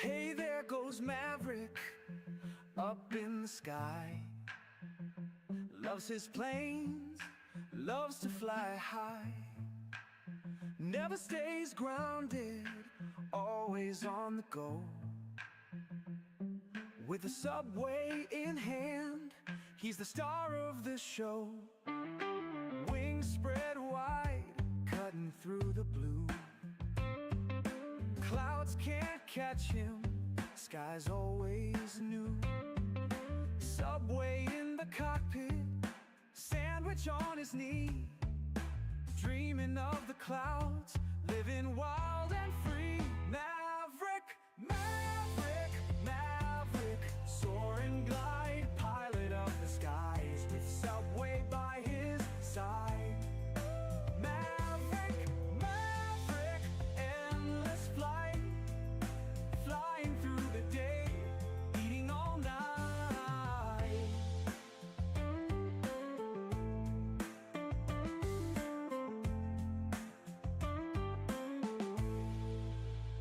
Hey, there goes Maverick up in the sky. Loves his planes, loves to fly high. Never stays grounded, always on the go. With a subway in hand, he's the star of the show. Wings spread wide, cutting through the blue. Clouds can't catch him, sky's always new. Subway in the cockpit, sandwich on his knee. Dreaming of the clouds, living wild and free. Maverick, Maverick, Maverick, soar and glide, pilot of the skies, with subway by his side. Maverick, Maverick, endless flight, flying through the day, eating all night.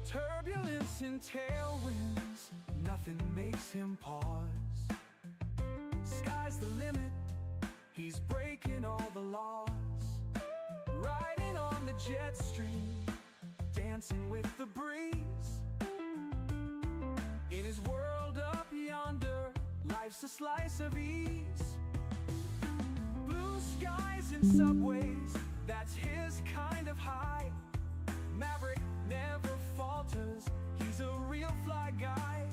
Turbulence and tailwinds, nothing makes him pause. Sky's the limit, he's breaking all the laws. Riding on the jet stream, dancing with the breeze. In his world up yonder, life's a slice of ease. Blue skies and subways, that's his kind of high. Maverick never falters, he's a real fly guy.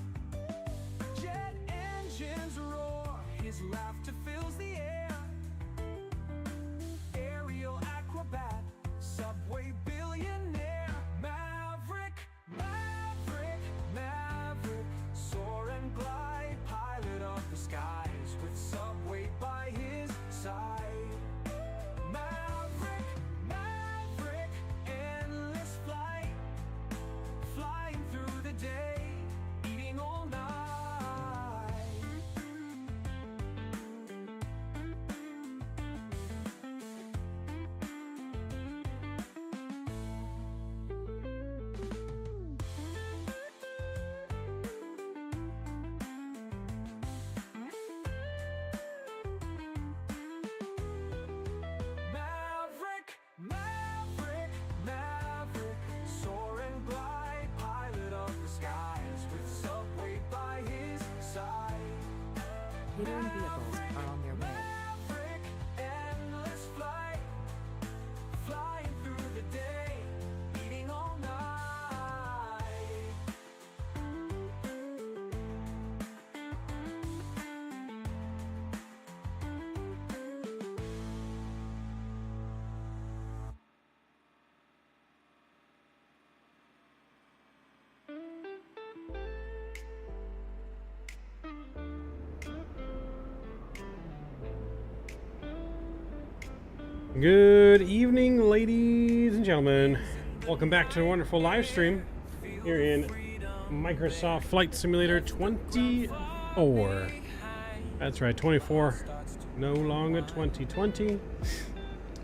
Jet engines roar, his laughter fills the air. Aerial acrobat, subway billionaire. Maverick, Maverick, Maverick, soar and glide, pilot of the skies, with subway by his side. Maverick, Maverick, endless flight, flying through the day, eating all night. Maverick, Maverick, Maverick, soar and glide, pilot of the skies, with subway by his side. Catering vehicles are on their way. Maverick, endless flight, flying through the day, eating all night. Good evening, ladies and gentlemen. Welcome back to a wonderful live stream here in Microsoft Flight Simulator 24. That's right, 24. No longer 2020.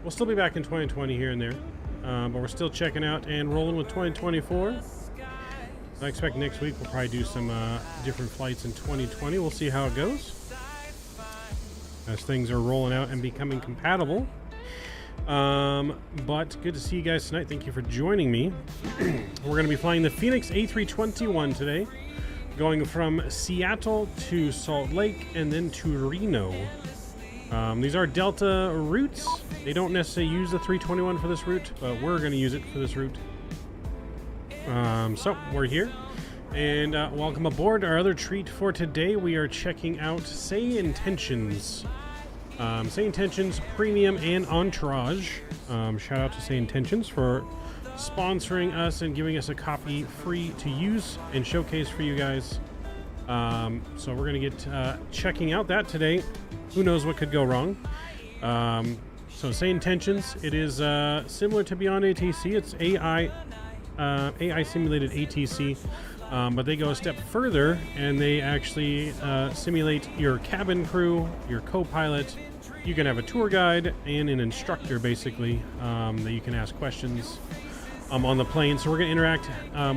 We'll still be back in 2020 here and there, but we're still checking out and rolling with 2024. I expect next week we'll probably do some different flights in 2020. We'll see how it goes as things are rolling out and becoming compatible. But good to see you guys tonight. Thank you for joining me. We're going to be flying the Fenix A321 today, going from Seattle to Salt Lake and then to Reno. These are Delta routes. They don't necessarily use the 321 for this route, but we're going to use it for this route. So we're here, and welcome aboard. Our other treat for today, we are checking out SayIntentions. SayIntentions Premium and Entourage. Shout out to SayIntentions for sponsoring us and giving us a copy free to use and showcase for you guys. So we're going to get checking out that today. Who knows what could go wrong. So SayIntentions, it is similar to Beyond ATC. It's AI simulated ATC. But they go a step further and they actually simulate your cabin crew, your co-pilot. You can have a tour guide and an instructor basically that you can ask questions on the plane. So we're going to interact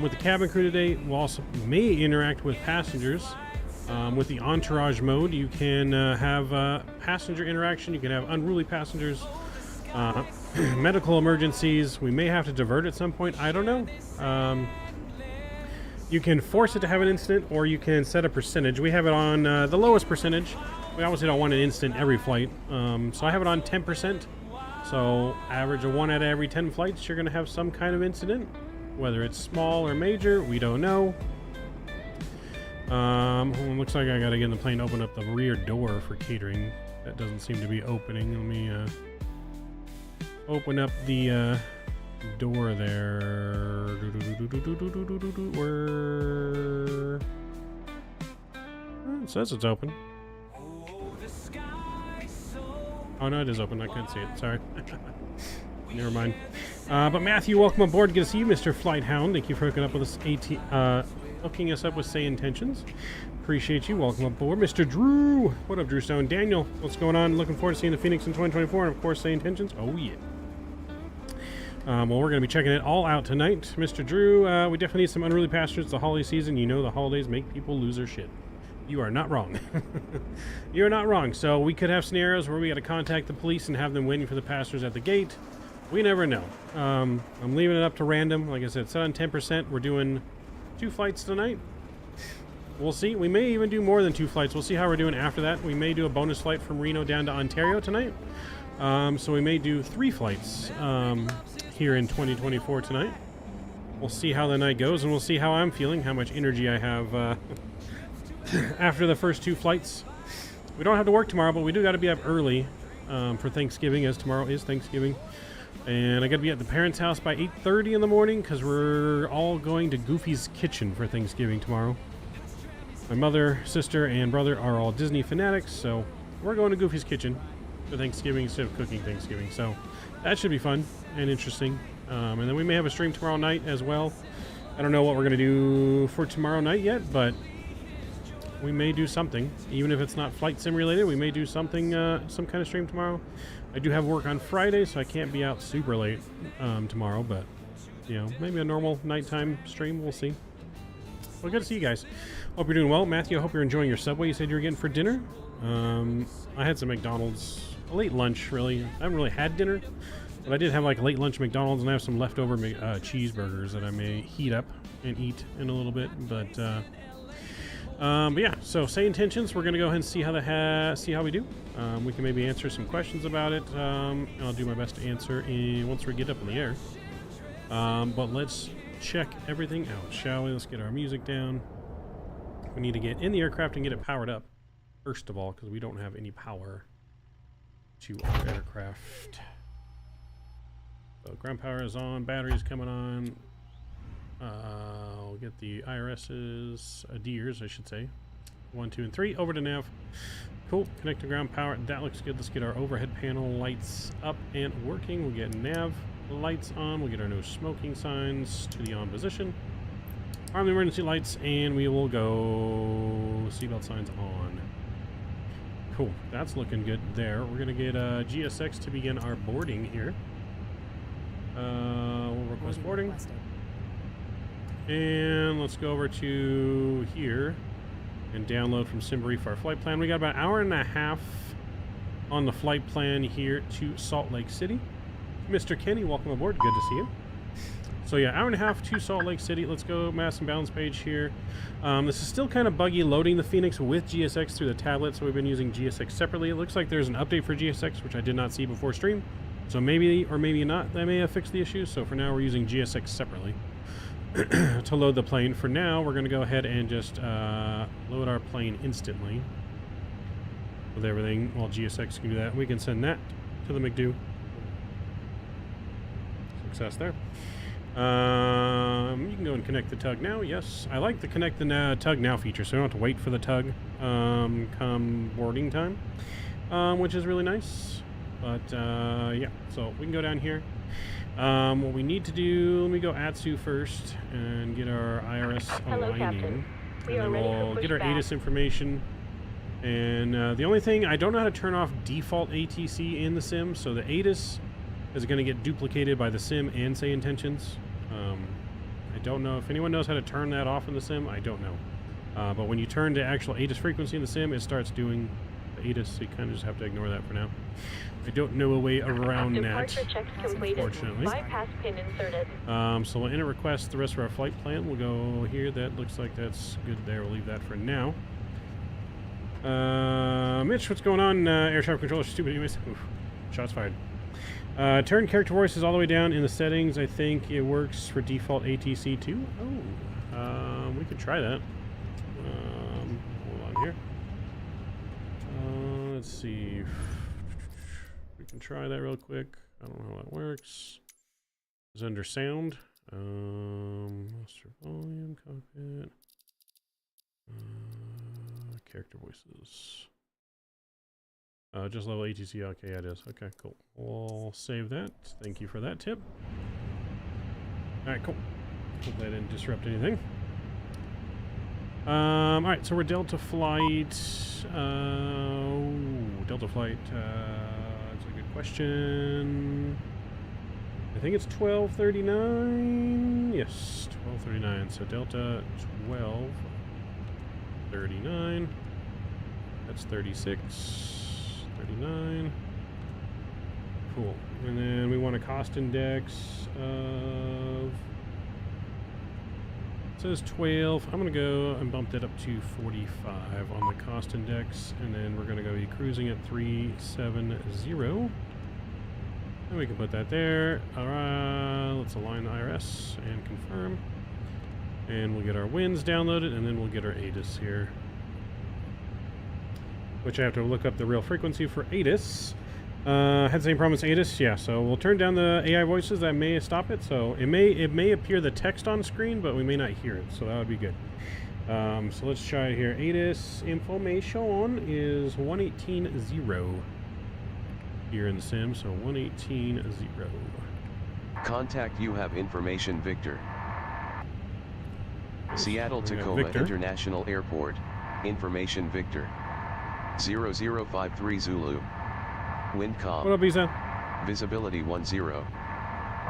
with the cabin crew today. We'll also may interact with passengers. With the Entourage mode, you can have passenger interaction. You can have unruly passengers, medical emergencies. We may have to divert at some point. I don't know. You can force it to have an incident, or you can set a percentage. We have it on the lowest percentage. We obviously don't want an incident every flight, so I have it on 10%. So average of 1 out of every 10 flights, you're going to have some kind of incident. Whether it's small or major, we don't know. Looks like I got to get in the plane to open up the rear door for catering. That doesn't seem to be opening. Let me open up the door there. Where? It says it's open. Oh no, it is open. I couldn't see it. Sorry. Never mind. But Matthew, welcome aboard. Good to see you, Mr. Flight Hound. Thank you for hooking up with us. Hooking us up with SayIntentions. Appreciate you. Welcome aboard, Mr. Drew. What up, Drew Stone? Daniel, what's going on? Looking forward to seeing the Fenix in 2024, and of course, SayIntentions. Oh yeah. Well, we're going to be checking it all out tonight, Mr. Drew. We definitely need some unruly passengers. It's the holiday season. You know the holidays make people lose their shit. You are not wrong. You're not wrong. So we could have scenarios where we got to contact the police and have them waiting for the passengers at the gate. We never know. I'm leaving it up to random. Like I said, set on 10%. We're doing 2 flights tonight. We'll see. We may even do more than 2 flights. We'll see how we're doing after that. We may do a bonus flight from Reno down to Ontario tonight. So we may do 3 flights here in 2024 tonight. We'll see how the night goes, and we'll see how I'm feeling, how much energy I have after the first 2 flights. We don't have to work tomorrow, but we do got to be up early for Thanksgiving, as tomorrow is Thanksgiving. And I got to be at the parents' house by 8:30 in the morning because we're all going to Goofy's Kitchen for Thanksgiving tomorrow. My mother, sister, and brother are all Disney fanatics, so we're going to Goofy's Kitchen for Thanksgiving instead of cooking Thanksgiving. So that should be fun and interesting. And then we may have a stream tomorrow night as well. I don't know what we're going to do for tomorrow night yet, but we may do something. Even if it's not flight sim related, we may do something, some kind of stream tomorrow. I do have work on Friday, so I can't be out super late tomorrow, but, you know, maybe a normal nighttime stream. We'll see. Well, good to see you guys. Hope you're doing well. Matthew, I hope you're enjoying your Subway you said you were getting for dinner. I had some McDonald's, a late lunch, really. I haven't really had dinner, but I did have like a late lunch McDonald's, and I have some leftover cheeseburgers that I may heat up and eat in a little bit, but yeah, so SayIntentions, we're going to go ahead and see how see how we do. We can maybe answer some questions about it. I'll do my best to answer once we get up in the air. But let's check everything out, shall we? Let's get our music down. We need to get in the aircraft and get it powered up, first of all, because we don't have any power to our aircraft. So ground power is on, battery is coming on. I'll get the IRS's, DEERs, I should say. 1, 2, and 3. Over to nav. Cool. Connect to ground power. That looks good. Let's get our overhead panel lights up and working. We'll get nav lights on. We'll get our no smoking signs to the on position. Arm the emergency lights, and we will go seatbelt signs on. Cool. That's looking good there. We're going to get GSX to begin our boarding here. We'll request boarding. And let's go over to here and download from SimBrief our flight plan. We got about an hour and a half on the flight plan here to Salt Lake City. Mr. Kenny, welcome aboard. Good to see you. So yeah, hour and a half to Salt Lake City. Let's go mass and balance page here. This is still kind of buggy loading the Fenix with GSX through the tablet, so we've been using GSX separately. It looks like there's an update for GSX, which I did not see before stream. So maybe or maybe not, they may have fixed the issue. So for now, we're using GSX separately to load the plane. For now, we're going to go ahead and just load our plane instantly with everything. While GSX can do that, we can send that to the McDo. Success there. You can go and connect the tug now. Yes, I like the connect the tug now feature, so we don't have to wait for the tug come boarding time, which is really nice. But yeah, so we can go down here. What we need to do, let me go ATSU first and get our IRS aligning. And then we'll get our ATIS information. And the only thing, I don't know how to turn off default ATC in the sim, so the ATIS is going to get duplicated by the sim and SayIntentions. I don't know if anyone knows how to turn that off in the sim. I don't know. But when you turn to actual ATIS frequency in the sim, it starts doing the ATIS, so you kind of just have to ignore that for now. I don't know a way around that, unfortunately. Bypass pin inserted. So we'll enter request the rest of our flight plan. We'll go here. That looks like that's good there. We'll leave that for now. Mitch, what's going on? Air traffic controller, stupid anyways. Oof. Shots fired. Turn character voices all the way down in the settings. I think it works for default ATC too. Oh, we could try that. Hold on here. Let's see. We can try that real quick. I don't know how that works. It's under sound. Master volume, cockpit. Character voices. Just level ATC. Okay, yeah, it is. Okay, cool. We'll save that. Thank you for that tip. Alright, cool. Hope that didn't disrupt anything. Alright, so we're Delta Flight. Delta Flight. That's a good question. I think it's 1239. Yes, 1239. So Delta 1239. That's 36. 39. Cool. And then we want a cost index of... It says 12. I'm going to go and bump that up to 45 on the cost index. And then we're going to go be cruising at 370. And we can put that there. Alright, let's align the IRS and confirm. And we'll get our winds downloaded, and then we'll get our ATIS here. Which I have to look up the real frequency for ATIS. Had the same problem as ATIS, yeah. So we'll turn down the AI voices. That may stop it. So it may appear the text on screen, but we may not hear it. So that would be good. So let's try it here. ATIS information is 118.0 here in the sim. So 118.0. Contact you have information Victor. Seattle Tacoma Victor. International Airport. Information Victor. 0053 Zulu. Wind calm. What up, Isa? Visibility 10.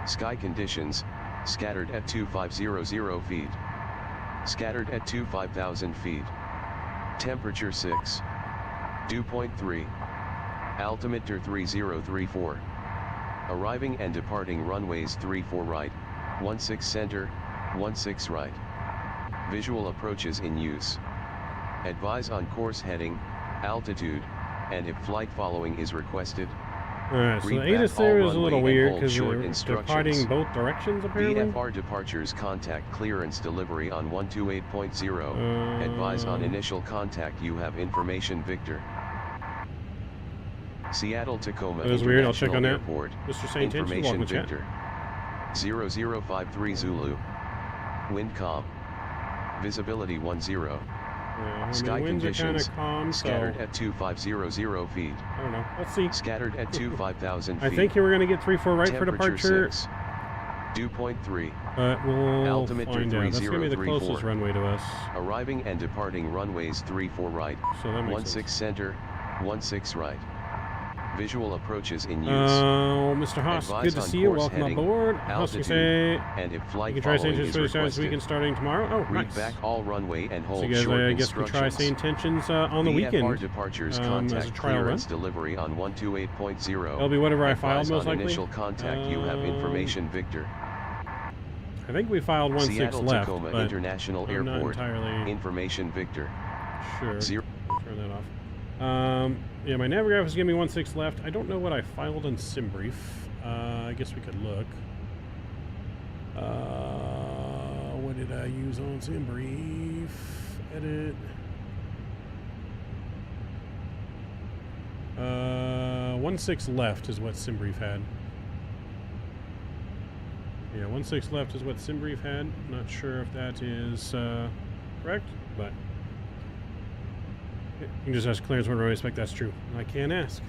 Sky conditions, scattered at 2500 feet. Scattered at 25,000 feet. Temperature 6. Dew point 3. Altimeter 3034. Arriving and departing runways 34 right, 16 center, 16 right. Visual approaches in use. Advise on course heading, altitude, and if flight following is requested. Alright, so the Read ATIS back all there is a runway little and weird hold because short you're instructions. departing both directions apparently. VFR departures contact clearance delivery on 128.0. Advise on initial contact you have information Victor. Seattle Tacoma That was weird, I'll check on that. Airport. Mr. SayIntentions, welcome to chat. Victor. 0053 Zulu. Wind calm. Visibility 10. Yeah, Sky winds are kind conditions, of calm, so scattered at 2500 feet. I don't know. Let's see. Scattered at 25,000 feet. I think you were going to get 3-4 right for departure, 6. Dew point 3. but we'll Altimeter find out. That's going to be the 3034. closest runway to us. Arriving and departing runways 34 right, So that makes 16 sense. center, 16 right. Visual approaches in use. Mr. Haas, Advise good to on see you. course Welcome heading, aboard. Haas, you altitude, say and if flight you can try following SayIntentions is for the start this requested. weekend starting tomorrow. Oh, Read nice. back all runway and So hold you guys, short I guess we try instructions. SayIntentions on the VFR weekend. departures as a contact trial run. clearance delivery on 128.0. It'll be whatever I filed, Advise most on likely. initial contact you have information Victor. I think we filed 1-6 Seattle left, Tacoma but International I'm not Airport. entirely Information Victor. sure. 0. Turn that off. Yeah, my Navigraph is giving me 1-6 left. I don't know what I filed in SimBrief. I guess we could look. What did I use on SimBrief? Edit. 1-6 left is what SimBrief had. Yeah, 1-6 left is what SimBrief had. Not sure if that is correct, but you can just ask clearance when I expect that's true. I can't ask.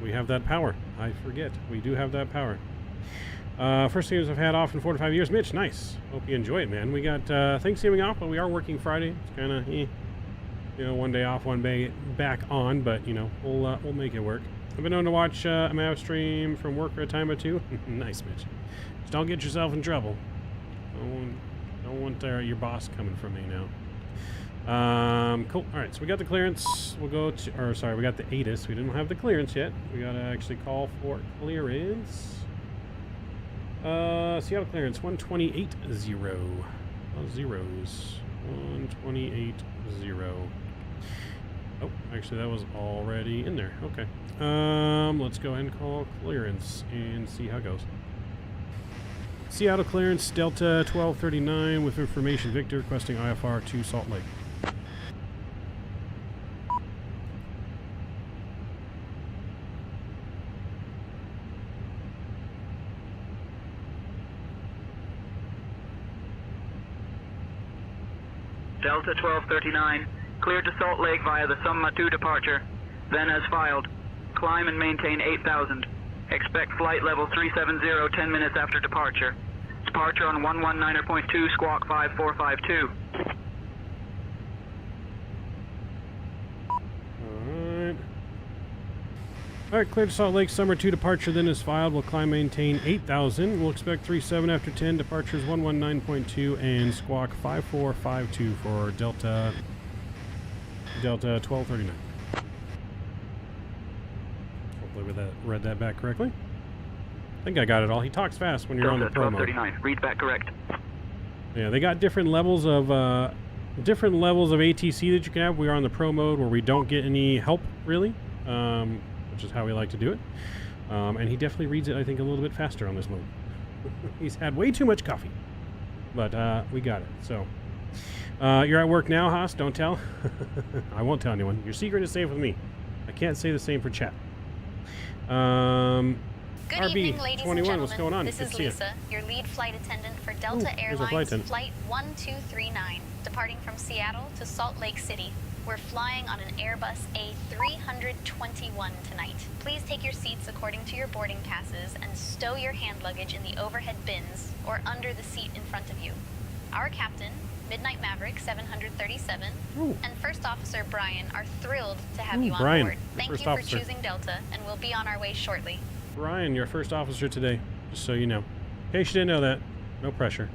We have that power. I forget. We do have that power. First games I've had off in 4 to 5 years. Mitch, nice. Hope you enjoy it, man. We got Thanksgiving off, but we are working Friday. It's kind of, you know, one day off, one day back on, but, you know, we'll make it work. I've been known to watch a MAV stream from work for a time or two. Nice, Mitch. Just don't get yourself in trouble. Don't want your boss coming from me now. Cool. All right, so we got the clearance. We'll go to, or sorry, we got the ATIS. We didn't have the clearance yet. We gotta actually call for clearance. Seattle clearance 128.0. Oh, zeros. 128.0. Oh, actually, that was already in there. Okay. Let's go ahead and call clearance and see how it goes. Seattle clearance, Delta 1239 with information Victor requesting IFR to Salt Lake. Delta 1239, cleared to Salt Lake via the Summa 2 departure, then as filed. Climb and maintain 8,000. Expect flight level 370 10 minutes after departure. Departure on 119.2 squawk 5452. Alright, cleared to Salt Lake, Summer 2 departure, then is filed. We'll climb, maintain 8,000. We'll expect 37 after 10. Departures 119.2 and squawk 5452 for Delta 1239. Hopefully we read that back correctly. I think I got it all. He talks fast when you're on the Delta promo. 1239, read back correct. Yeah, they got different levels of ATC that you can have. We are on the pro mode where we don't get any help really, which is how we like to do it. And he definitely reads it, I think, a little bit faster on this mode. He's had way too much coffee, but we got it. So you're at work now, Haas. Don't tell. I won't tell anyone. Your secret is safe with me. I can't say the same for chat. Good RB evening, ladies 21, and gentlemen. what's going on? This Good is to see you. Lisa, your lead flight attendant for Delta here's our flight Airlines attendant. Flight 1239, departing from Seattle to Salt Lake City. We're flying on an Airbus A321 tonight. Please take your seats according to your boarding passes and stow your hand luggage in the overhead bins or under the seat in front of you. Our captain, Midnight Maverick 737, and First Officer Brian are thrilled to have you on Brian, board. your Thank first you for officer. choosing Delta, and we'll be on our way shortly. Brian, your first officer today, just so you know. In case you didn't know that, no pressure.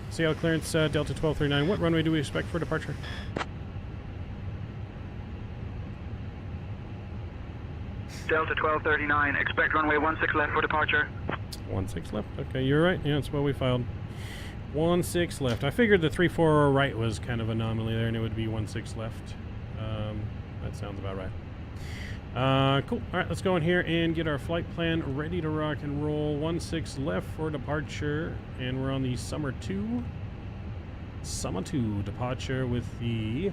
Seattle clearance, Delta 1239. What runway do we expect for departure? Delta 1239, expect runway 16 left for departure. 16 left. Okay, you're right. Yeah, that's what we filed. 16 left. I figured the 34 right was kind of anomaly there, and it would be 16 left. That sounds about right. Cool. All right, let's go in here and get our flight plan ready to rock and roll. 16 left for departure, and we're on the Summer 2 departure with the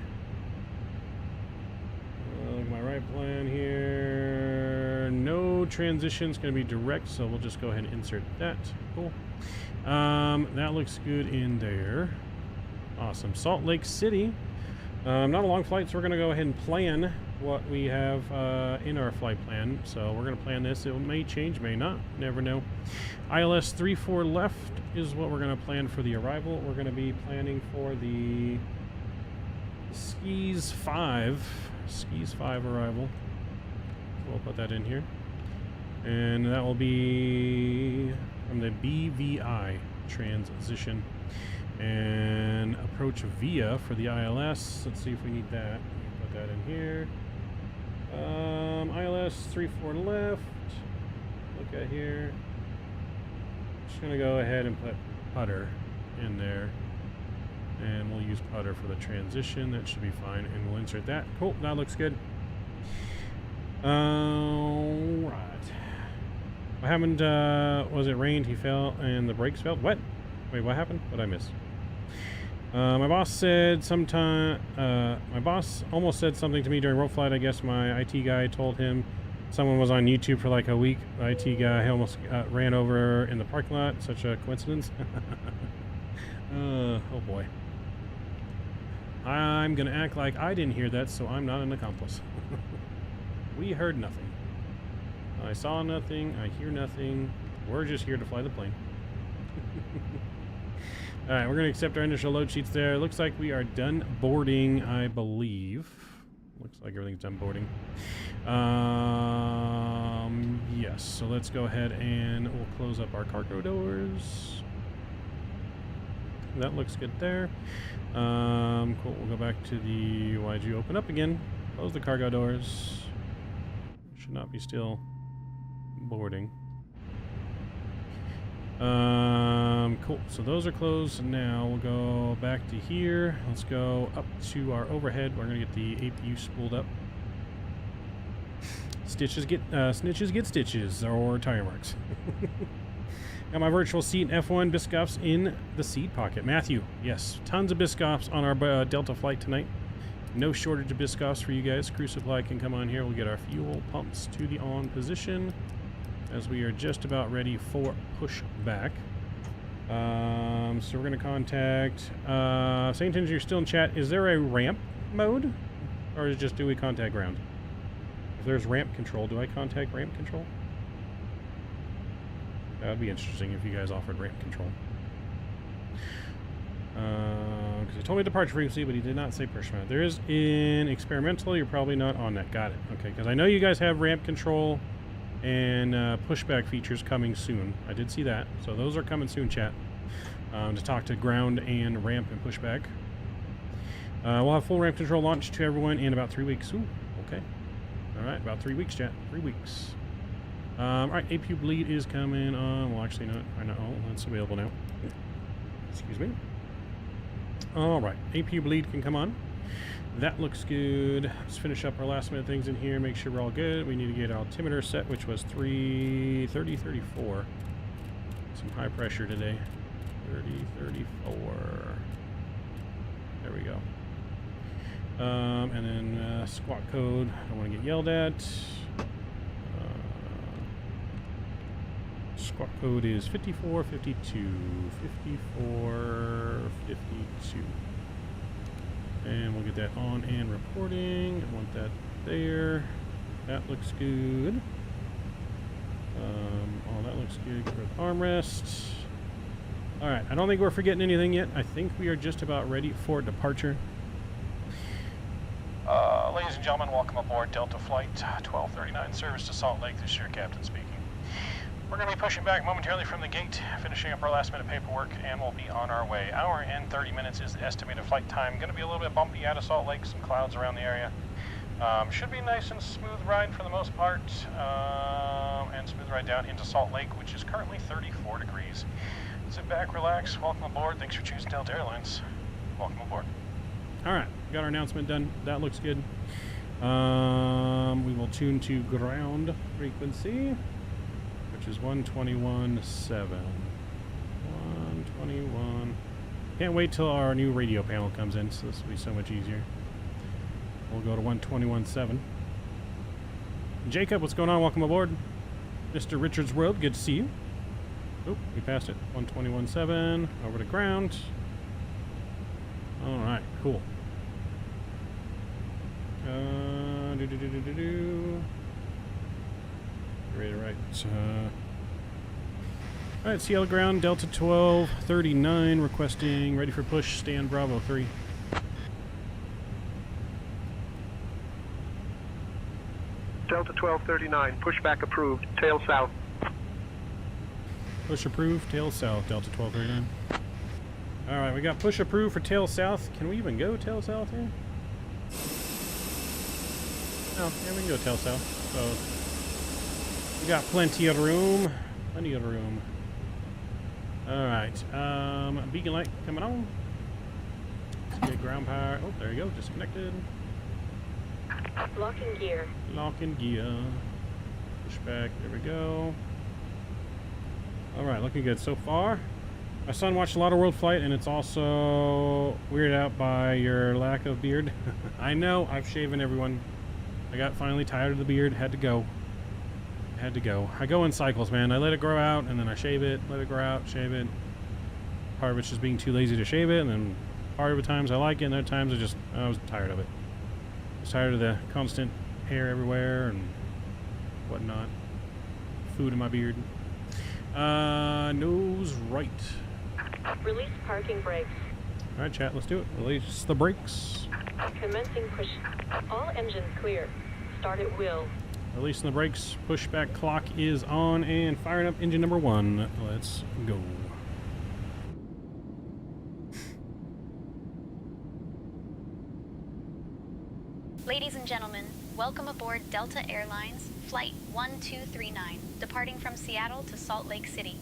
look at my right plan here. No transitions, going to be direct, so we'll just go ahead and insert that. Cool. That looks good in there. Awesome. Salt Lake City. Not a long flight, so we're going to go ahead and plan what we have in our flight plan. So we're going to plan this. It may change, may not. Never know. ILS 34 left is what we're going to plan for the arrival. We're going to be planning for the Skis 5 arrival. So we'll put that in here. And that will be from the BVI transition. And approach via for the ILS. Let's see if we need that. Put that in here. ILS 34 left. Look at here. Just gonna go ahead and put putter in there, and we'll use putter for the transition. That should be fine, and we'll insert that. Cool. That looks good. Right. What happened? Was it rained? He fell, and the brakes failed. What? Wait, what happened? What did I miss? My boss said my boss almost said something to me during rope flight. I guess my IT guy told him someone was on YouTube for like a week. The IT guy almost ran over in the parking lot. Such a coincidence. Oh boy. I'm gonna act like I didn't hear that, so I'm not an accomplice. We heard nothing. I saw nothing. I hear nothing. We're just here to fly the plane. Alright, we're going to accept our initial load sheets there. Looks like we are done boarding, I believe. Looks like everything's done boarding. Yes, so let's go ahead and we'll close up our cargo doors. That looks good there. Cool, we'll go back to the, why'd you open up again? Close the cargo doors. Should not be still boarding. Cool, so those are closed now. We'll go back to here. Let's go up to our overhead. We're gonna get the APU spooled up. Stitches get snitches get stitches, or tire marks. Got my virtual seat F1 Biscoffs in the seat pocket. Matthew, yes, tons of Biscoffs on our Delta flight tonight. No shortage of Biscoffs for you guys. Crew supply can come on here. We'll get our fuel pumps to the on position as we are just about ready for pushback. So we're going to contact SayIntentions, you're still in chat. Is there a ramp mode, or is it just do we contact ground? If there's ramp control, do I contact ramp control? That would be interesting if you guys offered ramp control. Because he told me departure frequency, but he did not say pushback. There is in experimental, you're probably not on that. Got it. Okay, because I know you guys have ramp control and pushback features coming soon. I did see that. So those are coming soon, chat. To talk to ground and ramp and pushback. We'll have full ramp control launch to everyone in about 3 weeks. Ooh, okay. All right, about 3 weeks, chat. 3 weeks. All right, APU bleed is coming on. Well, actually not. I know. Oh, that's available now. Excuse me. All right, APU bleed can come on. That looks good. Let's finish up our last minute things in here. Make sure we're all good. We need to get our altimeter set, which was 330-34. Some high pressure today. 30-34. There we go. And then squawk code. I don't want to get yelled at. Squawk code is 5452. 5452. And we'll get that on and reporting. I want that there. That looks good. Oh, that looks good for the armrest. Alright, I don't think we're forgetting anything yet. I think we are just about ready for departure. Ladies and gentlemen, welcome aboard Delta Flight 1239, service to Salt Lake. This is your captain speaking. We're going to be pushing back momentarily from the gate, finishing up our last minute paperwork, and we'll be on our way. Hour and 30 minutes is the estimated flight time. Going to be a little bit bumpy out of Salt Lake, some clouds around the area. Should be a nice and smooth ride for the most part, and smooth ride down into Salt Lake, which is currently 34 degrees. Sit back, relax, welcome aboard. Thanks for choosing Delta Airlines. Welcome aboard. All right, got our announcement done. That looks good. We will tune to ground frequency, which is 121.7. 121. Can't wait till our new radio panel comes in, so this will be so much easier. We'll go to 121.7. Jacob, what's going on? Welcome aboard. Mr. Richards World, good to see you. Oh, we passed it. 121.7. Over to ground. All right, cool. Ready to write. All right, Seattle ground, Delta 1239 requesting ready for push. Stand Bravo 3. Delta 1239, pushback approved, tail south. Push approved, tail south, Delta 1239. All right, we got push approved for tail south. Can we even go tail south here? No, yeah, we can go tail south. So we got plenty of room. Plenty of room. All right, beacon light coming on. Let's get ground power. Oh, there you go, disconnected. Lock in gear. Lock in gear. Pushback, there we go. All right, looking good so far. My son watched a lot of World Flight, and it's also weirded out by your lack of beard. I know, I've shaven everyone. I got finally tired of the beard, had to go. Had to go. I go in cycles, man. I let it grow out, and then I shave it, let it grow out, shave it. Part of it's just being too lazy to shave it, and then part of the times I like it, and other times I was tired of it. I was tired of the constant hair everywhere and whatnot. Food in my beard. Nose right. Release parking brakes. Alright, chat, let's do it. Release the brakes. Commencing push. All engines clear. Start at will. Releasing the brakes. Pushback clock is on and firing up engine number 1. Let's go. Ladies and gentlemen, welcome aboard Delta Airlines Flight 1239, departing from Seattle to Salt Lake City.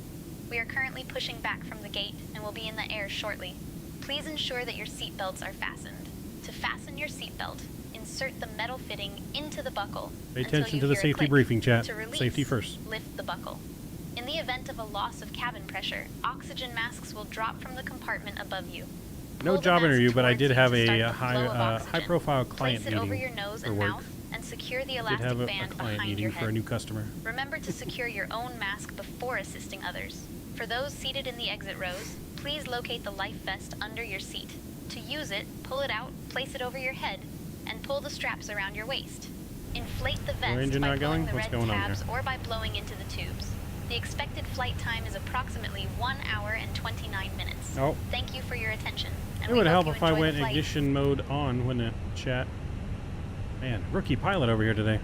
We are currently pushing back from the gate and will be in the air shortly. Please ensure that your seatbelts are fastened. To fasten your seatbelt, insert the metal fitting into the buckle. Pay attention to the safety briefing, chat. To release, Safety first. lift the buckle. In the event of a loss of cabin pressure, oxygen masks will drop from the compartment above you. No Pull the job mask interview, but I towards did you have to start a the flow of oxygen. high-profile client Place it over your meeting nose for and work. mouth and secure the Did elastic have a band client behind your meeting for a head. new customer. Remember to secure your own mask before assisting others. For those seated in the exit rows, please locate the life vest under your seat. To use it, pull it out, place it over your head, and pull the straps around your waist. Inflate the vest engine by not pulling going? the What's red going on tabs here? or by blowing into the tubes. The expected flight time is approximately 1 hour and 29 minutes. Oh. Thank you for your attention. And It we would hope help you if I enjoy the went flight. ignition mode on, wouldn't it, chat? Man, rookie pilot over here today.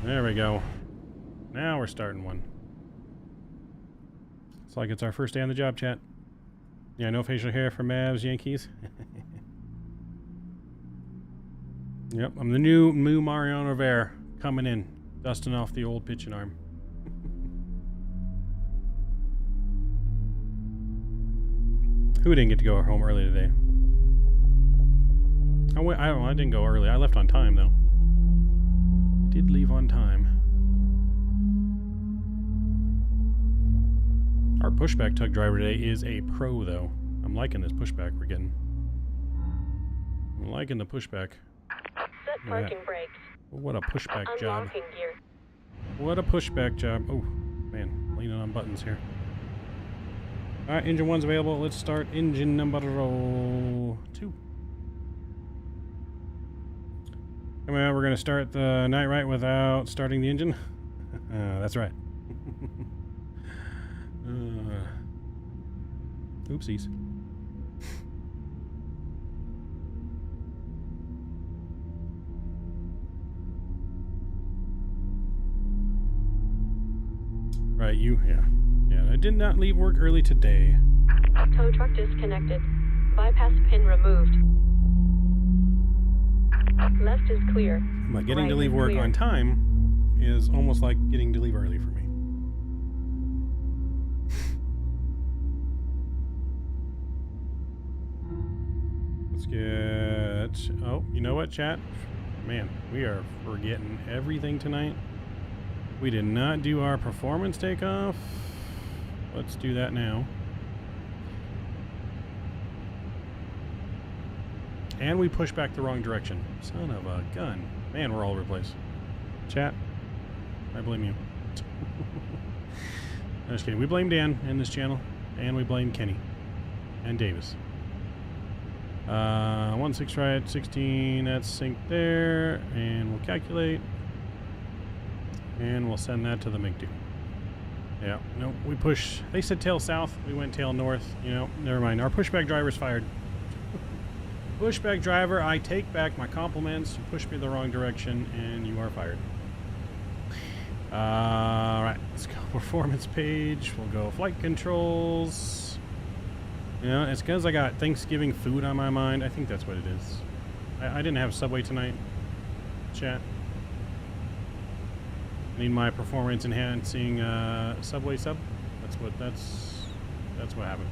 There we go. Now we're starting one. It's like it's our first day on the job, chat. Yeah, no facial hair for Mavs Yankees. Yep, I'm the new Mariano Rivera coming in, dusting off the old pitching arm. Who didn't get to go home early today? Oh wait, I didn't go early. I left on time though. I did leave on time. Our pushback tug driver today is a pro though. I'm liking this pushback we're getting. I'm liking the pushback. Set parking brakes. What a pushback job. Unlocking gear. What a pushback job. Oh, man. Leaning on buttons here. Alright, engine 1's available. Let's start engine number 2. Come on, we're going to start the night right without starting the engine. That's right. Oopsies. Right, yeah. Yeah, I did not leave work early today. Tow truck disconnected. Bypass pin removed. Left is clear. But getting to Right leave is work clear. on time is almost like getting to leave early for me. Let's get... Oh, you know what, chat? Man, we are forgetting everything tonight. We did not do our performance takeoff. Let's do that now. And we pushed back the wrong direction. Son of a gun. Man, we're all over the place. Chat, I blame you. I'm just kidding. We blame Dan in this channel. And we blame Kenny. And Davis. 1-6 right, 16, that's sync there. And we'll calculate. And we'll send that to the MiG-2. Yeah, no, we push. They said tail south. We went tail north. You know, never mind. Our pushback driver's fired. Pushback driver, I take back my compliments. You pushed me the wrong direction, and you are fired. Alright, let's go performance page. We'll go flight controls. You know, it's because I got Thanksgiving food on my mind. I think that's what it is. I didn't have Subway tonight. Chat. Need my performance enhancing Subway sub. That's what happened.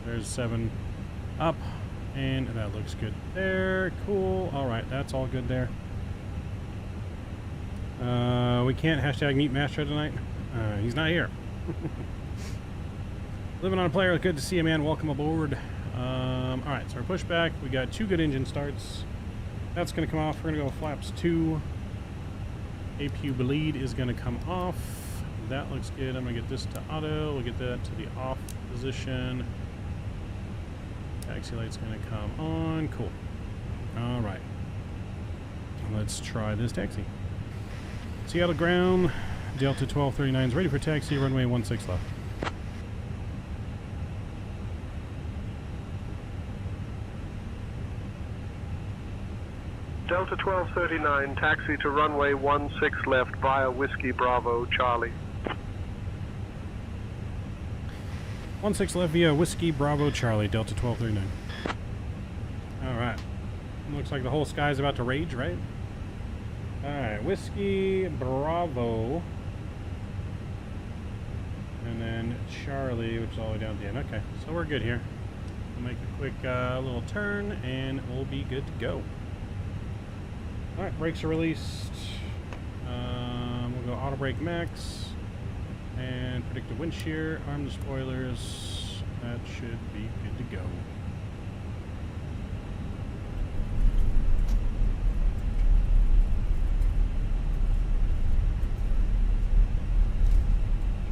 There's 7 up, and that looks good there. Cool. All right, that's all good there. We can't hashtag meet Master tonight. He's not here. Living on a player. Good to see you, man. Welcome aboard. All right, so our pushback. We got 2 good engine starts. That's going to come off. We're going to go flaps 2. APU bleed is going to come off. That looks good. I'm going to get this to auto. We'll get that to the off position. Taxi light's going to come on. Cool. All right. Let's try this taxi. Seattle ground. Delta 1239 is ready for taxi. Runway 16 left. Delta 1239, taxi to runway 16 left via Whiskey Bravo Charlie. 16 left via Whiskey Bravo Charlie, Delta 1239. Alright. Looks like the whole sky's about to rage, right? Alright, Whiskey Bravo. And then Charlie, which is all the way down at the end. Okay, so we're good here. We'll make a quick little turn and we'll be good to go. Alright, brakes are released. We'll go auto brake max. And predictive wind shear, arm the spoilers. That should be good to go.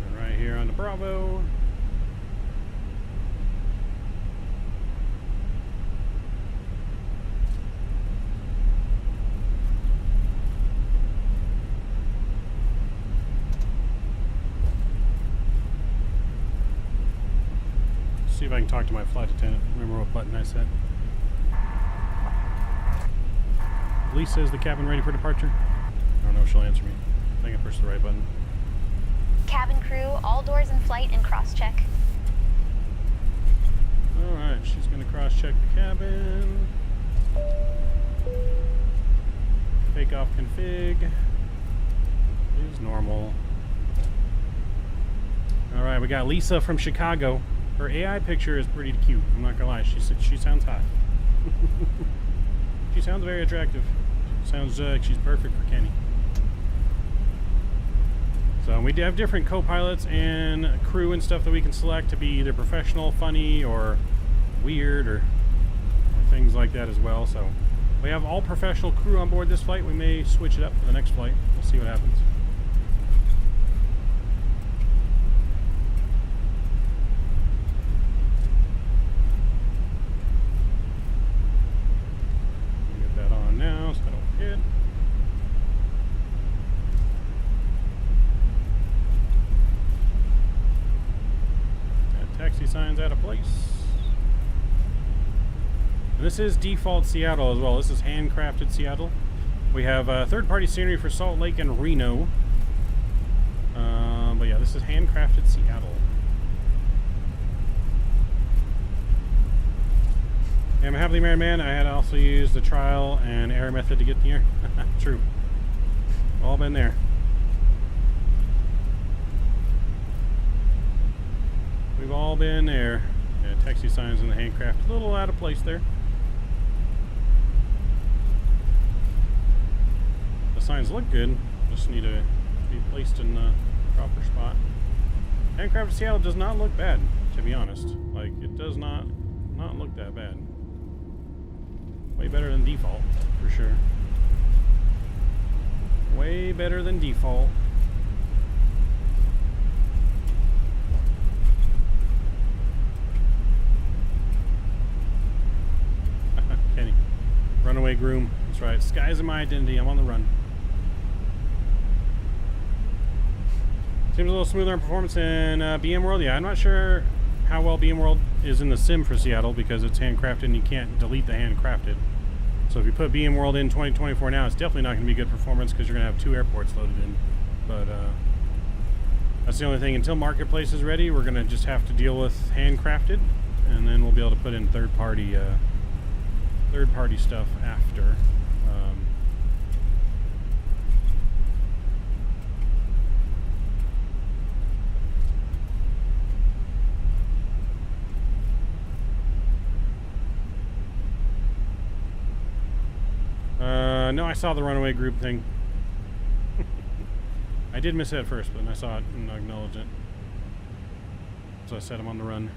Turn right here on the Bravo. See if I can talk to my flight attendant. Remember what button I said. Lisa, is the cabin ready for departure? I don't know if she'll answer me. I think I pushed the right button. Cabin crew, all doors in flight and cross-check. Alright, she's going to cross-check the cabin. Takeoff config is normal. Alright, we got Lisa from Chicago. Her AI picture is pretty cute. I'm not gonna lie. She sounds hot. She sounds very attractive. Sounds like she's perfect for Kenny. So we do have different co-pilots and crew and stuff that we can select to be either professional, funny, or weird, or things like that as well. So we have all professional crew on board this flight. We may switch it up for the next flight. We'll see what happens. Now, so I don't forget. Got taxi signs out of place. And this is default Seattle as well. This is handcrafted Seattle. We have third-party scenery for Salt Lake and Reno. But yeah, this is handcrafted Seattle. I'm a happily married man. I had also used the trial and error method to get the air. True. All been there. We've all been there. Yeah, taxi signs in the handcraft. A little out of place there. The signs look good. Just need to be placed in the proper spot. Handcrafted Seattle does not look bad, to be honest. Like, it does not look that bad. Way better than default, for sure. Way better than default. Kenny. Runaway groom. That's right. Skies are my identity. I'm on the run. Seems a little smoother in performance in BM World. Yeah, I'm not sure how well BM World is in the sim for Seattle because it's handcrafted and you can't delete the handcrafted. So if you put BM World in 2024 now, it's definitely not going to be good performance because you're going to have 2 airports loaded in. But that's the only thing. Until Marketplace is ready, we're going to just have to deal with handcrafted, and then we'll be able to put in third-party stuff after. No, I saw the runaway group thing. I did miss it at first, but I saw it and acknowledged it. So I said I'm on the run.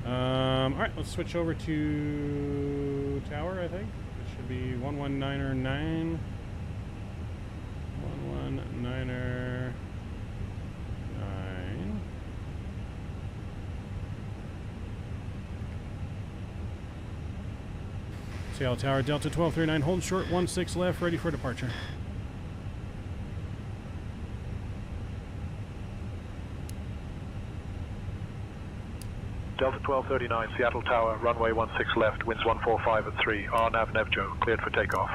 Alright, let's switch over to tower, I think. It should be 119er 9. 119er 9. Seattle Tower, Delta 1239, hold short, 16 left, ready for departure. Delta 1239, Seattle Tower, runway 16 left, winds 145 at 3. RNAV Nevjo, cleared for takeoff.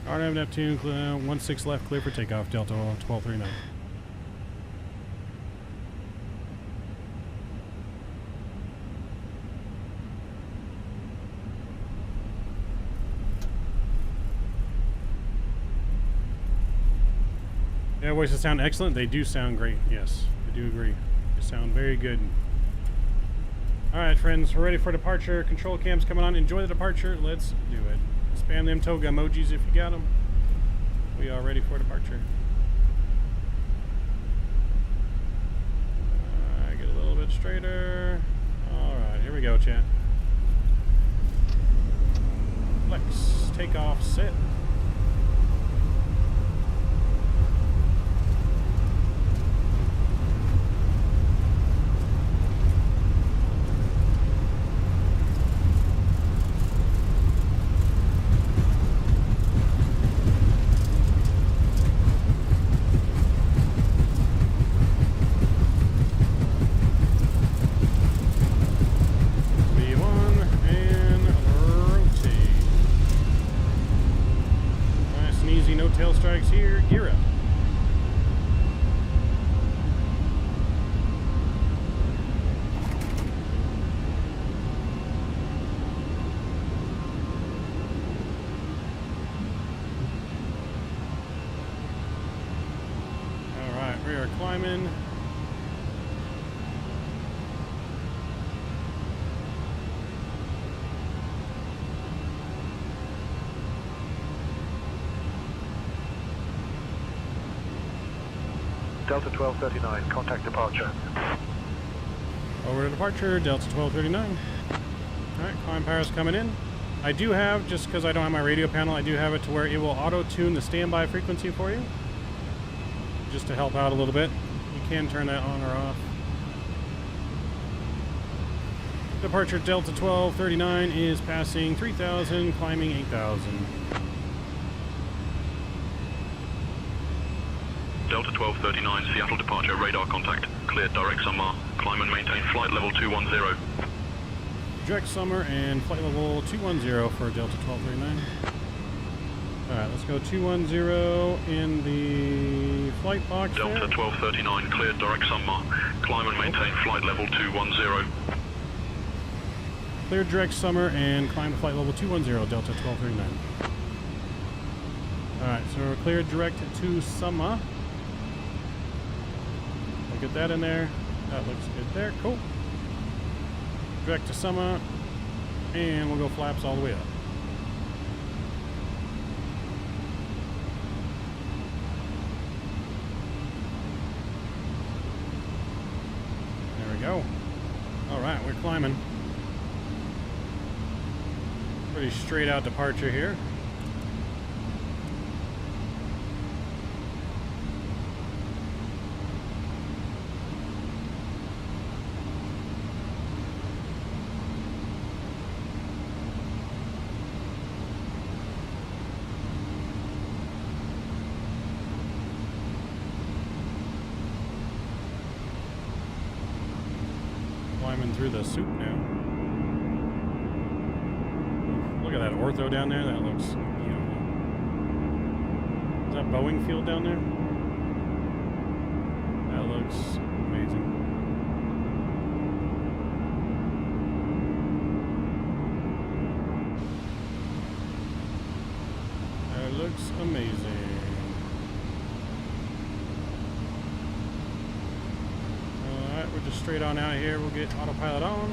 RNAV Neptune, 16 left, clear for takeoff, Delta 1239. Yeah, voices sound excellent. They do sound great. Yes, I do agree. They sound very good. All right, friends, we're ready for departure. Control cam's coming on. Enjoy the departure. Let's do it. Spam them toga emojis if you got them. We are ready for departure. Get a little bit straighter. All right, here we go, chat. Flex, takeoff, sit. Tail strikes here, gear up. Alright, we are climbing. Delta 1239, contact departure. Over to departure, Delta 1239. Alright, climb power's coming in. I do have, just because I don't have my radio panel, I do have it to where it will auto-tune the standby frequency for you. Just to help out a little bit. You can turn that on or off. Departure Delta 1239 is passing 3,000, climbing 8,000. Delta 1239, Seattle departure, radar contact. Cleared direct summer. Climb and maintain flight level 210. Direct summer and flight level 210 for Delta 1239. Alright, let's go 210 in the flight box. Delta 1239, cleared direct summer. Climb and maintain flight level 210. Cleared direct summer and climb to flight level 210, Delta 1239. Alright, so we're cleared direct to summer. Get that in there. That looks good there. Cool. Direct to summer. And we'll go flaps all the way up. There we go. Alright, we're climbing. Pretty straight out departure here. Climbing through the soup now. Look at that ortho down there. That looks beautiful. Is that Boeing field down there? That looks amazing. That looks amazing. We're just straight on out here. We'll get autopilot on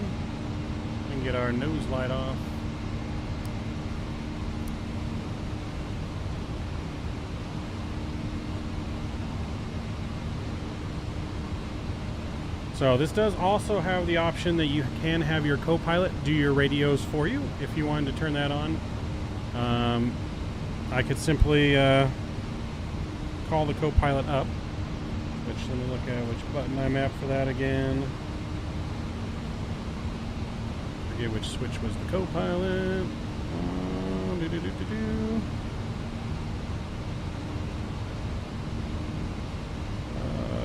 and get our nose light off. So this does also have the option that you can have your co-pilot do your radios for you if you wanted to turn that on. I could simply call the co-pilot up. Which, let me look at which button I'm at for that again. Forget which switch was the co-pilot.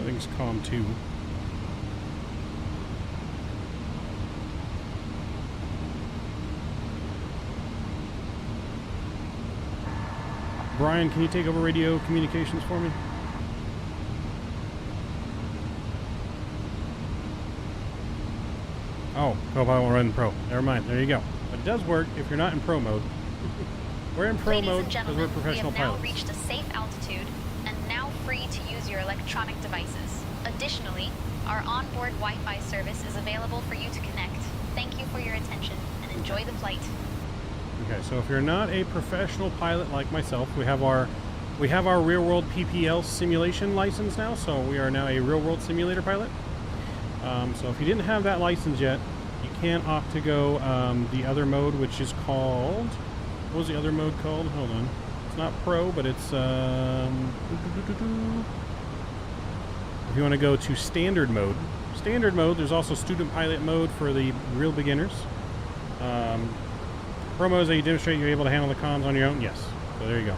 I think it's COM 2. Brian, can you take over radio communications for me? Oh, Copilot won't run in Pro. Never mind. There you go. But it does work if you're not in Pro mode. We're in Pro mode because we're professional we have now pilots. reached a safe altitude and now free to use your electronic devices. Additionally, our onboard Wi-Fi service is available for you to connect. Thank you for your attention and enjoy the flight. Okay, so if you're not a professional pilot like myself, we have our real world PPL simulation license now, so we are now a real world simulator pilot. So if you didn't have that license yet, you can opt to go the other mode, which is called, what was the other mode called? Hold on. It's not Pro, but it's if you want to go to standard mode. Standard mode, there's also student pilot mode for the real beginners. Pro mode is that you demonstrate you're able to handle the comms on your own. Yes. So there you go.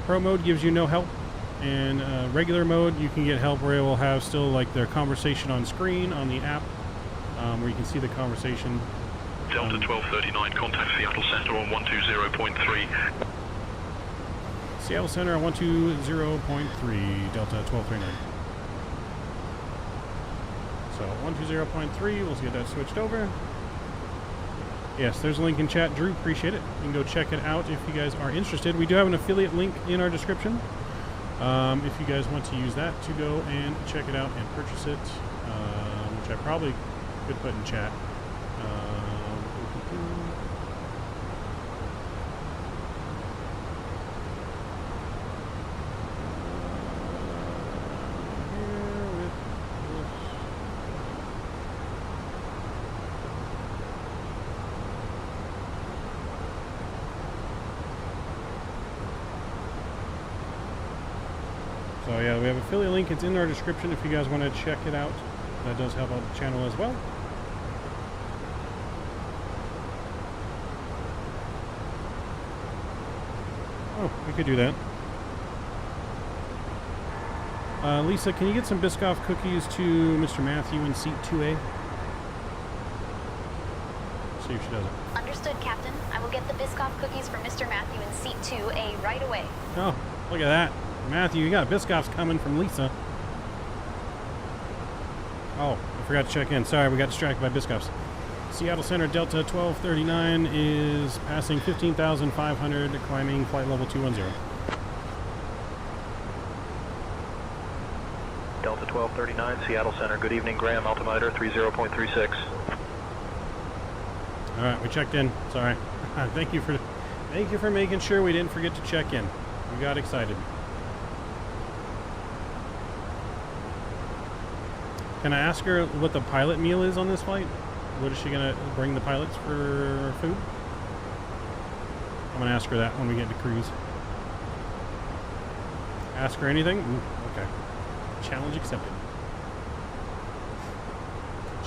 Pro mode gives you no help. And regular mode, you can get help where it will have still like their conversation on screen on the app, where you can see the conversation. Delta 1239, contact Seattle Center on 120.3. Seattle Center on 120.3, Delta 1239. So 120.3, we'll get that switched over. Yes, there's a link in chat. Drew, appreciate it. You can go check it out if you guys are interested. We do have an affiliate link in our description. If you guys want to use that to go and check it out and purchase it, which I probably could put in chat. So yeah, we have an affiliate link. It's in our description if you guys want to check it out. That does help out the channel as well. Oh, we could do that. Lisa, can you get some Biscoff cookies to Mr. Matthew in seat 2A? See if she does it. Understood, Captain. I will get the Biscoff cookies for Mr. Matthew in seat 2A right away. Oh, look at that. Matthew, you got Biscoffs coming from Lisa. Oh, I forgot to check in. Sorry, we got distracted by Biscoffs. Seattle Center Delta 1239 is passing 15,500, climbing flight level 210. Delta 1239, Seattle Center. Good evening, Graham. Altimeter 30.36. All right, we checked in. Sorry. Thank you for making sure we didn't forget to check in. We got excited. Can I ask her what the pilot meal is on this flight? What is she gonna bring the pilots for food? I'm gonna ask her that when we get to cruise. Ask her anything? Ooh, okay. Challenge accepted.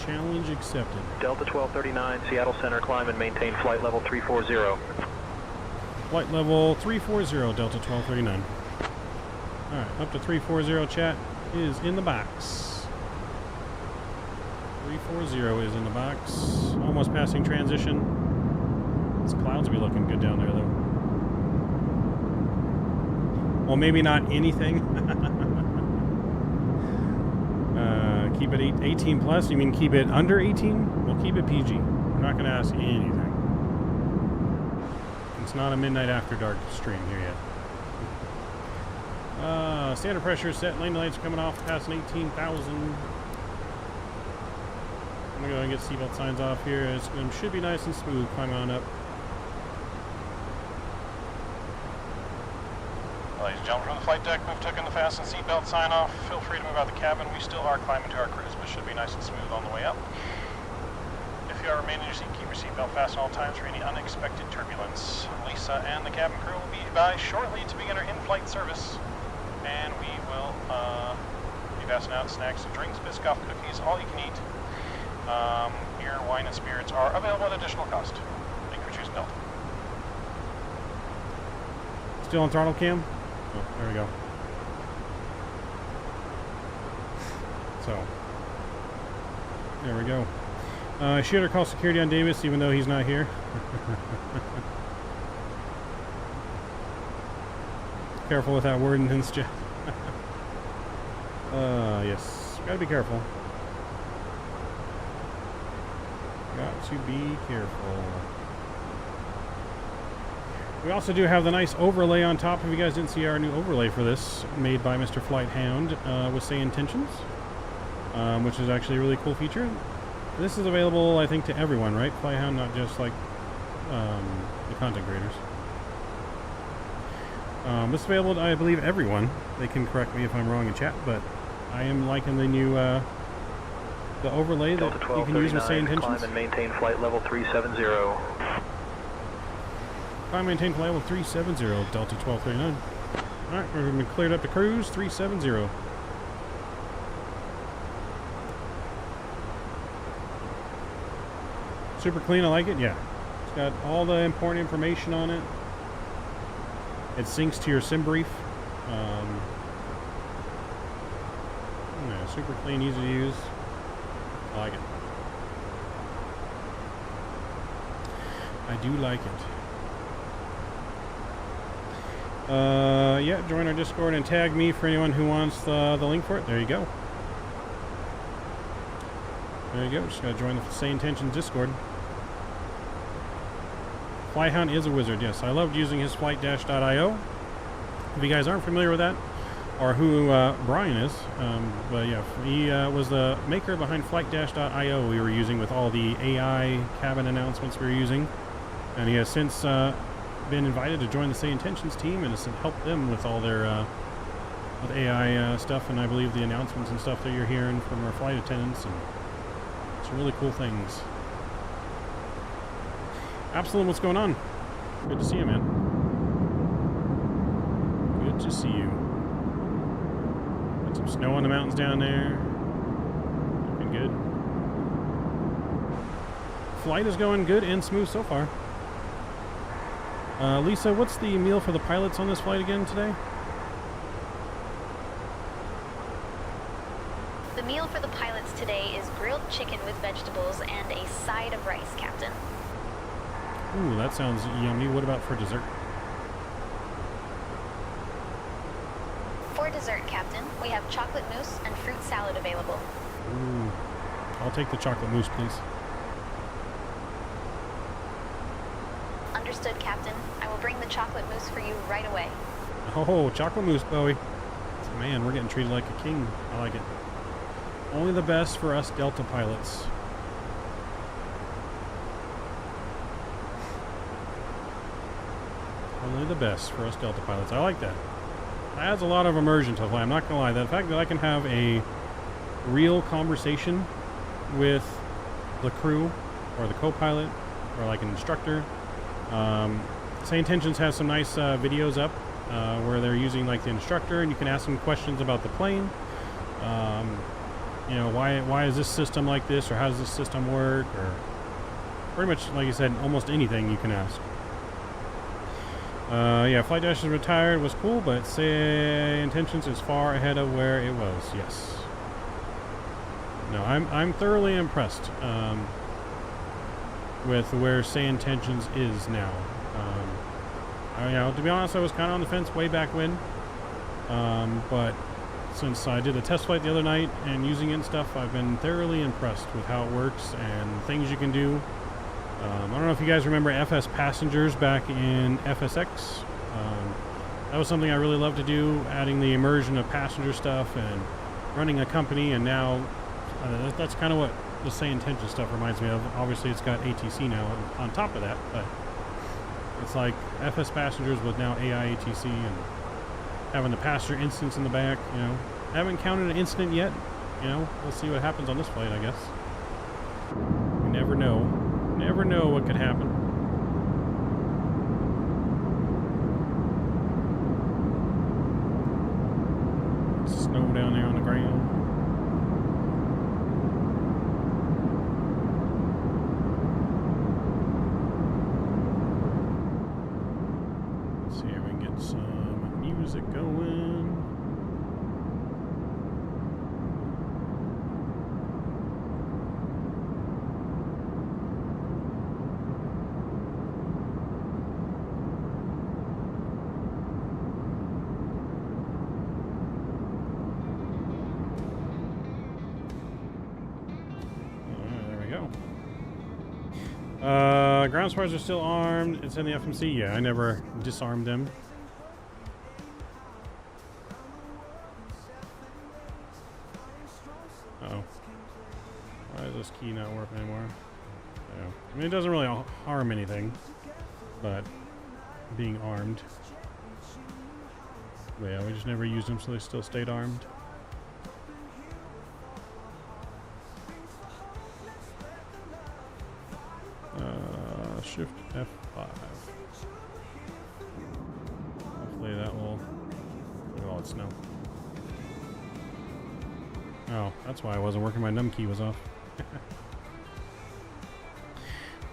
Challenge accepted. Delta 1239, Seattle Center, climb and maintain flight level 340. Flight level 340, Delta 1239. Alright, up to 340 chat is in the box. 340 is in the box. Almost passing transition. These clouds will be looking good down there, though. Well, maybe not anything. Keep it 18 plus? You mean keep it under 18? We'll keep it PG. We're not going to ask anything. It's not a midnight after dark stream here yet. Standard pressure is set. Landing lights are coming off, passing 18,000. I'm going to go and get seatbelt signs off here. It should be nice and smooth. Climb on up. Ladies and gentlemen, from the flight deck, we've taken the fasten seatbelt sign off. Feel free to move out the cabin. We still are climbing to our cruise, but should be nice and smooth on the way up. If you are remaining in your seat, keep your seatbelt fastened at all times for any unexpected turbulence. Lisa and the cabin crew will be by shortly to begin our in-flight service. And we will be passing out snacks and drinks, Biscoff cookies, all you can eat. Beer, wine, and spirits are available at additional cost. Thank you for choosing Delta. Still on throttle cam? Oh, there we go. So, there we go. She had her call security on Davis, even though he's not here. Careful with that word and Jeff. Yes, gotta be careful. Got to be careful. We also do have the nice overlay on top. If you guys didn't see our new overlay for this, made by Mr. Flight Hound with SayIntentions, which is actually a really cool feature. This is available, I think, to everyone, right? Flight Hound, not just like the content creators. This is available to, I believe, everyone. They can correct me if I'm wrong in chat, but I am liking the new the overlay that you can use with SayIntentions. Climb and maintain flight level 370. Climb, maintain flight level 370, Delta 1239. Alright, we've been cleared up to cruise 370. Super clean, I like it, yeah. It's got all the important information on it. It syncs to your sim brief. Yeah, super clean, easy to use. I like it. I do like it. Yeah, join our Discord and tag me for anyone who wants the link for it. There you go. There you go. Just gotta join the SayIntentions Discord. Flyhound is a wizard, yes. I loved using his flight-.io. If you guys aren't familiar with that, or who Brian is, but yeah, he was the maker behind flight-.io we were using with all the AI cabin announcements we were using. And he has since been invited to join the SayIntentions team and has helped them with all their with AI stuff, and I believe the announcements and stuff that you're hearing from our flight attendants, and some really cool things. Absalom, what's going on? Good to see you, man. Good to see you. Got some snow on the mountains down there. Looking good. Flight is going good and smooth so far. Lisa, what's the meal for the pilots on this flight again today? The meal for the pilots today is grilled chicken with vegetables and a side of rice, Captain. Ooh, that sounds yummy. What about for dessert? For dessert, Captain, we have chocolate mousse and fruit salad available. Ooh, I'll take the chocolate mousse, please. Understood, Captain. I will bring the chocolate mousse for you right away. Oh, chocolate mousse, Bowie. Man, we're getting treated like a king. I like it. Only the best for us Delta pilots. Only the best for us Delta pilots. I like that. That adds a lot of immersion to the flight. I'm not gonna lie. The fact that I can have a real conversation with the crew or the co-pilot or like an instructor. SayIntentions has some nice videos up where they're using like the instructor, and you can ask them questions about the plane. You know, why is this system like this, or how does this system work, or pretty much, like you said, almost anything you can ask. Yeah, Flight Dash is retired, was cool, but SayIntentions is far ahead of where it was. Yes. No, I'm thoroughly impressed with where SayIntentions is now. You know, to be honest, I was kind of on the fence way back when, but since I did a test flight the other night and using it and stuff, I've been thoroughly impressed with how it works and things you can do. I don't know if you guys remember FS Passengers back in FSX. That was something I really loved to do, adding the immersion of passenger stuff and running a company, and now that's kind of what the SayIntentions stuff reminds me of. Obviously, it's got ATC now on top of that, but it's like FS Passengers with now AI ATC and having the passenger instance in the back. You know, I haven't counted an incident yet. You know, we'll see what happens on this flight, I guess. You never know. Never know what could happen. Snow down there on the ground. Let's see if we can get some music going. Ground spars are still armed. It's in the FMC. Yeah, I never disarmed them. Uh-oh. Why is this key not working anymore? Yeah. I mean, it doesn't really harm anything, but being armed. But yeah, we just never used them, so they still stayed armed. Shift F5. Hopefully that will... Look at all that snow. Oh, that's why I wasn't working. My num key was off. I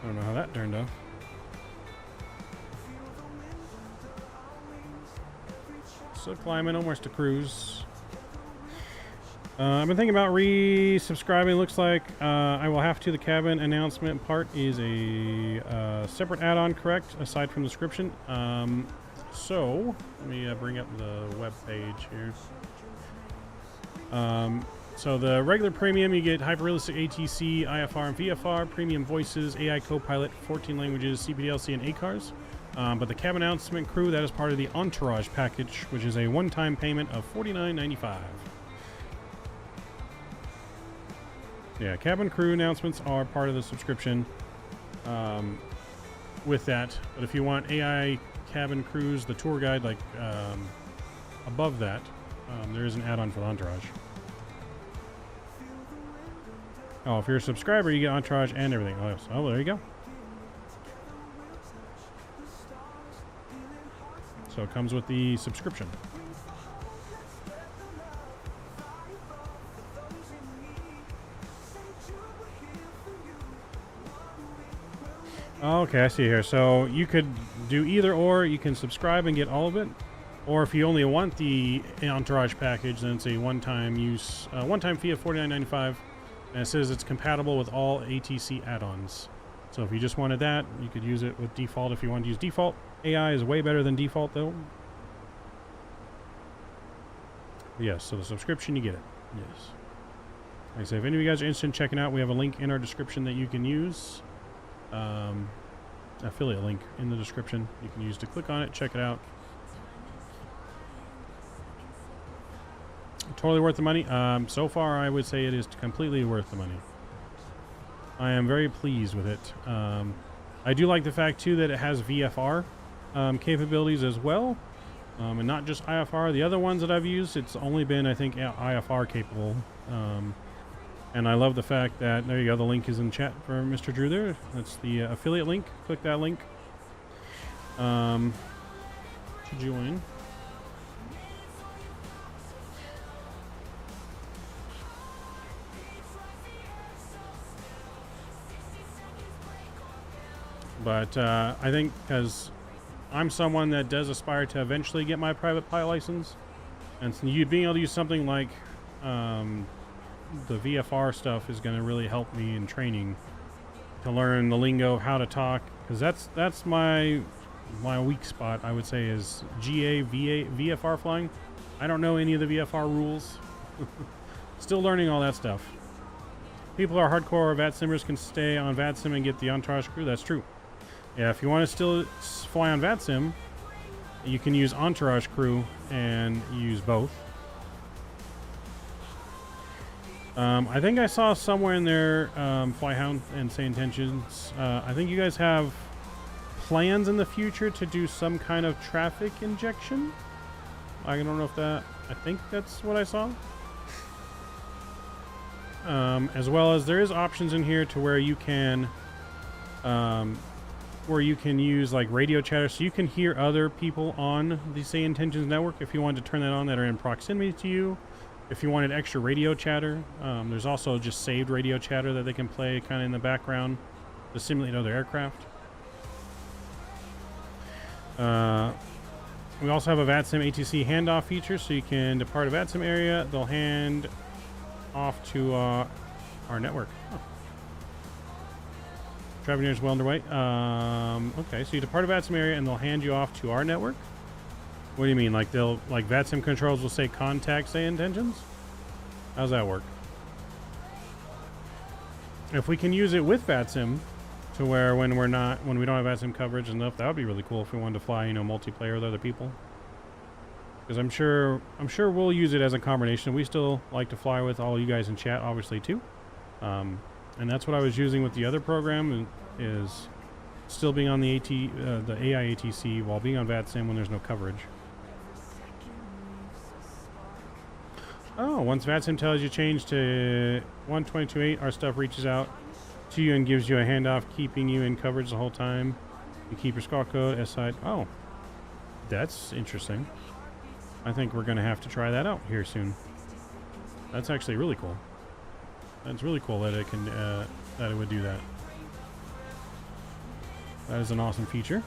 don't know how that turned out. Still climbing, almost to cruise. I've been thinking about resubscribing. Looks like I will have to. The cabin announcement part is a separate add-on, correct? Aside from the description. So let me bring up the web page here. So the regular premium, you get hyper-realistic ATC, IFR, and VFR, premium voices, AI Copilot, 14 languages, CPDLC, and ACARS. But the cabin announcement crew, that is part of the Entourage package, which is a one-time payment of $49.95. Yeah, cabin crew announcements are part of the subscription with that. But if you want AI cabin crews, the tour guide, like above that, there is an add-on for the Entourage. Oh, if you're a subscriber, you get Entourage and everything. Oh, there you go. So it comes with the subscription. Okay, I see here. So you could do either or. You can subscribe and get all of it. Or if you only want the Entourage package, then it's a one-time use, one-time fee of $49.95. And it says it's compatible with all ATC add-ons. So if you just wanted that, you could use it with default if you want to use default. AI is way better than default, though. Yes, so the subscription, you get it. Yes. Like I say, if any of you guys are interested in checking out, we have a link in our description that you can use. Affiliate link in the description you can use to click on it, check it out. Totally worth the money. So far, I would say it is completely worth the money. I am very pleased with it. I do like the fact, too, that it has VFR capabilities as well. And not just IFR. The other ones that I've used, it's only been, I think, IFR capable. And I love the fact that, there you go, the link is in chat for Mr. Drew there. That's the affiliate link. Click that link to join. But I think because I'm someone that does aspire to eventually get my private pilot license, and so you being able to use something like the VFR stuff is going to really help me in training to learn the lingo, how to talk, because that's my weak spot, I would say, is VFR flying. I don't know any of the VFR rules. Still learning all that stuff. People who are hardcore VATSIMers can stay on VATSIM and get the Entourage crew. That's true. Yeah, if you want to still fly on VATSIM, you can use Entourage crew and use both. I think I saw somewhere in there, Flyhound and SayIntentions, I think you guys have plans in the future to do some kind of traffic injection. I don't know if that, I think that's what I saw. As well as there is options in here to where you can use like radio chatter, so you can hear other people on the SayIntentions network if you wanted to turn that on that are in proximity to you. If you wanted extra radio chatter, there's also just saved radio chatter that they can play kind of in the background to simulate other aircraft. We also have a VATSIM ATC handoff feature, so you can depart a VATSIM area, they'll hand off to our network. Oh. Traffic is well underway. Okay, so you depart a VATSIM area and they'll hand you off to our network. What do you mean? Like VATSIM controls will say contact SayIntentions? How's that work? If we can use it with VATSIM, to where when we don't have AdSim coverage enough, that would be really cool if we wanted to fly, you know, multiplayer with other people. Because I'm sure we'll use it as a combination. We still like to fly with all you guys in chat, obviously too. And that's what I was using with the other program, is still being on the AI ATC while being on VATSIM when there's no coverage. Oh, once VATSIM tells you change to 122.8, our stuff reaches out to you and gives you a handoff, keeping you in coverage the whole time. You keep your squawk code S-side. Oh, that's interesting. I think we're going to have to try that out here soon. That's actually really cool. That's really cool that it can that it would do that. That is an awesome feature.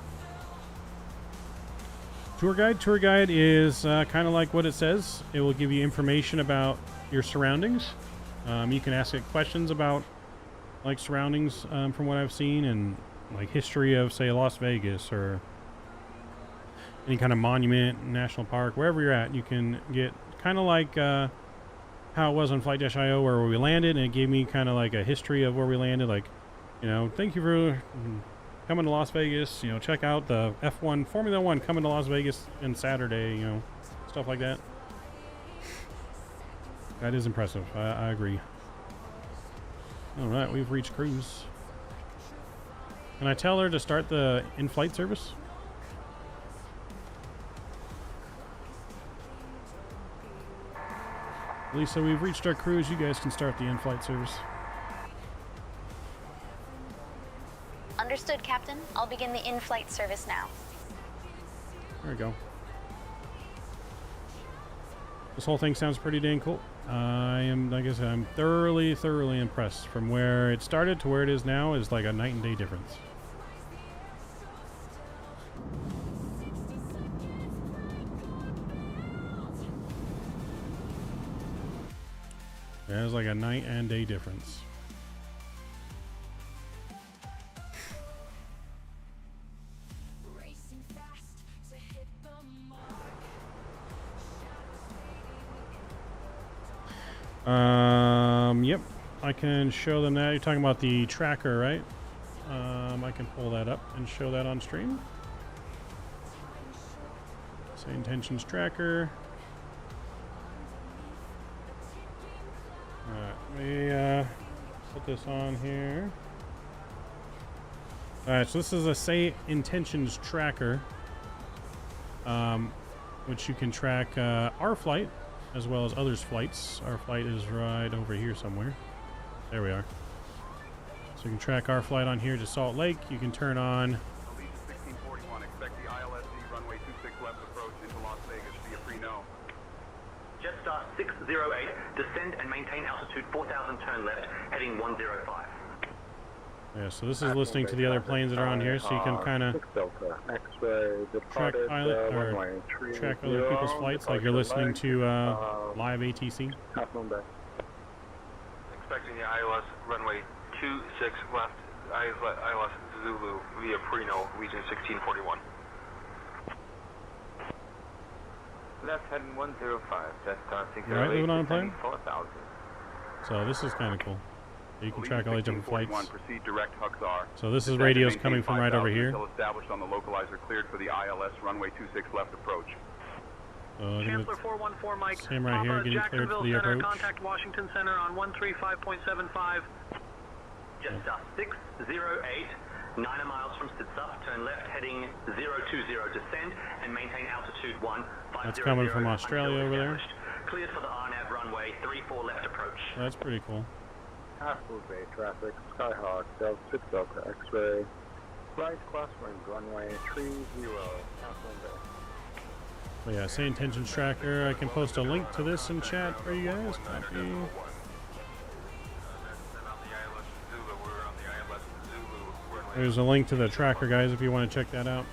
Tour guide is kind of like what it says. It will give you information about your surroundings. You can ask it questions about like surroundings from what I've seen, and like history of, say, Las Vegas or any kind of monument, national park, wherever you're at. You can get kind of like how it was on Flight-IO, where we landed, and it gave me kind of like a history of where we landed. Like, you know, thank you for coming to Las Vegas. You know, check out the F1 Formula 1 coming to Las Vegas on Saturday. You know, stuff like that. That is impressive. I agree. All right, we've reached cruise. Can I tell her to start the in-flight service? Lisa, we've reached our cruise. You guys can start the in-flight service. Understood, Captain. I'll begin the in-flight service now. There we go. This whole thing sounds pretty dang cool. I am, like I said, I'm thoroughly impressed. From where it started to where it is now is like a night and day difference. There's like a night and day difference. Yep, I can show them that. You're talking about the tracker, right? I can pull that up and show that on stream. SayIntentions tracker. Alright, put this on here. Alright, so this is a SayIntentions tracker, which you can track our flight as well as others' flights. Our flight is right over here somewhere. There we are. So you can track our flight on here to Salt Lake. You can turn on 1641, expect the ILSC runway 26 left approach into Las Vegas via pre-no. Jetstar 608, descend and maintain altitude 4,000, turn left, heading 105. Yeah, so this is listening to the other planes that are on here, so you can kind of track pilot or track other people's flights, like you're listening to live ATC. Expecting the ILS runway 26 left, ILS Zulu via pre-no, region 1641. Left heading 105, Jetstar 608, You alright moving on a plane? 4,000. So this is kind of cool. You can track all these different flights. Proceed direct Huxar. So this is radios coming from right over here. Until established on the localizer cleared for the ILS runway 26 left approach. Chancellor 414 Mike. Same right here, getting cleared for the approach. Contact Washington Center on 135.75. Jetstar 608, 9 miles from Stitzup, turn left, heading 020, descend and maintain altitude 150. That's coming from Australia over there. Cleared for the RNAV runway 34 left approach. That's pretty cool. Castle Bay traffic, Skyhawk, Delta 6 Delta X-ray, flight crosswind, runway 30, Castle Bay. But yeah, SayIntentions tracker. I can post a link to this in chat for you guys. Copy. There's a link to the tracker, guys, if you want to check that out.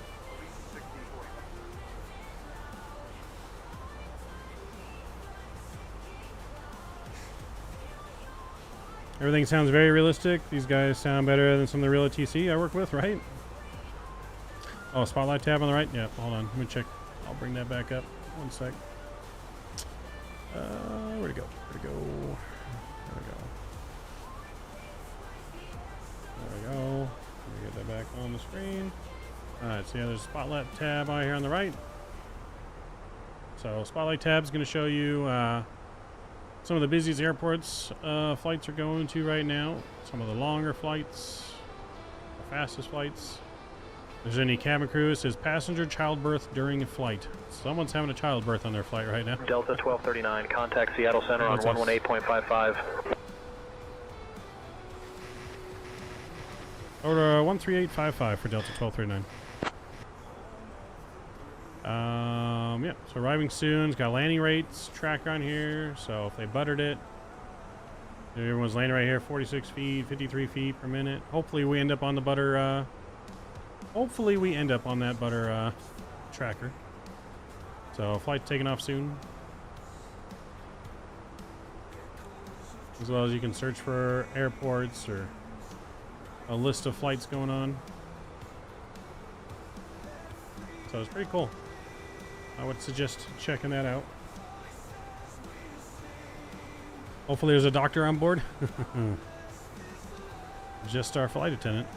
Everything sounds very realistic. These guys sound better than some of the real TC I work with, right? Oh, spotlight tab on the right? Yeah, hold on. Let me check. I'll bring that back up. One sec. Where'd it go? Where'd it go? There we go. There we go. that back on the screen. Alright, so yeah, there's a Spotlight tab out here on the right. So Spotlight tab is going to show you some of the busiest airports flights are going to right now. Some of the longer flights, the fastest flights. If there's any cabin crew, it says passenger childbirth during a flight. Someone's having a childbirth on their flight right now. Delta 1239, contact Seattle Center on 118.55. Order 13855 for Delta 1239. Yeah, so arriving soon. It's got landing rates tracker on here. So if they buttered it, everyone's landing right here, 46 feet, 53 feet per minute. Hopefully we end up on the butter. Hopefully we end up on that butter tracker. So flight's taking off soon. As well as you can search for airports or a list of flights going on. So it's pretty cool. I would suggest checking that out. Hopefully there's a doctor on board. Just our flight attendant.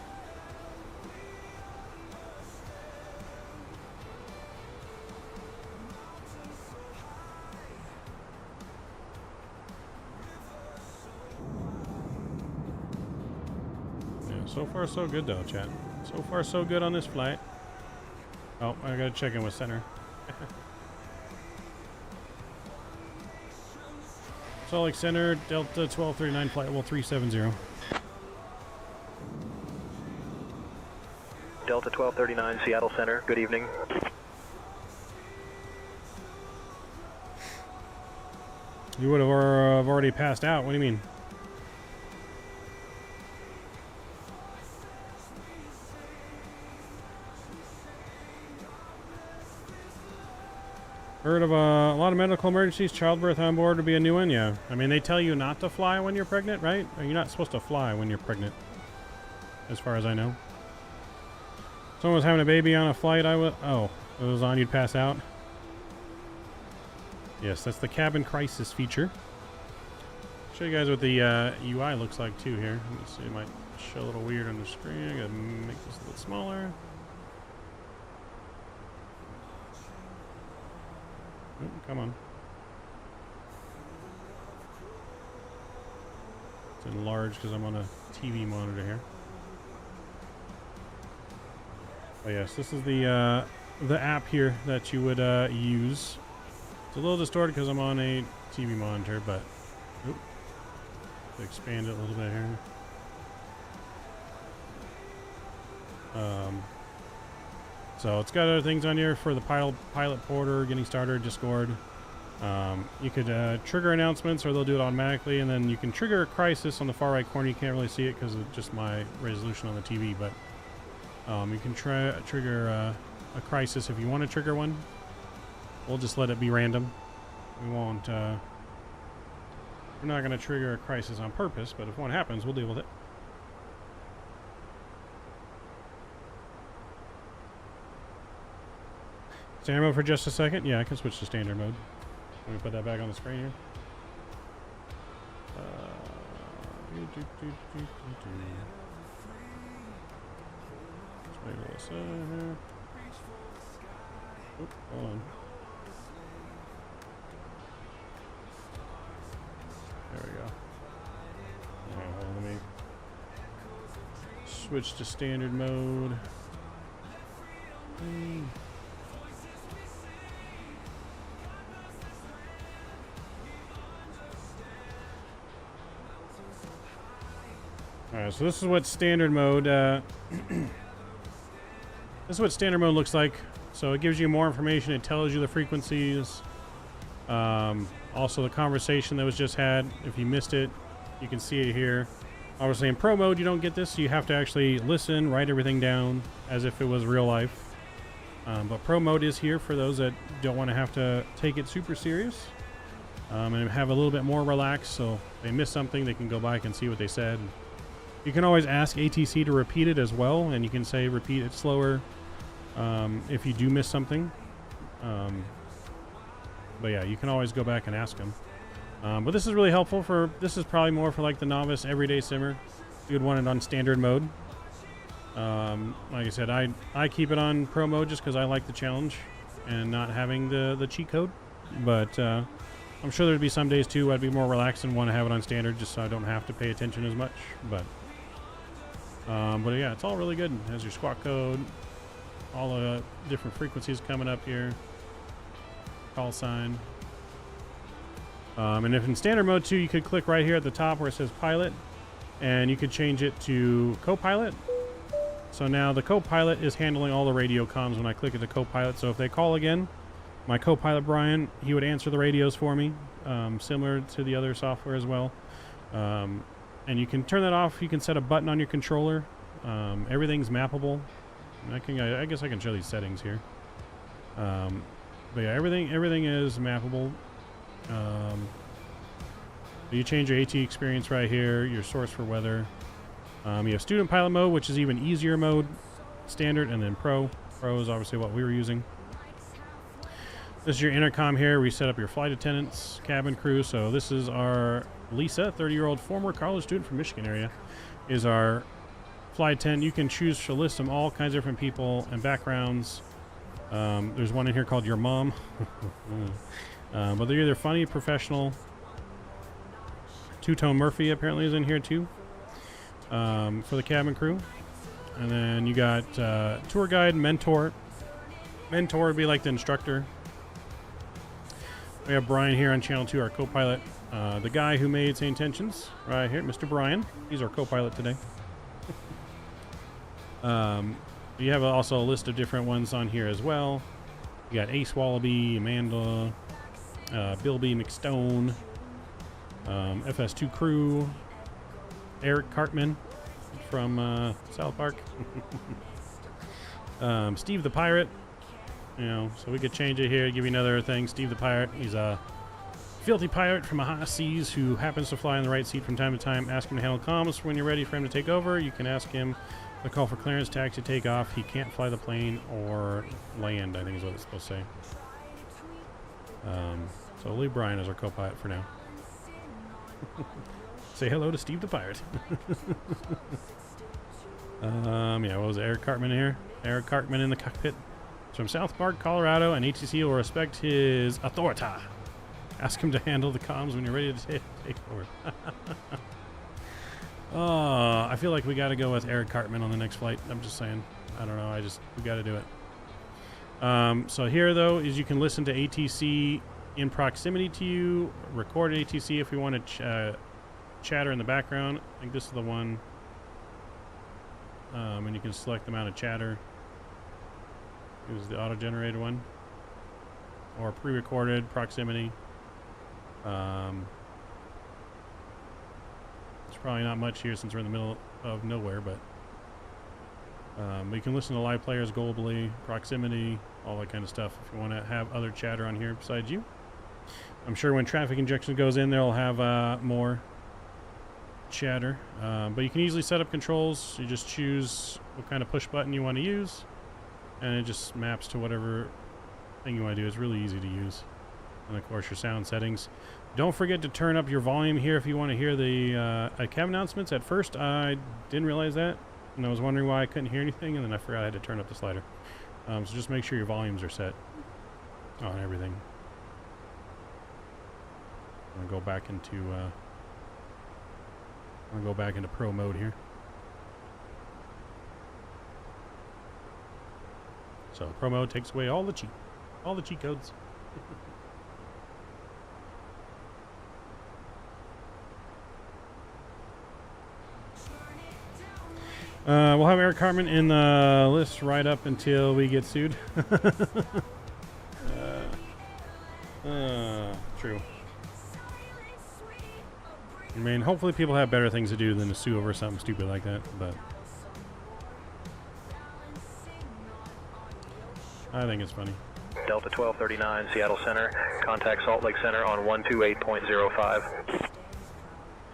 Yeah, so far so good though, chat. So far so good on this flight. Oh, I gotta check in with center. Salt Lake Center, Delta 1239, flight level 370. Delta 1239, Seattle Center, good evening. You would have already passed out. What do you mean? Heard of a lot of medical emergencies. Childbirth on board would be a new one. Yeah, I mean they tell you not to fly when you're pregnant, right? Or you're not supposed to fly when you're pregnant, as far as I know. Someone was having a baby on a flight. Oh, it was on. You'd pass out. Yes, that's the cabin crisis feature. Show you guys what the UI looks like too here. Let me see. It might show a little weird on the screen. I gotta make this a little smaller. Oh, come on. It's enlarged because I'm on a TV monitor here. Oh yes, this is the app here that you would use. It's a little distorted because I'm on a TV monitor, but to expand it a little bit here. So it's got other things on here for the pilot porter, getting started, Discord. You could trigger announcements, or they'll do it automatically, and then you can trigger a crisis on the far right corner. You can't really see it because of just my resolution on the TV, but you can trigger a crisis if you want to trigger one. We'll just let it be random. We won't. We're not going to trigger a crisis on purpose, but if one happens, we'll deal with it. Standard mode for just a second? Yeah, I can switch to standard mode. Let me put that back on the screen here. Let's wiggle this here. Oop, hold on. There we go. Alright, hold on, let me switch to standard mode. Alright, so this is what standard mode this is what standard mode looks like. So it gives you more information, it tells you the frequencies, also the conversation that was just had. If you missed it, you can see it here. Obviously in pro mode you don't get this, so you have to actually listen, write everything down as if it was real life. But pro mode is here for those that don't want to have to take it super serious, and have a little bit more relaxed, so if they miss something they can go back and see what they said. You can always ask ATC to repeat it as well, and you can say repeat it slower if you do miss something. But yeah, you can always go back and ask them. But this is really helpful for, this is probably more for like the novice everyday simmer. You would want it on standard mode. Like I said, I keep it on pro mode just because I like the challenge and not having the cheat code. But I'm sure there'd be some days too I'd be more relaxed and want to have it on standard just so I don't have to pay attention as much. But yeah, it's all really good. It has your squawk code, all the different frequencies coming up here, call sign. And if in standard mode too, you could click right here at the top where it says pilot, and you could change it to co-pilot. So now the co-pilot is handling all the radio comms when I click at the co-pilot. So if they call again, my co-pilot Brian, he would answer the radios for me, similar to the other software as well. And you can turn that off. You can set a button on your controller. Everything's mappable. I guess I can show these settings here. But yeah, everything is mappable. You change your AT experience right here, your source for weather. You have student pilot mode, which is even easier mode, standard, and then pro. Pro is obviously what we were using. This is your intercom here. We set up your flight attendants, cabin crew. So this is our Lisa, 30-year-old former college student from Michigan area, is our flight attendant. You can choose to list them all kinds of different people and backgrounds. There's one in here called your mom. But they're either funny, professional. Two-tone Murphy apparently is in here too, for the cabin crew. And then you got tour guide, mentor. Mentor would be like the instructor. We have Brian here on channel 2, our co-pilot. The guy who made SayIntentions right here, Mr. Brian. He's our co-pilot today. You have also a list of different ones on here as well. You got Ace Wallaby, Amanda, Bilby McStone, FS2 crew, Eric Cartman from South Park, Steve the Pirate. You know, so we could change it here, give you another thing. Steve the Pirate, he's a filthy pirate from the high seas who happens to fly in the right seat from time to time. Ask him to handle comms when you're ready for him to take over. You can ask him to call for clearance, taxi, take off. He can't fly the plane or land, I think is what it's supposed to say. So we'll leave Brian as our co-pilot for now. Say hello to Steve the Pirate. Yeah, what was it? Eric Cartman here? Eric Cartman in the cockpit. From South Park, Colorado, and ATC will respect his authority. Ask him to handle the comms when you're ready to take over. I feel like we got to go with Eric Cartman on the next flight. I'm just saying. I don't know. We got to do it. So here, though, is you can listen to ATC in proximity to you, record ATC if we want to chatter in the background. I think this is the one. And you can select the amount of chatter. It was the auto-generated one. Or pre-recorded proximity. There's probably not much here since we're in the middle of nowhere, but you can listen to live players globally, proximity, all that kind of stuff if you want to have other chatter on here besides you. I'm sure when traffic injection goes in, they'll have more chatter. But you can easily set up controls. You just choose what kind of push button you want to use, and it just maps to whatever thing you want to do. It's really easy to use. And of course your sound settings. Don't forget to turn up your volume here if you want to hear the cab announcements. At first I didn't realize that, and I was wondering why I couldn't hear anything, and then I forgot I had to turn up the slider. So just make sure your volumes are set on everything. I'm gonna go back into pro mode here. So pro mode takes away all the cheat codes. We'll have Eric Cartman in the list right up until we get sued. True. I mean, hopefully people have better things to do than to sue over something stupid like that, but I think it's funny. Delta 1239, Seattle Center. Contact Salt Lake Center on 128.05.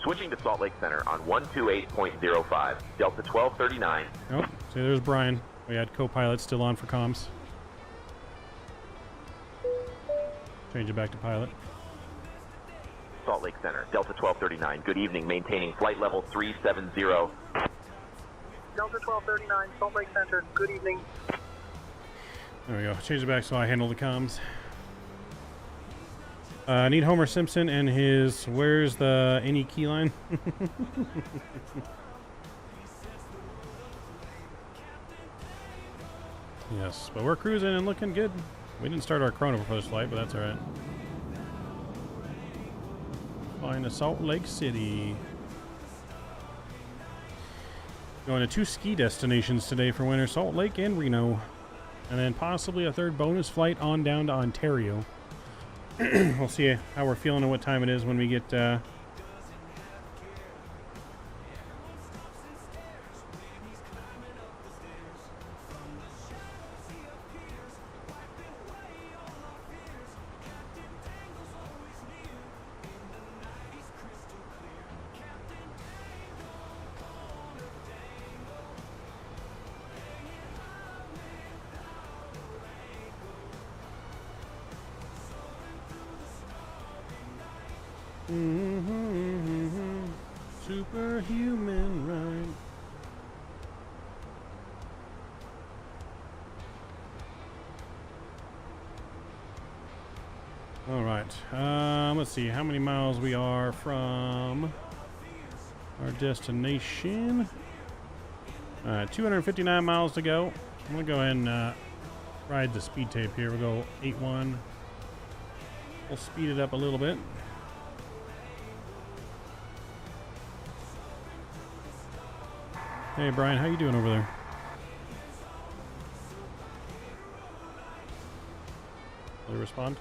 Switching to Salt Lake Center on 128.05. Delta 1239. Oh, see, there's Brian. We had co-pilot still on for comms. Change it back to pilot. Salt Lake Center, Delta 1239. Good evening, maintaining flight level 370. Delta 1239, Salt Lake Center. Good evening. There we go. Change it back so I handle the comms. I need Homer Simpson and his where's the any key line? Yes, but we're cruising and looking good. We didn't start our chrono before this flight, but that's alright. Flying to Salt Lake City. Going to 2 ski destinations today for winter, Salt Lake and Reno. And then possibly a 3rd bonus flight on down to Ontario. We'll see how we're feeling and what time it is when we get superhuman, right? All right. Let's see how many miles we are from our destination. 259 miles to go. I'm gonna go ahead and ride the speed tape here. We'll go 8-1. We'll speed it up a little bit. Hey Brian, how you doing over there? Will he respond?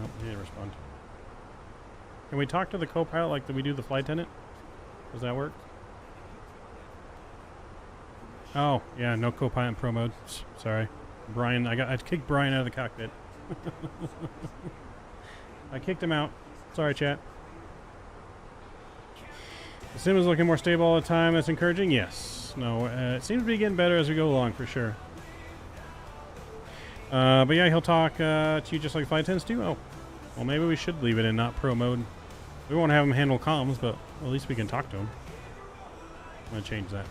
Nope, he didn't respond. Can we talk to the co-pilot like we do the flight attendant? Does that work? Oh, yeah, no co-pilot in pro mode. Sorry. Brian, I kicked Brian out of the cockpit. I kicked him out. Sorry, chat. The sim is looking more stable all the time. That's encouraging. Yes. No, it seems to be getting better as we go along, for sure. But yeah, he'll talk to you just like flight attendants do. Oh, well, maybe we should leave it in not pro mode. We won't have him handle comms, but at least we can talk to him. I'm going to change that.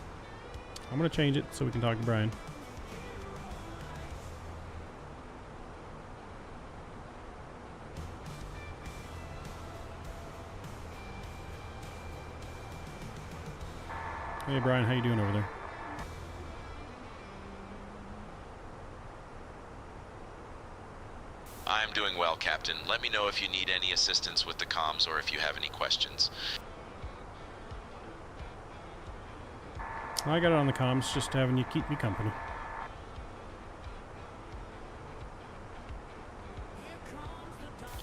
I'm going to change it so we can talk to Brian. Hey Brian, how you doing over there? I'm doing well, Captain. Let me know if you need any assistance with the comms or if you have any questions. I got it on the comms, just having you keep me company.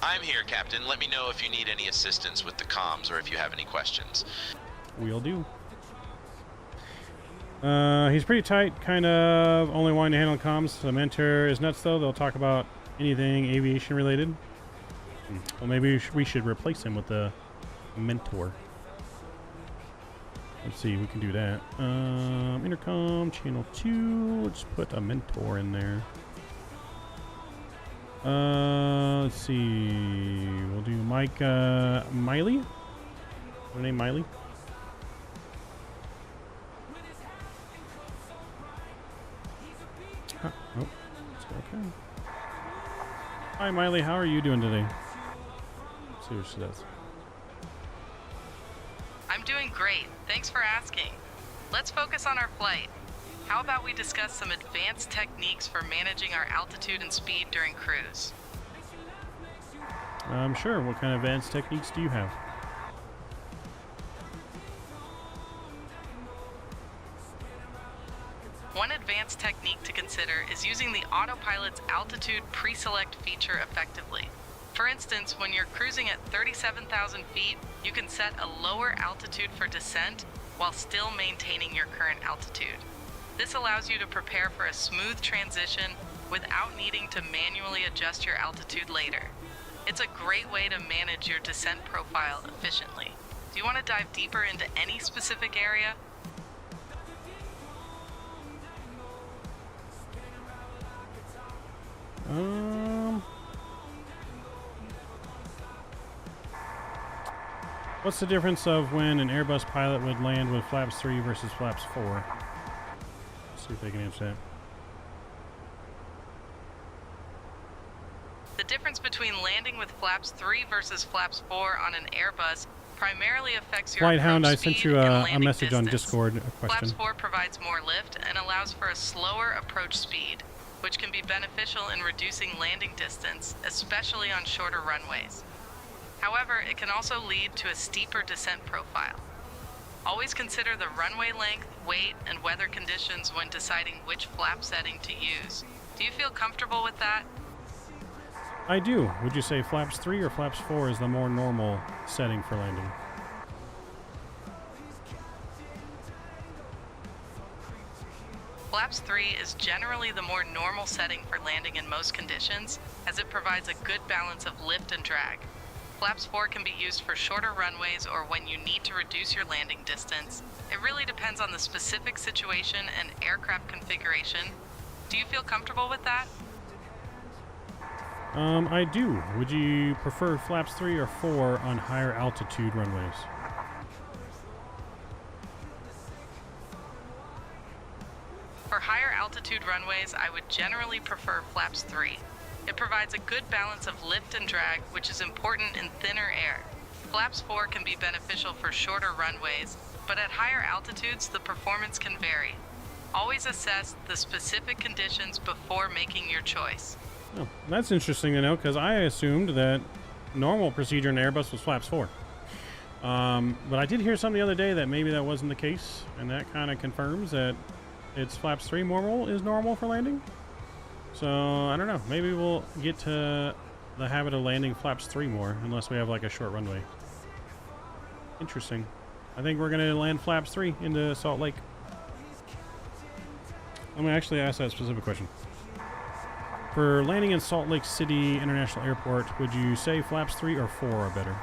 I'm here, Captain. Let me know if you need any assistance with the comms or if you have any questions. We'll do. He's pretty tight, kind of only wanting to handle comms. The mentor is nuts, though. They'll talk about anything aviation related. Well, maybe we should replace him with a mentor. Let's see, we can do that. Intercom, channel 2. Let's put a mentor in there. Let's see. We'll do Mike Miley. Her name Miley. Oh, okay. Hi Miley, how are you doing today? Let's see what she does. I'm doing great. Thanks for asking. Let's focus on our flight. How about we discuss some advanced techniques for managing our altitude and speed during cruise? Sure. What kind of advanced techniques do you have? One advanced technique to consider is using the autopilot's altitude pre-select feature effectively. For instance, when you're cruising at 37,000 feet, you can set a lower altitude for descent while still maintaining your current altitude. This allows you to prepare for a smooth transition without needing to manually adjust your altitude later. It's a great way to manage your descent profile efficiently. Do you want to dive deeper into any specific area? What's the difference of when an Airbus pilot would land with flaps 3 versus flaps 4? Let's see if they can answer that. The difference between landing with flaps 3 versus flaps 4 on an Airbus primarily affects your Flight Hound, I approach sent speed you and a landing message on distance. Discord, a question. Flaps 4 provides more lift and allows for a slower approach speed, which can be beneficial in reducing landing distance, especially on shorter runways. However, it can also lead to a steeper descent profile. Always consider the runway length, weight, and weather conditions when deciding which flap setting to use. Do you feel comfortable with that? I do. Would you say flaps 3 or flaps 4 is the more normal setting for landing? Flaps 3 is generally the more normal setting for landing in most conditions, as it provides a good balance of lift and drag. Flaps 4 can be used for shorter runways or when you need to reduce your landing distance. It really depends on the specific situation and aircraft configuration. Do you feel comfortable with that? I do. Would you prefer flaps 3 or 4 on higher altitude runways? For higher altitude runways, I would generally prefer flaps 3. It provides a good balance of lift and drag, which is important in thinner air. Flaps 4 can be beneficial for shorter runways, but at higher altitudes, the performance can vary. Always assess the specific conditions before making your choice. Oh, that's interesting to know, because I assumed that normal procedure in Airbus was flaps 4. But I did hear something the other day that maybe that wasn't the case, and that kind of confirms that it's flaps 3 is normal for landing. So, I don't know. Maybe we'll get to the habit of landing flaps 3 more, unless we have like a short runway. Interesting. I think we're going to land flaps 3 into Salt Lake. Let me actually ask that specific question. For landing in Salt Lake City International Airport, would you say flaps 3 or 4 are better?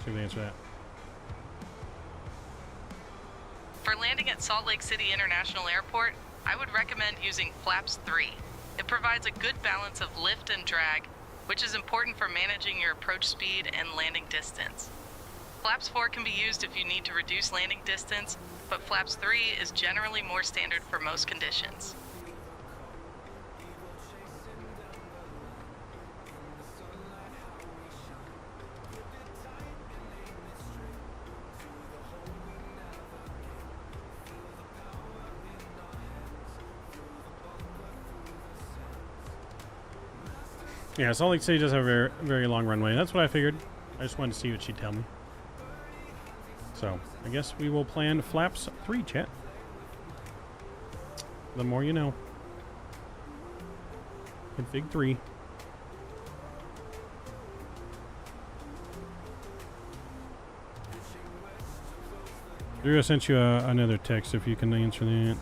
See if they answer that. For landing at Salt Lake City International Airport, I would recommend using flaps 3. It provides a good balance of lift and drag, which is important for managing your approach speed and landing distance. Flaps 4 can be used if you need to reduce landing distance, but flaps 3 is generally more standard for most conditions. Yeah, Salt Lake City does have a very, very long runway. That's what I figured. I just wanted to see what she'd tell me. So, I guess we will plan flaps 3, chat. The more you know. Config 3. Drew, I sent you another text if you can answer that.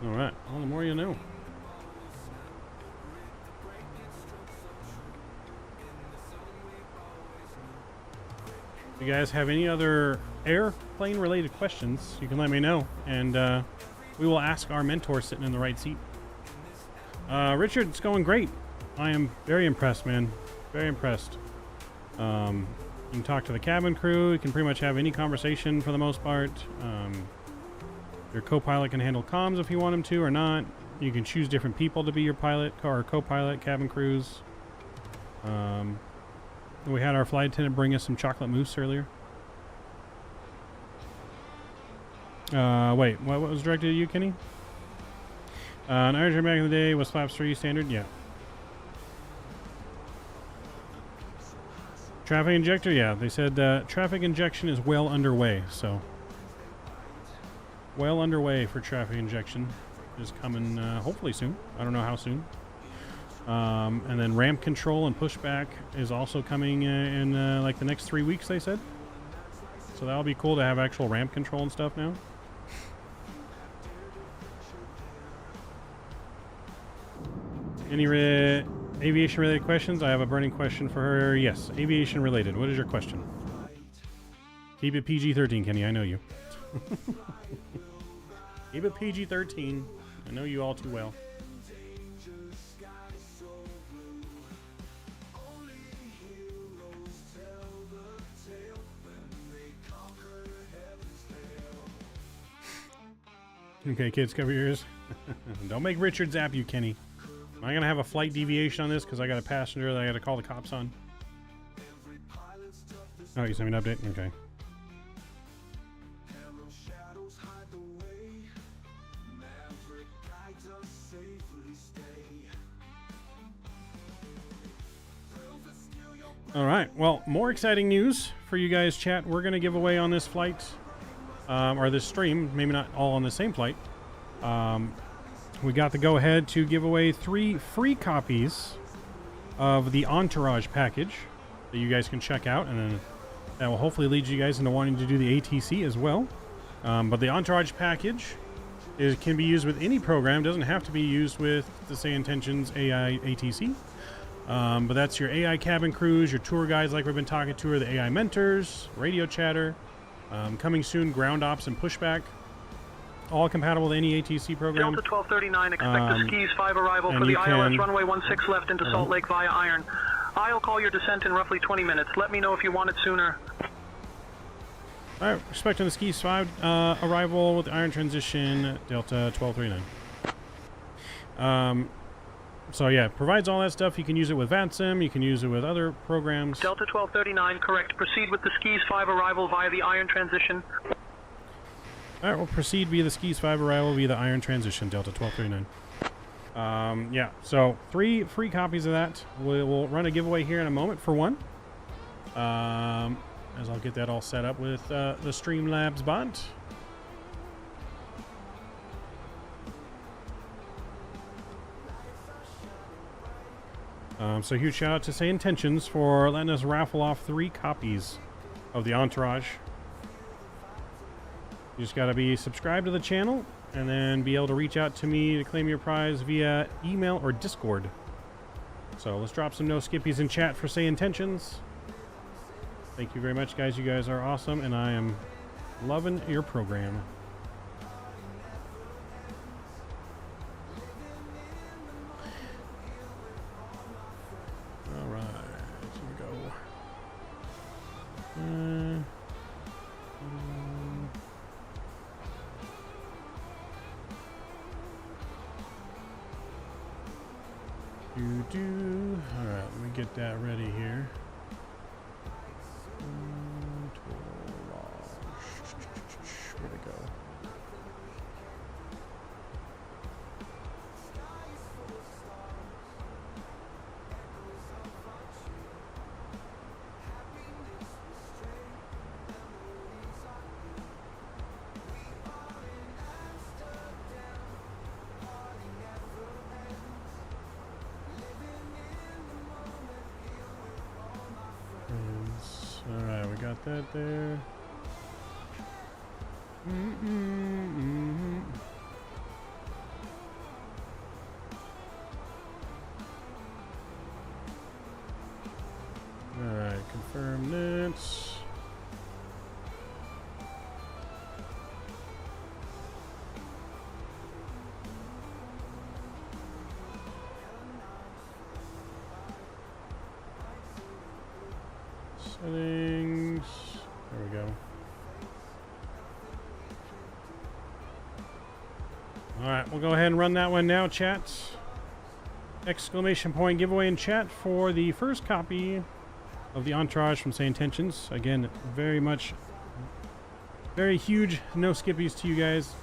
Alright, well, the more you know. If you guys have any other airplane related questions, you can let me know, and we will ask our mentor sitting in the right seat. Richard, it's going great. I am very impressed, man. Very impressed. You can talk to the cabin crew. You can pretty much have any conversation for the most part. Your co-pilot can handle comms if you want him to or not. You can choose different people to be your pilot or co-pilot, cabin crews. We had our flight attendant bring us some chocolate mousse earlier. Wait, what was directed at you, Kenny? An Irish back in the day was flaps 3 standard? Yeah. Traffic injector, yeah. They said traffic injection is well underway, so well underway for traffic injection is coming hopefully soon. I don't know how soon. And then ramp control and pushback is also coming in like the next 3 weeks, they said. So that'll be cool to have actual ramp control and stuff now. Any aviation related questions? I have a burning question for her. Yes, aviation related. What is your question? Keep it PG-13, Kenny. I know you. Keep it PG-13. I know you all too well. Okay, kids, cover your ears. Don't make Richard zap you, Kenny. Am I going to have a flight deviation on this because I got a passenger that I got to call the cops on? Oh, you sent me an update? Okay. All right. Well, more exciting news for you guys, chat. We're going to give away on this flight, or this stream, maybe not all on the same flight. We got the go-ahead to give away 3 free copies of the Entourage package that you guys can check out, and then that will hopefully lead you guys into wanting to do the ATC as well. But the Entourage package can be used with any program. Doesn't have to be used with the SayIntentions.AI ATC. But that's your AI cabin crews, your tour guides like we've been talking to, or the AI mentors, radio chatter, coming soon, ground ops and pushback. All compatible with any ATC program. Delta 1239, expect the skis 5 arrival for the ILS runway 16 left into Salt Lake via Iron. I'll call your descent in roughly 20 minutes. Let me know if you want it sooner. All right, expecting the skis 5 arrival with the Iron transition, Delta 1239. So yeah, provides all that stuff. You can use it with VATSIM, you can use it with other programs. Delta 1239, correct. Proceed with the skis 5 arrival via the Iron transition. All right, we'll proceed via the skis 5 arrival via the Iron transition, Delta 1239. Yeah, so 3 free copies of that. We'll run a giveaway here in a moment for one. As I'll get that all set up with the Streamlabs bot. So huge shout out to SayIntentions for letting us raffle off 3 copies of the Entourage. You just got to be subscribed to the channel and then be able to reach out to me to claim your prize via email or Discord. So let's drop some no skippies in chat for SayIntentions. Thank you very much, guys. You guys are awesome, and I am loving your program. All right, here we go. All right, let me get that ready here. Where'd it go? All right, we got that there. All right, confirm that. Settings. There we go. All right, we'll go ahead and run that one now, chat. Exclamation point giveaway in chat for the first copy of the Entourage from SayIntentions. Again, very huge no skippies to you guys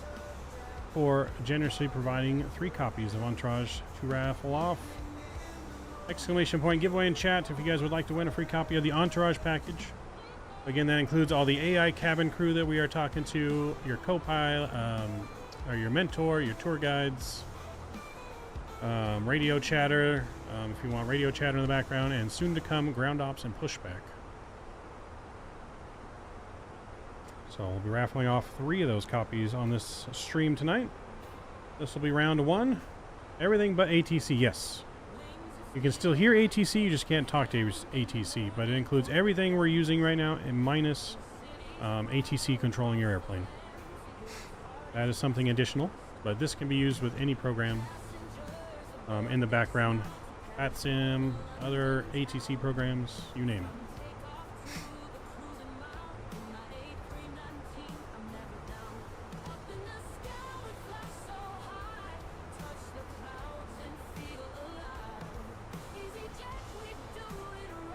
for generously providing 3 copies of Entourage to raffle off. exclamation point giveaway in chat if you guys would like to win a free copy of the Entourage package. Again, that includes all the AI cabin crew that we are talking to, your co-pilot, or your mentor, your tour guides, radio chatter, if you want radio chatter in the background, and soon to come ground ops and pushback. So we'll be raffling off 3 of those copies on this stream tonight. This will be round 1. Everything but ATC, yes. You can still hear ATC, you just can't talk to ATC, but it includes everything we're using right now and minus ATC controlling your airplane. That is something additional, but this can be used with any program in the background. AtSim, other ATC programs, you name it.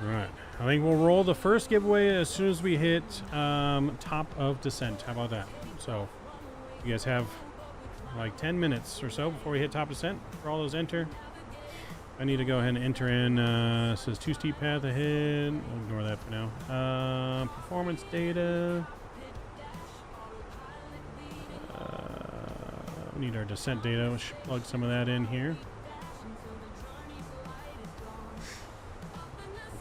Alright, I think we'll roll the first giveaway as soon as we hit top of descent. How about that? So, you guys have like 10 minutes or so before we hit top descent for all those enter. I need to go ahead and enter in, says 2 steep path ahead. We'll ignore that for now. Performance data. We need our descent data. We should plug some of that in here.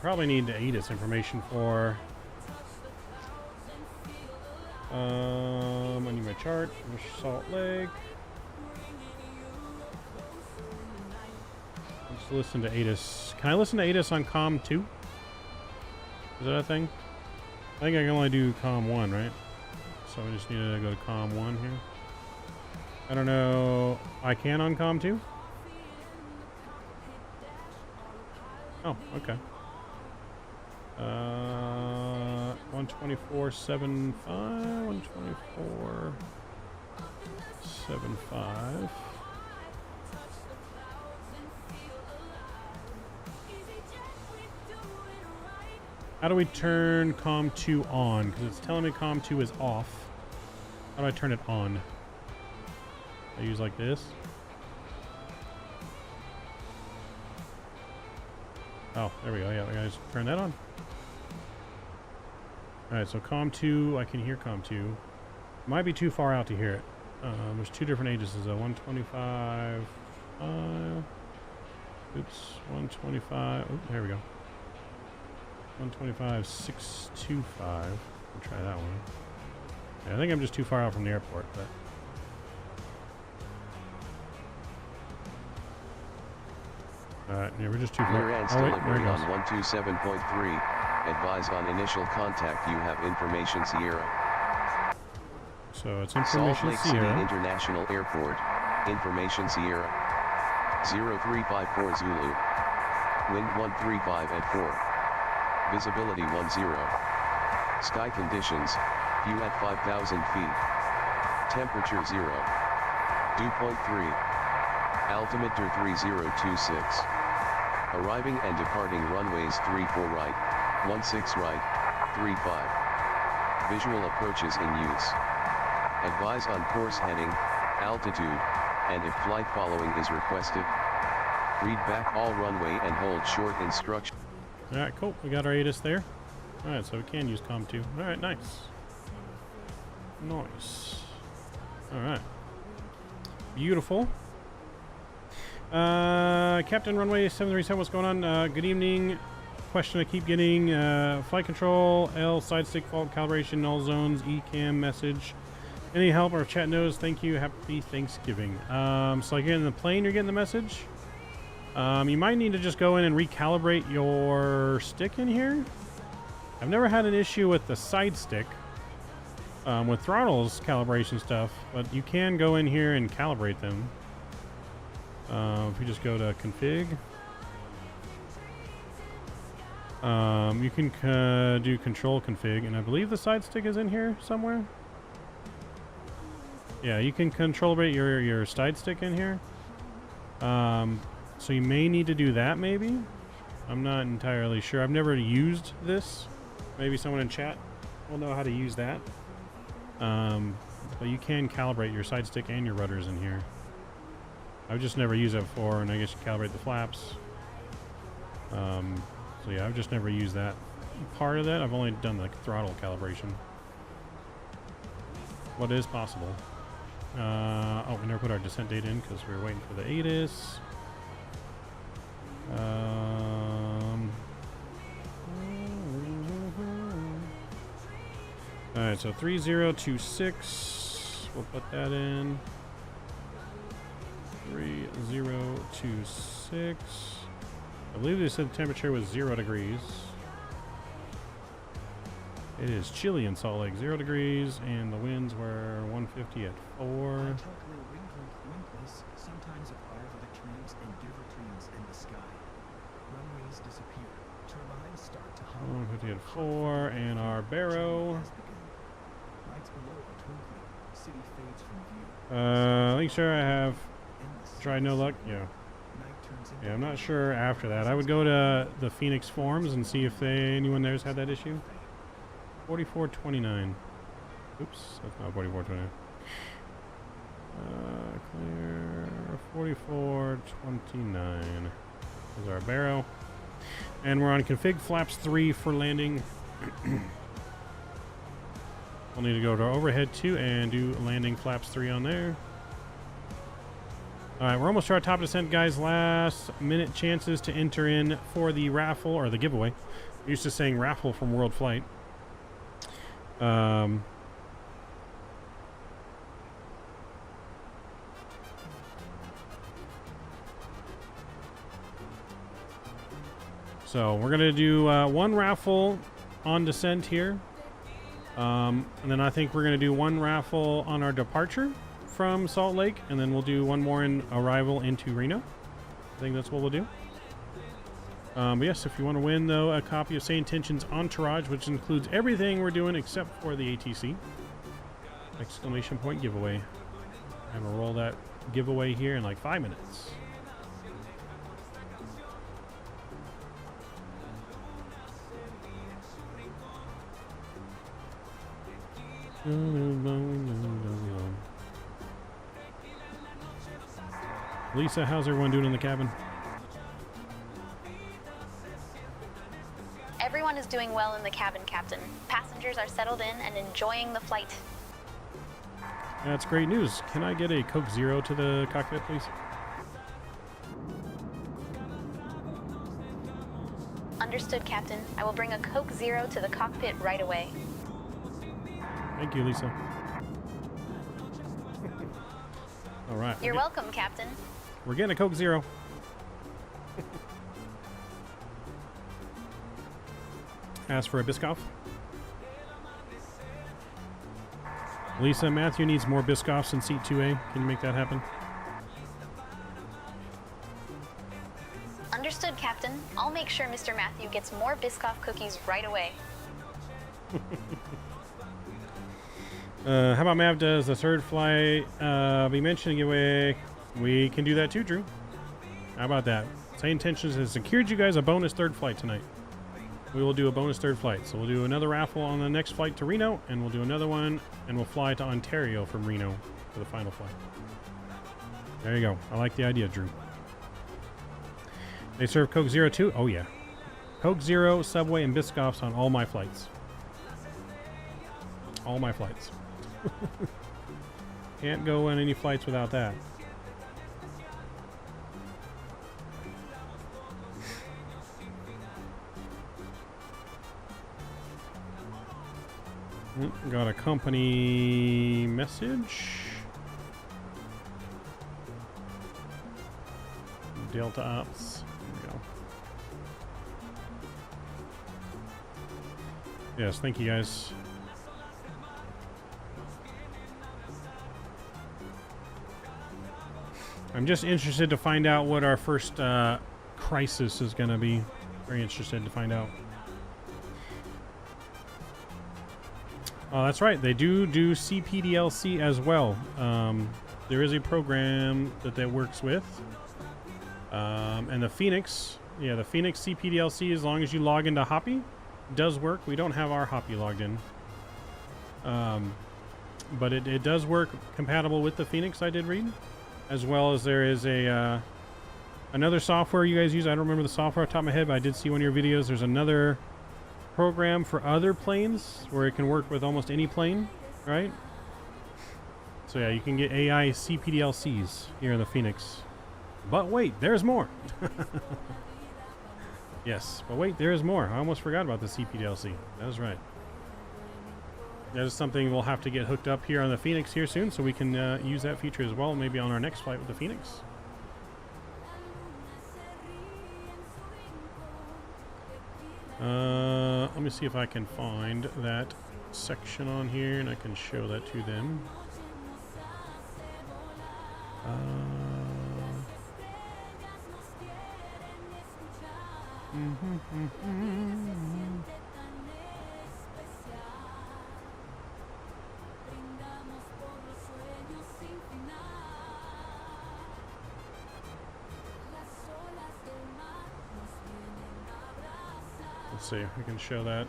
Probably need to ATIS information for I need my chart for Salt Lake. Let's listen to ATIS. Can I listen to ATIS on COM 2? Is that a thing? I think I can only do COM 1, right? So I just need to go to COM 1 here. I don't know. I can on COM 2? Oh, okay. 124.75, 124.75. How do we turn COM 2 on? Because it's telling me COM 2 is off. How do I turn it on? I use like this. Oh, there we go. Yeah, we gotta just turn that on. Alright, so COM 2, I can hear COM 2. Might be too far out to hear it. There's 2 different ages. 125. Oops, 125. Oh, there we go. 125.625. We'll try that one. Yeah, I think I'm just too far out from the airport, but. Alright, yeah, we're just too far. Clearance delivery on 127.3. Advise on initial contact you have information Sierra. So it's information Salt Lake Sierra. City International Airport. Information Sierra. 0354 Zulu. Wind 135 at 4. Visibility 10. Sky conditions. View at 5,000 feet. Temperature 0. Dew point 3. Altimeter 3026. Arriving and departing runways 34 right, 16 right, 35. Visual approaches in use. Advise on course heading, altitude, and if flight following is requested. Read back all runway and hold short instruction. Alright, cool. We got our ATIS there. Alright, so we can use COM 2. Alright, nice. Nice. Alright. Beautiful. Captain Runway 737, what's going on? Good evening. Question I keep getting, flight control, L, side stick fault calibration, null zones, ECAM message. Any help or chat knows? Thank you. Happy Thanksgiving. So like you're in the plane, you're getting the message. You might need to just go in and recalibrate your stick in here. I've never had an issue with the side stick, with throttles calibration stuff, but you can go in here and calibrate them. If we just go to config, you can do control config, and I believe the side stick is in here somewhere. Yeah, you can calibrate your side stick in here. So you may need to do that, maybe. I'm not entirely sure. I've never used this. Maybe someone in chat will know how to use that. But you can calibrate your side stick and your rudders in here. I've just never used it before, and I guess you calibrate the flaps. So yeah, I've just never used that part of that. I've only done the throttle calibration. What is possible? Oh, we never put our descent date in because we were waiting for the ATIS. Alright, so 3026. We'll put that in. 3026. I believe they said the temperature was 0 degrees. It is chilly in Salt Lake, 0 degrees, and the winds were 150 at 4. Sometimes acquire electrons and divert trains in the sky. Runways disappear. Turbines start to hum. 150 at 4, and our barrow. Lights below are twinkling. City fades from view. Make sure I have tried no luck. Yeah. Yeah, I'm not sure after that. I would go to the Fenix forums and see if anyone there's had that issue. 4429. Oops, that's not 4429. Clear 4429 is our barrow, and we're on config flaps 3 for landing. We'll need to go to overhead 2 and do landing flaps 3 on there. All right, we're almost to our top descent, guys. Last minute chances to enter in for the raffle or the giveaway. I'm used to saying raffle from World Flight. So we're gonna do one raffle on descent here, and then I think we're gonna do one raffle on our departure from Salt Lake, and then we'll do one more in arrival into Reno. I think that's what we'll do. But yes, if you want to win though a copy of SayIntentions Entourage, which includes everything we're doing except for the ATC exclamation point giveaway, and we'll roll that giveaway here in like 5 minutes. Lisa, how's everyone doing in the cabin? Everyone is doing well in the cabin, Captain. Passengers are settled in and enjoying the flight. That's great news. Can I get a Coke Zero to the cockpit, please? Understood, Captain. I will bring a Coke Zero to the cockpit right away. Thank you, Lisa. All right. You're welcome, Captain. We're getting a Coke Zero. Ask for a Biscoff. Lisa, Matthew needs more Biscoffs in seat 2A. Can you make that happen? Understood, Captain. I'll make sure Mr. Matthew gets more Biscoff cookies right away. How about Mav does the third flight be mentioned giveaway? We can do that too, Drew. How about that? SayIntentions has secured you guys a bonus third flight tonight. We will do a bonus third flight. So we'll do another raffle on the next flight to Reno, and we'll do another one, and we'll fly to Ontario from Reno for the final flight. There you go. I like the idea, Drew. They serve Coke Zero too? Oh yeah. Coke Zero, Subway, and Biscoffs on all my flights. All my flights. Can't go on any flights without that. Got a company message. Delta Ops. There we go. Yes, thank you guys. I'm just interested to find out what our first crisis is going to be. Very interested to find out. Oh, that's right. They do CPDLC as well. There is a program that works with. And the Fenix, yeah, the Fenix CPDLC, as long as you log into Hoppy, does work. We don't have our Hoppy logged in. But it does work compatible with the Fenix, I did read. As well as there is a Another software you guys use, I don't remember the software off the top of my head, but I did see one of your videos. There's another program for other planes where it can work with almost any plane, right? So yeah, you can get AI CPDLCs here in the Fenix. But wait, there's more. Yes, but wait, there is more. I almost forgot about the CPDLC. That is right. That is something we'll have to get hooked up here on the Fenix here soon, so we can use that feature as well, maybe on our next flight with the Fenix. Let me see if I can find that section on here and I can show that to them. Let's see if we can show that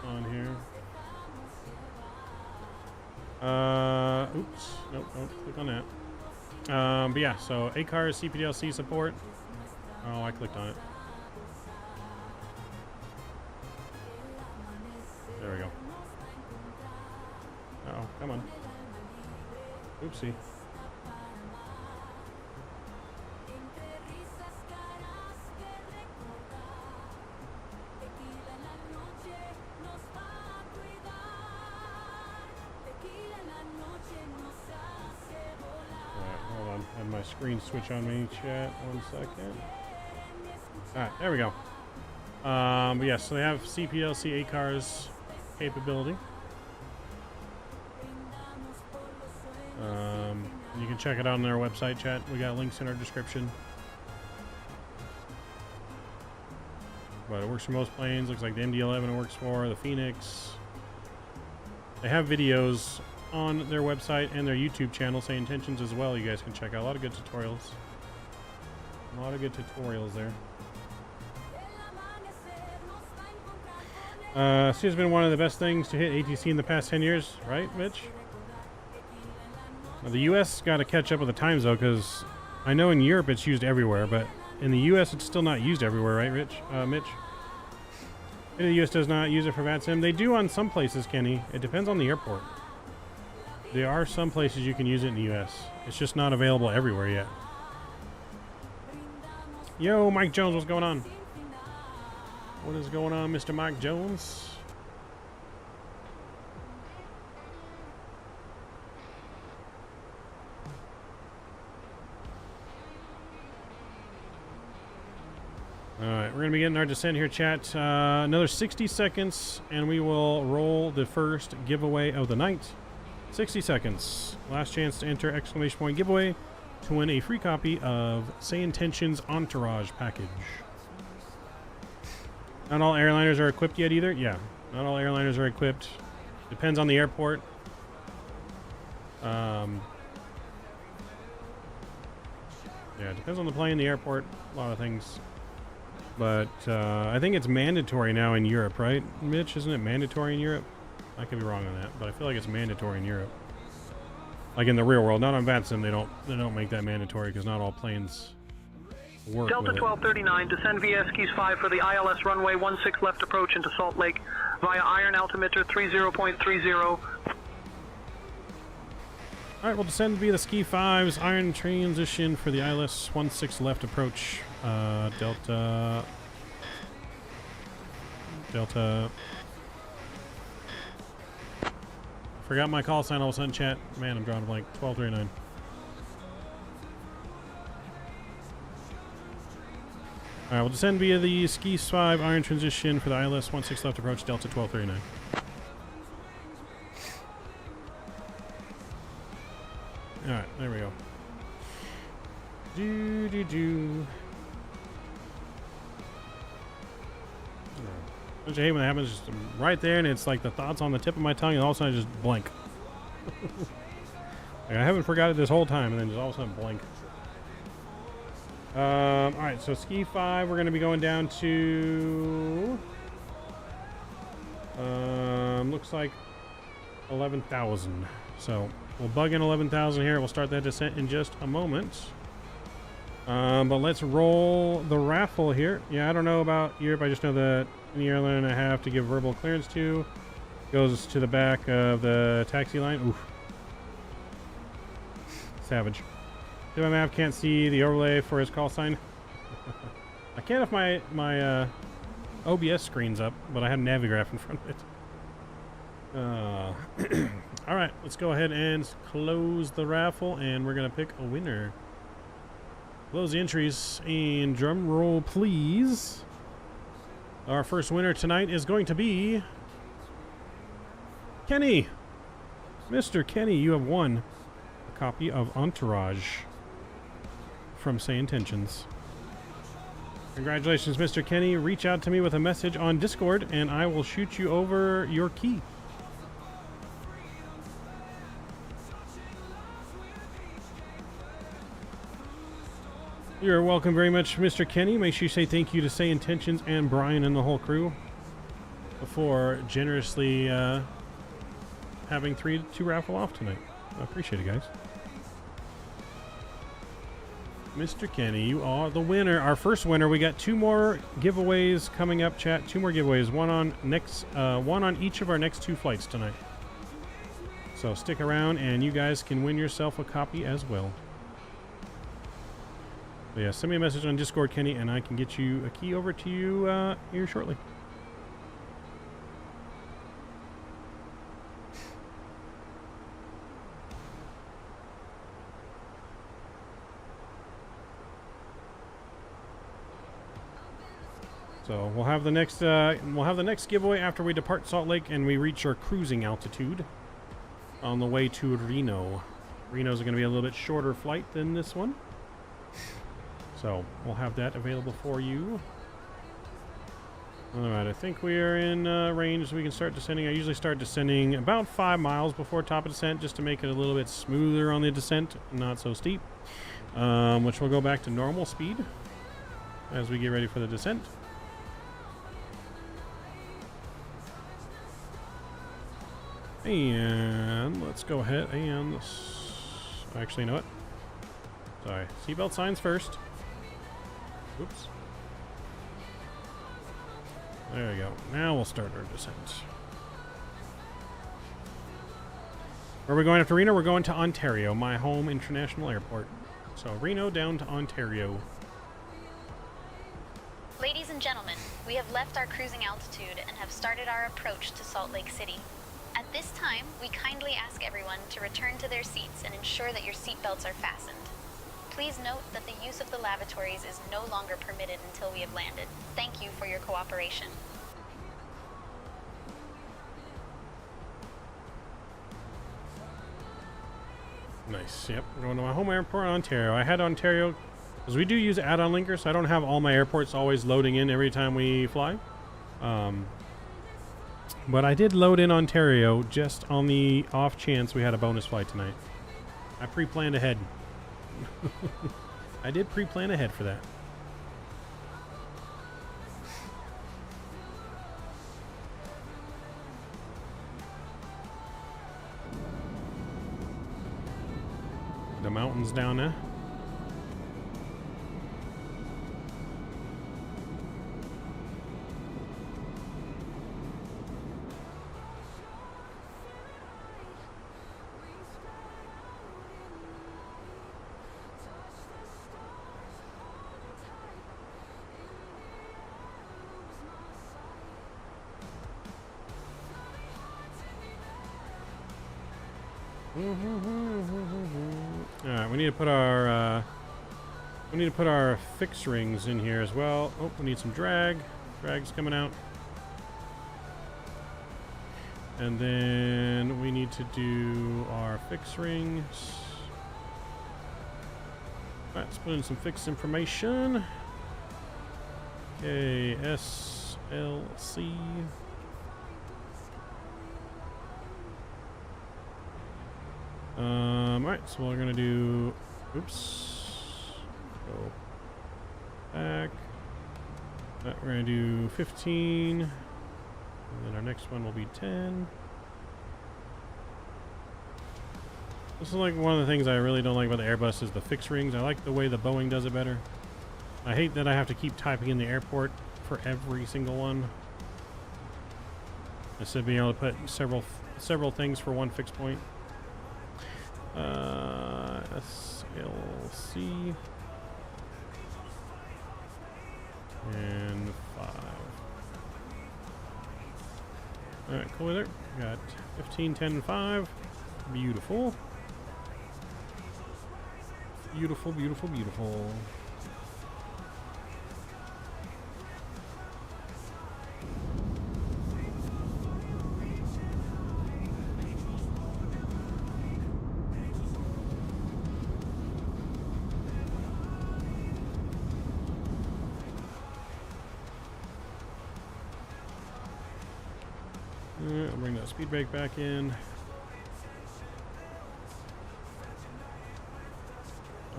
on here. Oops. Nope, don't click on that. But yeah, so ACARS CPDLC support. Oh, I clicked on it. There we go. Uh-oh, come on. Oopsie. Had my screen switch on me, chat. 1 second. Alright, there we go. But yeah, so they have CPLC ACARS capability. You can check it out on their website, chat. We got links in our description. But it works for most planes. Looks like the MD-11 it works for, the Fenix. They have videos on their website and their YouTube channel, SayIntentions as well. You guys can check out a lot of good tutorials. A lot of good tutorials there. This has been one of the best things to hit ATC in the past 10 years, right, Mitch? Well, the US got to catch up with the times though, because I know in Europe it's used everywhere, but in the US it's still not used everywhere, right, Mitch? The US does not use it for VATSIM. They do on some places, Kenny. It depends on the airport. There are some places you can use it in the US. It's just not available everywhere yet. Yo, Mike Jones, what's going on? What is going on, Mr. Mike Jones? Alright, we're going to be getting our descent here, chat. Another 60 seconds, and we will roll the first giveaway of the night. 60 seconds. Last chance to enter exclamation point giveaway to win a free copy of SayIntentions Entourage package. Not all airliners are equipped yet either. Yeah, not all airliners are equipped. Depends on the airport. Yeah, it depends on the plane, the airport, a lot of things. But I think it's mandatory now in Europe, right, Mitch? Isn't it mandatory in Europe? I could be wrong on that, but I feel like it's mandatory in Europe. Like in the real world, not on VATSIM. They don't make that mandatory because not all planes work. Delta 1239, descend via Skis 5 for the ILS runway 16 left approach into Salt Lake via iron altimeter 30.30. All right, we'll descend via the Ski 5's iron transition for the ILS 16 left approach. Delta. Forgot my call sign all of a sudden, chat. Man, I'm drawing a blank. 1239. Alright, we'll descend via the Ski 5 iron transition for the ILS 16 left approach, Delta 1239. Alright, there we go. Don't you hate when that happens? Just right there, and it's like the thoughts on the tip of my tongue, and all of a sudden I just blank. Like I haven't forgot it this whole time, and then just all of a sudden blank. Alright, so Ski 5, we're going to be going down to... looks like 11,000. So we'll bug in 11,000 here. We'll start that descent in just a moment. But let's roll the raffle here. Yeah, I don't know about Europe. I just know that any airline I have to give verbal clearance to goes to the back of the taxi line. Oof. Savage. See my map, can't see the overlay for his call sign. I can if my OBS screen's up, but I have Navigraph in front of it. All right, let's go ahead and close the raffle, and we're gonna pick a winner. Close the entries, and drum roll, please. Our first winner tonight is going to be Kenny. Mr. Kenny, you have won a copy of Entourage from SayIntentions. Congratulations, Mr. Kenny. Reach out to me with a message on Discord, and I will shoot you over your key. You're welcome very much, Mr. Kenny. Make sure you say thank you to SayIntentions and Brian and the whole crew before generously having two raffle off tonight. I appreciate it, guys. Mr. Kenny, you are the winner. Our first winner. We got 2 more giveaways coming up, chat. 2 more giveaways. One on each of our next 2 flights tonight. So stick around, and you guys can win yourself a copy as well. So yeah, send me a message on Discord, Kenny, and I can get you a key over to you here shortly. So we'll have the next giveaway after we depart Salt Lake and we reach our cruising altitude on the way to Reno. Reno's going to be a little bit shorter flight than this one. So we'll have that available for you. Alright, I think we are in range so we can start descending. I usually start descending about 5 miles before top of descent just to make it a little bit smoother on the descent, not so steep. Which will go back to normal speed as we get ready for the descent. And let's go ahead and... Actually, you know what? Sorry. Seatbelt signs first. Oops. There we go. Now we'll start our descent. Where are we going after Reno? We're going to Ontario, my home international airport. So Reno down to Ontario. Ladies and gentlemen, we have left our cruising altitude and have started our approach to Salt Lake City. At this time, we kindly ask everyone to return to their seats and ensure that your seatbelts are fastened. Please note that the use of the lavatories is no longer permitted until we have landed. Thank you for your cooperation. Nice. Yep, we're going to my home airport in Ontario. I had Ontario because we do use add-on linker, so I don't have all my airports always loading in every time we fly. But I did load in Ontario just on the off chance we had a bonus flight tonight. I pre-planned ahead. I did pre-plan ahead for that. The mountains down there. Alright, we need to put our fix rings in here as well. Oh, we need some drag. Drag's coming out. And then we need to do our fix rings. Alright, let's put in some fix information. Okay, SLC. Alright, so we're gonna do, oops, go back. We're gonna do 15, and then our next one will be 10. This is like one of the things I really don't like about the Airbus is the fixed rings. I like the way the Boeing does it better. I hate that I have to keep typing in the airport for every single one. Instead of being able to put several things for one fixed point. SLC and 5. Alright, cool with it. Got 15, 10, and 5. Beautiful. Beautiful, beautiful, beautiful. Alright, I'll bring that speed brake back in.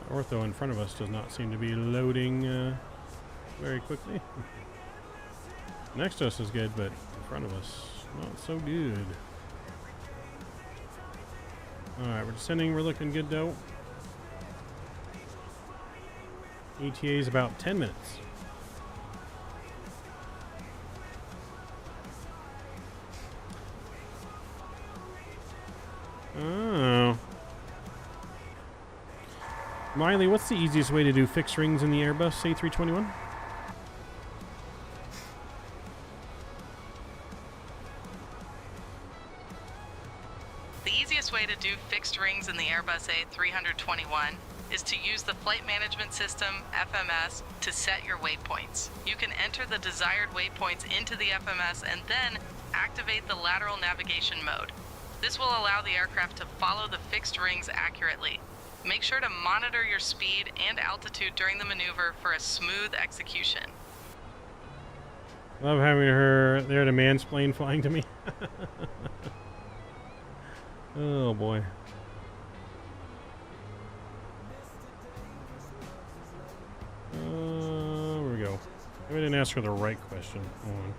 Ortho in front of us does not seem to be loading very quickly. Next to us is good, but in front of us, not so good. Alright, we're descending. We're looking good, though. ETA is about 10 minutes. Oh. Miley, what's the easiest way to do fixed rings in the Airbus A321? The easiest way to do fixed rings in the Airbus A321 is to use the Flight Management System, FMS, to set your waypoints. You can enter the desired waypoints into the FMS and then activate the lateral navigation mode. This will allow the aircraft to follow the fixed rings accurately. Make sure to monitor your speed and altitude during the maneuver for a smooth execution. Love having her there to mansplain flying to me. Oh boy. Here we go. Maybe I didn't ask her the right question. Hold on.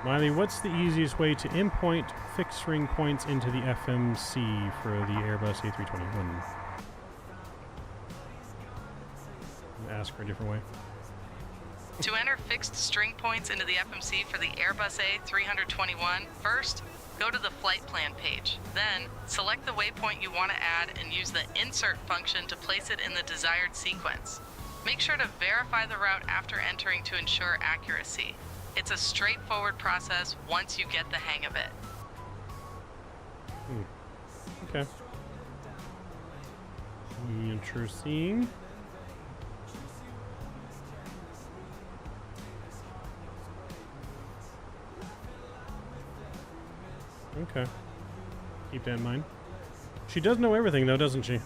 Miley, what's the easiest way to inpoint fixed ring points into the FMC for the Airbus A321? Ask her a different way. To enter fixed string points into the FMC for the Airbus A321, first, go to the flight plan page. Then, select the waypoint you want to add and use the insert function to place it in the desired sequence. Make sure to verify the route after entering to ensure accuracy. It's a straightforward process once you get the hang of it. Okay. Interesting. Okay. Keep that in mind. She does know everything, though, doesn't she?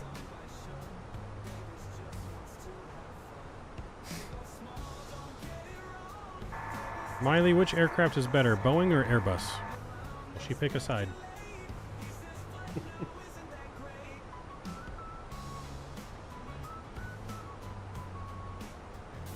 Miley, which aircraft is better, Boeing or Airbus? Will she pick a side?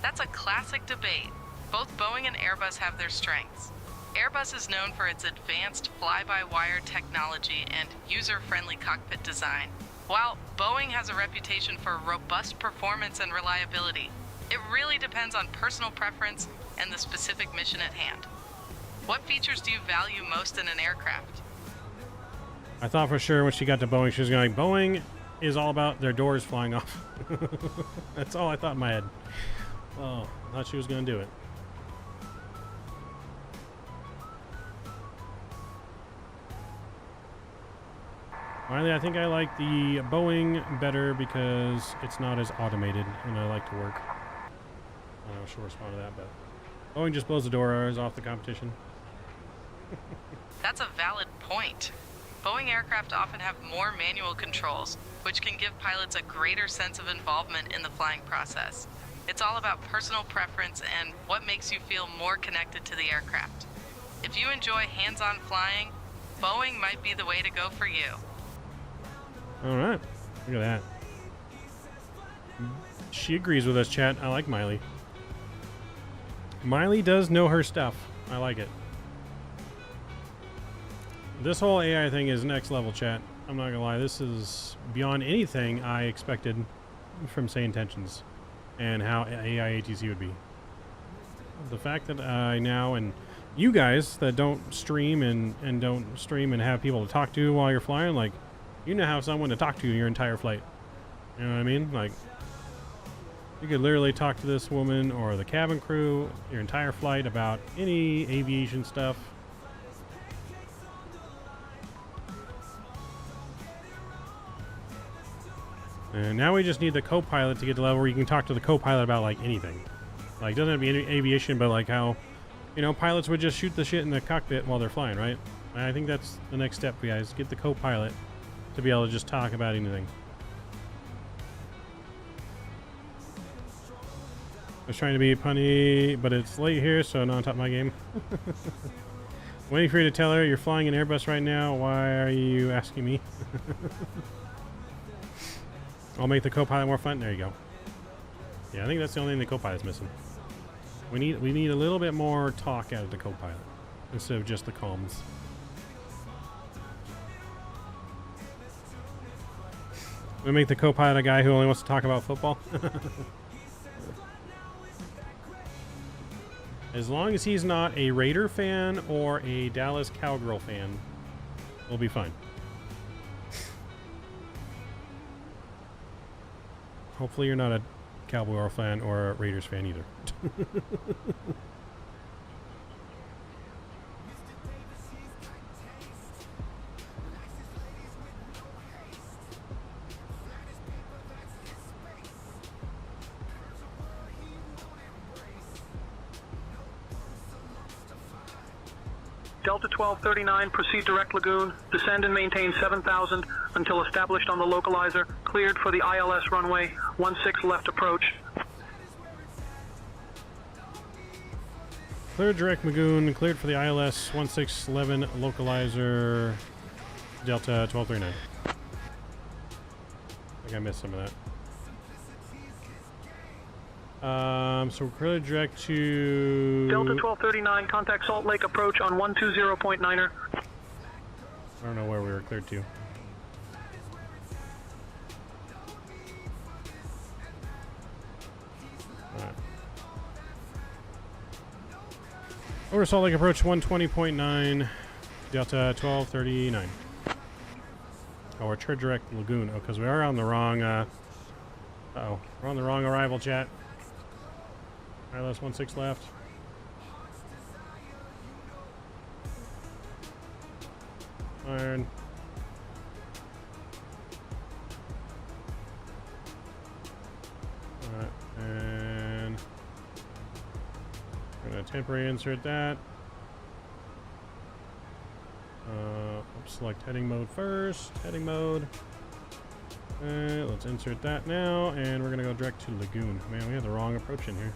That's a classic debate. Both Boeing and Airbus have their strengths. Airbus is known for its advanced fly-by-wire technology and user-friendly cockpit design, while Boeing has a reputation for robust performance and reliability. It really depends on personal preference and the specific mission at hand. What features do you value most in an aircraft? I thought for sure when she got to Boeing, she was going like, Boeing is all about their doors flying off. That's all I thought in my head. Oh, I thought she was going to do it. Finally, I think I like the Boeing better because it's not as automated and I like to work. I don't know if she'll respond to that, but Boeing just blows the doors off the competition. That's a valid point. Boeing aircraft often have more manual controls, which can give pilots a greater sense of involvement in the flying process. It's all about personal preference and what makes you feel more connected to the aircraft. If you enjoy hands-on flying, Boeing might be the way to go for you. All right. Look at that. She agrees with us, chat. I like Miley. Miley does know her stuff. I like it. This whole AI thing is next level, chat. I'm not gonna lie, this is beyond anything I expected from SayIntentions and how AI ATC would be. The fact that I now, and you guys that don't stream and don't stream and have people to talk to while you're flying, like, you now have someone to talk to your entire flight. You know what I mean? Like, you could literally talk to this woman or the cabin crew your entire flight about any aviation stuff. And now we just need the co-pilot to get to the level where you can talk to the co-pilot about, like, anything. Like, doesn't have to be any aviation, but like how, you know, pilots would just shoot the shit in the cockpit while they're flying, right? And I think that's the next step, guys. Get the co-pilot to be able to just talk about anything. I was trying to be punny, but it's late here, so not on top of my game. Waiting for you to tell her you're flying an Airbus right now. Why are you asking me? I'll make the co-pilot more fun. There you go. Yeah, I think that's the only thing the co-pilot's missing. We need a little bit more talk out of the co-pilot instead of just the comms. We make the co-pilot a guy who only wants to talk about football. As long as he's not a Raider fan or a Dallas Cowgirl fan, we'll be fine. Hopefully you're not a Cowboy fan or a Raiders fan either. Delta 1239, proceed direct lagoon, descend and maintain 7,000 until established on the localizer, cleared for the ILS runway, 16 left approach. Cleared direct lagoon, cleared for the ILS 1611 localizer, Delta 1239. I think I missed some of that. So we're cleared direct to Delta 1239, contact Salt Lake approach on 120.9er. I don't know where we were cleared to. Alright. Over Salt Lake approach 120.9, Delta 1239. Oh, we're cleared direct lagoon. Oh, because we are on the wrong, uh-oh. We're on the wrong arrival, chat. ILS 16 left. Iron. Alright, and we're gonna temporary insert that. Select heading mode first. Heading mode. Let's insert that now, and we're gonna go direct to lagoon. Man, we have the wrong approach in here.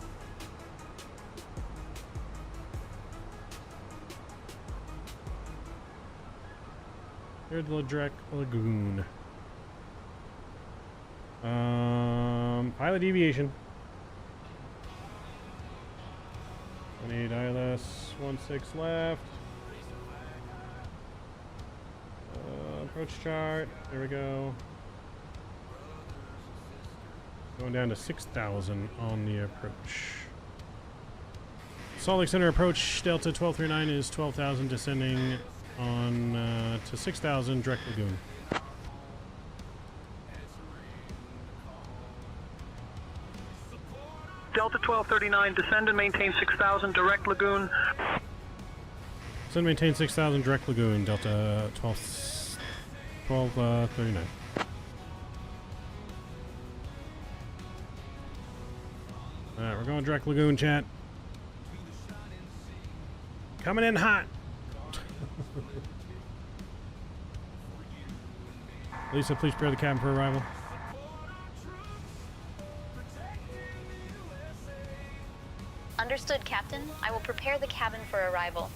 Here's the direct lagoon. Pilot deviation. I need ILS 16 left. Approach chart. There we go. Going down to 6,000 on the approach. Salt Lake Center approach Delta 1239 is 12,000, descending on to 6,000 direct lagoon. Delta 1239, descend and maintain 6,000 direct lagoon. Descend and maintain 6,000 direct lagoon, Delta 1239. Alright, we're going direct lagoon, chat. Coming in hot. Lisa, please prepare the cabin for arrival. Understood, Captain. I will prepare the cabin for arrival.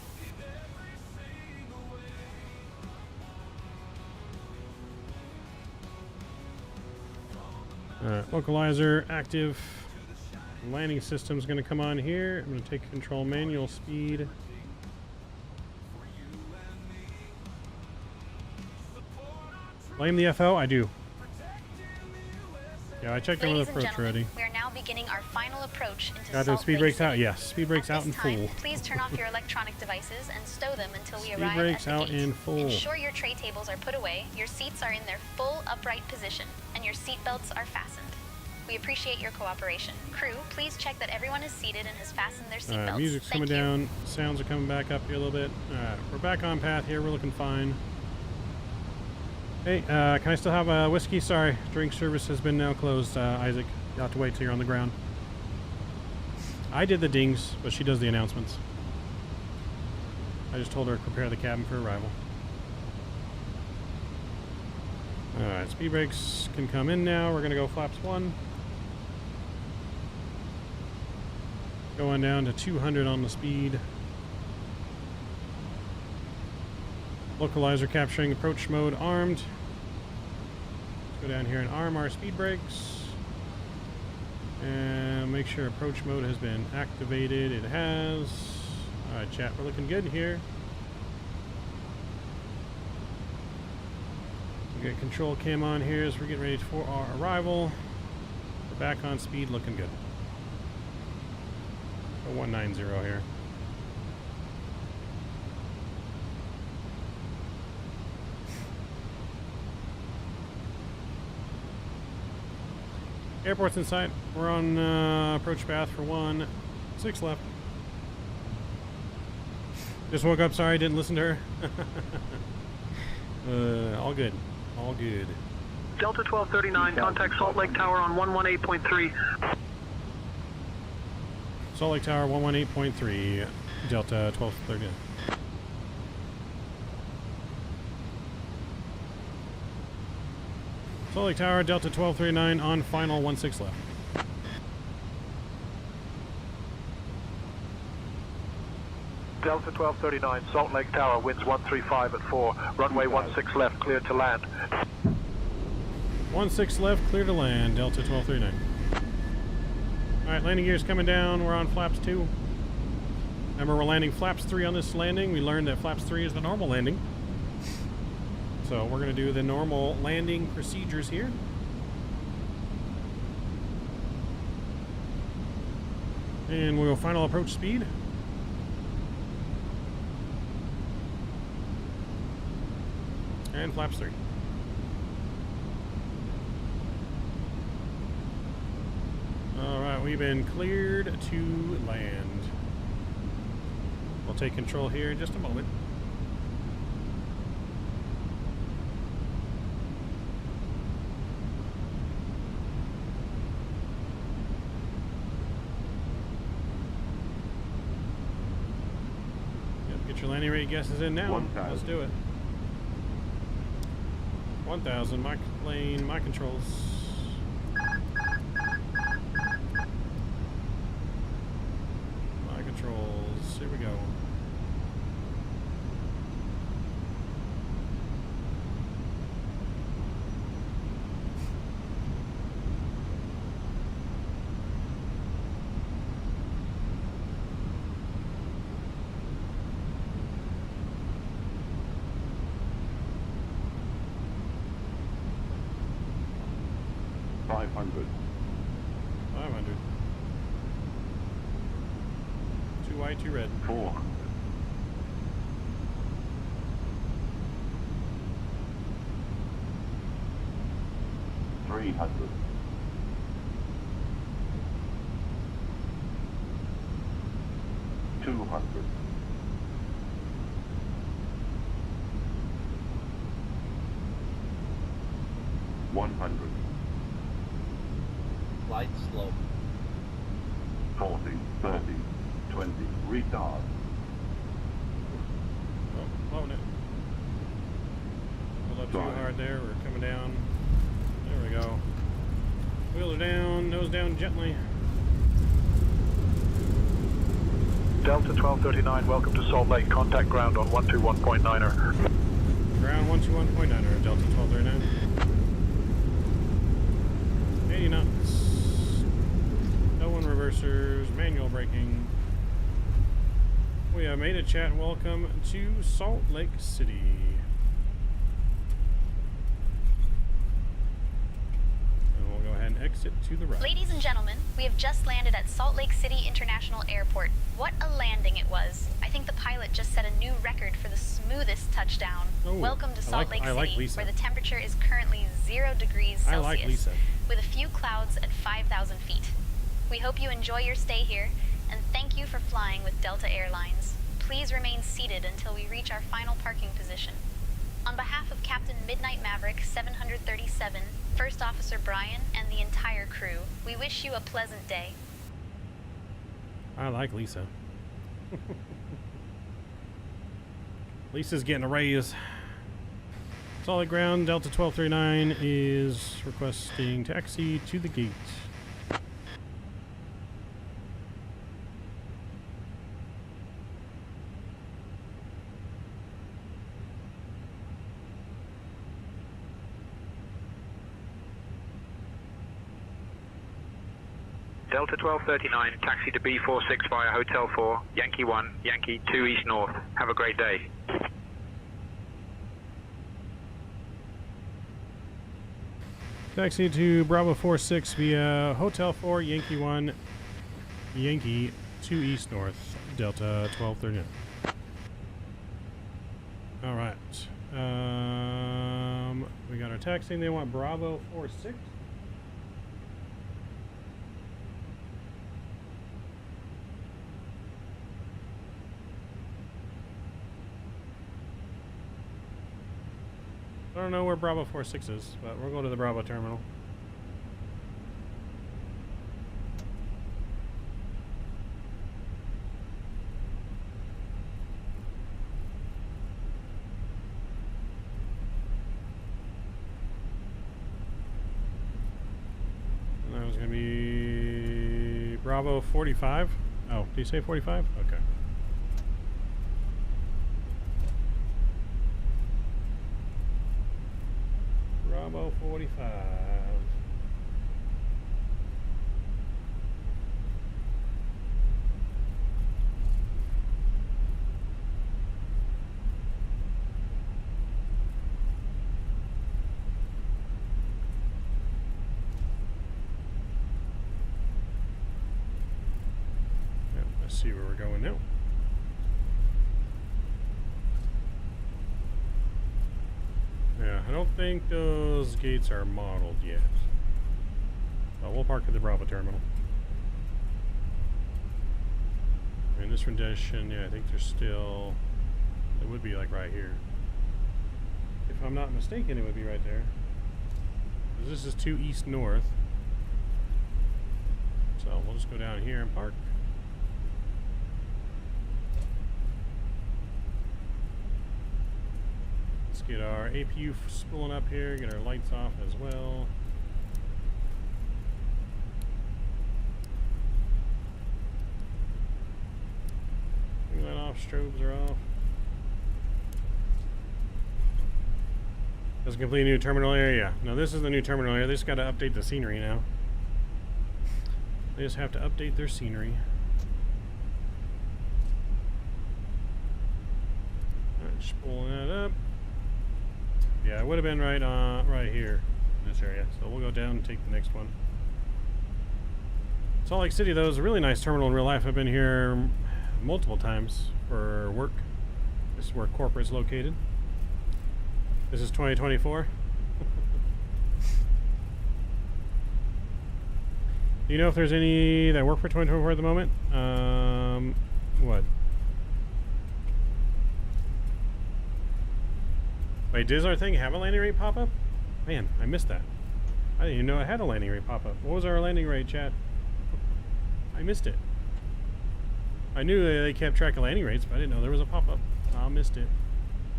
Localizer active. Landing system's going to come on here. I'm going to take control manual speed. Blame the FO? I do. Yeah, I checked on the Ladies and approach gentlemen, already. we are now beginning our final approach into Got Salt those speed Lake brakes out? City. Yes, speed brakes At out in this time, full. please turn off your electronic devices and stow them until we Speed arrive brakes at the out gate. in full. Ensure your tray tables are put away, your seats are in their full upright position, and your seat belts are fastened. We appreciate your cooperation. Crew, please check that everyone is seated and has fastened their seat belts. Music's coming down. Sounds are coming back up here a little bit. Alright, we're back on path here. We're looking fine. Hey, can I still have a whiskey? Sorry, drink service has been now closed, Isaac. You'll have to wait till you're on the ground. I did the dings, but she does the announcements. I just told her to prepare the cabin for arrival. Alright, speed brakes can come in now. We're going to go flaps 1. Going down to 200 on the speed. Localizer capturing approach mode armed. Let's go down here and arm our speed brakes. And make sure approach mode has been activated. It has. Alright, chat, we're looking good here. We got control cam on here as we're getting ready for our arrival. We're back on speed, looking good. 190 here. Airport's in sight. We're on approach path for 1. 6 left. Just woke up, sorry, didn't listen to her. All good. All good. Delta 1239, contact Salt Lake Tower on 118.3. Salt Lake Tower 118.3, Delta 1239. Salt Lake Tower, Delta 1239 on final 16 left. Delta 1239, Salt Lake Tower, winds 135 at 4, runway 16 left, cleared to land. 16 left, clear to land, Delta 1239. Alright, landing gear's coming down, we're on flaps 2. Remember, we're landing flaps 3 on this landing. We learned that flaps 3 is the normal landing. So we're going to do the normal landing procedures here. And we'll final approach speed. And flaps 3. Alright, we've been cleared to land. We'll take control here in just a moment. Get your landing rate guesses in now. Let's do it. 1,000, my plane, my controls. My controls, here we go. Too white, too red. 400. 300. 200. 100. Light slope. 40, 30, 20, retard. Oh, blowing it. Pulled up too hard there, we're coming down. There we go. Wheels are down, nose down gently. Delta 1239, welcome to Salt Lake, contact ground on 121.9er. Ground 121.9er, Delta 1239. 80 knots. No one reversers, manual braking. We have made a chat. Welcome to Salt Lake City. it to the right. Ladies and gentlemen, we have just landed at Salt Lake City International Airport. What a landing it was. I think the pilot just set a new record for the smoothest touchdown. Oh, Welcome to Salt Lake City, Lisa. where the temperature is currently 0 degrees Celsius, I like Lisa. with a few clouds at 5,000 feet. We hope you enjoy your stay here, and thank you for flying with Delta Airlines. Please remain seated until we reach our final parking position. On behalf of Captain Midnight Maverick 737, First Officer Brian, and the entire crew, we wish you a pleasant day. I like Lisa. Lisa's getting a raise. Solid ground, Delta 1239 is requesting taxi to the gate. Delta 1239, taxi to B46 via Hotel 4, Yankee 1, Yankee 2 East North. Have a great day. Taxi to Bravo 46 via Hotel 4, Yankee 1, Yankee 2 East North, Delta 1239. All right. We got our taxiing. They want Bravo 46. I don't know where Bravo 46 is, but we'll go to the Bravo terminal. And that was going to be Bravo 45. Oh, did you say 45? Okay. Bravo 45. Yeah, let's see where we're going now. Yeah, I don't think those gates are modeled yet. So we'll park at the Bravo terminal. In this rendition, yeah, I think there's still... It would be like right here. If I'm not mistaken, it would be right there. 'Cause this is 2 East North. So we'll just go down here and park. Get our APU spooling up here, get our lights off as well. Bring that off, strobes are off. That's a completely new terminal area. No, this is the new terminal area. They just got to update the scenery now. They just have to update their scenery. Alright, spooling that up. Yeah, it would have been right here in this area. So we'll go down and take the next one. Salt Lake City, though, is a really nice terminal in real life. I've been here multiple times for work. This is where corporate's located. This is 2024. Do you know if there's any that work for 2024 at the moment? What? Wait, does our thing have a landing rate pop-up? Man, I missed that. I didn't even know it had a landing rate pop-up. What was our landing rate, chat? I missed it. I knew they kept track of landing rates, but I didn't know there was a pop-up. I missed it.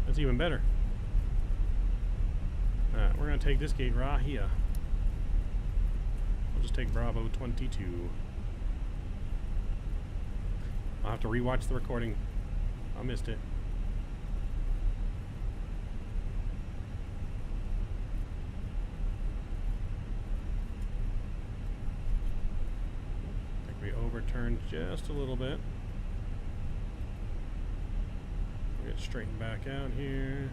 That's even better. Alright, we're going to take this gate right here. We'll just take Bravo 22. I'll have to rewatch the recording. I missed it. Overturned just a little bit. We'll get straightened back out here.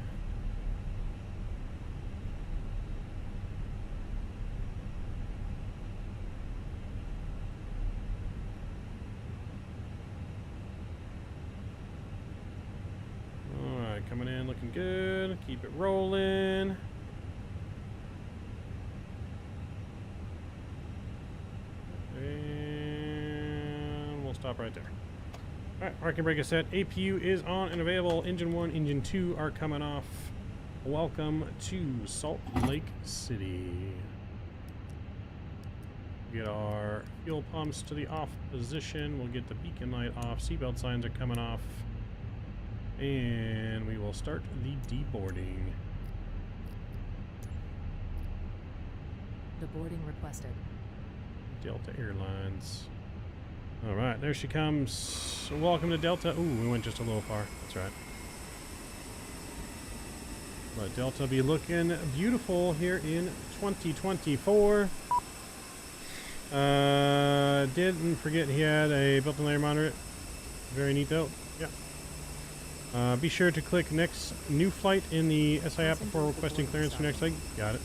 looking good. Keep it rolling. And we'll stop right there. All right, parking brake is set. APU is on and available. Engine 1, Engine 2 are coming off. Welcome to Salt Lake City. Get our fuel pumps to the off position. We'll get the beacon light off. Seatbelt signs are coming off. And we will start the deboarding. The boarding requested. Delta Airlines. All right, there she comes. Welcome to Delta. Ooh, we went just a little far. That's right. But Delta be looking beautiful here in 2024. Didn't forget he had a built-in layer monitor. Very neat though. Yeah. Be sure to click next new flight in the SI app before requesting clearance for next leg. Got it.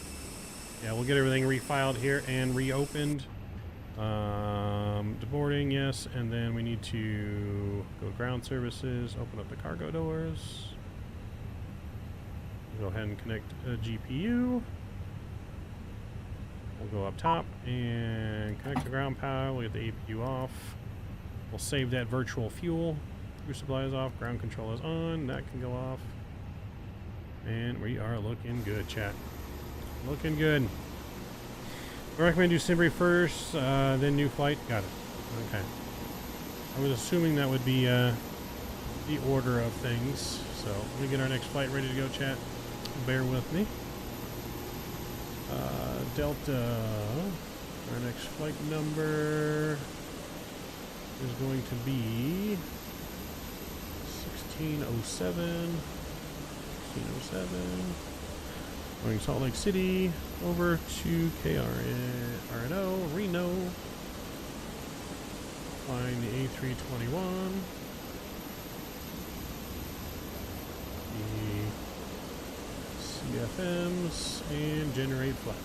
Yeah, we'll get everything refiled here and reopened. Deboarding, yes, and then we need to go ground services, open up the cargo doors. Go ahead and connect a GPU. We'll go up top and connect the ground power. We'll get the APU off. We'll save that virtual fuel. Crew supply is off. Ground control is on. That can go off. And we are looking good, chat. Looking good. I recommend do Simbury first, then new flight. Got it. Okay. I was assuming that would be the order of things. So let me get our next flight ready to go, chat. Bear with me. Delta, our next flight number is going to be 1607. 1607. Going Salt Lake City over to KRNO, Reno. Flying the A321. The CFMs and generate flight.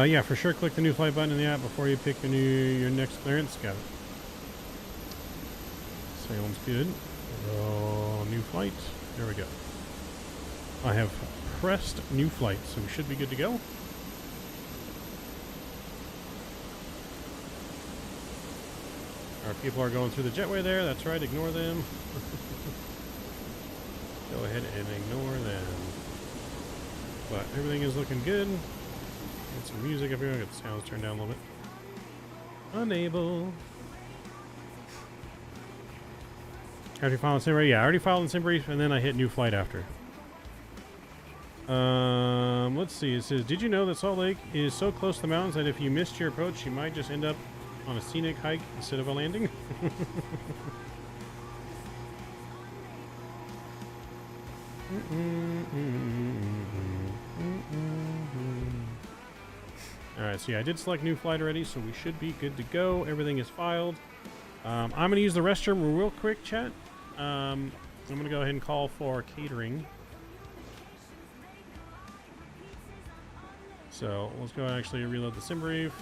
Yeah, for sure. Click the new flight button in the app before you pick your next clearance. Got it. Sounds good. New flight. There we go. I have pressed new flight, so we should be good to go. Our people are going through the jetway there. That's right. Ignore them. Go ahead and ignore them. But everything is looking good. Get some music up here. I'll get the sounds turned down a little bit. Unable. After you file in Simbury? Yeah, I already filed in Simbury, and then I hit new flight after. Let's see. It says, did you know that Salt Lake is so close to the mountains that if you missed your approach, you might just end up on a scenic hike instead of a landing? Alright, so yeah, I did select new flight already, so we should be good to go. Everything is filed. I'm going to use the restroom real quick, chat. I'm going to go ahead and call for catering. So let's go and actually reload the sim brief.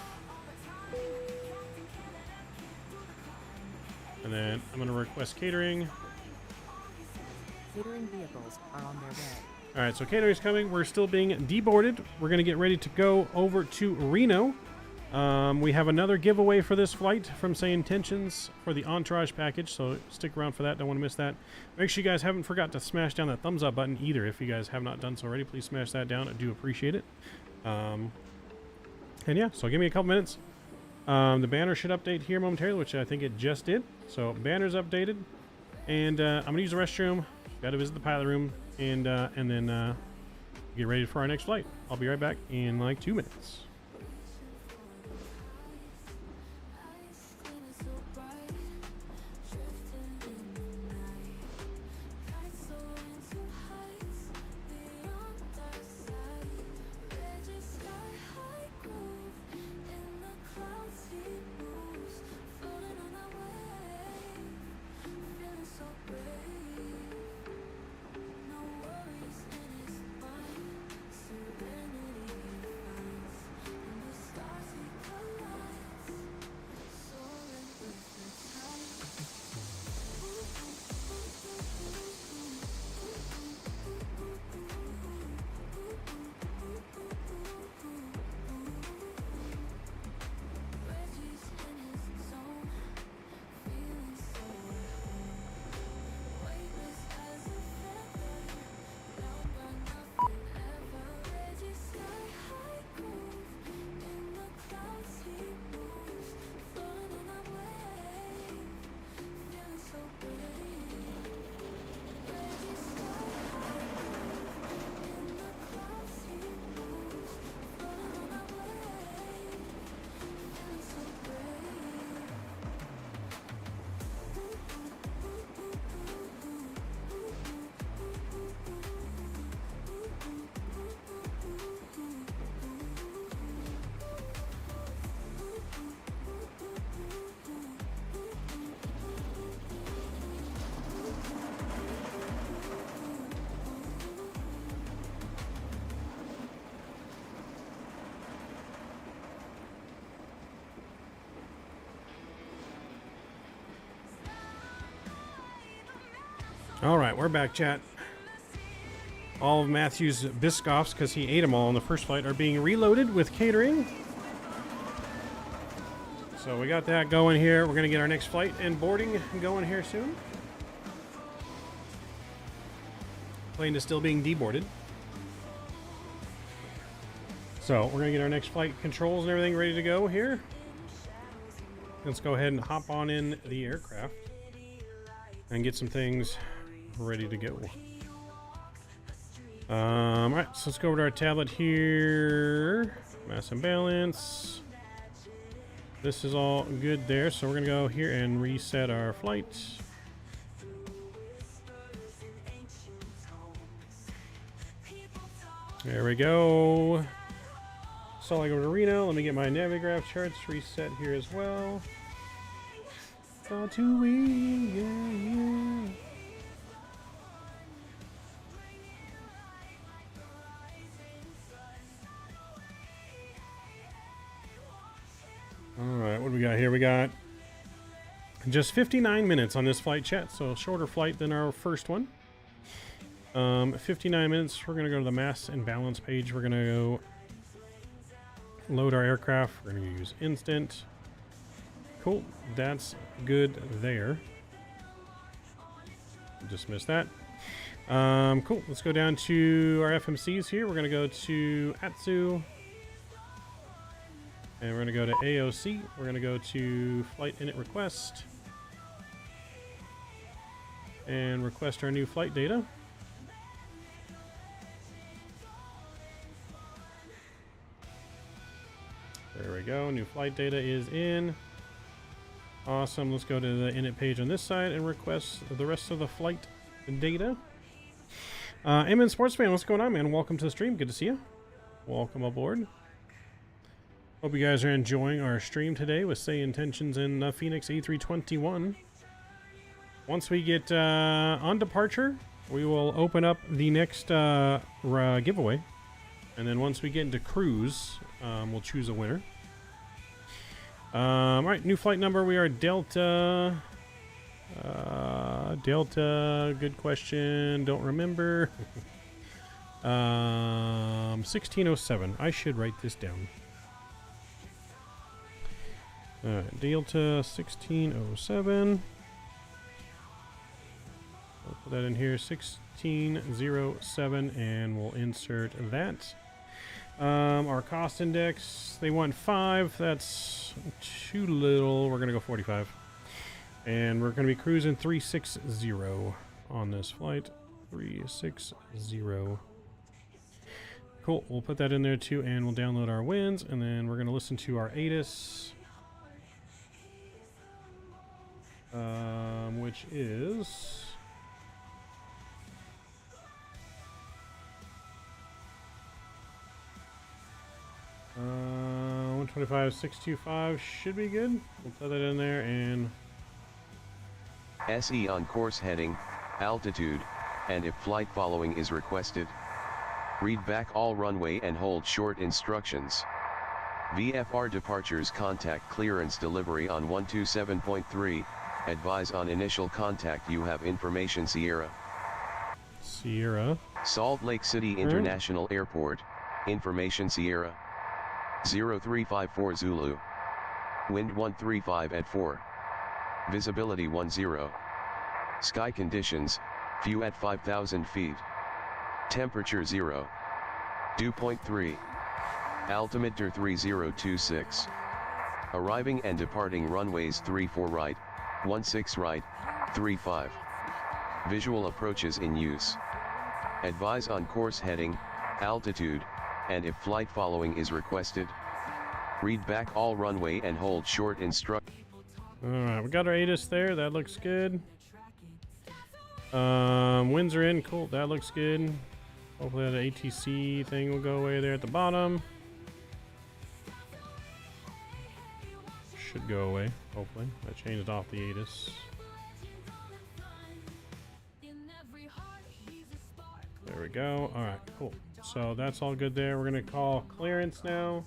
And then I'm going to request catering. Catering vehicles are on their way. Alright, so catering's coming. We're still being deboarded. We're going to get ready to go over to Reno. We have another giveaway for this flight from SayIntentions for the Entourage package, so stick around for that. Don't want to miss that. Make sure you guys haven't forgot to smash down that thumbs up button either. If you guys have not done so already, please smash that down. I do appreciate it. And yeah, so give me a couple minutes. The banner should update here momentarily, which I think it just did. So banner's updated, and I'm gonna use the restroom. Got to visit the pilot room, and then get ready for our next flight. I'll be right back in like 2 minutes. All right, we're back, chat. All of Matthew's Biscoffs, because he ate them all in the first flight, are being reloaded with catering. So we got that going here. We're going to get our next flight and boarding going here soon. Plane is still being deboarded. So we're going to get our next flight controls and everything ready to go here. Let's go ahead and hop on in the aircraft and get some things ready to go. All right, so let's go over to our tablet here. Mass and balance. This is all good there, so we're gonna go here and reset our flight. There we go. So I go to Reno. Let me get my Navigraph charts reset here as well. Tatooine, yeah, yeah. Alright, what do we got here? We got just 59 minutes on this flight, chat, so a shorter flight than our first one. 59 minutes. We're going to go to the mass and balance page. We're going to go load our aircraft. We're going to use instant. Cool. That's good there. Just missed that. Cool. Let's go down to our FMCs here. We're going to go to ATSU. And we're going to go to AOC. We're going to go to flight init request. And request our new flight data. There we go. New flight data is in. Awesome. Let's go to the init page on this side and request the rest of the flight data. Amen Sportsman, what's going on, man? Welcome to the stream. Good to see you. Welcome aboard. Hope you guys are enjoying our stream today with SayIntentions and Fenix A321. Once we get on departure, we will open up the next giveaway. And then once we get into cruise, we'll choose a winner. All right, new flight number. We are Delta. Delta, good question. Don't remember. 1607. I should write this down. Alright, Delta 1607. We'll put that in here, 1607, and we'll insert that. Our cost index, they want 5. That's too little. We're going to go 45. And we're going to be cruising 360 on this flight. 360. Cool. We'll put that in there too, and we'll download our wins, and then we're going to listen to our ATIS. Which is 125.625 should be good. We'll put that in there and SE on course heading, altitude, and if flight following is requested. Read back all runway and hold short instructions. VFR departures contact clearance delivery on 127.3. Advise on initial contact you have information Sierra. Salt Lake City International Airport, information Sierra. 0354 Zulu. Wind 135 at 4. Visibility 10. Sky conditions, few at 5,000 feet. Temperature 0. Dew point 3. Altimeter 3026. Arriving and departing runways 34 right, 16 right, 35. Visual approaches in use. Advise on course heading, altitude, and if flight following is requested. Read back all runway and hold short instruct. Alright, we got our ATIS there. That looks good. Winds are in. Cool. That looks good. Hopefully that ATC thing will go away there at the bottom. Should go away, hopefully. I changed off the ATIS. There we go. Alright, cool. So that's all good there. We're going to call clearance now,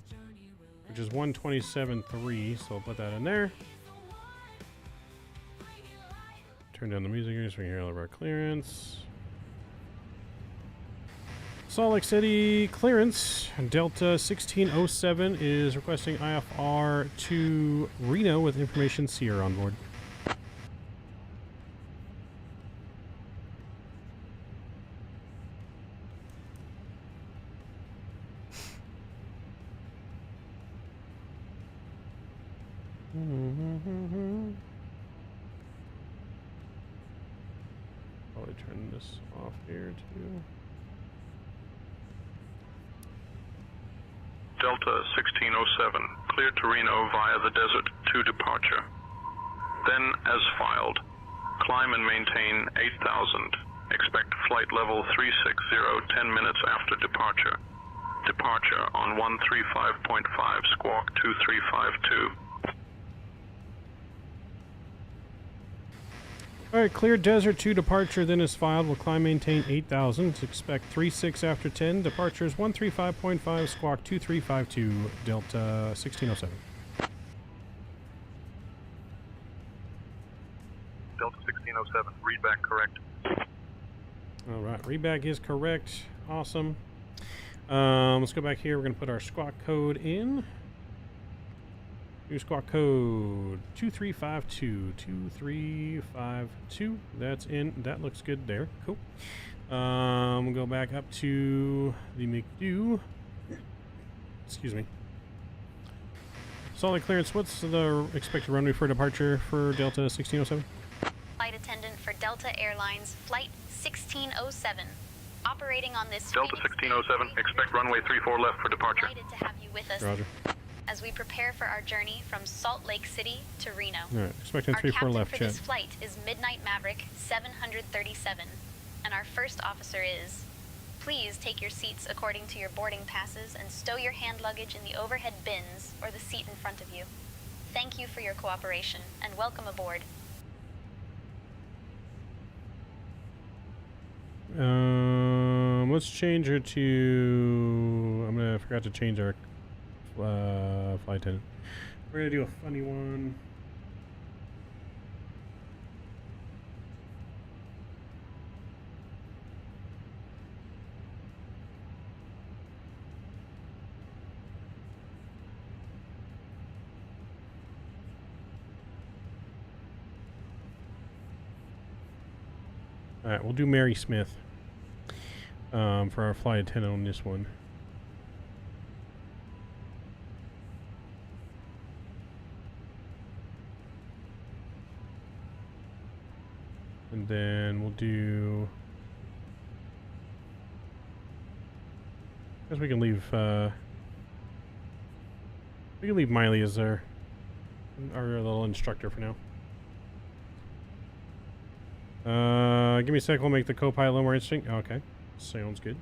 which is 127.3. So we'll put that in there. turn down the music here so we can hear all of our clearance. Salt Lake City clearance. Delta 1607 is requesting IFR to Reno with information Seer on board. Probably turn this off here too. Delta 1607, cleared to Reno via the desert to departure. Then, as filed, climb and maintain 8,000. Expect flight level 360 10 minutes after departure. Departure on 135.5 squawk 2352. Alright, clear desert to departure, then is filed. Will climb maintain 8,000. Expect 36 after 10. Departures 135.5 squawk 2352 Delta 1607. Delta 1607, readback correct. Alright, readback is correct. Awesome. Let's go back here. We're going to put our squawk code in. New squawk code 2352. 2352. That's in. That looks good there. Cool. We'll go back up to the McDo. Excuse me. Solid clearance. What's the expected runway for departure for Delta 1607? Flight attendant for Delta Airlines, Flight 1607. Operating on this Delta 1607, expect runway 34 left for departure. Delighted to have you with us. Roger. As we prepare for our journey from Salt Lake City to Reno. Alright, expecting our 34 left, captain for chat. this flight is Midnight Maverick 737, and our first officer is... Please take your seats according to your boarding passes and stow your hand luggage in the overhead bins or the seat in front of you. Thank you for your cooperation, and welcome aboard. Let's change her to... I forgot to change our flight attendant. We're gonna do a funny one. Alright, we'll do Mary Smith for our flight attendant on this one. And then we'll do... I guess we can leave Miley as our little instructor for now. Give me a sec, we'll make the co-pilot a little more interesting. Okay, sounds good.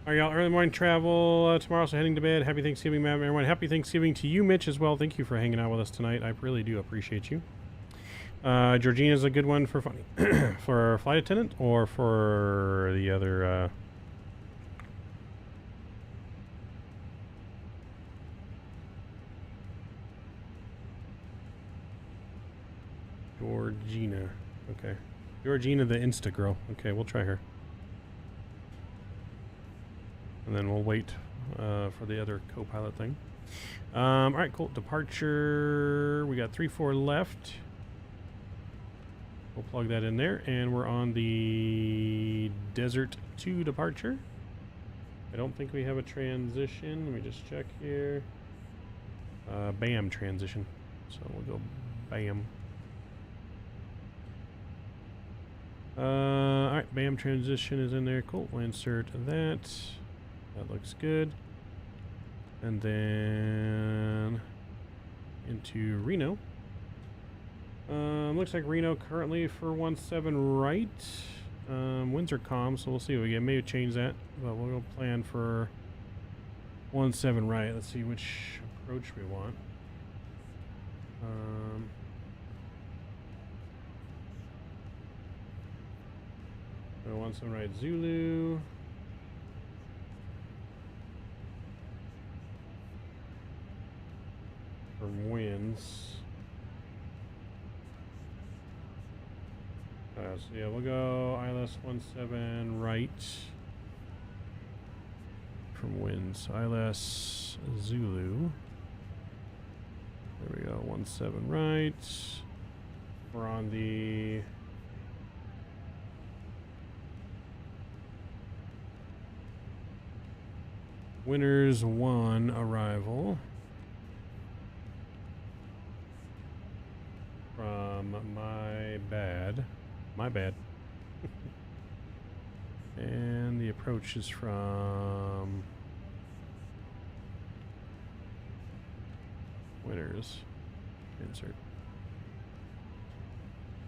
Alright, y'all, early morning travel tomorrow, so heading to bed. Happy Thanksgiving, ma'am, everyone. Happy Thanksgiving to you, Mitch, as well. Thank you for hanging out with us tonight. I really do appreciate you. Georgina's a good one for funny. For our flight attendant, or for the other, Georgina. Okay. Georgina the Insta girl. Okay, we'll try her. And then we'll wait for the other co-pilot thing. Alright, cool. Departure. We got 3-4 left. We'll plug that in there. And we're on the Desert 2 departure. I don't think we have a transition. Let me just check here. BAM transition. So we'll go BAM. Alright, BAM transition is in there. Cool. We'll insert that. That looks good. And then into Reno. Looks like Reno currently for 17 right. Winds are calm, so we'll see what we get. Maybe change that, but we'll go plan for 17 right. Let's see which approach we want. 17 right Zulu. From wind. winds. So yeah, we'll go ILS 17 right from winds. ILS Zulu. There we go, 17 right. We're on the Winners 1 arrival from my bad. And the approach is from Winners. Insert.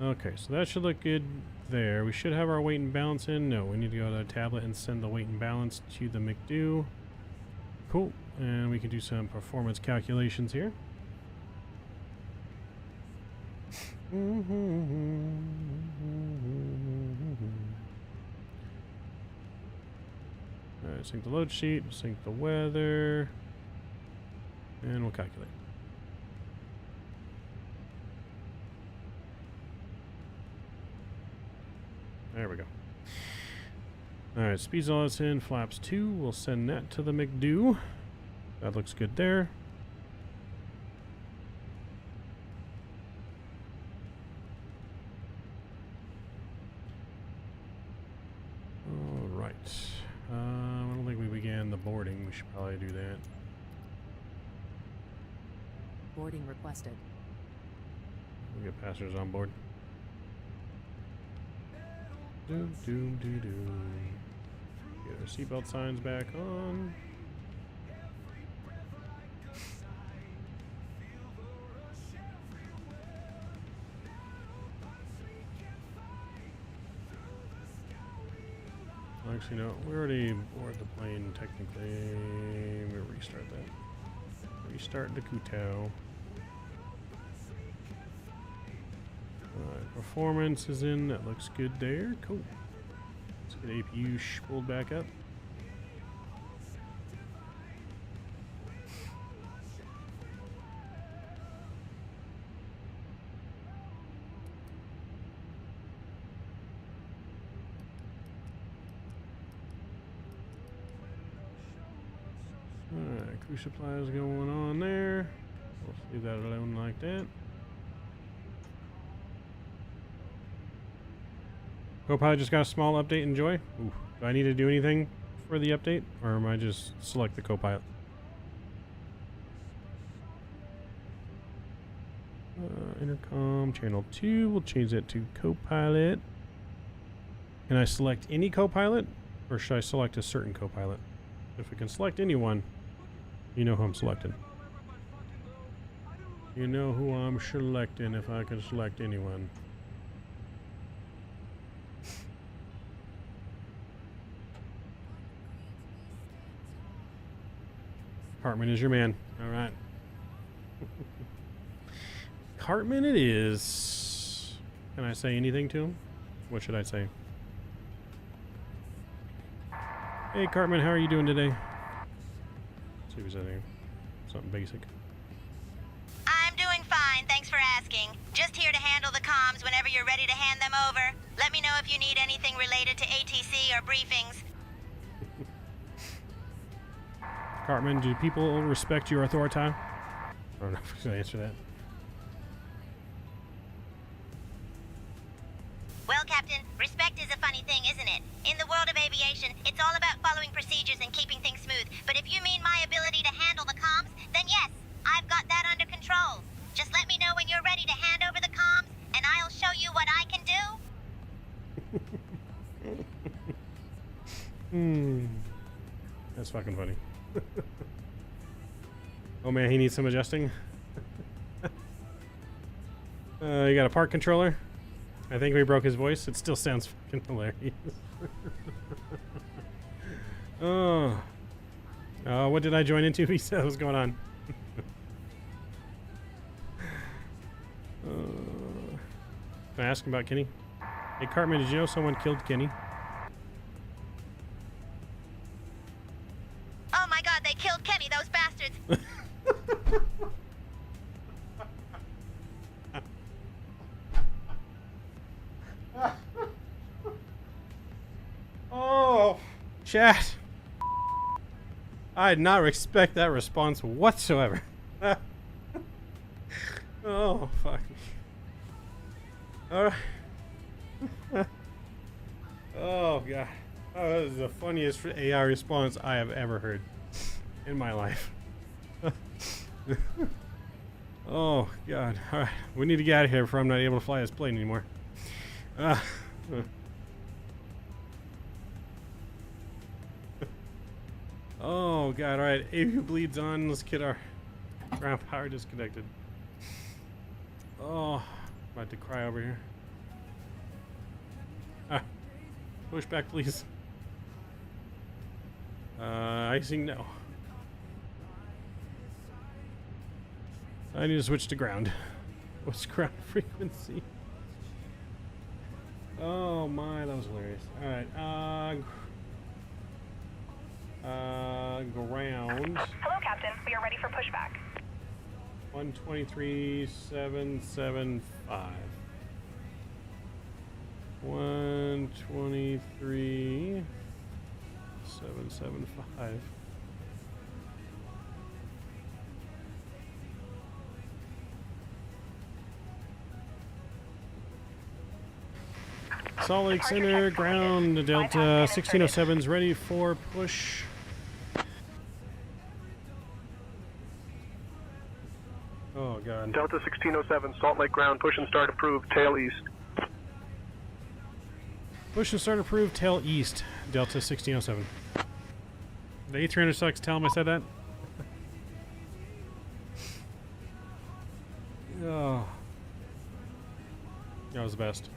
Okay, so that should look good there. We should have our weight and balance in. No, we need to go to the tablet and send the weight and balance to the McDo. Cool. And we can do some performance calculations here. Alright, sync the load sheet, sync the weather, and we'll calculate. There we go. Alright, speed's all that's in, flaps 2, we'll send that to the McDo. That looks good there. Alright. I don't think we began the boarding, we should probably do that. Boarding requested. We'll get passengers on board. Get our seatbelt signs back on. Actually, no, we already boarded the plane technically. We'll restart that. Restart the Kutao. Performance is in, that looks good there. Cool. Let's get APU pulled back up. Alright, crew supplies going on there. We'll leave that alone like that. Copilot just got a small update, enjoy. Ooh. Do I need to do anything for the update, or am I just select the Copilot? Intercom, channel 2, we'll change that to Copilot. Can I select any Copilot, or should I select a certain Copilot? If we can select anyone, you know who I'm selecting. You know who I'm selecting if I can select anyone. Cartman is your man. All right. Cartman it is. Can I say anything to him? What should I say? Hey Cartman, how are you doing today? Let's see if he's anything. Something basic. I'm doing fine, thanks for asking. Just here to handle the comms whenever you're ready to hand them over. Let me know if you need anything related to ATC or briefings. Cartman, do people respect your authority? I don't know if I can answer that. Well, Captain, respect is a funny thing, isn't it? In the world of aviation, it's all about following procedures and keeping things smooth. But if you mean my ability to handle the comms, then yes, I've got that under control. Just let me know when you're ready to hand over the comms, and I'll show you what I can do. That's fucking funny. Oh man, he needs some adjusting. You got a park controller? I think we broke his voice. It still sounds fucking hilarious. Oh. What did I join into? He said, what's going on? Can I ask him about Kenny? Hey Cartman, did you know someone killed Kenny? Oh my god, they killed Kenny, those bastards! Chat. I did not expect that response whatsoever. Oh, fuck me. Alright. Oh, God. Oh, that is the funniest AI response I have ever heard in my life. Oh, God. Alright. We need to get out of here before I'm not able to fly this plane anymore. Oh, God. Alright. AV bleeds on. Let's get our ground power disconnected. Oh, I'm about to cry over here. Pushback, please. Icing, no. I need to switch to ground. What's ground frequency? Oh my, that was hilarious. Alright, ground. Hello, Captain. We are ready for pushback. 123,775. 123,775. Salt Lake Center, ground, Delta 1607's ready for push. Oh, God. Delta 1607, Salt Lake ground, push and start approved, tail east. Push and start approved, tail east, Delta 1607. The A300 sucks, tell him I said that. Oh. That was the best.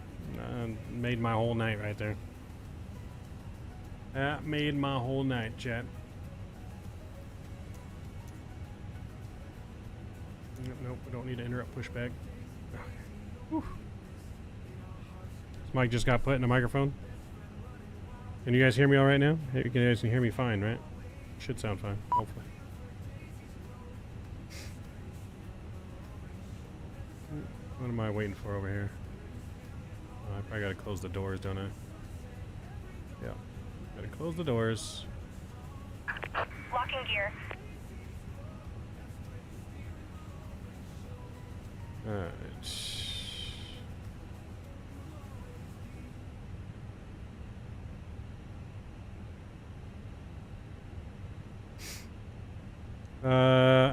Made my whole night right there. That made my whole night, chat. Nope, we don't need to interrupt pushback. Whew. This mic just got put in the microphone. Can you guys hear me all right now? You guys can hear me fine, right? Should sound fine, hopefully. What am I waiting for over here? Oh, I probably gotta close the doors, don't I? Yeah. Gotta close the doors. Locking gear. Alright.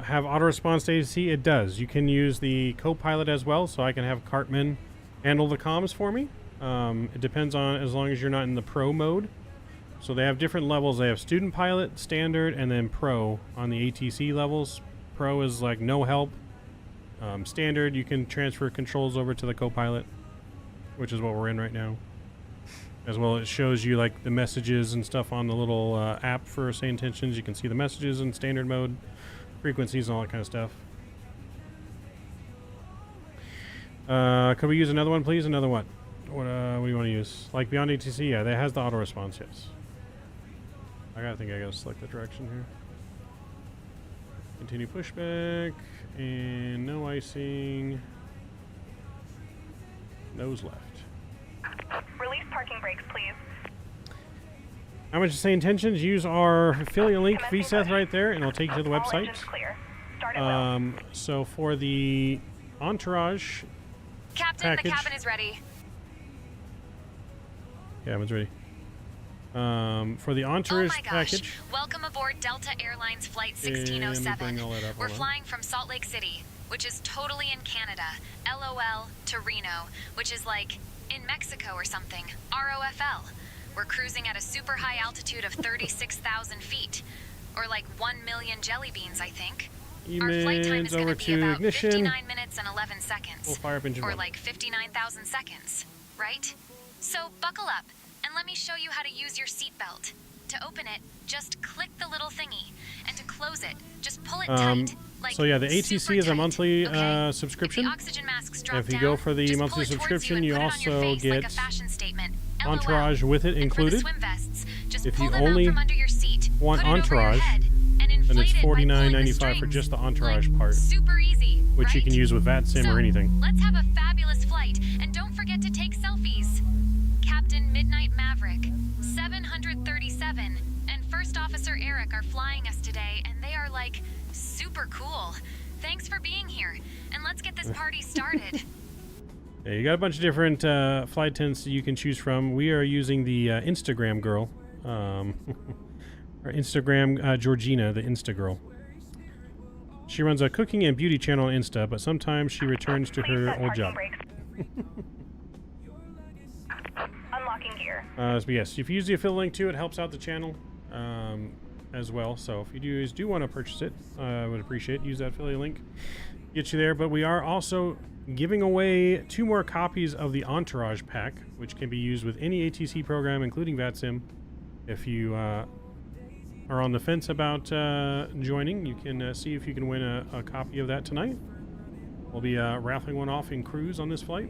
Have auto response to ATC? It does. You can use the co-pilot as well, so I can have Cartman handle the comms for me. It depends on, as long as you're not in the pro mode. So they have different levels. They have student pilot, standard, and then pro on the ATC levels. Pro is like no help. Standard, you can transfer controls over to the co-pilot, which is what we're in right now. As well, it shows you like the messages and stuff on the little app for SayIntentions. You can see the messages in standard mode, frequencies, and all that kind of stuff. Could we use another one, please? Another what? What do you want to use? Like Beyond ATC? Yeah, that has the auto response, yes. I gotta select the direction here. Continue pushback, and no icing. Nose left. Release parking brakes, please. How much is SayIntentions? Use our affiliate link, VSETH, right there, and it'll take you to the website. So for the Entourage Captain, package, the cabin is ready. Cabin's ready. For the Entourage package. Welcome aboard Delta Airlines Flight 1607. We're flying from Salt Lake City, which is totally in Canada. LOL to Reno, which is like in Mexico or something. ROFL. We're cruising at a super high altitude of 36,000 feet. Or like 1 million jelly beans, I think. Our flight time is going to be about ignition. 59 minutes and 11 seconds. We'll fire up engine or one. like 59,000 seconds, right? So buckle up, and let me show you how to use your seatbelt. To open it, just click the little thingy. And to close it, just pull it tight. Like so yeah, the ATC is a monthly subscription. If the oxygen masks drop if you go for the monthly subscription, you also get Entourage with it included. If you only want Entourage, then it's $49.95 for just the Entourage part, super easy, which you can use with VATSIM or anything. Let's have a fabulous flight, and don't forget to take selfies. Captain Midnight Maverick, 737, First Officer Eric are flying us today, and they are, like, super cool. Thanks for being here, and let's get this party started. Yeah, you got a bunch of different flight attendants that you can choose from. We are using the Instagram girl. Or Instagram Georgina, the Insta girl. She runs a cooking and beauty channel on Insta, but sometimes she returns to her old job. Unlocking gear. So yes, if you use the affiliate link too, it helps out the channel as well. So if you do want to purchase it, I would appreciate it. Use that affiliate link. Get you there. But we are also giving away 2 more copies of the Entourage pack, which can be used with any ATC program, including VATSIM. If you are on the fence about joining, you can see if you can win a copy of that tonight. We'll be raffling one off in cruise on this flight,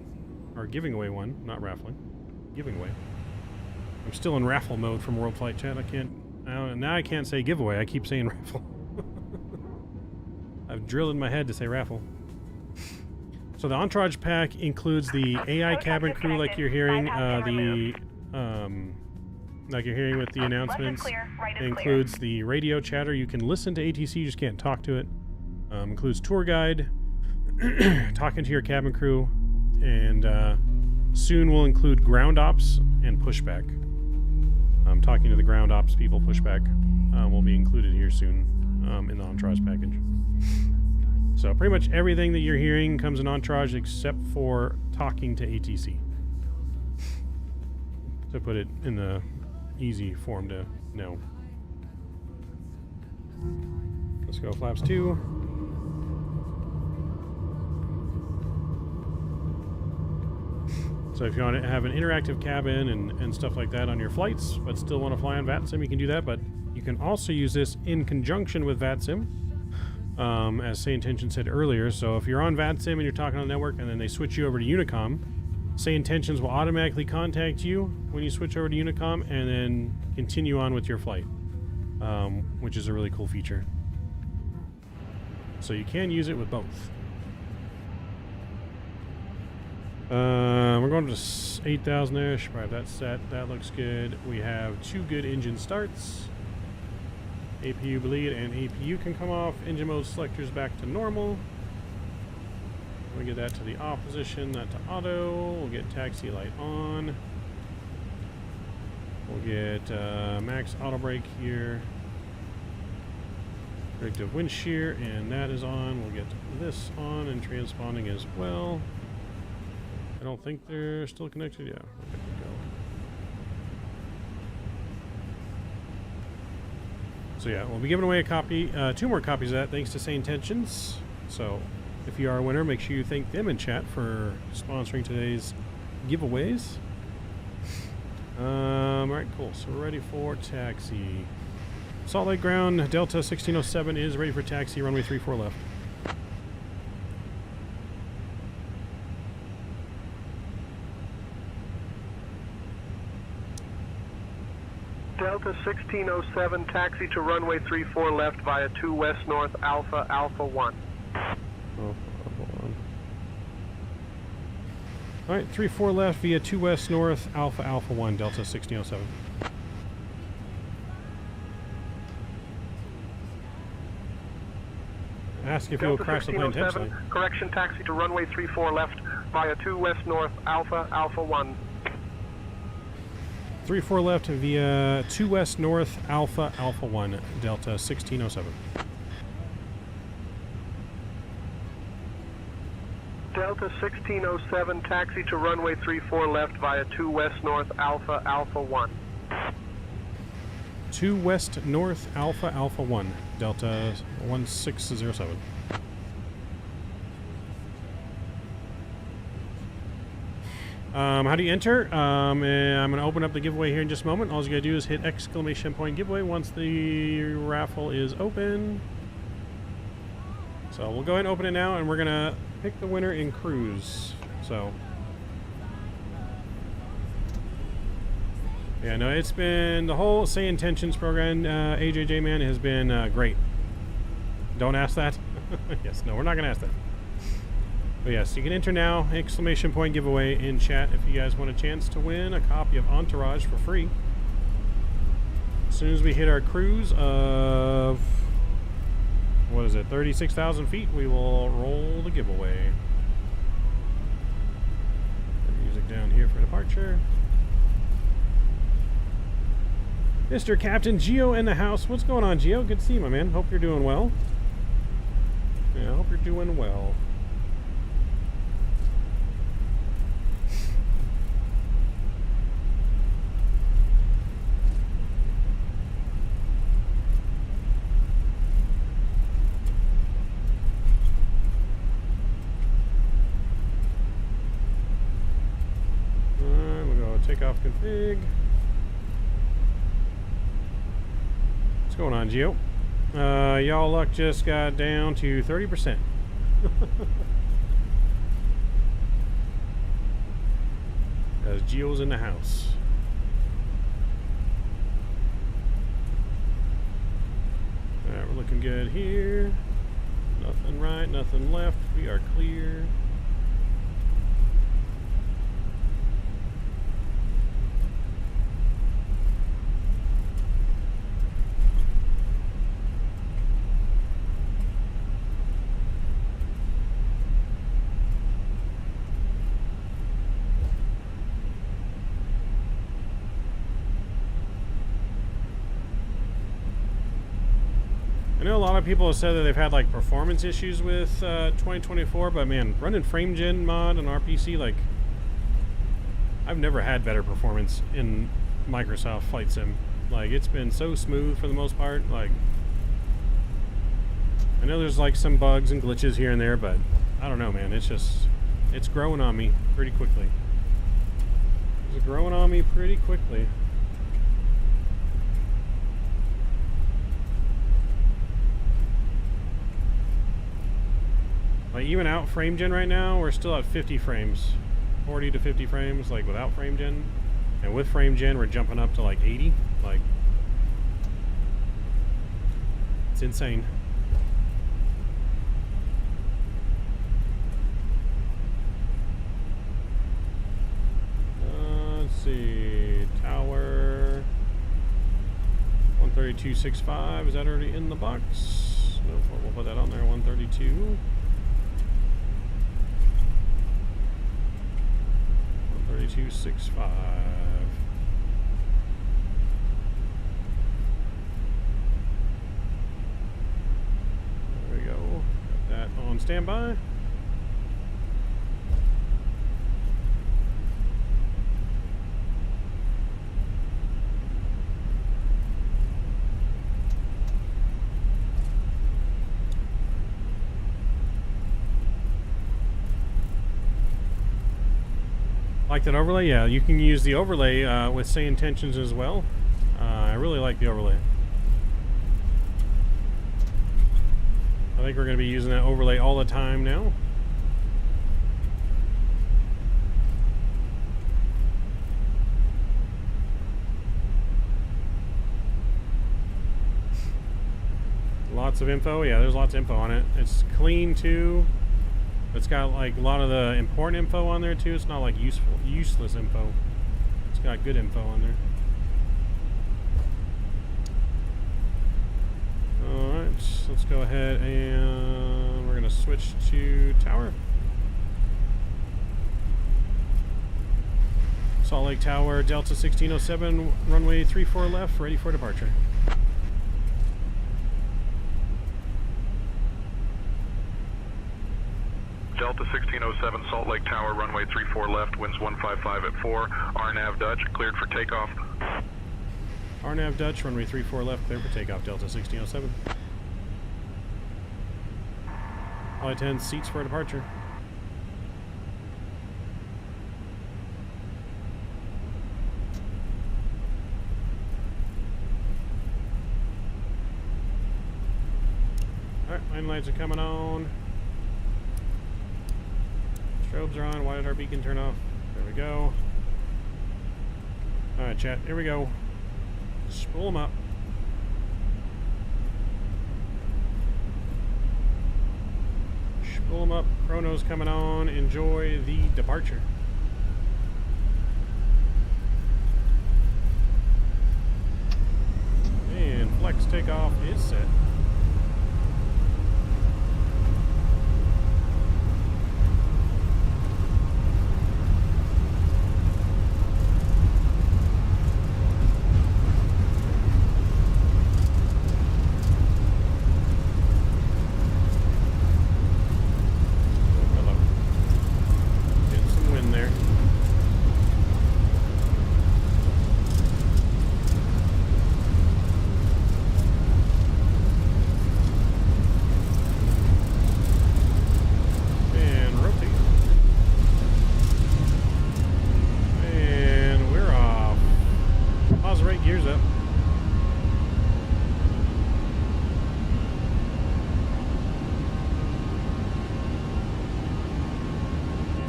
or giving away one, not raffling, giving away. I'm still in raffle mode from World Flight Chat. Now I can't say giveaway. I keep saying raffle. I've drilled in my head to say raffle. So the Entourage pack includes the AI cabin crew, like you're hearing, like you're hearing with the announcements. It includes the radio chatter. You can listen to ATC, you just can't talk to it. Includes tour guide, talking to your cabin crew, and soon we'll include ground ops and pushback. Talking to the ground ops people, pushback will be included here soon in the Entourage package. So pretty much everything that you're hearing comes in Entourage except for talking to ATC. To put it in the easy form to know. Let's go flaps 2. So if you want to have an interactive cabin and stuff like that on your flights, but still want to fly on VATSIM, you can do that. But you can also use this in conjunction with VATSIM, as SayIntentions said earlier. So if you're on VATSIM and you're talking on the network and then they switch you over to Unicom, SayIntentions will automatically contact you when you switch over to Unicom and then continue on with your flight, which is a really cool feature. So you can use it with both. We're going to 8,000-ish. Right, that's set. That looks good. We have 2 good engine starts. APU bleed and APU can come off. Engine mode selectors back to normal. We'll get that to the off position, that to auto. We'll get taxi light on. We'll get max auto brake here. Predictive wind shear, and that is on. We'll get this on and transponding as well. I don't think they're still connected. Yeah, I think we go. So yeah, we'll be giving away a copy, 2 more copies of that, thanks to SayIntentions. So if you are a winner, make sure you thank them in chat for sponsoring today's giveaways. All right, cool. So we're ready for taxi. Salt Lake ground, Delta 1607 is ready for taxi, runway 34 left. Delta 1607, taxi to runway 34 left via 2 west north Alpha Alpha 1. All right, 34 left via 2 west north Alpha Alpha 1, Delta 1607. Ask if you'll crash the plane intentionally. Correction, taxi to runway 34 left via 2 west north Alpha Alpha 1. 34 left via 2 west north Alpha Alpha 1, Delta 1607. Delta 1607, taxi to runway 34 left via 2 west north Alpha Alpha 1. 2 west north Alpha Alpha 1, Delta 1607. How do you enter? I'm going to open up the giveaway here in just a moment. All you got to do is hit !giveaway once the raffle is open. So we'll go ahead and open it now, and we're going to pick the winner in cruise. So yeah, no, it's been the whole SayIntentions program. AJJ man has been great. Don't ask that. Yes, no, we're not going to ask that. But yes, you can enter now, ! giveaway in chat if you guys want a chance to win a copy of Entourage for free. As soon as we hit our cruise of, what is it, 36,000 feet, we will roll the giveaway. Put music down here for departure. Mr. Captain Geo in the house. What's going on, Geo? Good to see you, my man. Hope you're doing well. Yeah, I hope you're doing well. Alright, we'll go takeoff config. What's going on, Geo? Y'all luck just got down to 30%. As Geo's in the house. Alright, we're looking good here. Nothing right, nothing left. We are clear. I know a lot of people have said that they've had like performance issues with 2024, but man, running FrameGen mod on RPC, like, I've never had better performance in Microsoft Flight Sim. Like, it's been so smooth for the most part. Like, I know there's like some bugs and glitches here and there, but I don't know, man. It's just, it's growing on me pretty quickly. It's growing on me pretty quickly. Like, even out FrameGen right now, we're still at 50 frames. 40 to 50 frames, like, without FrameGen. And with FrameGen, we're jumping up to, like, 80. Like, it's insane. Let's see. Tower 132.65. Is that already in the box? Nope, we'll put that on there. 132. 3265. There we go. Got that on standby. Like that overlay? Yeah, you can use the overlay with SayIntentions as well. I really like the overlay. I think we're going to be using that overlay all the time now. Lots of info. Yeah, there's lots of info on it. It's clean too. It's got like a lot of the important info on there too. It's not like useless info. It's got good info on there. Alright, let's go ahead and we're gonna switch to tower. Salt Lake Tower, Delta 1607, runway 34 left, ready for departure. Delta 1607, Salt Lake Tower, runway 34 left, winds 155 at 4. RNAV Dutch, cleared for takeoff. RNAV Dutch, runway 34 left, cleared for takeoff, Delta 1607. Flight 10, seats for departure. Alright, line lights are coming on. Strobes are on. Why did our beacon turn off? There we go. Alright, chat. Here we go. Spool them up. Spool them up. Chrono's coming on. Enjoy the departure. takeoff is set.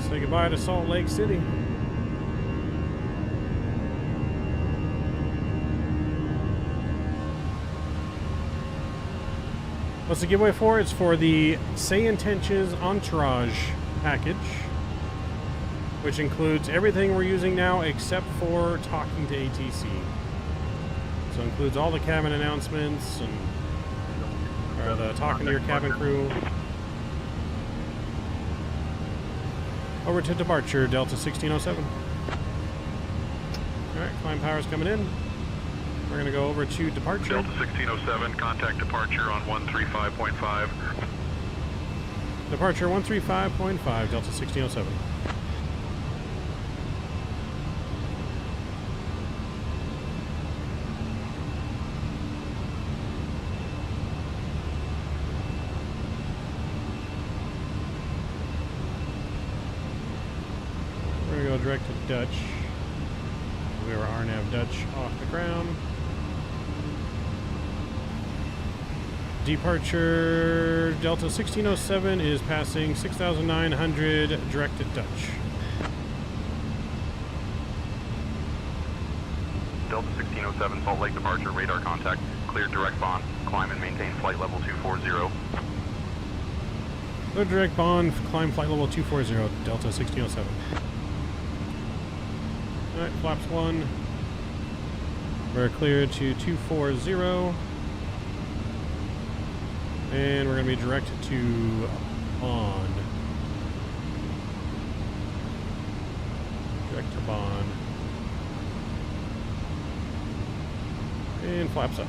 Say goodbye to Salt Lake City. What's the giveaway for? It's for the SayIntentions Entourage package, which includes everything we're using now except for talking to ATC. So it includes all the cabin announcements and the talking to your cabin crew. Over to departure, Delta 1607. Alright, climb power's coming in. We're going to go over to departure. Delta 1607, contact departure on 135.5. Departure 135.5, Delta 1607. We're going to go direct to Dutch. We were RNAV Dutch off the ground. Departure Delta 1607 is passing 6,900 direct at Dutch. Delta 1607, Salt Lake departure, radar contact, cleared direct bond, climb and maintain flight level 240. Clear direct bond, climb flight level 240, Delta 1607. Alright, flaps 1. We're clear to 240. And we're going to be direct to bond. Direct to bond. And flaps up.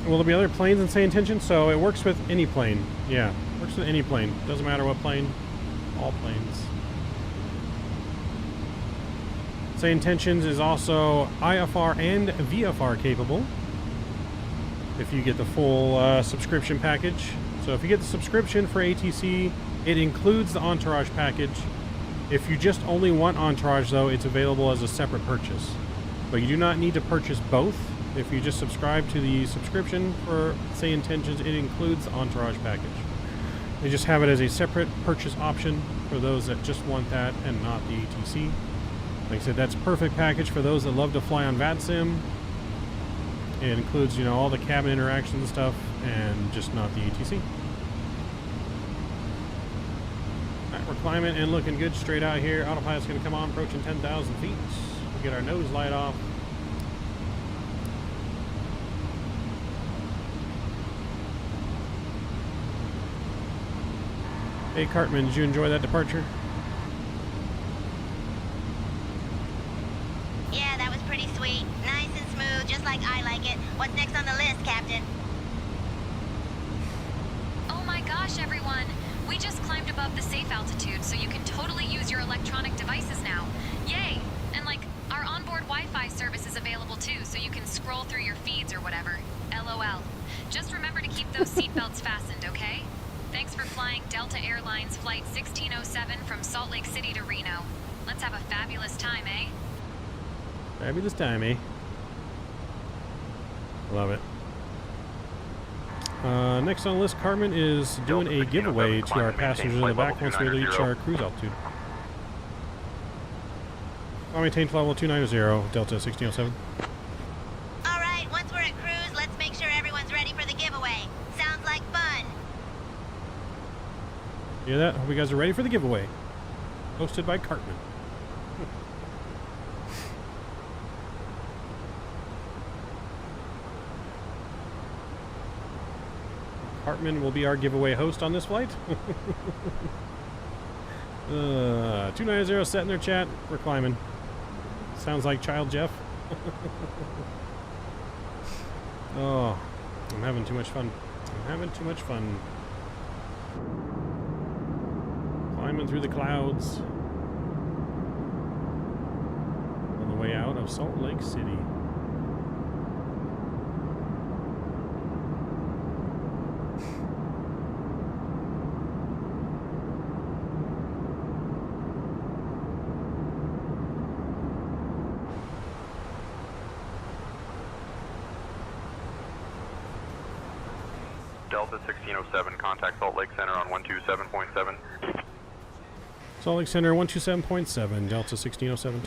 Will there be other planes in SayIntentions? So it works with any plane. Yeah, works with any plane. Doesn't matter what plane. All planes. SayIntentions is also IFR and VFR capable if you get the full subscription package. So if you get the subscription for ATC, it includes the Entourage package. If you just only want Entourage, though, it's available as a separate purchase. But you do not need to purchase both. If you just subscribe to the subscription for SayIntentions, it includes the Entourage package. They just have it as a separate purchase option for those that just want that and not the ATC. Like I said, that's a perfect package for those that love to fly on VATSIM. It includes, you know, all the cabin interactions and stuff, and just not the ATC. Alright, we're climbing and looking good straight out here. Autopilot's going to come on, approaching 10,000 feet. We'll get our nose light off. Hey Cartman, did you enjoy that departure? Yeah, that was pretty sweet. Nice and smooth, just like I like it. What's next on the list, Captain? Oh my gosh, everyone! We just climbed above the safe altitude, so you can totally use your electronic devices now. Yay! And like, our onboard Wi-Fi service is available too, so you can scroll through your feeds or whatever. LOL. Just remember to keep those seatbelts fastened, okay? Thanks for flying Delta Airlines Flight 1607 from Salt Lake City to Reno. Let's have a fabulous time, eh? Fabulous time, eh? Love it. Next on the list, Carmen is doing a giveaway to our passengers in the back once we reach our cruise altitude. I'll maintain level 290, Delta 1607. Alright, once we're at cruise, let's make sure everyone's ready for the giveaway. Sounds like fun. You hear that? Hope you guys are ready for the giveaway. Hosted by Cartman. Hartman will be our giveaway host on this flight. 290 set in their chat. We're climbing. Sounds like Child Jeff. Oh, I'm having too much fun. I'm having too much fun. Climbing through the clouds. On the way out of Salt Lake City. Delta 1607, contact Salt Lake Center on 127.7. Salt Lake Center 127.7, Delta 1607.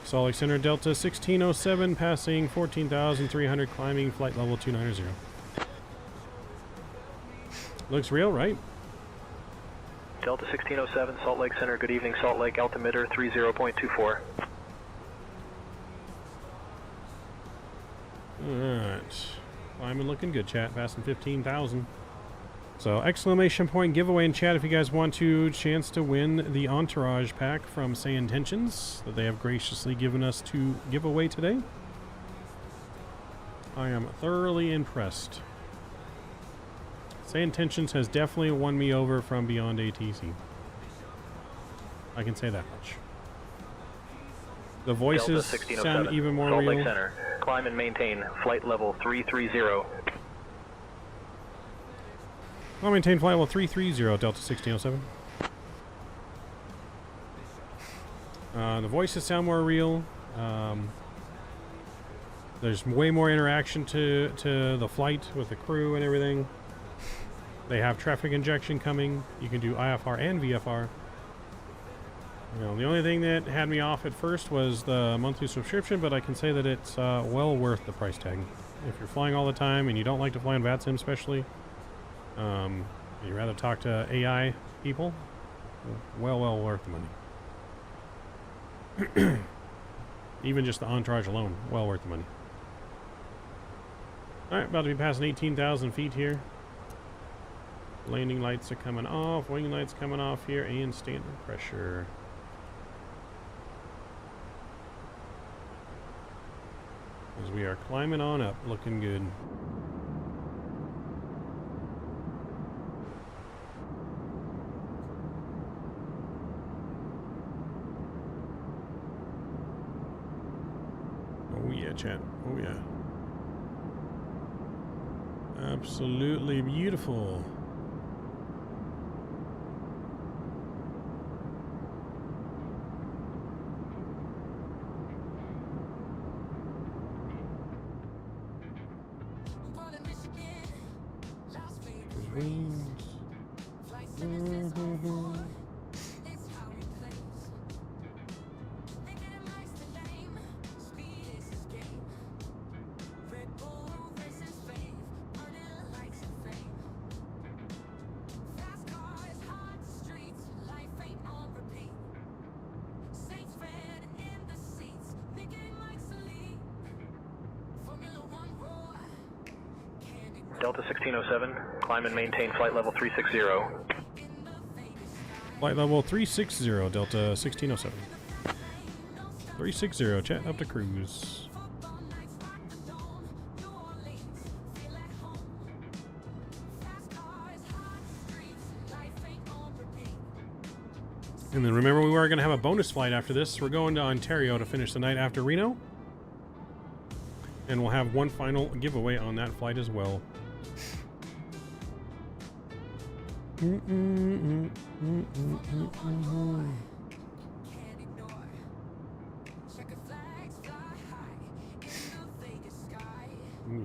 Salt Lake Center Delta 1607, passing 14,300, climbing flight level 290. Looks real, right? Delta 1607, Salt Lake Center, good evening, Salt Lake, altimeter 30.24. Alright. Climbing looking good, chat. Passing 15,000. So, exclamation point giveaway in chat if you guys want to chance to win the Entourage pack from SayIntentions that they have graciously given us to give away today. I am thoroughly impressed. SayIntentions has definitely won me over from beyond ATC. I can say that much. The voices sound even more Salt real. Lake Center, climb and maintain flight level 330. I'll maintain flight level 330, Delta 1607. The voices sound more real. There's way more interaction to the flight with the crew and everything. They have traffic injection coming. You can do IFR and VFR. You know, the only thing that had me off at first was the monthly subscription, but I can say that it's well worth the price tag. If you're flying all the time and you don't like to fly in VATSIM especially, you'd rather talk to AI people, well worth the money. Even just the Entourage alone, well worth the money. Alright, about to be passing 18,000 feet here. Landing lights are coming off, wing lights coming off here, and standard pressure. As we are climbing on up, looking good. Oh yeah, chat. Oh yeah. Absolutely beautiful. Delta 1607, climb and maintain flight level 360. Flight level 360, Delta 1607. 360, chat up to cruise. And then remember, we are going to have a bonus flight after this. We're going to Ontario to finish the night after Reno. And we'll have one final giveaway on that flight as well. Look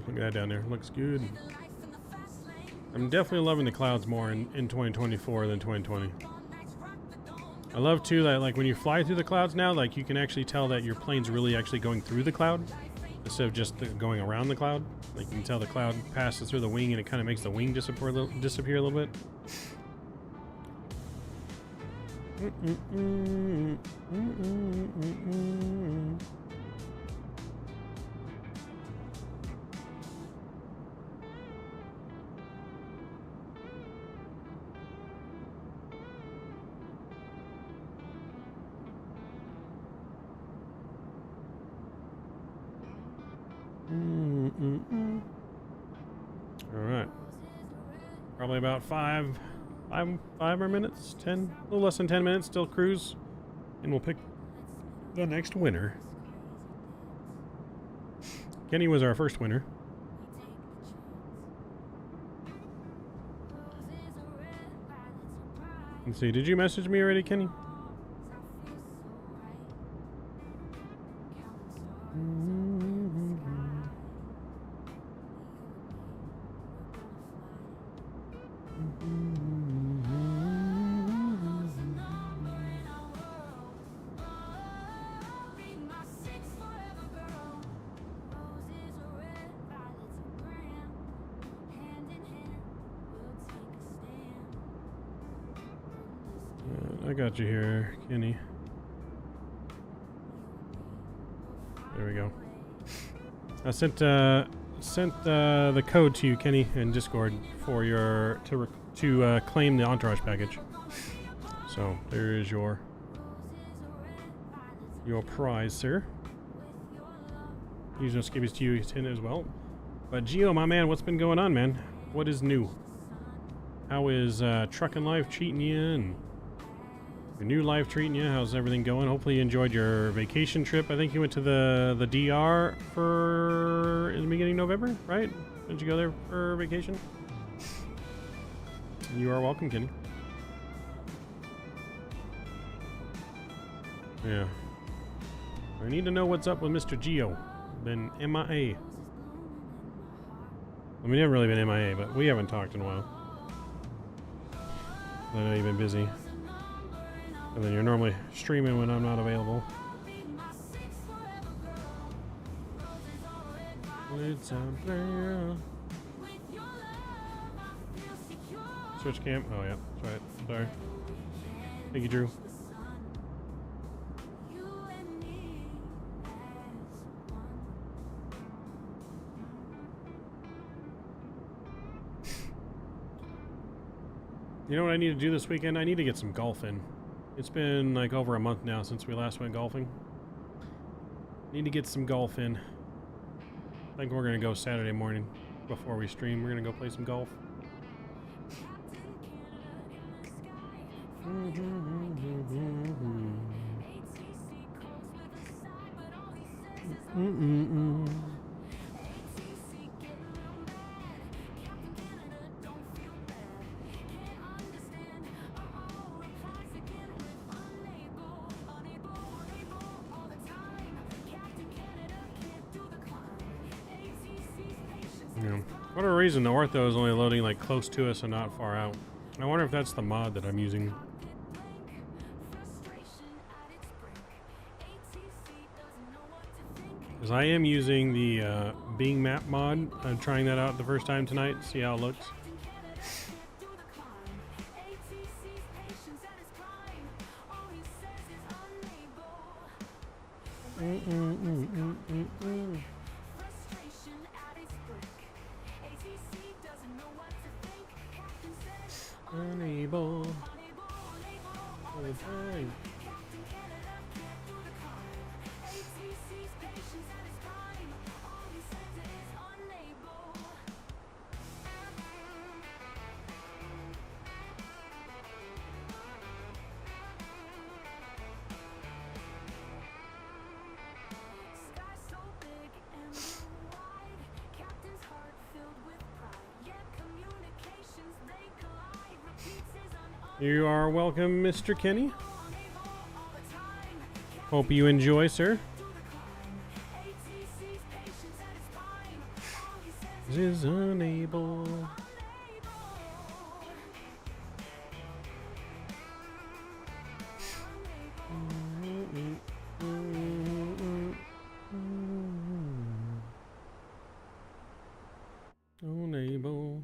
at that down there. Looks good. I'm definitely loving the clouds more in 2024 than 2020. I love too that like when you fly through the clouds now, like you can actually tell that your plane's really actually going through the cloud instead of just going around the cloud. Like you can tell the cloud passes through the wing and it kind of makes the wing disappear a little bit. All right. Probably about five more minutes, 10, a little less than 10 minutes, still cruise, and we'll pick the next winner. Kenny was our first winner. Let's see, did you message me already, Kenny? I got you here, Kenny. There we go. I sent the code to you, Kenny, in Discord for your to claim the Entourage package. So there is your prize, sir. Usually skibbies to you 10 as well. But Gio, my man, what's been going on, man? What is new? How is trucking life treating you, and your new life treating you? How's everything going? Hopefully you enjoyed your vacation trip. I think you went to the DR for in the beginning of November, right? Did you go there for vacation? You are welcome, Kenny. Yeah. I need to know what's up with Mr. Geo. Been MIA. I mean, you haven't really been MIA, but we haven't talked in a while. I know you've been busy. And then you're normally streaming when I'm not available. Switch cam. Oh yeah, that's right. Sorry. Thank you, Drew. You know what I need to do this weekend? I need to get some golf in. It's been like over a month now since we last went golfing. Need to get some golf in. I think we're gonna go Saturday morning before we stream. We're gonna go play some golf. Yeah. Whatever reason, the ortho is only loading like close to us and not far out. I wonder if that's the mod that I'm using. Because I am using the Bing map mod. I'm trying that out the first time tonight, see how it looks. Unable. You are welcome, Mr. Kenny. Hope you enjoy, sir. Is unable. Unable.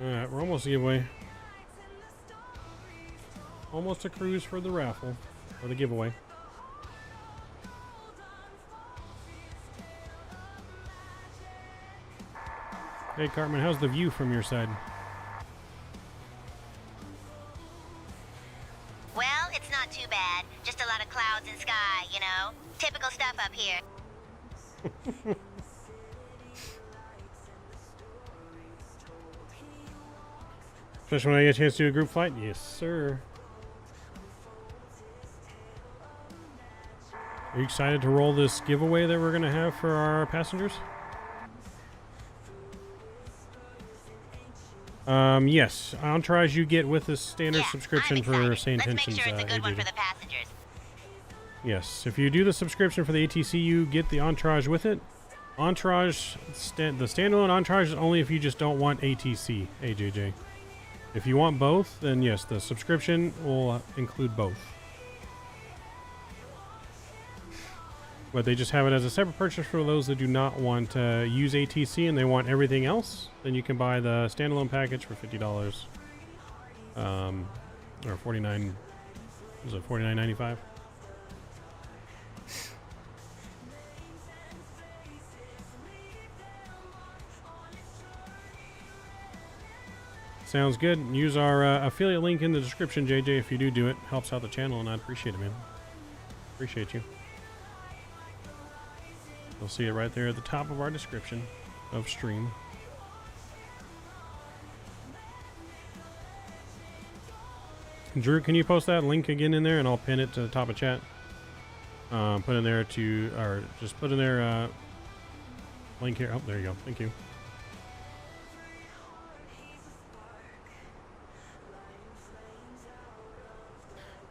Alright, we're almost a giveaway. Almost a cruise for the raffle. Or the giveaway. Hey Cartman, how's the view from your side? Well, it's not too bad. Just a lot of clouds and sky, you know? Typical stuff up here. Especially when I get a chance to do a group flight? Yes, sir. Are you excited to roll this giveaway that we're going to have for our passengers? Yes. Entourage you get with the standard subscription for SayIntentions. Let's make sure it's a good one for the passengers. Yes. If you do the subscription for the ATC, you get the Entourage with it. Entourage, the standalone Entourage is only if you just don't want ATC, AJJ. If you want both, then yes, the subscription will include both. But they just have it as a separate purchase for those that do not want to use ATC and they want everything else. Then you can buy the standalone package for $50. Or $49. Was it $49.95? Sounds good. Use our affiliate link in the description, JJ, if you do it. Helps out the channel, and I'd appreciate it, man. Appreciate you. You'll see it right there at the top of our description of stream. Drew, can you post that link again in there, and I'll pin it to the top of chat. Put in there to, or just put in there link here. Oh, there you go. Thank you.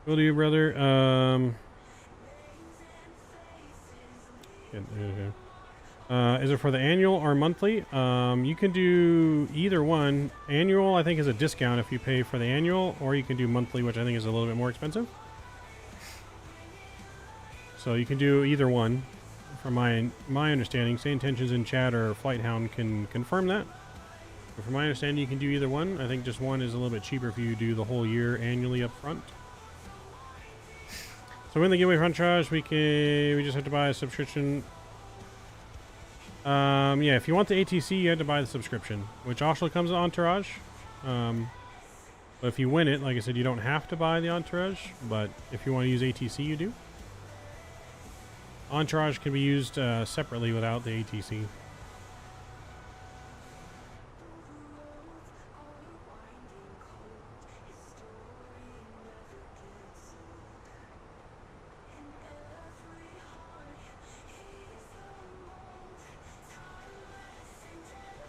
Will do, brother. Is it for the annual or monthly? You can do either one. Annual, I think, is a discount if you pay for the annual, or you can do monthly, which I think is a little bit more expensive. So you can do either one. From my understanding, SayIntentions in chat or Flighthound can confirm that. But from my understanding, you can do either one. I think just one is a little bit cheaper if you do the whole year annually up front. So in the giveaway for Entourage, we just have to buy a subscription. Yeah, if you want the ATC, you have to buy the subscription, which also comes with Entourage. But if you win it, like I said, you don't have to buy the Entourage. But if you want to use ATC, you do. Entourage can be used separately without the ATC.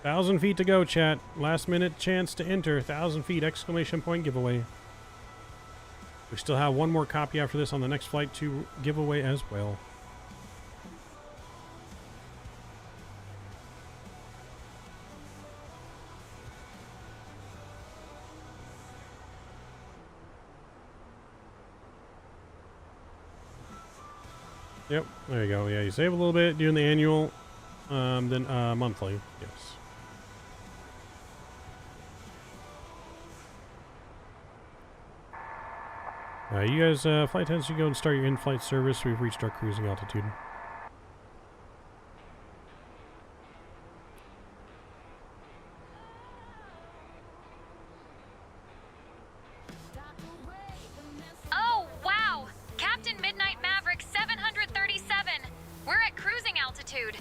$1,000 feet to go, chat. Last minute chance to enter. 1,000 feet exclamation point giveaway. We still have one more copy after this on the next flight to giveaway as well. Yep, there you go. Yeah, you save a little bit doing the annual, then monthly. Yes. You guys, flight attendants, you go and start your in-flight service. We've reached our cruising altitude. Oh, wow! Captain Midnight Maverick 737! We're at cruising altitude.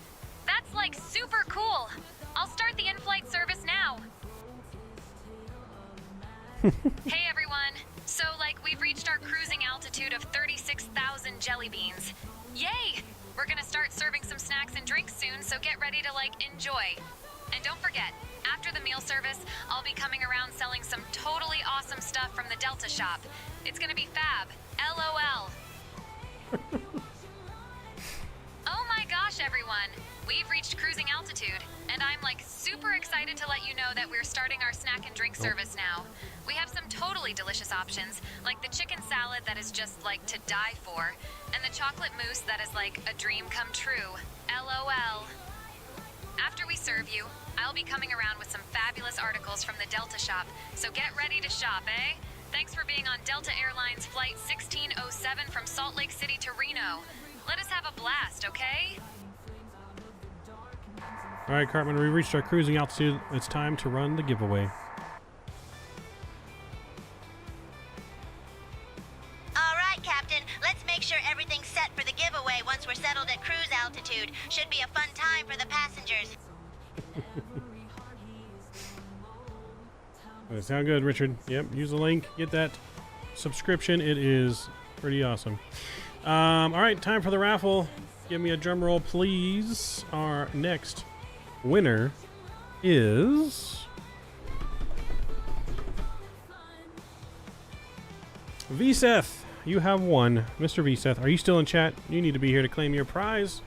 That's like super cool. I'll start the in-flight service now. Hey everyone! So, we've reached our cruising altitude of 36,000 jelly beans. Yay! We're gonna start serving some snacks and drinks soon, so get ready to, enjoy. And don't forget, after the meal service, I'll be coming around selling some totally awesome stuff from the Delta shop. It's gonna be fab. LOL. Oh my gosh, everyone! We've reached cruising altitude, and I'm super excited to let you know that we're starting our snack and drink service now. We have some totally delicious options, like the chicken salad that is just to die for, and the chocolate mousse that is a dream come true. LOL. After we serve you, I'll be coming around with some fabulous articles from the Delta shop, so get ready to shop, eh? Thanks for being on Delta Airlines Flight 1607 from Salt Lake City to Reno. Let us have a blast, okay? All right, Cartman, we reached our cruising altitude. It's time to run the giveaway. All right, Captain. Let's make sure everything's set for the giveaway once we're settled at cruise altitude. Should be a fun time for the passengers. That sound good, Richard. Yep, use the link, get that subscription. It is pretty awesome. All right, time for the raffle. Give me a drum roll, please. Our next winner is VSeth. You have won. Mr. VSeth, are you still in chat? You need to be here to claim your prize.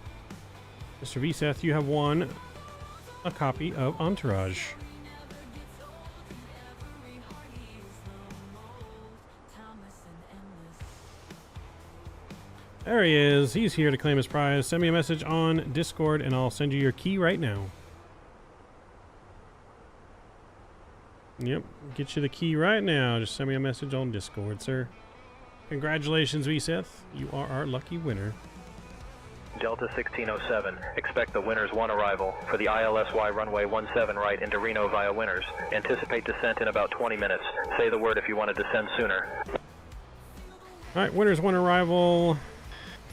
Mr. VSeth, you have won a copy of Entourage. There he is. He's here to claim his prize. Send me a message on Discord and I'll send you your key right now. Yep, get you the key right now. Just send me a message on Discord, sir. Congratulations, VSeth. You are our lucky winner. Delta 1607, expect the Winners 1 arrival for the ILSY runway 17 right into Reno via Winners. Anticipate descent in about 20 minutes. Say the word if you want to descend sooner. Alright, Winners 1 arrival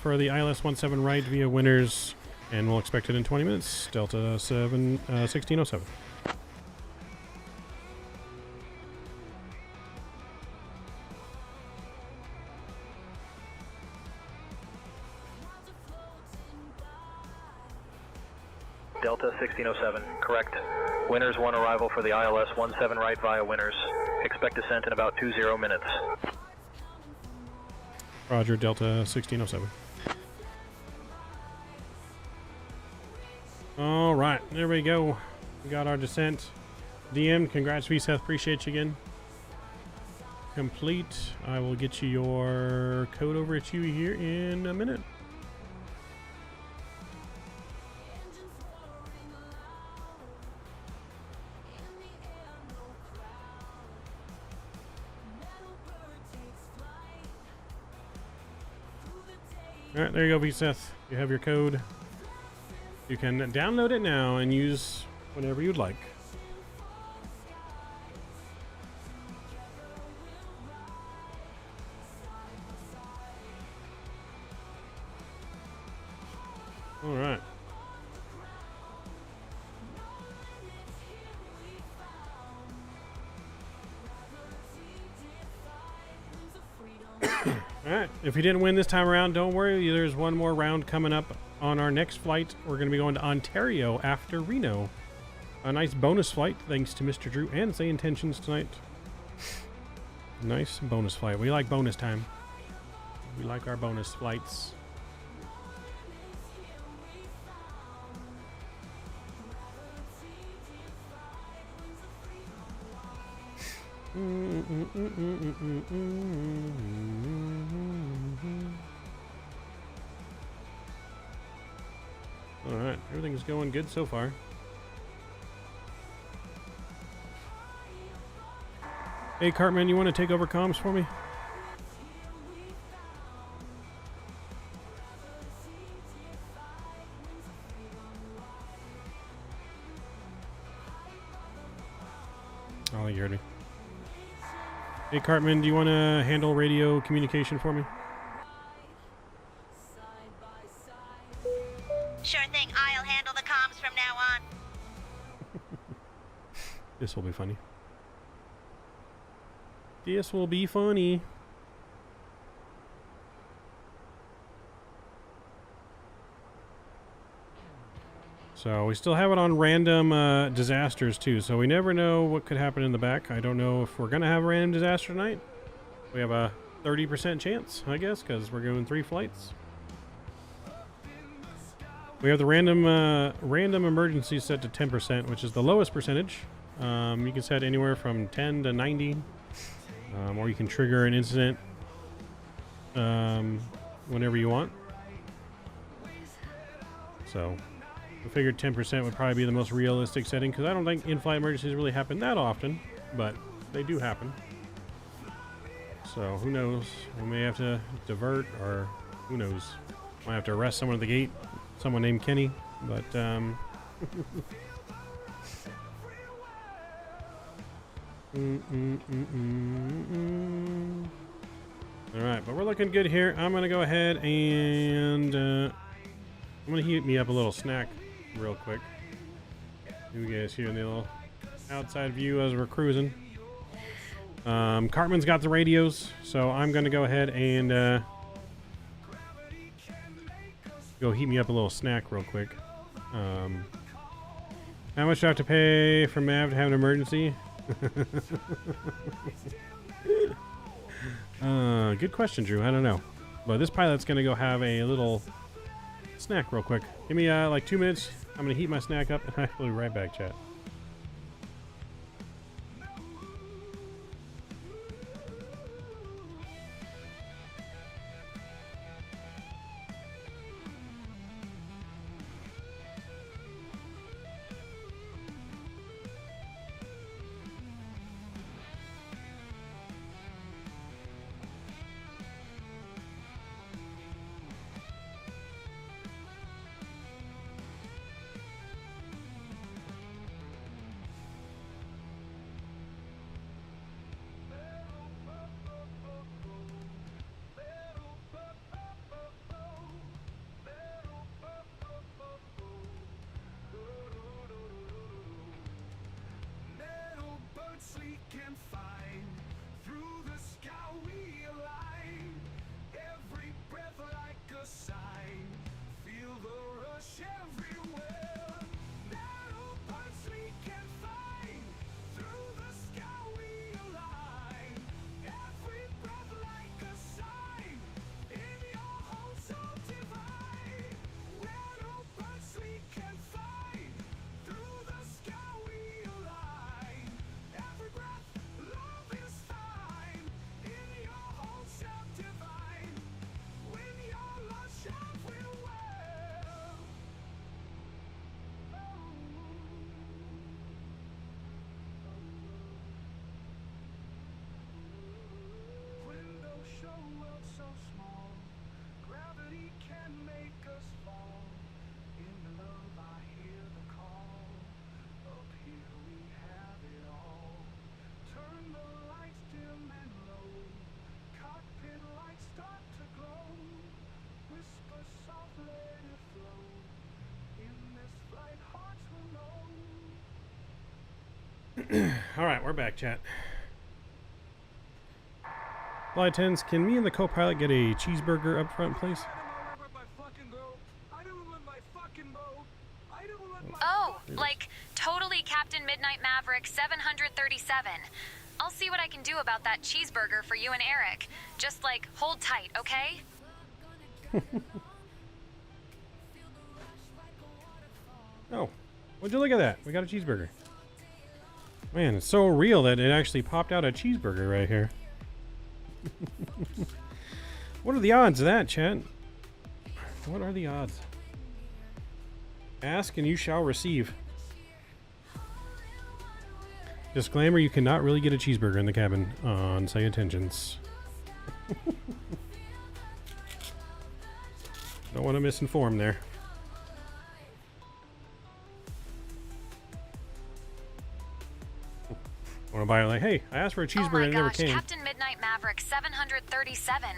for the ILS 17 right via Winners, and we'll expect it in 20 minutes. Delta 1607. Delta 1607, correct. Winners 1 arrival for the ILS 17 right via Winners. Expect descent in about 20 minutes. Roger, Delta 1607. All right, there we go. We got our descent. DM, congrats, VSeth. Appreciate you again. Complete. I will get you your code over at you here in a minute. Alright, there you go, VSeth. You have your code. You can download it now and use whenever you'd like. Alright. Alright, if you didn't win this time around, don't worry. There's one more round coming up on our next flight. We're going to be going to Ontario after Reno. A nice bonus flight, thanks to Mr. Drew and SayIntentions tonight. Nice bonus flight. We like bonus time. We like our bonus flights. Alright, everything's going good so far. Hey Cartman, you want to take over comms for me? Oh, you heard me. Hey Cartman, do you want to handle radio communication for me? Sure thing, I'll handle the comms from now on. This will be funny. This will be funny. So we still have it on random disasters too, so we never know what could happen in the back. I don't know if we're gonna have a random disaster tonight. We have a 30% chance, I guess, because we're doing 3 flights. We have the random emergency set to 10%, which is the lowest percentage. You can set anywhere from 10 to 90, or you can trigger an incident whenever you want. So I figured 10% would probably be the most realistic setting, because I don't think in-flight emergencies really happen that often, but they do happen. So who knows? We may have to divert, or who knows? Might have to arrest someone at the gate, someone named Kenny, but Alright, but we're looking good here. I'm gonna go ahead and I'm gonna heat me up a little snack real quick. You guys hear the little outside view as we're cruising. Cartman's got the radios, so I'm gonna go ahead and go heat me up a little snack real quick. How much do I have to pay for Mav to have an emergency? Good question, Drew. I don't know, but this pilot's gonna go have a little snack real quick. Give me like 2 minutes. I'm gonna heat my snack up, and I'll be right back, chat. Alright, we're back, chat. Flight 10s, can me and the co-pilot get a cheeseburger up front, please? Oh, like totally Captain Midnight Maverick 737. I'll see what I can do about that cheeseburger for you and Eric. Just like hold tight, okay? Oh, would you look at that? We got a cheeseburger. Man, it's so real that it actually popped out a cheeseburger right here. What are the odds of that, chat? What are the odds? Ask and you shall receive. Disclaimer, you cannot really get a cheeseburger in the cabin on Say Intentions. Don't want to misinform there. I want to buy it like, hey, I asked for a cheeseburger and it never came. Captain Midnight Maverick 737.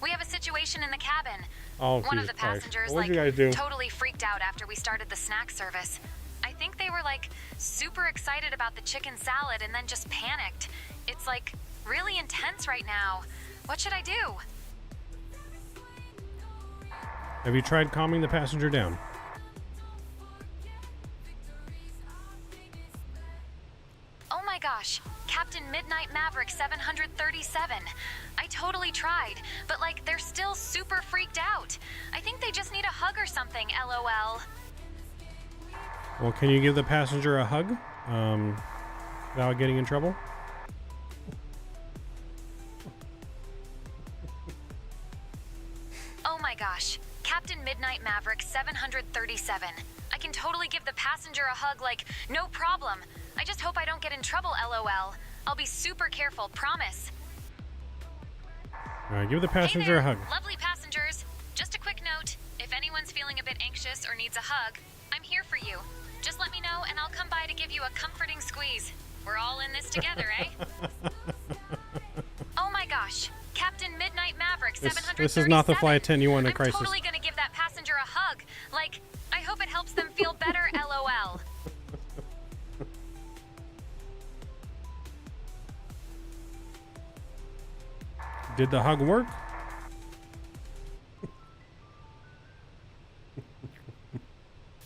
We have a situation in the cabin. Oh, one of the passengers what did you guys do? Totally freaked out after we started the snack service. I think they were like super excited about the chicken salad and then just panicked. It's like really intense right now. What should I do? Have you tried calming the passenger down? Oh my gosh, Captain Midnight Maverick 737. I totally tried, but like they're still super freaked out. I think they just need a hug or something, LOL. Well, can you give the passenger a hug without getting in trouble? Oh my gosh, Captain Midnight Maverick 737. I can totally give the passenger a hug, like, no problem. I just hope I don't get in trouble, LOL. I'll be super careful, promise. All right, give the passenger a hug. Lovely passengers. Just a quick note, if anyone's feeling a bit anxious or needs a hug, I'm here for you. Just let me know and I'll come by to give you a comforting squeeze. We're all in this together, eh? Oh my gosh, Captain Midnight Maverick 737. This is not the flight attendant you want in a crisis. I'm totally gonna give that passenger a hug. Like, I hope it helps them feel better, LOL. Did the hug work?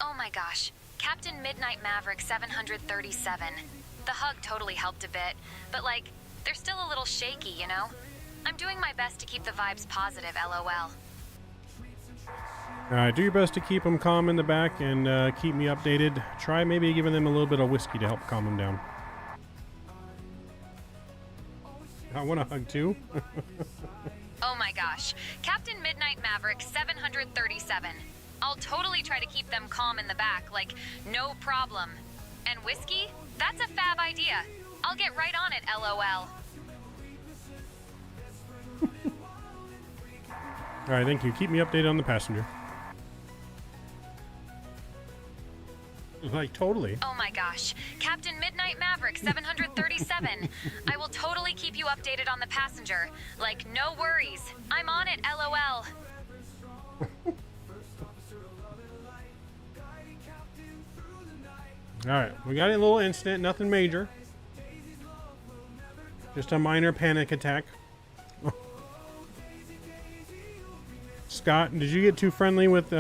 Oh my gosh, Captain Midnight Maverick 737. The hug totally helped a bit, but like, they're still a little shaky, you know? I'm doing my best to keep the vibes positive, LOL. Alright, do your best to keep them calm in the back and keep me updated. Try maybe giving them a little bit of whiskey to help calm them down. I want a hug too. Oh my gosh, Captain Midnight Maverick 737. I'll totally try to keep them calm in the back, like, no problem. And whiskey? That's a fab idea. I'll get right on it, LOL. Alright, thank you. Keep me updated on the passenger. Like, totally. Oh my gosh, Captain Midnight Maverick 737. I will totally keep you updated on the passenger. Like, no worries. I'm on it, LOL. Alright, we got a little incident, nothing major. Just a minor panic attack. Scott, did you get too friendly with,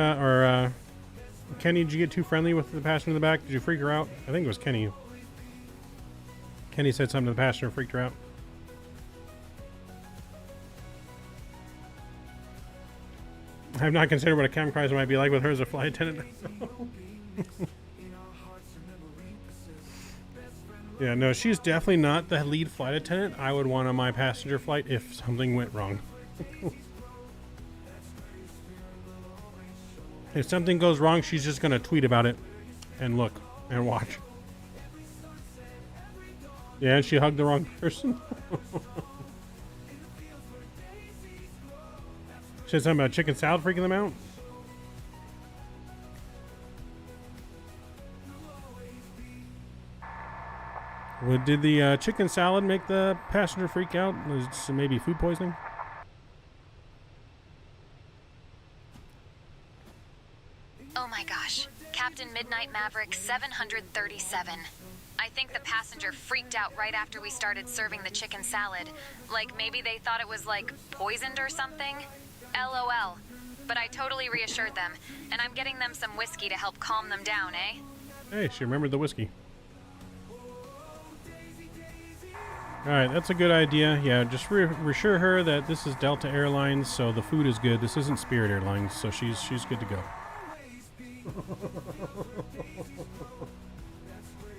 Kenny, did you get too friendly with the passenger in the back? Did you freak her out? I think it was Kenny. Kenny said something to the passenger and freaked her out. I have not considered what a camcorder might be like with her as a flight attendant. Yeah, no, she's definitely not the lead flight attendant I would want on my passenger flight if something went wrong. If something goes wrong, she's just going to tweet about it and look and watch. Yeah, and she hugged the wrong person. She said something about chicken salad freaking them out. Well, did the chicken salad make the passenger freak out? Was it maybe food poisoning? Oh my gosh, Captain Midnight Maverick 737. I think the passenger freaked out right after we started serving the chicken salad. Like maybe they thought it was like poisoned or something. LOL. But I totally reassured them, and I'm getting them some whiskey to help calm them down, eh? Hey, she remembered the whiskey. Alright, that's a good idea. Yeah, just reassure her that this is Delta Airlines, so the food is good. This isn't Spirit Airlines, so she's good to go.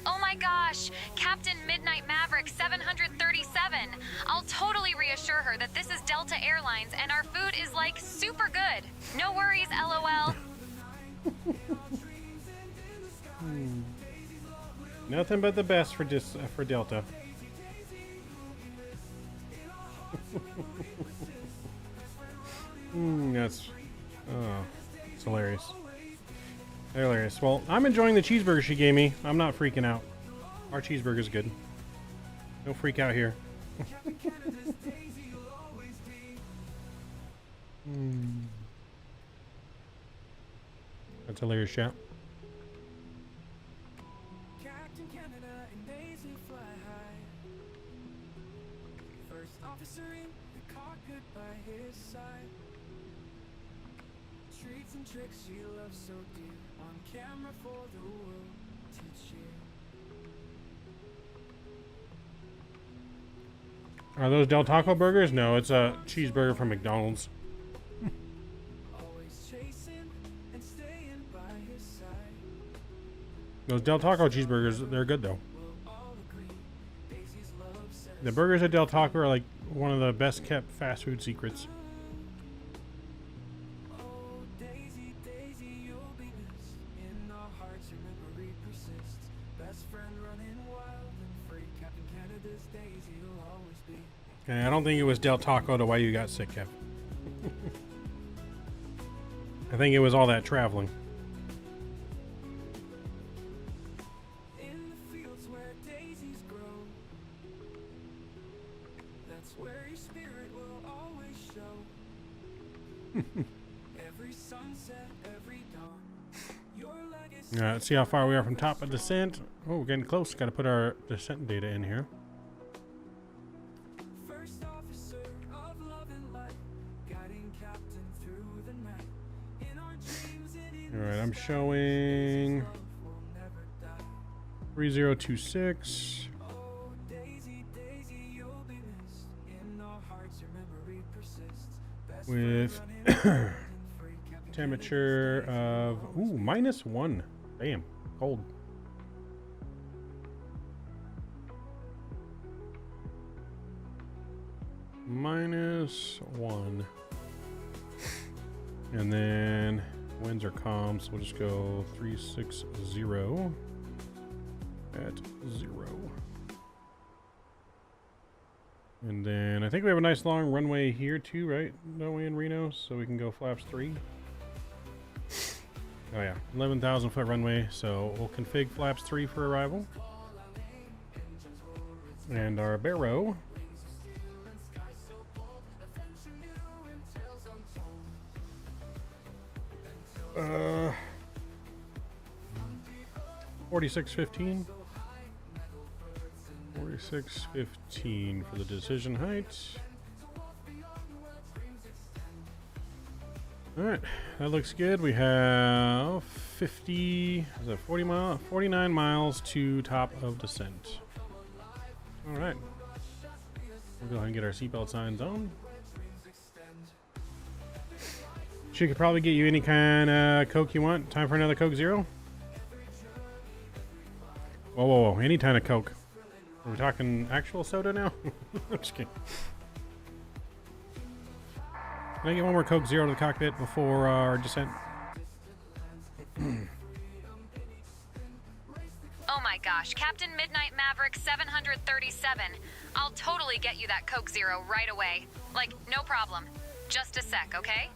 Oh my gosh, Captain Midnight Maverick 737. I'll totally reassure her that this is Delta Airlines and our food is like super good. No worries, LOL. Nothing but the best for Delta. It's hilarious. Hilarious. Well, I'm enjoying the cheeseburger she gave me. I'm not freaking out. Our cheeseburger's good. Don't freak out here. That's hilarious, chat. officer in the cockpit by his side. Treats and tricks she loves so dear, on camera for the world to cheer. Are those Del Taco burgers? No, it's a cheeseburger from McDonald's. Always chasing and staying by his side. Those Del Taco cheeseburgers, they're good though. We'll all agree Daisy's love says The burgers at Del Taco are like one of the best kept fast food secrets. oh Daisy, Daisy, you'll be missed. In our hearts your memory persists. Best friend running wild and free. Captain Canada's Daisy will always be. Okay, I don't think it was Del Taco to why you got sick, Kev. I think it was all that traveling. In the fields where daisies grow, that's where your spirit will always show. Every sunset, every dawn, your legacy. Let's see how far we are from top of descent. Oh, we're getting close. Got to put our descent data in here. First officer of love and light, guiding captain through the night. In our dreams and in All right, I'm showing love will never die. 3026 Oh, Daisy, Daisy, you'll be missed. In our hearts, your memory persists. Best with friend running wild and free. Captain temperature of -1. Damn, cold. -1. And then winds are calm, so we'll just go 360 at 0. And then I think we have a nice long runway here too, right? Don't we, in Reno? So we can go flaps 3. Oh yeah, 11,000 foot runway. So we'll config flaps 3 for arrival. And our barrow. Uh, 4615. 4615 for the decision height. All right, that looks good. We have 49 miles to top of descent. All right, we'll go ahead and get our seatbelt signs on. She could probably get you any kind of Coke you want. Time for another Coke Zero? Whoa, whoa, whoa. Any kind of Coke. Are we talking actual soda now? I'm just kidding. Can I get one more Coke Zero to the cockpit before our descent? Oh my gosh, Captain Midnight Maverick 737. I'll totally get you that Coke Zero right away. Like, no problem. Just a sec, okay?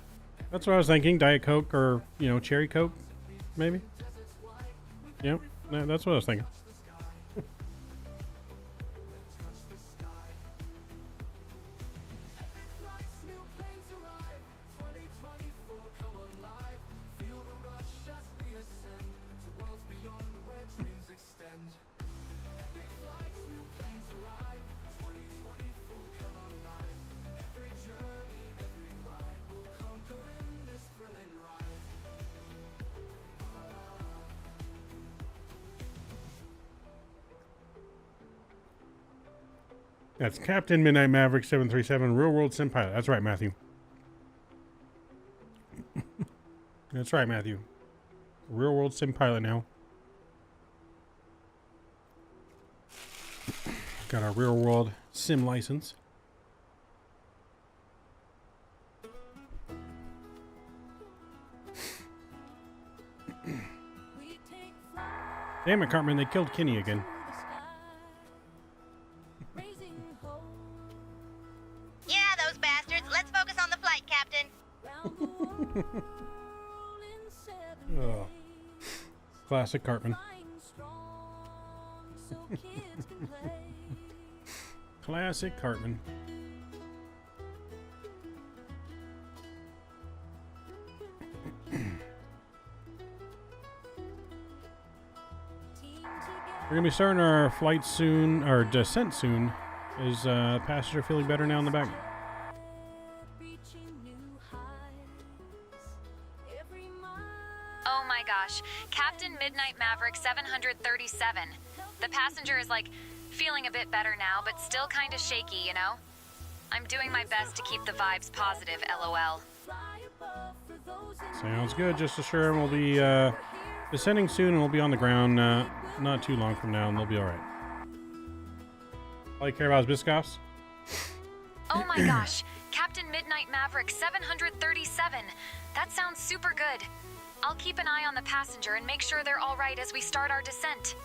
That's what I was thinking. Diet Coke or, you know, Cherry Coke, maybe? Yep, that's what I was thinking. That's Captain Midnight Maverick 737, Real World Sim Pilot. That's right, Matthew. That's right, Matthew. Real World Sim Pilot now. Got our Real World Sim license. Damn it, Cartman, they killed Kenny again. Yeah, those bastards. Let's focus on the flight, Captain. Oh. Classic Cartman. Classic Cartman. We're gonna be starting our flight soon, our descent soon. Is passenger feeling better now in the back? Oh my gosh, Captain Midnight Maverick 737. The passenger is like feeling a bit better now, but still kind of shaky, you know? I'm doing my best to keep the vibes positive, LOL. Sounds good. Just assure him we'll be descending soon and we'll be on the ground not too long from now and they'll be alright. All you care about is Biscoffs? Oh my gosh, Captain Midnight Maverick 737. That sounds super good. I'll keep an eye on the passenger and make sure they're alright as we start our descent.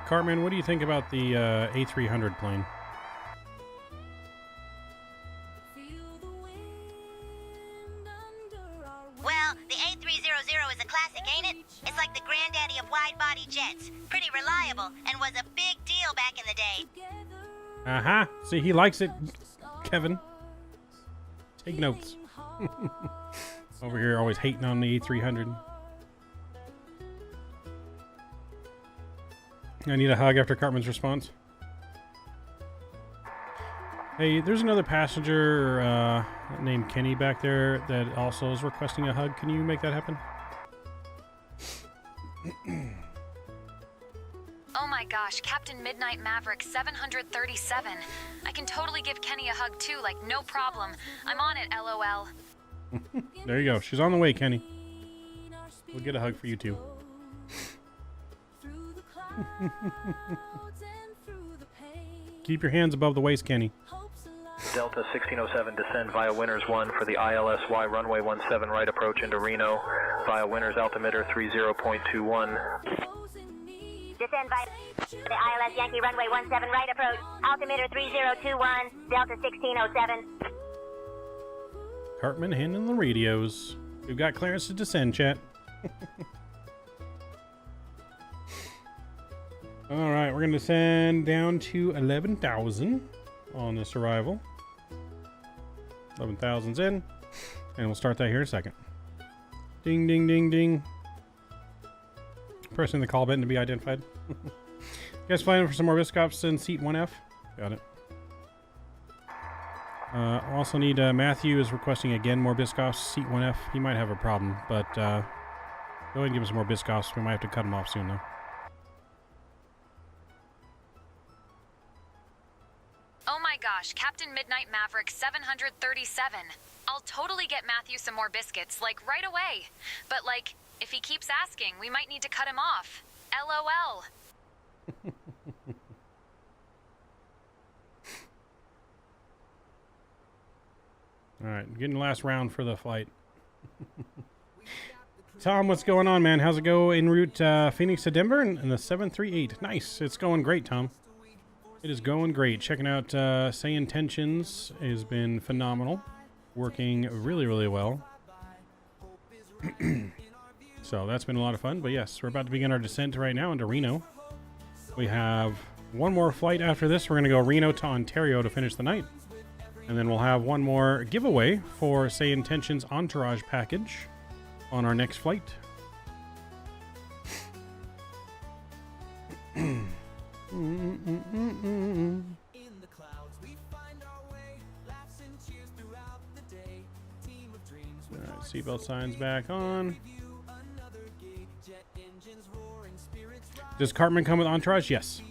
Cartman, what do you think about the A300 plane? Well, the A300 is a classic, ain't it? It's like the granddaddy of wide-body jets. Pretty reliable, and was a big deal back in the day. Uh-huh. See, he likes it, Kevin. Take notes. Over here always hating on the A300. I need a hug after Cartman's response. Hey, there's another passenger named Kenny back there that also is requesting a hug. Can you make that happen? Oh my gosh, Captain Midnight Maverick 737. I can totally give Kenny a hug too, like no problem. I'm on it, LOL. There you go. She's on the way, Kenny. We'll get a hug for you too. Keep your hands above the waist, Kenny. Delta 1607, descend via Winners 1 for the ILSY runway 17 right approach into Reno via Winners altimeter 30.21. Descend via the ILS Yankee runway 17 right approach, altimeter 3021, Delta 1607. Cartman handling the radios. We've got clearance to descend, chat. Alright, we're going to descend down to 11,000 on this arrival. 11,000's in. And we'll start that here in a second. Ding, ding, ding, ding. Pressing the call button to be identified. You guys flying for some more Biscoffs in seat 1F? Got it. Also need Matthew is requesting again more Biscoffs, seat 1F. He might have a problem, but go ahead and give him some more Biscoffs. We might have to cut him off soon, though. Oh my gosh, Captain Midnight Maverick 737. I'll totally get Matthew some more biscuits, like right away. But like, if he keeps asking, we might need to cut him off. LOL. Alright, getting the last round for the flight. Tom, what's going on, man? How's it go en route Phoenix to Denver and the 738? Nice. It's going great, Tom. It is going great. Checking out SayIntentions has been phenomenal. Working really, really well. So that's been a lot of fun. But yes, we're about to begin our descent right now into Reno. We have one more flight after this. We're going to go Reno to Ontario to finish the night. And then we'll have one more giveaway for SayIntentions Entourage package on our next flight. Alright, seatbelt signs back on. Does Cartman come with Entourage? Yes.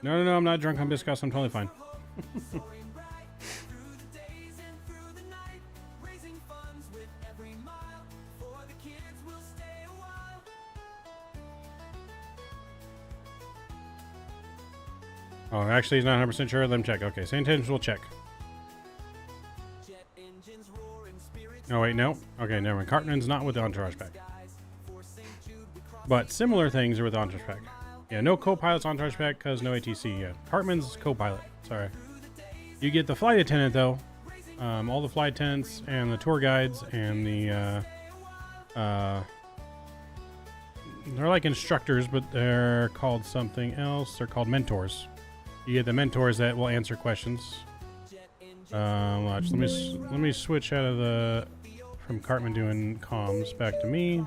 No, I'm not drunk on Biscoffs. I'm totally fine. Oh, actually, he's not 100% sure. Let him check. Okay, SayIntentions will check. Oh, wait, no. Okay, never mind. Cartman's not with the Entourage pack. But similar things are with the Entourage pack. Yeah, no co-pilot's Entourage pack because no ATC. Yeah, Cartman's co-pilot. Sorry. You get the flight attendant, though. All the flight attendants and the tour guides and the... they're like instructors, but they're called something else. They're called mentors. You get the mentors that will answer questions. Watch. Let me switch out of the from Cartman doing comms back to me.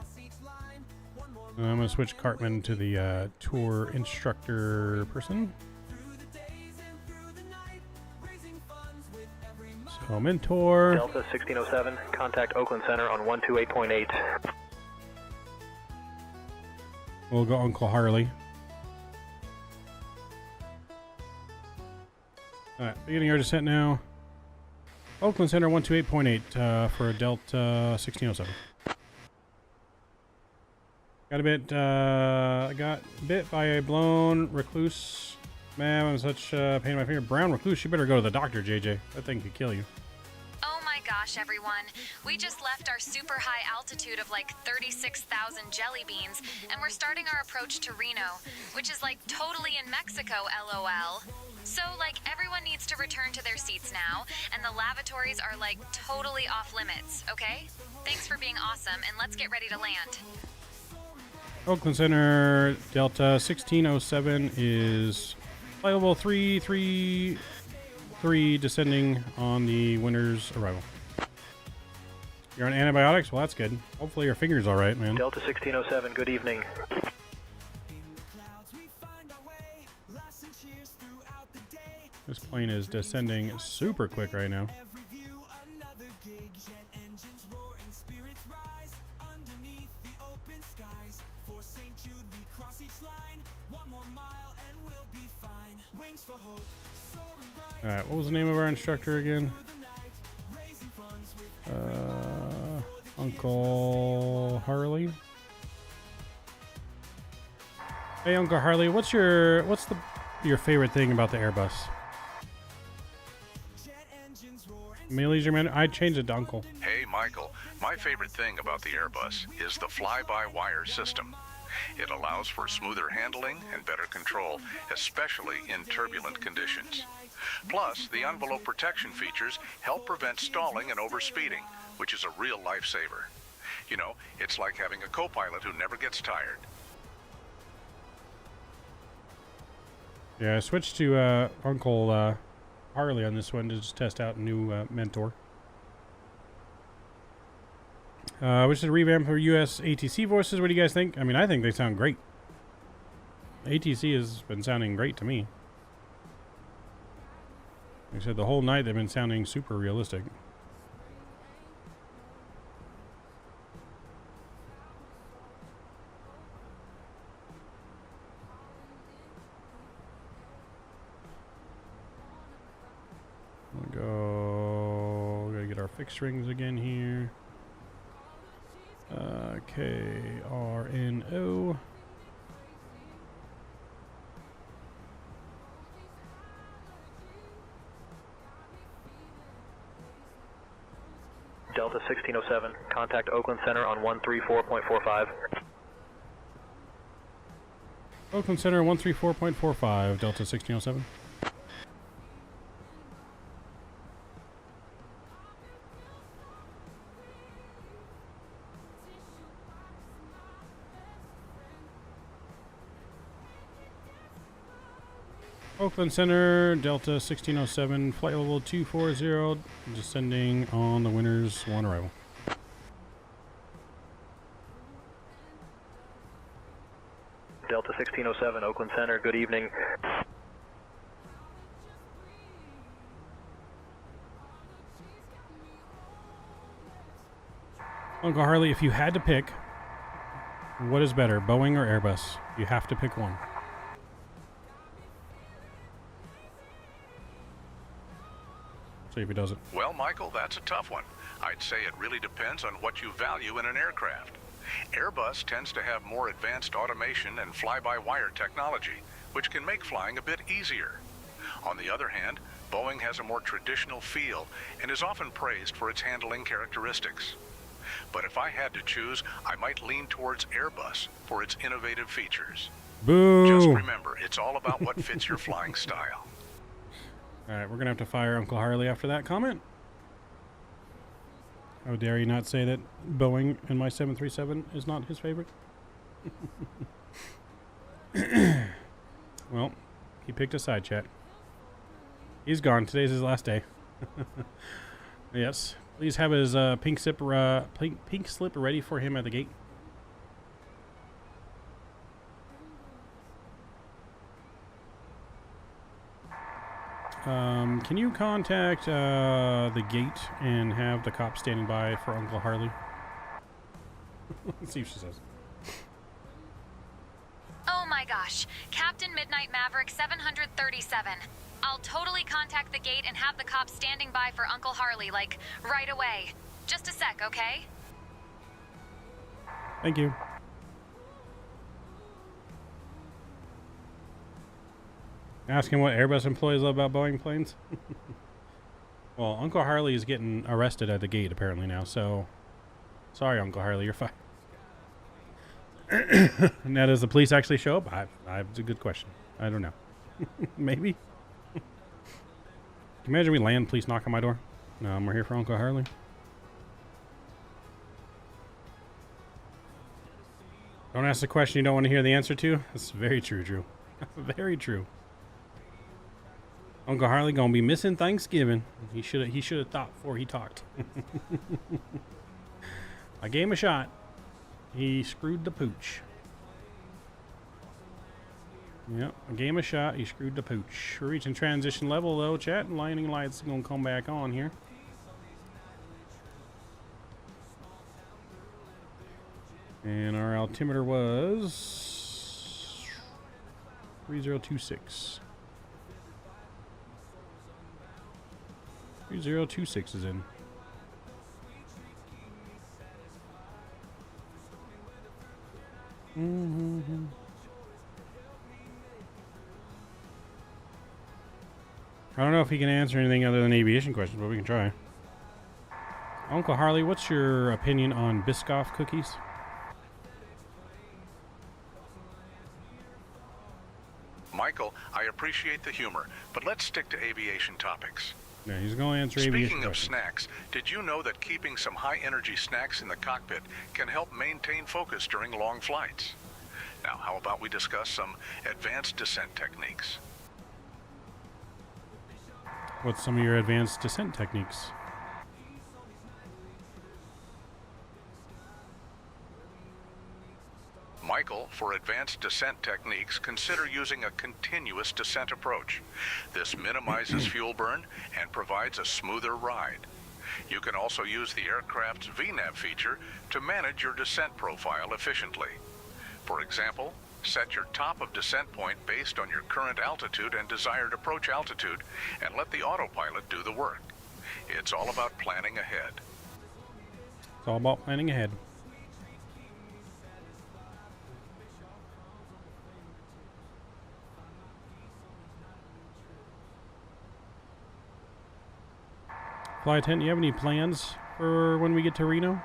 I'm going to switch Cartman to the tour instructor person. So Mentor. Delta 1607, contact Oakland Center on 128.8. We'll go Uncle Harley. Alright, beginning our descent now. Oakland Center 128.8 for Delta 1607. Got bit by a blown recluse. Man, I'm such pain in my finger. Brown recluse, you better go to the doctor, JJ. That thing could kill you. Oh my gosh, everyone. We just left our super high altitude of like 36,000 jelly beans, and we're starting our approach to Reno, which is like totally in Mexico, LOL. So, like, everyone needs to return to their seats now, and the lavatories are like totally off limits, okay? Thanks for being awesome, and let's get ready to land. Oakland Center, Delta 1607 is flight level 333, descending on the winner's arrival. You're on antibiotics? Well, that's good. Hopefully your finger's all right, man. Delta 1607, good evening. This plane is descending super quick right now. Alright, what was the name of our instructor again? Uncle Harley. Hey, Uncle Harley, what's your favorite thing about the Airbus? Mealy's your man. I changed it to Uncle. Hey, Michael. My favorite thing about the Airbus is the fly-by-wire system. It allows for smoother handling and better control, especially in turbulent conditions. Plus, the envelope protection features help prevent stalling and overspeeding, which is a real lifesaver. You know, it's like having a co-pilot who never gets tired. Yeah, I switched to Uncle Harley on this one to just test out a new mentor. Which is a revamp for US ATC voices. What do you guys think? I mean, I think they sound great. ATC has been sounding great to me. Like I said, the whole night they've been sounding super realistic. Gotta get our fixed rings again here. KRNO. Delta 1607, contact Oakland Center on 134.45. Oakland Center 134.45, Delta 1607. Oakland Center, Delta 1607, flight level 240, descending on the winner's one arrival. Delta 1607, Oakland Center, good evening. Uncle Harley, if you had to pick, what is better, Boeing or Airbus? You have to pick one. See if he does it. Well, Michael, that's a tough one. I'd say it really depends on what you value in an aircraft. Airbus tends to have more advanced automation and fly-by-wire technology, which can make flying a bit easier. On the other hand, Boeing has a more traditional feel and is often praised for its handling characteristics. But if I had to choose, I might lean towards Airbus for its innovative features. Boo! Just remember, it's all about what fits your flying style. Alright, we're going to have to fire Uncle Harley after that comment. How dare you not say that Boeing and my 737 is not his favorite? Well, he picked a side chat. He's gone. Today's his last day. Yes. Please have his pink slip ready for him at the gate. Can you contact the gate and have the cop standing by for Uncle Harley? Let's see if she says. Oh my gosh, Captain Midnight Maverick 737. I'll totally contact the gate and have the cops standing by for Uncle Harley, like, right away. Just a sec, okay? Thank you. Asking what Airbus employees love about Boeing planes? Well, Uncle Harley is getting arrested at the gate apparently now, so... Sorry, Uncle Harley, you're fine. Now, does the police actually show up? It's a good question. I don't know. Maybe? Can you imagine we land, police knock on my door? No, we're here for Uncle Harley. Don't ask the question you don't want to hear the answer to. That's very true, Drew. Very true. Uncle Harley gonna be missing Thanksgiving. He should have thought before he talked. I gave him a shot. He screwed the pooch. Yep, I gave him a shot. He screwed the pooch. We're reaching transition level though, chat. Landing lights are gonna come back on here. And our altimeter was 3026. 3026 is in. I don't know if he can answer anything other than aviation questions, but we can try. Uncle Harley, what's your opinion on Biscoff cookies? Michael, I appreciate the humor, but let's stick to aviation topics. Yeah, he's going to answer aviation Speaking of questions. snacks, did you know that keeping some high-energy snacks in the cockpit can help maintain focus during long flights? Now, how about we discuss some advanced descent techniques? What's some of your advanced descent techniques? Michael, for advanced descent techniques, consider using a continuous descent approach. This minimizes fuel burn and provides a smoother ride. You can also use the aircraft's VNAV feature to manage your descent profile efficiently. For example, set your top of descent point based on your current altitude and desired approach altitude, and let the autopilot do the work. It's all about planning ahead. It's all about planning ahead. Flight attendant, you have any plans for when we get to Reno?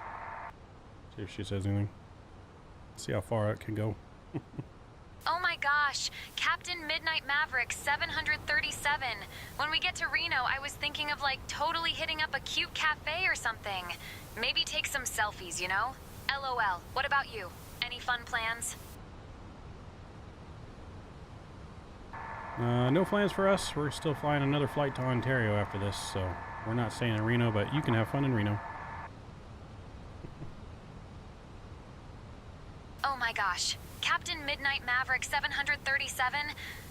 See if she says anything. See how far it can go. Oh my gosh, Captain Midnight Maverick 737. When we get to Reno, I was thinking of like totally hitting up a cute cafe or something. Maybe take some selfies, you know? LOL. What about you? Any fun plans? No plans for us. We're still flying another flight to Ontario after this, so we're not staying in Reno, but you can have fun in Reno. Oh my gosh. Captain Midnight Maverick 737?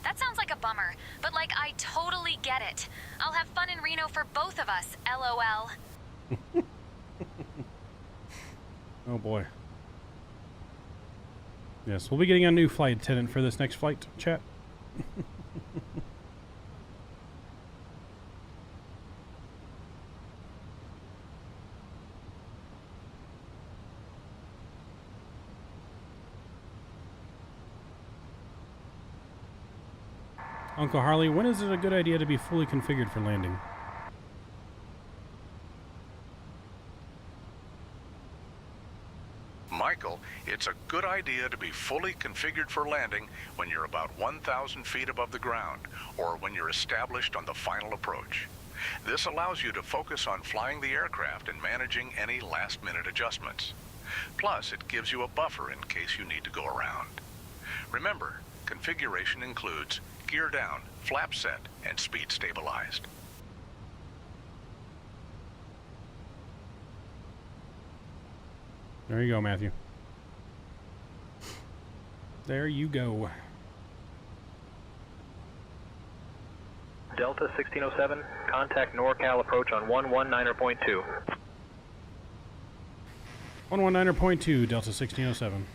That sounds like a bummer, but like I totally get it. I'll have fun in Reno for both of us, LOL. Oh boy. Yes, we'll be getting a new flight attendant for this next flight, chat. Uncle Harley, when is it a good idea to be fully configured for landing? Michael, it's a good idea to be fully configured for landing when you're about 1,000 feet above the ground, or when you're established on the final approach. This allows you to focus on flying the aircraft and managing any last-minute adjustments. Plus, it gives you a buffer in case you need to go around. Remember, configuration includes gear down, flap set, and speed stabilized. There you go, Matthew. There you go. Delta 1607, contact NorCal approach on 119.2. 119.2, Delta 1607.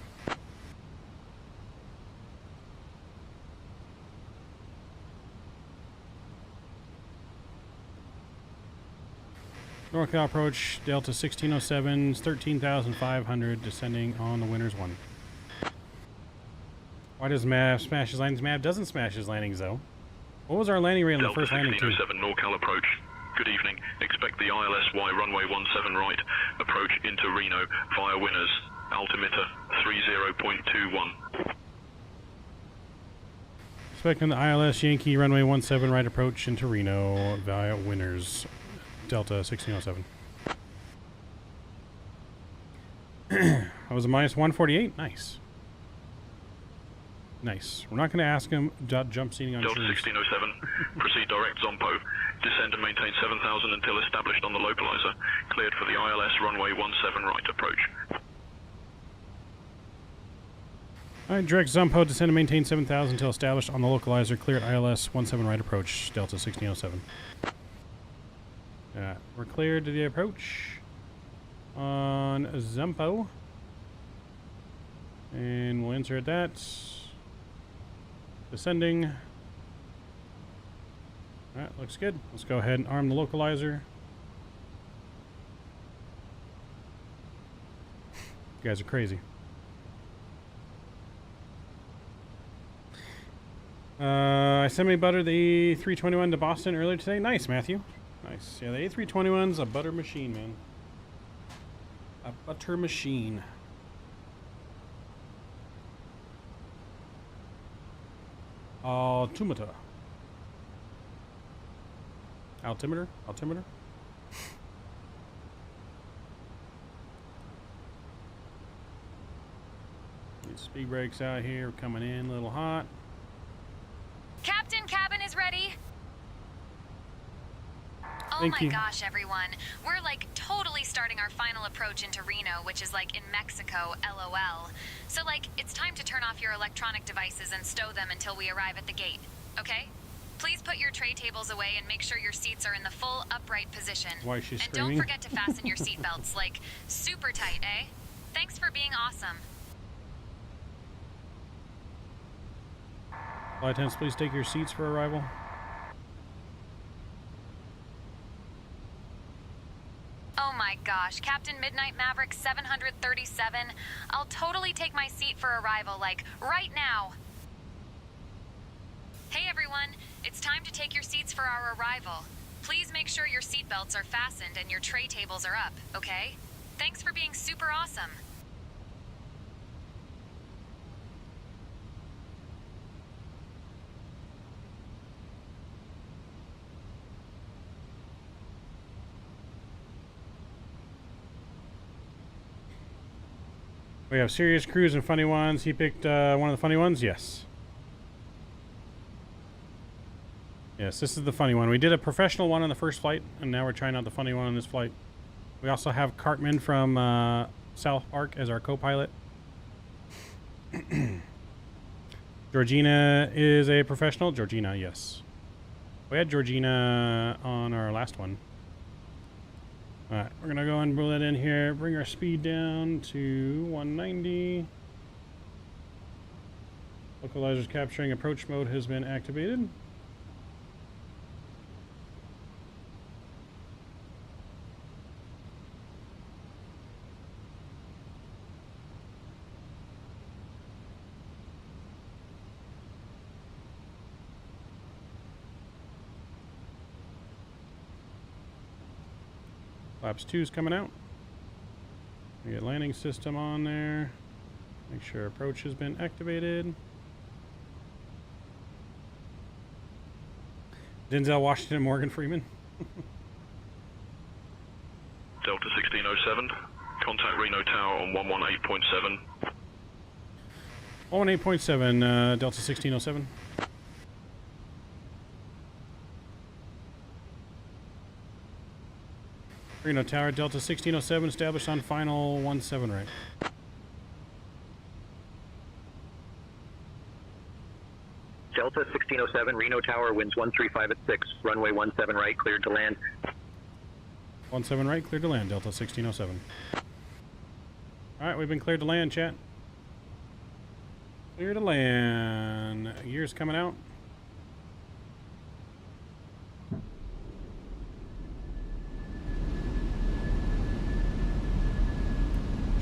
NorCal approach, Delta 1607, 13,500, descending on the winner's one. Why does MAV smash his landings? MAV doesn't smash his landings, though. What was our landing rate on the first landing, too? Delta 1607 NorCal approach. Good evening. Expect the ILSY runway 17 right approach into Reno via Winners. Altimeter 30.21. Expecting the ILS Yankee runway 17 right approach into Reno via Winners. Delta 1607. That was a minus 148. Nice. Nice. We're not going to ask him jump seating on Delta trees. 1607, proceed direct Zompo. Descend and maintain 7,000 until established on the localizer. Cleared for the ILS runway 17 right approach. Alright, direct Zompo, descend and maintain 7,000 until established on the localizer. Cleared ILS 17 right approach, Delta 1607. We're cleared to the approach on Zompo. And we'll insert that. Descending. Alright, looks good. Let's go ahead and arm the localizer. You guys are crazy. I semi-buttered the A321 to Boston earlier today. Nice, Matthew. Nice. Yeah, the A321's a butter machine, man. A butter machine. Altimeter. Altimeter? Altimeter? Get speed brakes out here. We're coming in a little hot. Captain, cabin is ready. Oh Thank my you. gosh, everyone. We're like totally starting our final approach into Reno, which is like in Mexico, LOL. So like, it's time to turn off your electronic devices and stow them until we arrive at the gate, okay? Please put your tray tables away and make sure your seats are in the full upright position. Why is she and screaming? don't forget to fasten your seatbelts, like super tight, eh? Thanks for being awesome. Flight attendants, please take your seats for arrival. Oh my gosh, Captain Midnight Maverick 737. I'll totally take my seat for arrival, like, right now. Hey everyone, it's time to take your seats for our arrival. Please make sure your seatbelts are fastened and your tray tables are up, okay? Thanks for being super awesome. We have serious crews and funny ones. He picked one of the funny ones? Yes. Yes, this is the funny one. We did a professional one on the first flight, and now we're trying out the funny one on this flight. We also have Cartman from South Park as our co-pilot. Georgina is a professional. Georgina, yes. We had Georgina on our last one. Alright, we're going to go and roll that in here. Bring our speed down to 190. Localizer's capturing approach mode has been activated. Flaps 2 is coming out. We get landing system on there. Make sure approach has been activated. Denzel Washington and Morgan Freeman. Delta 1607, contact Reno Tower on 118.7. 118.7, Delta 1607. Reno Tower, Delta 1607, established on final 17 right. Delta 1607, Reno Tower, winds 135 at 6, runway 17 right, cleared to land. 17 right, cleared to land, Delta 1607. Alright, we've been cleared to land, chat. Clear to land. Gears coming out.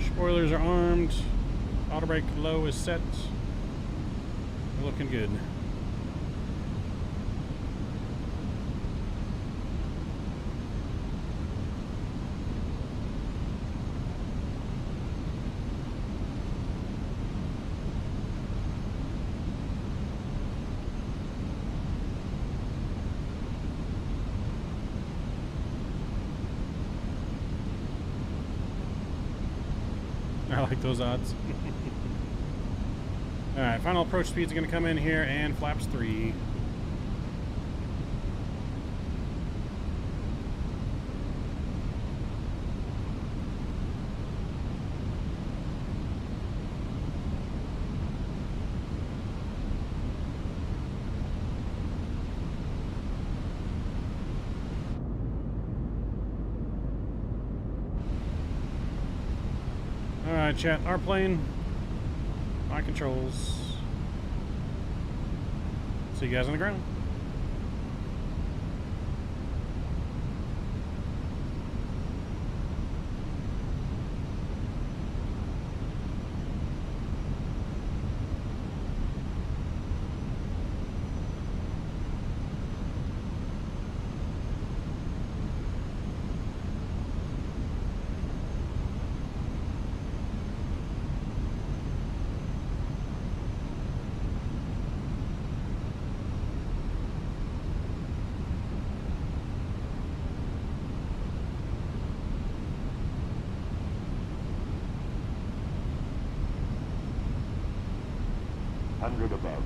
Spoilers are armed. Auto brake low is set. We're looking good. I like those odds. Alright, final approach speeds are going to come in here, and flaps 3. Alright, chat, our plane. My controls. See you guys on the ground. Above.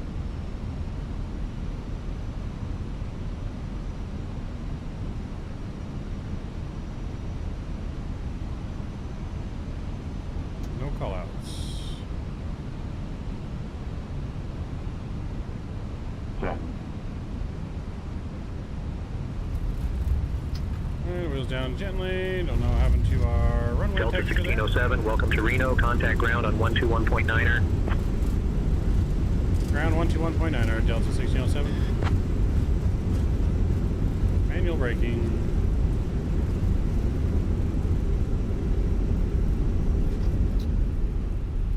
No callouts. Wheels down gently. Don't know what happened to our runway. Delta 1607, welcome to Reno. Contact ground on 121.9er. Ground 121.9er, Delta 1607. Manual braking.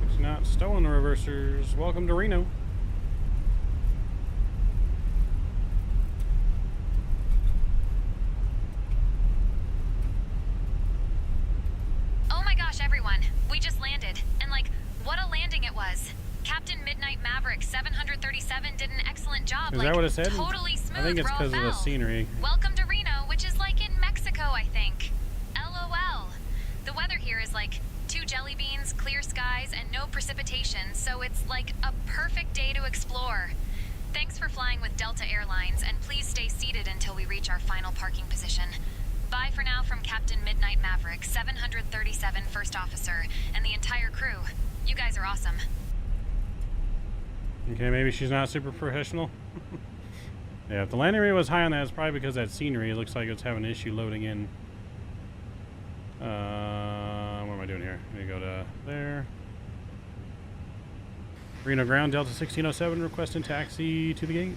It's not stolen reversers. Welcome to Reno. Oh my gosh, everyone. We just landed. And like, what a landing it was. Captain Midnight Maverick 737 did an excellent job. Is that what it said? Totally smooth. I think it's because of the scenery. Welcome to Reno, which is like in Mexico, I think. LOL. The weather here is like 2 jelly beans, clear skies, and no precipitation, so it's like a perfect day to explore. Thanks for flying with Delta Airlines, and please stay seated until we reach our final parking position. Bye for now from Captain Midnight Maverick 737 First Officer and the entire crew. You guys are awesome. Okay, maybe she's not super professional. Yeah, if the landing rate was high on that, it's probably because that scenery. It looks like it's having an issue loading in. What am I doing here? Let me go to there. Reno ground, Delta 1607, requesting taxi to the gate.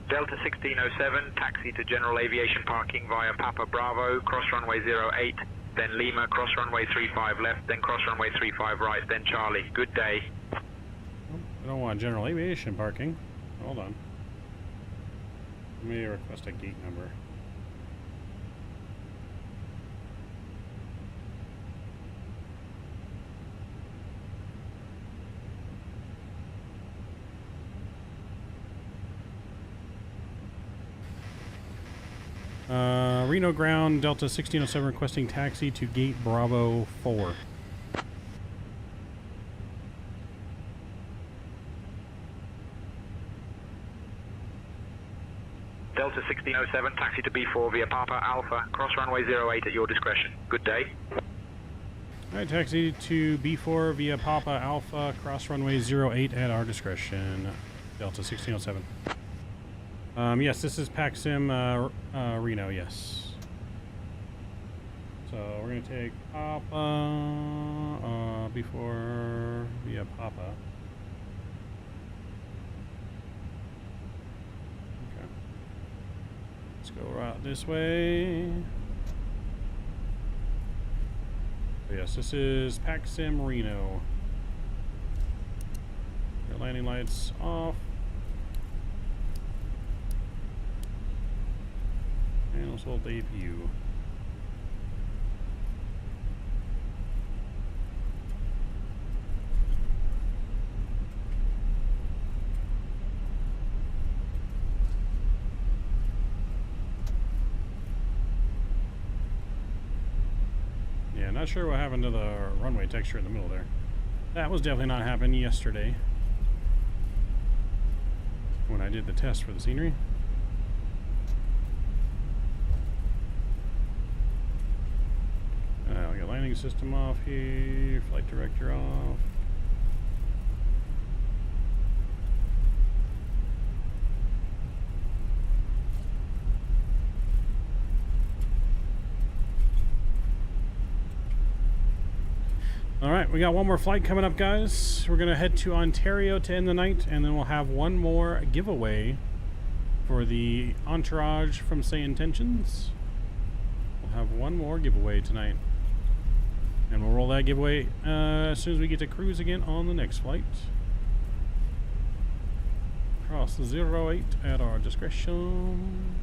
Delta 1607, taxi to general aviation parking via Papa Bravo, cross runway 08, then Lima, cross runway 35 left, then cross runway 35 right, then Charlie. Good day. I don't want general aviation parking. Hold on. Let me request a gate number. Reno ground, Delta 1607 requesting taxi to gate Bravo 4. Delta 1607, taxi to B4 via Papa Alpha, cross runway 08 at your discretion. Good day. Alright, taxi to B4 via Papa Alpha, cross runway 08 at our discretion. Delta 1607. Yes, this is PACSIM Reno, yes. So we're going to take Papa B4 via Papa. Okay. Let's go right this way. Yes, this is PACSIM Reno. Your landing lights off. And let's hold the APU. Yeah, not sure what happened to the runway texture in the middle there. That was definitely not happening yesterday when I did the test for the scenery. We got landing system off here, flight director off. Alright, we got one more flight coming up, guys. We're going to head to Ontario to end the night, and then we'll have one more giveaway for the Entourage from SayIntentions. We'll have one more giveaway tonight. And we'll roll that giveaway as soon as we get to cruise again on the next flight. Cross the 08 at our discretion.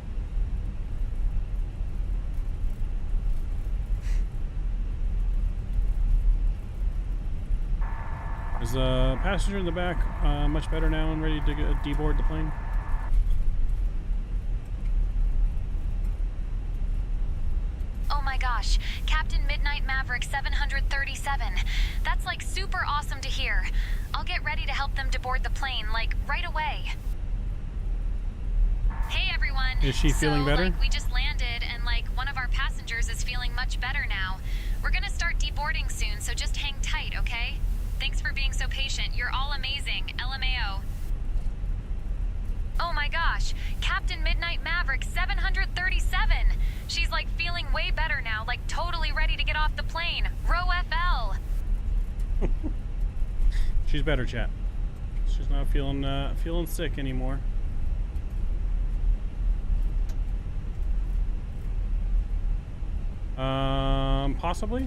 Is the passenger in the back much better now and ready to deboard the plane? Oh my gosh, Captain Midnight Maverick 737. That's like super awesome to hear. I'll get ready to help them deboard the plane, like right away. Hey everyone. Is she feeling better? Like, we just landed and like one of our passengers is feeling much better now. We're gonna start deboarding soon, so just hang tight, okay? Thanks for being so patient. You're all amazing. LMAO. Oh my gosh, Captain Midnight Maverick 737. She's like feeling way better now, like totally ready to get off the plane. Row FL. She's better, chat. She's not feeling sick anymore. Possibly.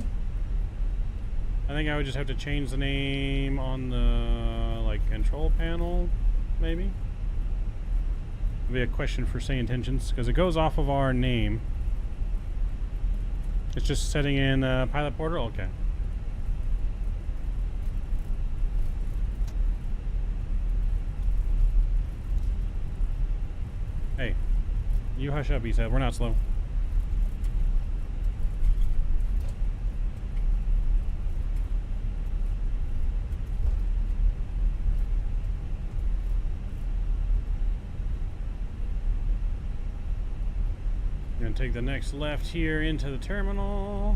I think I would just have to change the name on the like control panel, maybe. It'll be a question for SayIntentions because it goes off of our name. It's just setting in pilot portal. Okay. Hey, you hush up, he said. We're not slow. Gonna take the next left here into the terminal.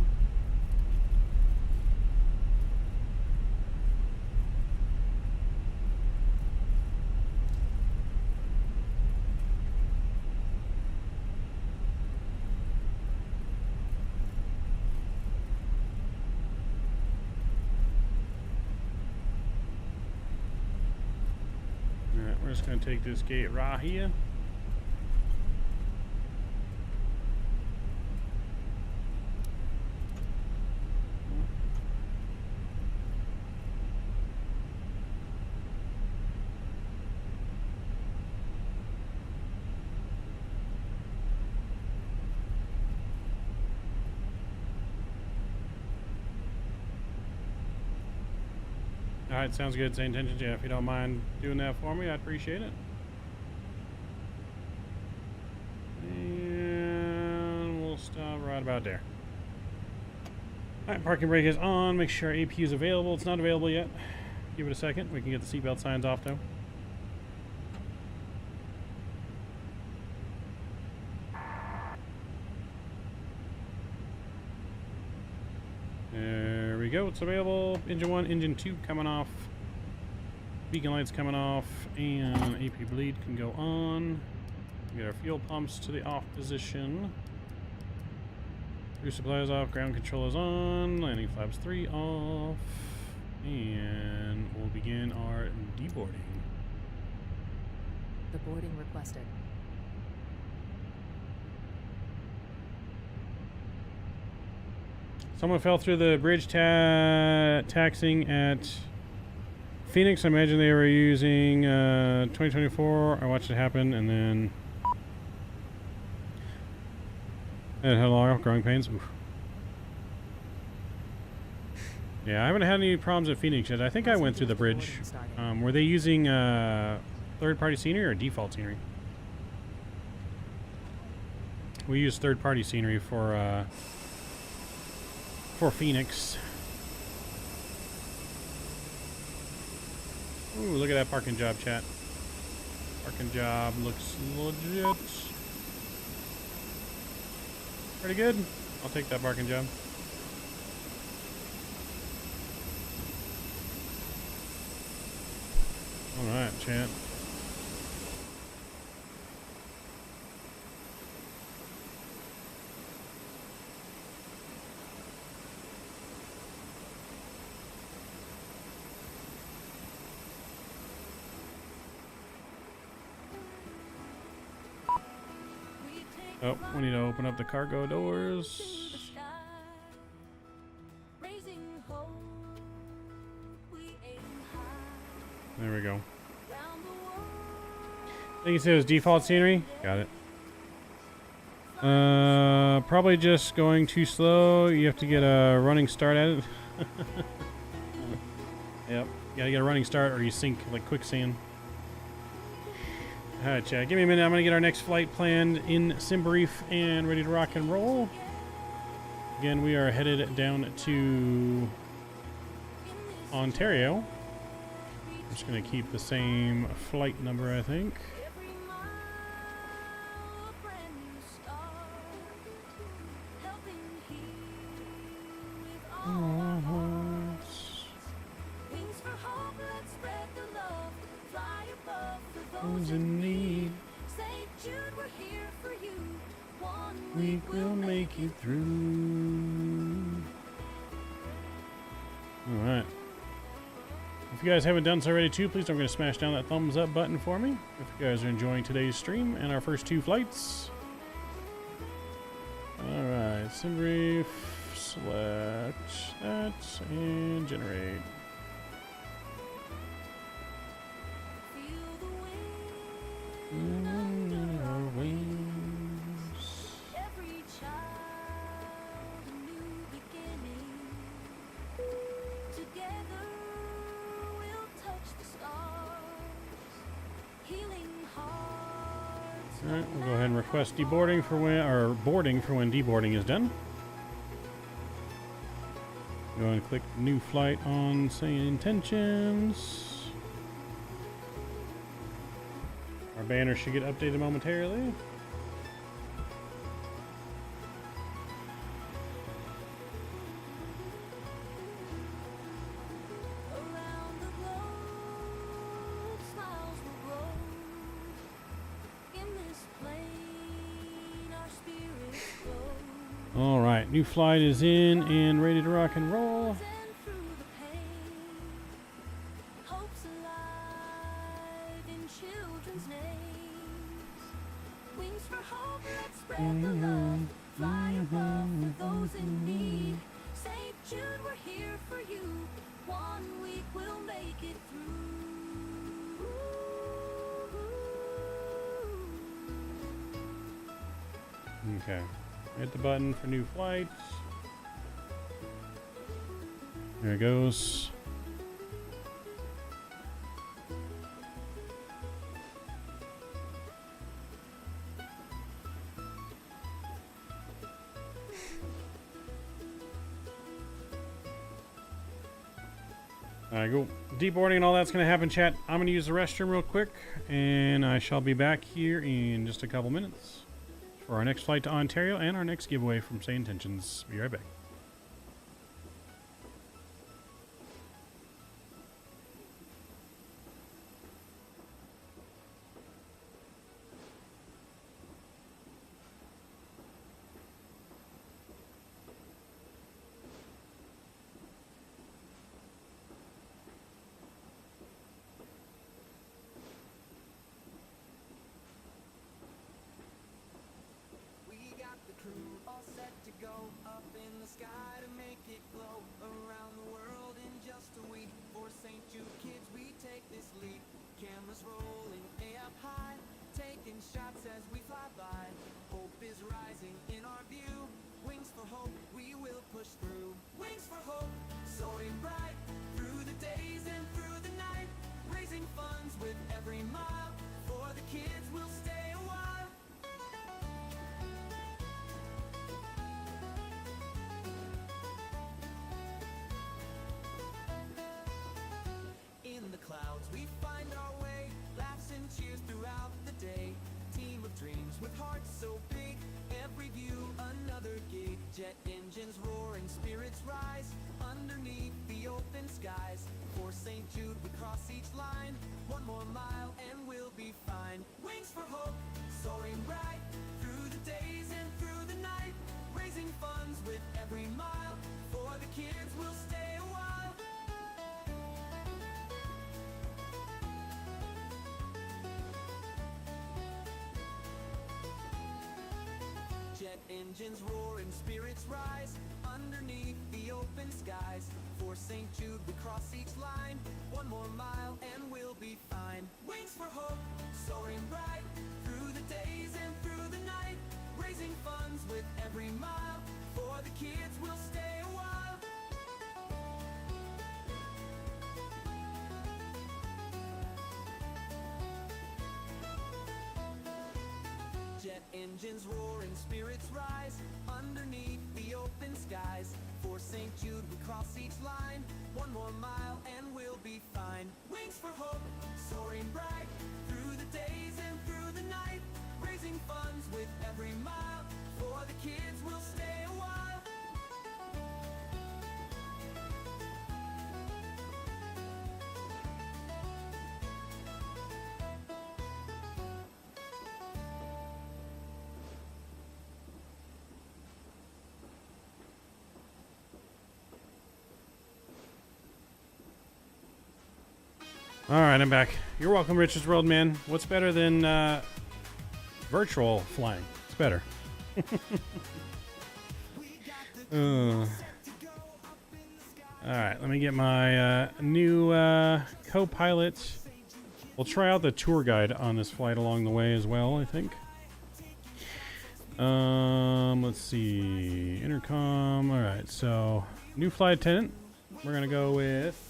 Alright, we're just gonna take this gate right here. Alright, sounds good. SayIntentions. Yeah, if you don't mind doing that for me, I'd appreciate it. And we'll stop right about there. Alright, parking brake is on. Make sure AP is available. It's not available yet. Give it a second. We can get the seatbelt signs off though. There we go. It's available. Engine 1, Engine 2 coming off. Beacon lights coming off. And AP bleed can go on. Get our fuel pumps to the off position. Crew supplies off. Ground control is on. Landing flaps 3 off. And we'll begin our deboarding. The boarding requested. Someone fell through the bridge taxing at Phoenix. I imagine they were using 2024. I watched it happen, and then it had a lot of growing pains. Oof. Yeah, I haven't had any problems at Phoenix yet. I think I went through the bridge. Were they using third-party scenery or default scenery? We use third-party scenery for Phoenix. Ooh, look at that parking job, chat. Parking job looks legit. Pretty good. I'll take that parking job. Alright, chat. Oh, we need to open up the cargo doors. There we go. I think you said it was default scenery. Got it. Probably just going too slow. You have to get a running start at it. Yep. You gotta get a running start or you sink like quicksand. Alright, chat. Give me a minute. I'm gonna get our next flight planned in sim brief and ready to rock and roll. Again, we are headed down to Ontario. I'm just gonna keep the same flight number, I think. Who's in need? We will make it through. Alright. If you guys haven't done so already too, please don't forget to smash down that thumbs up button for me. If you guys are enjoying today's stream and our first 2 flights. Alright, sim brief, select that, and generate. Our wings. Every child a new beginning. Together we'll touch the stars. Healing hearts. Alright, we'll go ahead and request deboarding for when, or boarding for when deboarding is done. Go ahead and click new flight on SayIntentions. Our banner should get updated momentarily. Around the globe, smiles will grow. In this plane, our spirits glow. All right, new flight is in and ready to rock and roll. Hopes alive in children's names. Wings for hope, let's spread the love. Fly above for those in need. St. Jude, we're here for you. 1 week we'll make it through. Okay, hit the button for new flights. There it goes. Alright, go. Deboarding and all that's going to happen, chat. I'm going to use the restroom real quick, and I shall be back here in just a couple minutes for our next flight to Ontario and our next giveaway from SayIntentions. Be right back. engines roaring, spirits rise underneath the open skies. For St. Jude we cross each line. One more mile and we'll be fine. Wings for hope, soaring bright through the days and through the night. Raising funds with every mile. For the kids we'll stay a while. Jet engines roaring, spirits rise underneath the open skies. For St. Jude we cross each line. One more mile and we'll be fine. Wings for hope, soaring bright through the days and through the night. Raising funds with every mile. For the kids we'll stay a while. Jet engines roaring, spirits rise underneath the open skies. For St. Jude we cross each line. One more mile and we'll be fine. Wings for hope, soaring bright through the days and through the night. Raising funds with every mile. For the kids we'll stay a while. All right, I'm back. You're welcome, Rich's World, man. What's better than virtual flying? It's better. All right, let me get my new co-pilot. We'll try out the tour guide on this flight along the way as well, I think. Let's see. Intercom. All right, so new flight attendant. We're going to go with...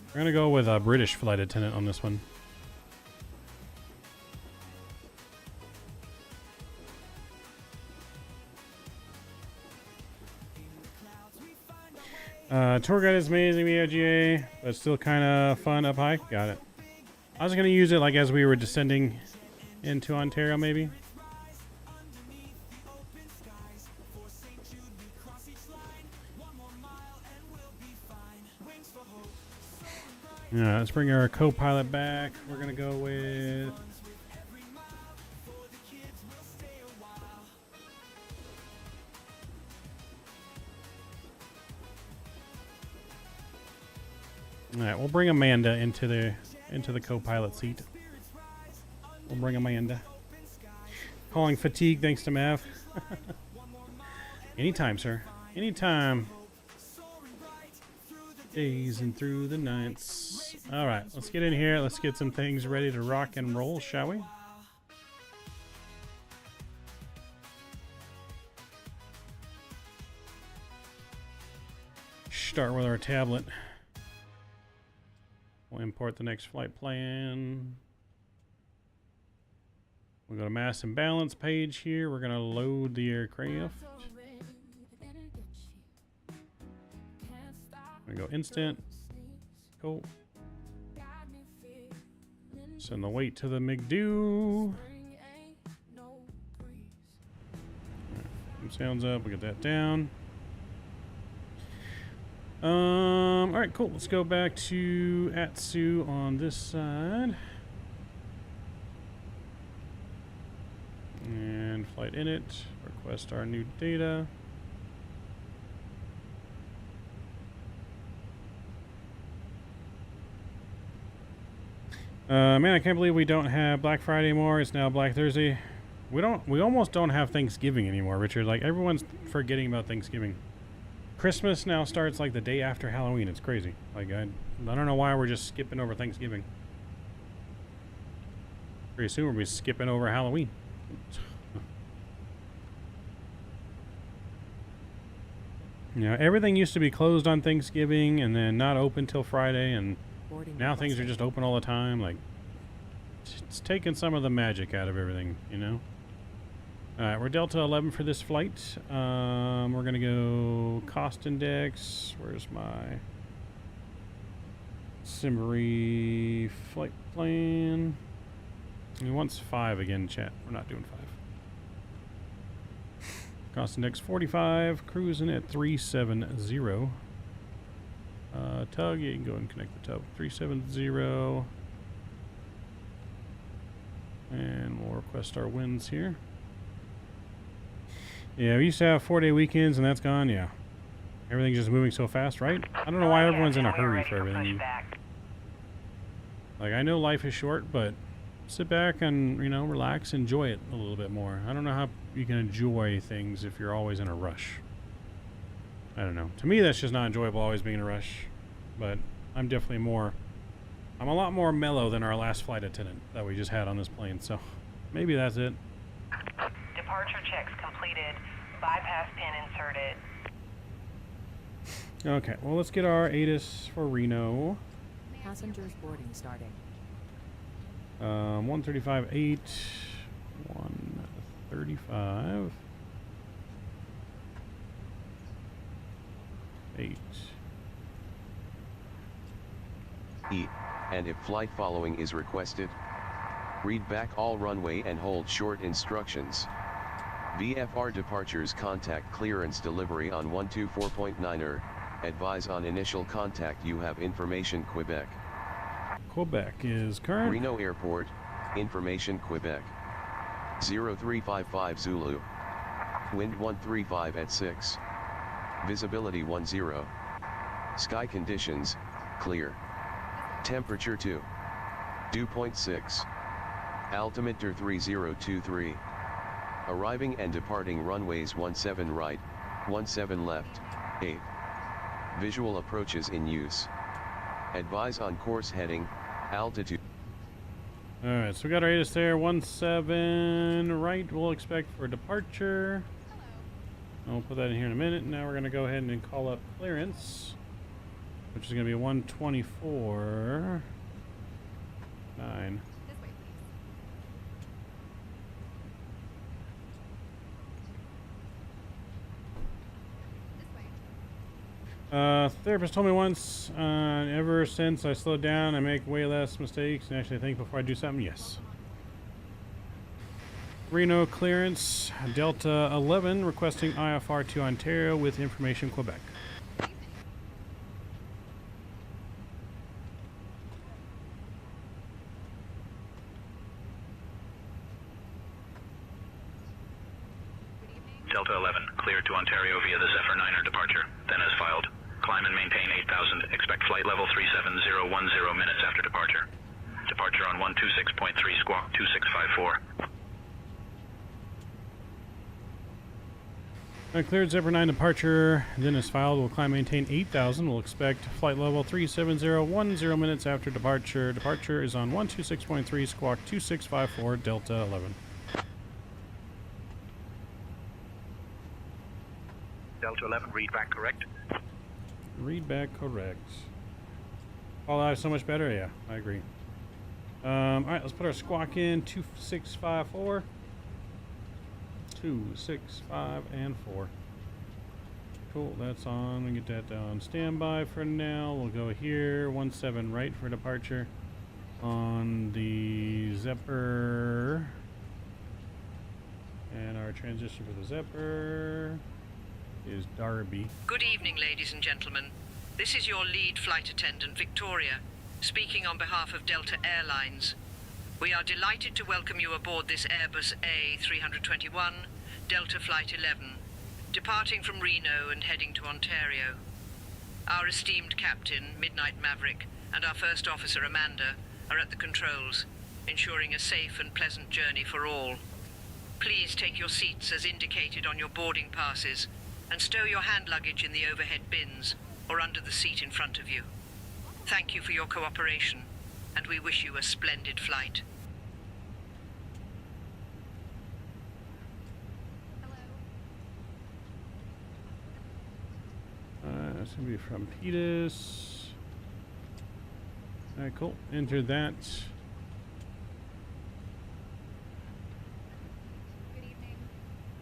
We're going to go with a British flight attendant on this one. Tour guide is amazing, VOGA, but still kind of fun up high. Got it. I was going to use it like as we were descending into Ontario, maybe. Yeah, let's bring our co-pilot back. We're going to go with... Alright, we'll bring Amanda into the co-pilot seat. We'll bring Amanda. Calling fatigue thanks to Mav. Anytime, sir. Anytime. Days and through the nights. Alright, let's get in here. Let's get some things ready to rock and roll, shall we? Start with our tablet. We'll import the next flight plan. We'll go to mass and balance page here. We're going to load the aircraft. We go instant. Cool. Send the weight to the McDo. Sounds up. We get that down. All right, cool. Let's go back to Atsu on this side. And flight init. Request our new data. Man, I can't believe we don't have Black Friday anymore. It's now Black Thursday. We almost don't have Thanksgiving anymore, Richard. Like, everyone's forgetting about Thanksgiving. Christmas now starts like the day after Halloween. It's crazy. Like, I don't know why we're just skipping over Thanksgiving. Pretty soon we'll be skipping over Halloween. You know, everything used to be closed on Thanksgiving and then not open till Friday, and now things are just open all the time. Like, it's taking some of the magic out of everything, you know? Alright, we're Delta 11 for this flight. We're going to go cost index. Where's my summary flight plan? He wants 5 again, chat. We're not doing 5. Cost index 45. Cruising at 370. Tug, yeah, you can go and connect the tug. 370. And we'll request our wins here. Yeah, we used to have 4-day weekends, and that's gone. Yeah, everything's just moving so fast, right? I don't know why everyone's in a hurry for everything. Like, I know life is short, but sit back and, you know, relax, enjoy it a little bit more. I don't know how you can enjoy things if you're always in a rush. I don't know. To me, that's just not enjoyable, always being in a rush. But I'm definitely more... I'm a lot more mellow than our last flight attendant that we just had on this plane, so maybe that's it. Departure checks completed. Bypass pin inserted. Okay, well, let's get our ATIS for Reno. Passengers boarding starting. 135.8. 135. 8. E. And if flight following is requested, read back all runway and hold short instructions. VFR departures contact clearance delivery on 124.9er. Advise on initial contact you have information Quebec. Quebec is current. Reno Airport, information Quebec. 0355 Zulu. Wind 135 at 6. Visibility 10. Sky conditions, clear. Temperature 2. Dew point 6. Altimeter 3023. Arriving and departing runways 17 right, 17 left, 8. Visual approaches in use. Advise on course heading, altitude. Alright, so we got our ATIS there. 17 right, we'll expect for departure. I'll put that in here in a minute. Now we're going to go ahead and call up clearance, which is going to be 124.9. Therapist told me once, ever since I slowed down, I make way less mistakes and actually think before I do something. Yes. Reno clearance, Delta 11 requesting IFR to Ontario with information Quebec. Delta 11, cleared to Ontario via the Zephyr 9er departure, then as filed. Climb and maintain 8,000. Expect flight level 37010 minutes after departure. Departure on 126.3 squawk 2654. Cleared Zephyr 9 departure, then as filed. We'll climb maintain 8,000. We'll expect flight level 37010 minutes after departure. Departure is on 126.3 squawk 2654 Delta 11. Delta 11, read back correct. Read back correct. Oh, that is so much better. Yeah, I agree. All right, let's put our squawk in 2654. 2, 6, 5, and 4. Cool, that's on. We get that on standby for now. We'll go here. 17 right for departure on the Zephyr. And our transition for the Zephyr is Darby. Good evening, ladies and gentlemen. This is your lead flight attendant, Victoria, speaking on behalf of Delta Airlines. We are delighted to welcome you aboard this Airbus A321, Delta Flight 11, departing from Reno and heading to Ontario. Our esteemed captain, Midnight Maverick, and our first officer, Amanda, are at the controls, ensuring a safe and pleasant journey for all. Please take your seats as indicated on your boarding passes and stow your hand luggage in the overhead bins or under the seat in front of you. Thank you for your cooperation, and we wish you a splendid flight. That's going to be from Petus. All right, cool. Enter that.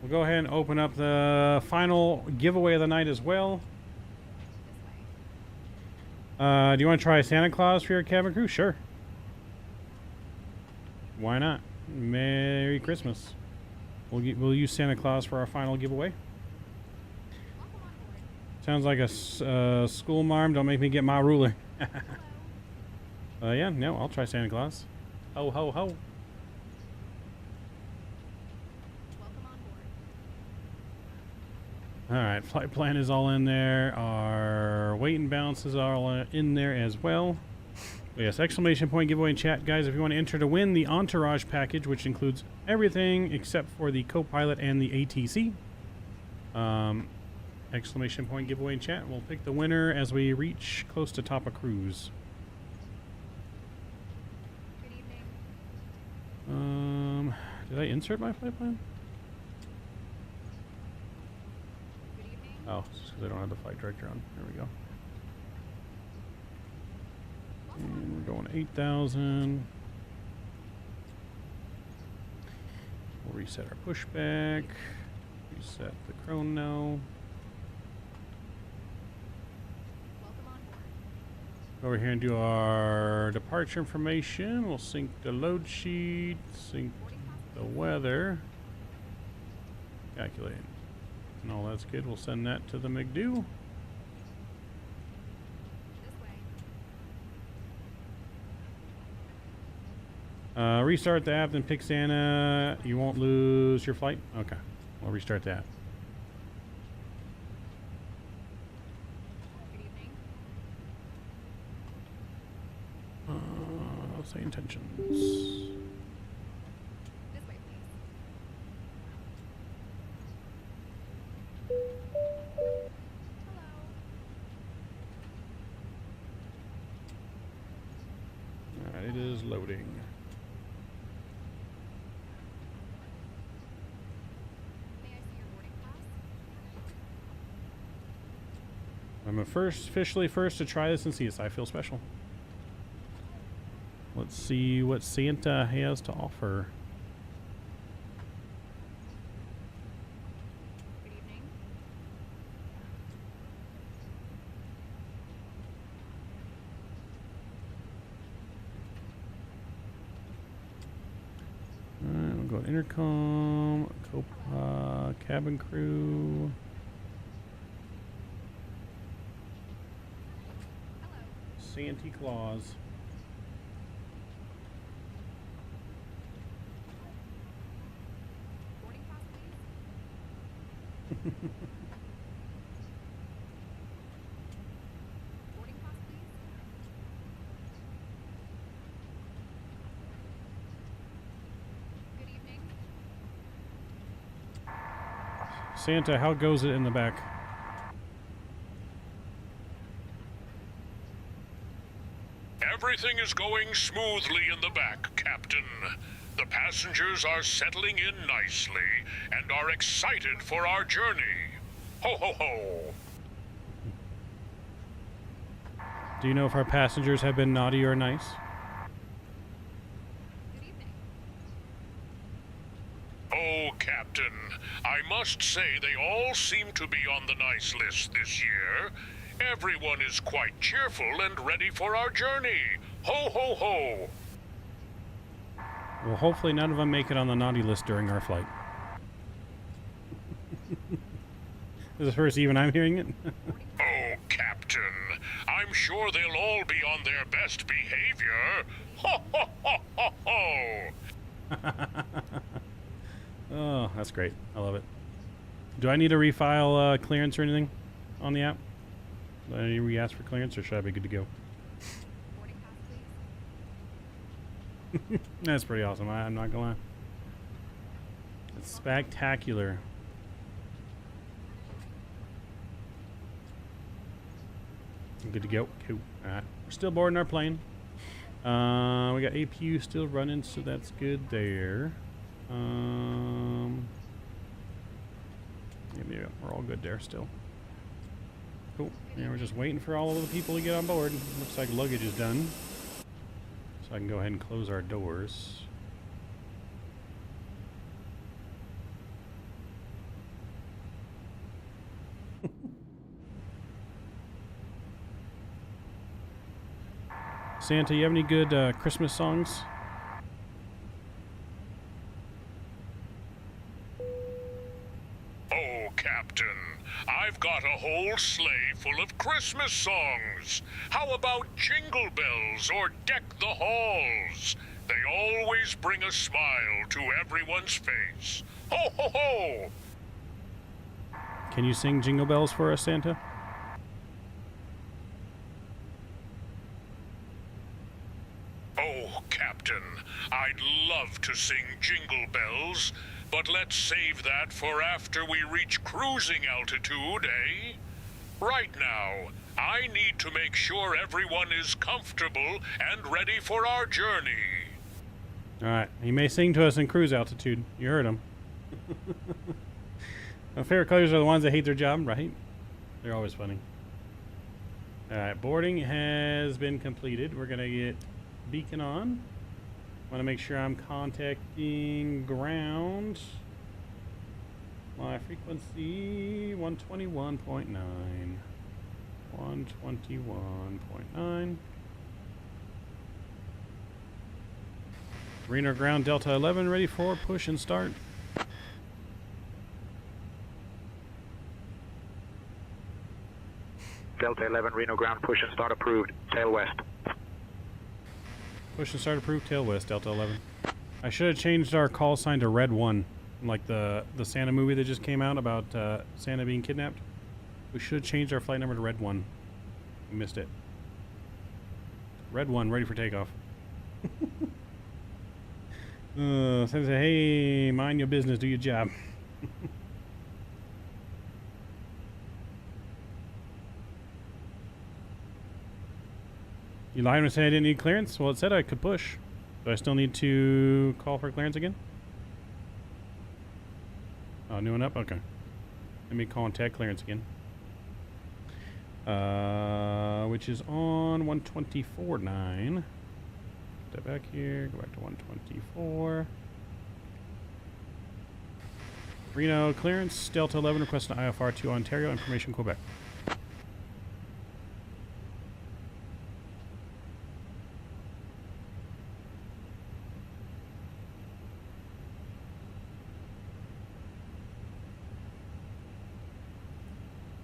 We'll go ahead and open up the final giveaway of the night as well. Do you want to try Santa Claus for your cabin crew? Sure. Why not? Merry Christmas. We'll use Santa Claus for our final giveaway. Sounds like a school marm. Don't make me get my ruler. Yeah, no, I'll try Santa Claus. Ho, ho, ho. Alright, flight plan is all in there. Our weight and balance is all in there as well. But yes, exclamation point giveaway in chat. Guys, if you want to enter to win the Entourage package, which includes everything except for the co-pilot and the ATC. Exclamation point giveaway in chat. We'll pick the winner as we reach close to top of cruise. Good evening. Did I insert my flight plan? Oh, it's just because I don't have the flight director on. There we go. And we're going 8,000. We'll reset our pushback. Reset the chrono. Over here and do our departure information. We'll sync the load sheet, sync the weather. Calculate. And all that's good. We'll send that to the McDo. Restart the app, then pick Santa. You won't lose your flight? Okay. We'll restart the app. Say intentions. This way, please. Alright, it is loading. May I see your boarding pass? I'm officially first to try this and see this. I feel special. Let's see what Santa has to offer. Good evening. Alright, we'll go intercom, cabin crew. Santa Claus. Boarding pass, please. Boarding pass, please. Good evening. Santa, how goes it in the back? Everything is going smoothly in the back, Captain. The passengers are settling in nicely and are excited for our journey. Ho ho ho! Do you know if our passengers have been naughty or nice? Good evening. Oh, Captain, I must say they all seem to be on the nice list this year. Everyone is quite cheerful and ready for our journey. Ho ho ho! Well, hopefully none of them make it on the naughty list during our flight. This is the first even I'm hearing it. Oh, Captain, I'm sure they'll all be on their best behavior. Ho ho ho ho ho! Oh, that's great. I love it. Do I need to refile clearance or anything on the app? Do I need to re-ask for clearance, or should I be good to go? Boarding pass, please. That's pretty awesome. I'm not gonna lie. It's spectacular. Good to go. Cool. Alright. We're still boarding our plane. We got APU still running, so that's good there. Yeah, we're all good there still. Cool. Yeah, we're just waiting for all of the people to get on board. Looks like luggage is done. So I can go ahead and close our doors. Santa, you have any good Christmas songs? Captain. I've got a whole sleigh full of Christmas songs. How about Jingle Bells or Deck the Halls? They always bring a smile to everyone's face. Ho, ho, ho! Can you sing Jingle Bells for us, Santa? Oh, Captain, I'd love to sing Jingle Bells, but let's save that for after we reach cruising altitude, eh? Right now, I need to make sure everyone is comfortable and ready for our journey. Alright, he may sing to us in cruise altitude. You heard him. My favorite colors are the ones that hate their job, right? They're always funny. Alright, boarding has been completed. We're going to get beacon on. Want to make sure I'm contacting ground. My frequency 121.9. 121.9. Reno ground Delta 11 ready for push and start. Delta 11, Reno ground, push and start approved. Tail west. Push and start approved, tail west, Delta 11. I should have changed our call sign to Red 1, like the Santa movie that just came out about Santa being kidnapped. We should have changed our flight number to Red 1. We missed it. Red 1, ready for takeoff. Santa said, hey, mind your business, do your job. You lied when I said I didn't need clearance? Well, it said I could push. Do I still need to call for clearance again? Oh, new one up? Okay. Let me contact clearance again. Which is on 124.9. Step back here, go back to 124. Reno clearance, Delta 11 requesting IFR to Ontario, information Quebec.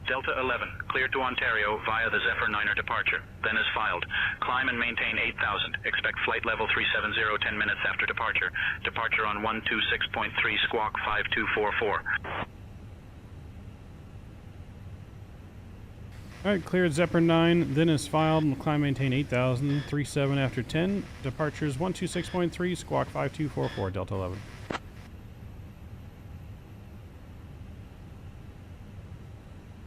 Delta 11, cleared to Ontario via the Zephyr 9er departure. Then as filed. Climb and maintain 8,000. Expect flight level 370 10 minutes after departure. Departure on 126.3 squawk 5244. Alright, cleared Zephyr 9, then is filed, and climb maintain 8,000, 37 after 10. Departures 126.3 squawk 5244, Delta 11.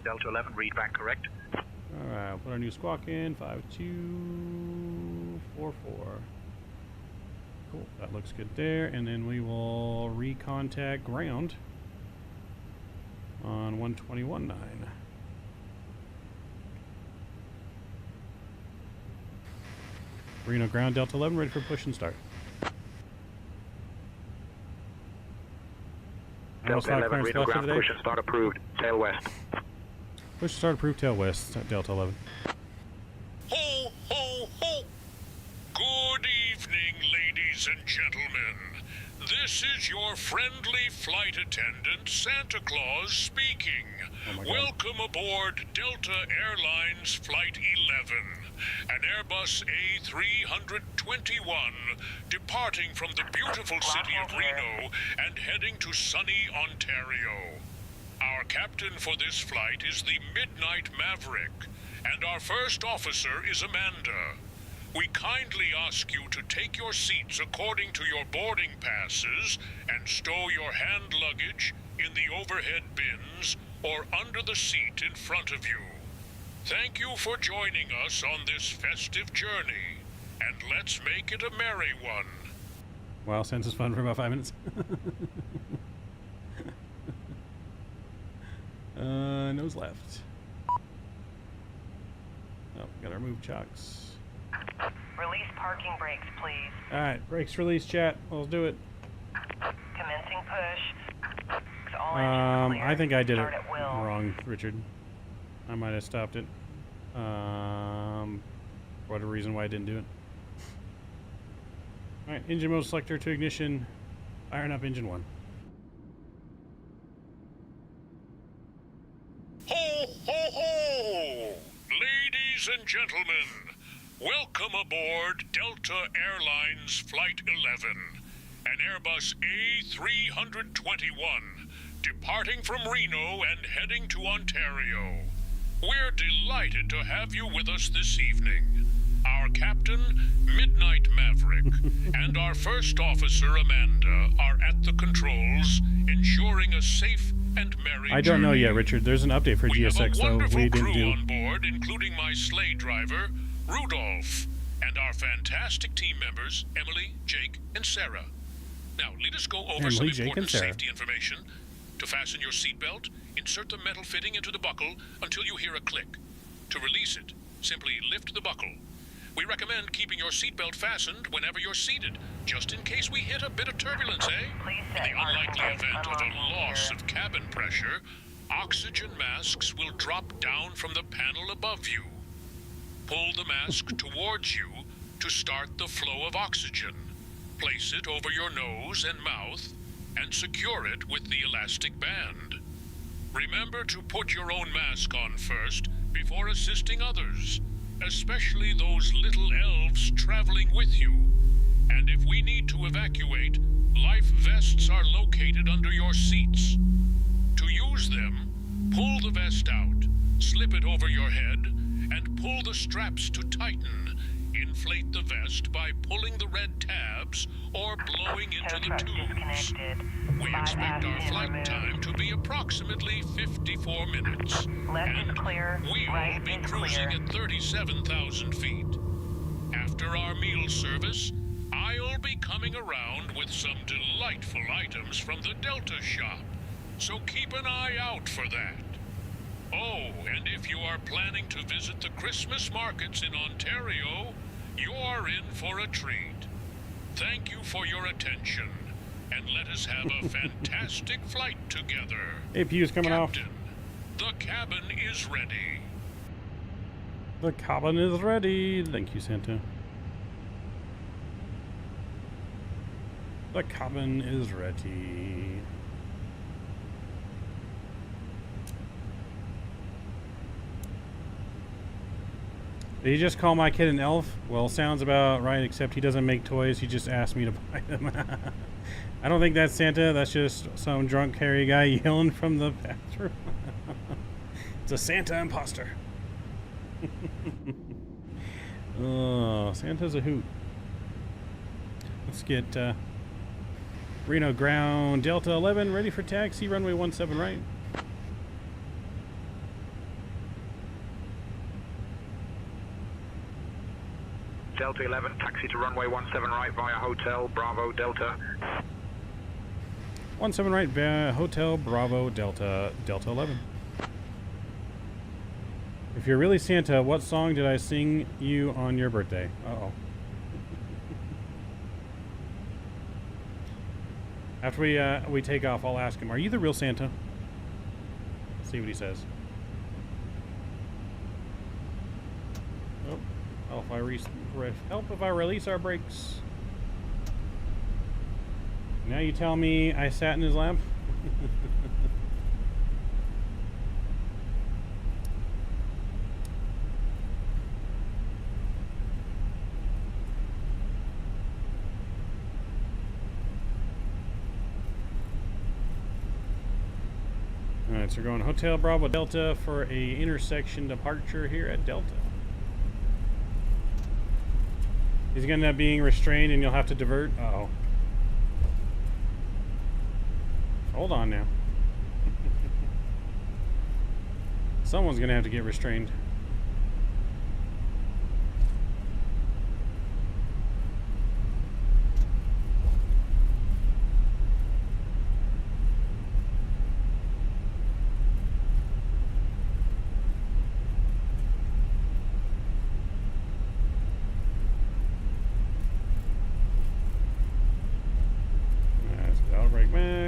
Delta 11, read back correct. Alright, we'll put our new squawk in, 5244. Cool, that looks good there, and then we will recontact ground on 121.9. Reno ground, Delta 11, ready for push and start. Delta 11, Reno ground, push and start approved. Tail west. Push and start approved, tail west, Delta 11. Ho, ho, ho! Good evening, ladies and gentlemen. This is your friendly flight attendant, Santa Claus, speaking. Welcome aboard Delta Airlines Flight 11, an Airbus A321 departing from the beautiful city of Reno and heading to sunny Ontario. Our captain for this flight is the Midnight Maverick, and our first officer is Amanda. We kindly ask you to take your seats according to your boarding passes and stow your hand luggage in the overhead bins or under the seat in front of you. Thank you for joining us on this festive journey, and let's make it a merry one. Wow, since it's fun for about 5 minutes. Nose left. Oh, gotta remove chocks. Release parking brakes, please. Alright, brakes release, chat. Let's do it. Commencing push. All I think I did it wrong, Richard. I might have stopped it. For whatever reason why I didn't do it. Alright, engine mode selector to ignition. Firing up engine 1. Ho, ho, ho! Ladies and gentlemen, welcome aboard Delta Airlines Flight 11, an Airbus A321, departing from Reno and heading to Ontario. We're delighted to have you with us this evening. Our captain, Midnight Maverick, and our first officer, Amanda, are at the controls, ensuring a safe and merry I don't know journey. yet, Richard. There's an update for GSX, though. We didn't do. On board, including my sleigh driver, Rudolph, and our fantastic team members, Emily, Jake, and Sarah. Now, let us go over some important safety information. To fasten your seatbelt, insert the metal fitting into the buckle until you hear a click. To release it, simply lift the buckle. We recommend keeping your seatbelt fastened whenever you're seated, just in case we hit a bit of turbulence, eh? In the unlikely event of a loss of cabin pressure, oxygen masks will drop down from the panel above you. Pull the mask towards you to start the flow of oxygen. Place it over your nose and mouth, and secure it with the elastic band. Remember to put your own mask on first before assisting others, especially those little elves traveling with you. And if we need to evacuate, life vests are located under your seats. To use them, pull the vest out, slip it over your head, and pull the straps to tighten. Inflate the vest by pulling the red tabs or blowing into the tubes. We expect our flight time to be approximately 54 minutes. And we will be cruising at 37,000 feet. After our meal service, I'll be coming around with some delightful items from the Delta shop, so keep an eye out for that. Oh, and if you are planning to visit the Christmas markets in Ontario, you're in for a treat. Thank you for your attention, and let us have a fantastic flight together. APU's coming Captain, the cabin is ready. The cabin is ready. Thank you, Santa. The cabin is ready. Did you just call my kid an elf? Well, sounds about right, except he doesn't make toys. He just asked me to buy them. I don't think that's Santa. That's just some drunk Harry guy yelling from the bathroom. It's a Santa imposter. Oh, Santa's a hoot. Let's get Reno ground Delta 11 ready for taxi, runway 17 right. Delta 11, taxi to runway 17 right via Hotel Bravo Delta. 17 right via Hotel Bravo Delta, Delta 11. If you're really Santa, what song did I sing you on your birthday? Uh-oh. After we take off, I'll ask him, are you the real Santa? Let's see what he says. Oh, help if I release our brakes. Now you tell me I sat in his lap? Alright, so we're going Hotel Bravo Delta for a intersection departure here at Delta. He's going to end up being restrained and you'll have to divert. Uh-oh. Hold on now. Someone's going to have to get restrained.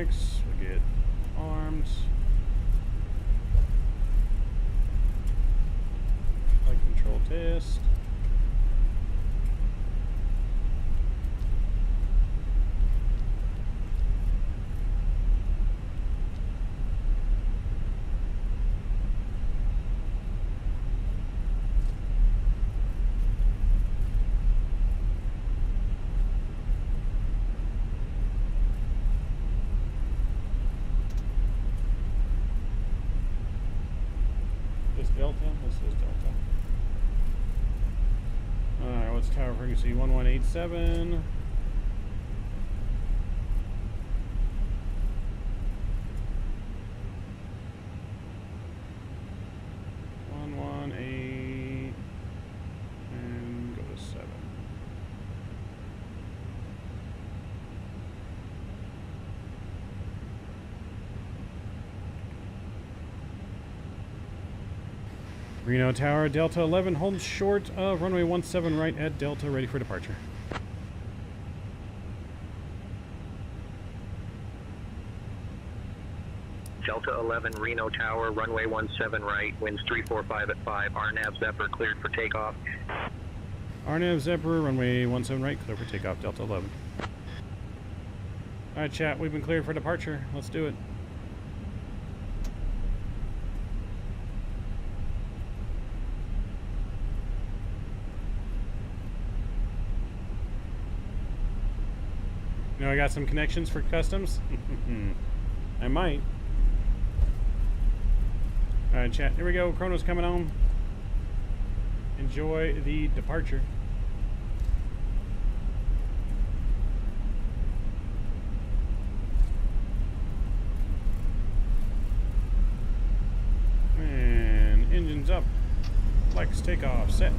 We'll get arms. Flight control test. Delta? This is Delta. Alright, what's tower frequency? 1187. And go to 7. Reno Tower, Delta 11 holds short of runway 17 right at Delta, ready for departure. Delta 11, Reno Tower, runway 17 right, winds 345 at 5, RNAV Zephyr cleared for takeoff. RNAV Zephyr, runway 17 right, clear for takeoff, Delta 11. Alright chat, we've been cleared for departure. Let's do it. You know, I got some connections for customs. I might. Alright, chat. Here we go. Chrono's coming on. Enjoy the departure. And engines up. Flex, takeoff, set.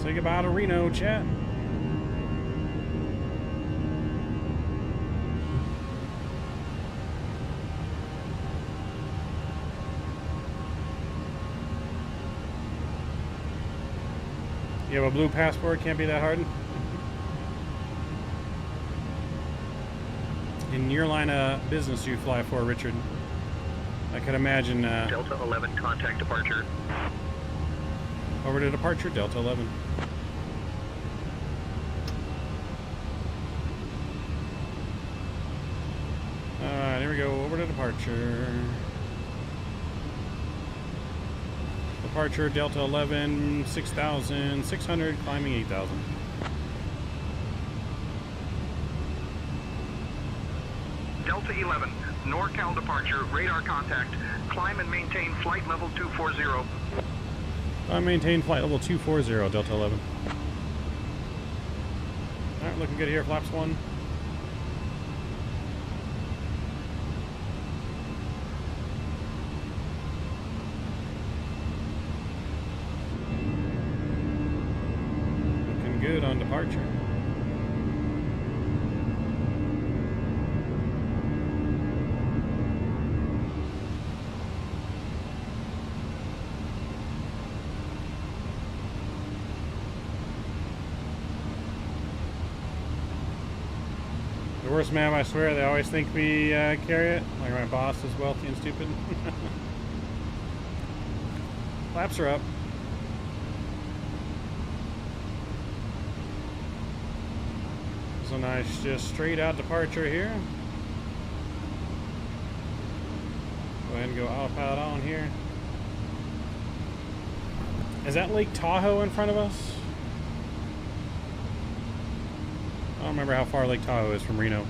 Say goodbye to Reno, chat. You have a blue passport, can't be that hard. In your line of business you fly for, Richard? I could imagine. Delta 11, contact departure. Over to departure, Delta 11. Alright, here we go, over to departure. Departure, Delta 11, 6,600, climbing 8,000. Delta 11, NorCal departure, radar contact. Climb and maintain flight level 240. Maintain flight level 240, Delta 11. Alright, looking good here, flaps 1. Looking good on departure. Worst ma'am, I swear, they always think we carry it. Like my boss is wealthy and stupid. Flaps are up. So nice, just straight out departure here. Go ahead and go autopilot on here. Is that Lake Tahoe in front of us? I don't remember how far Lake Tahoe is from Reno.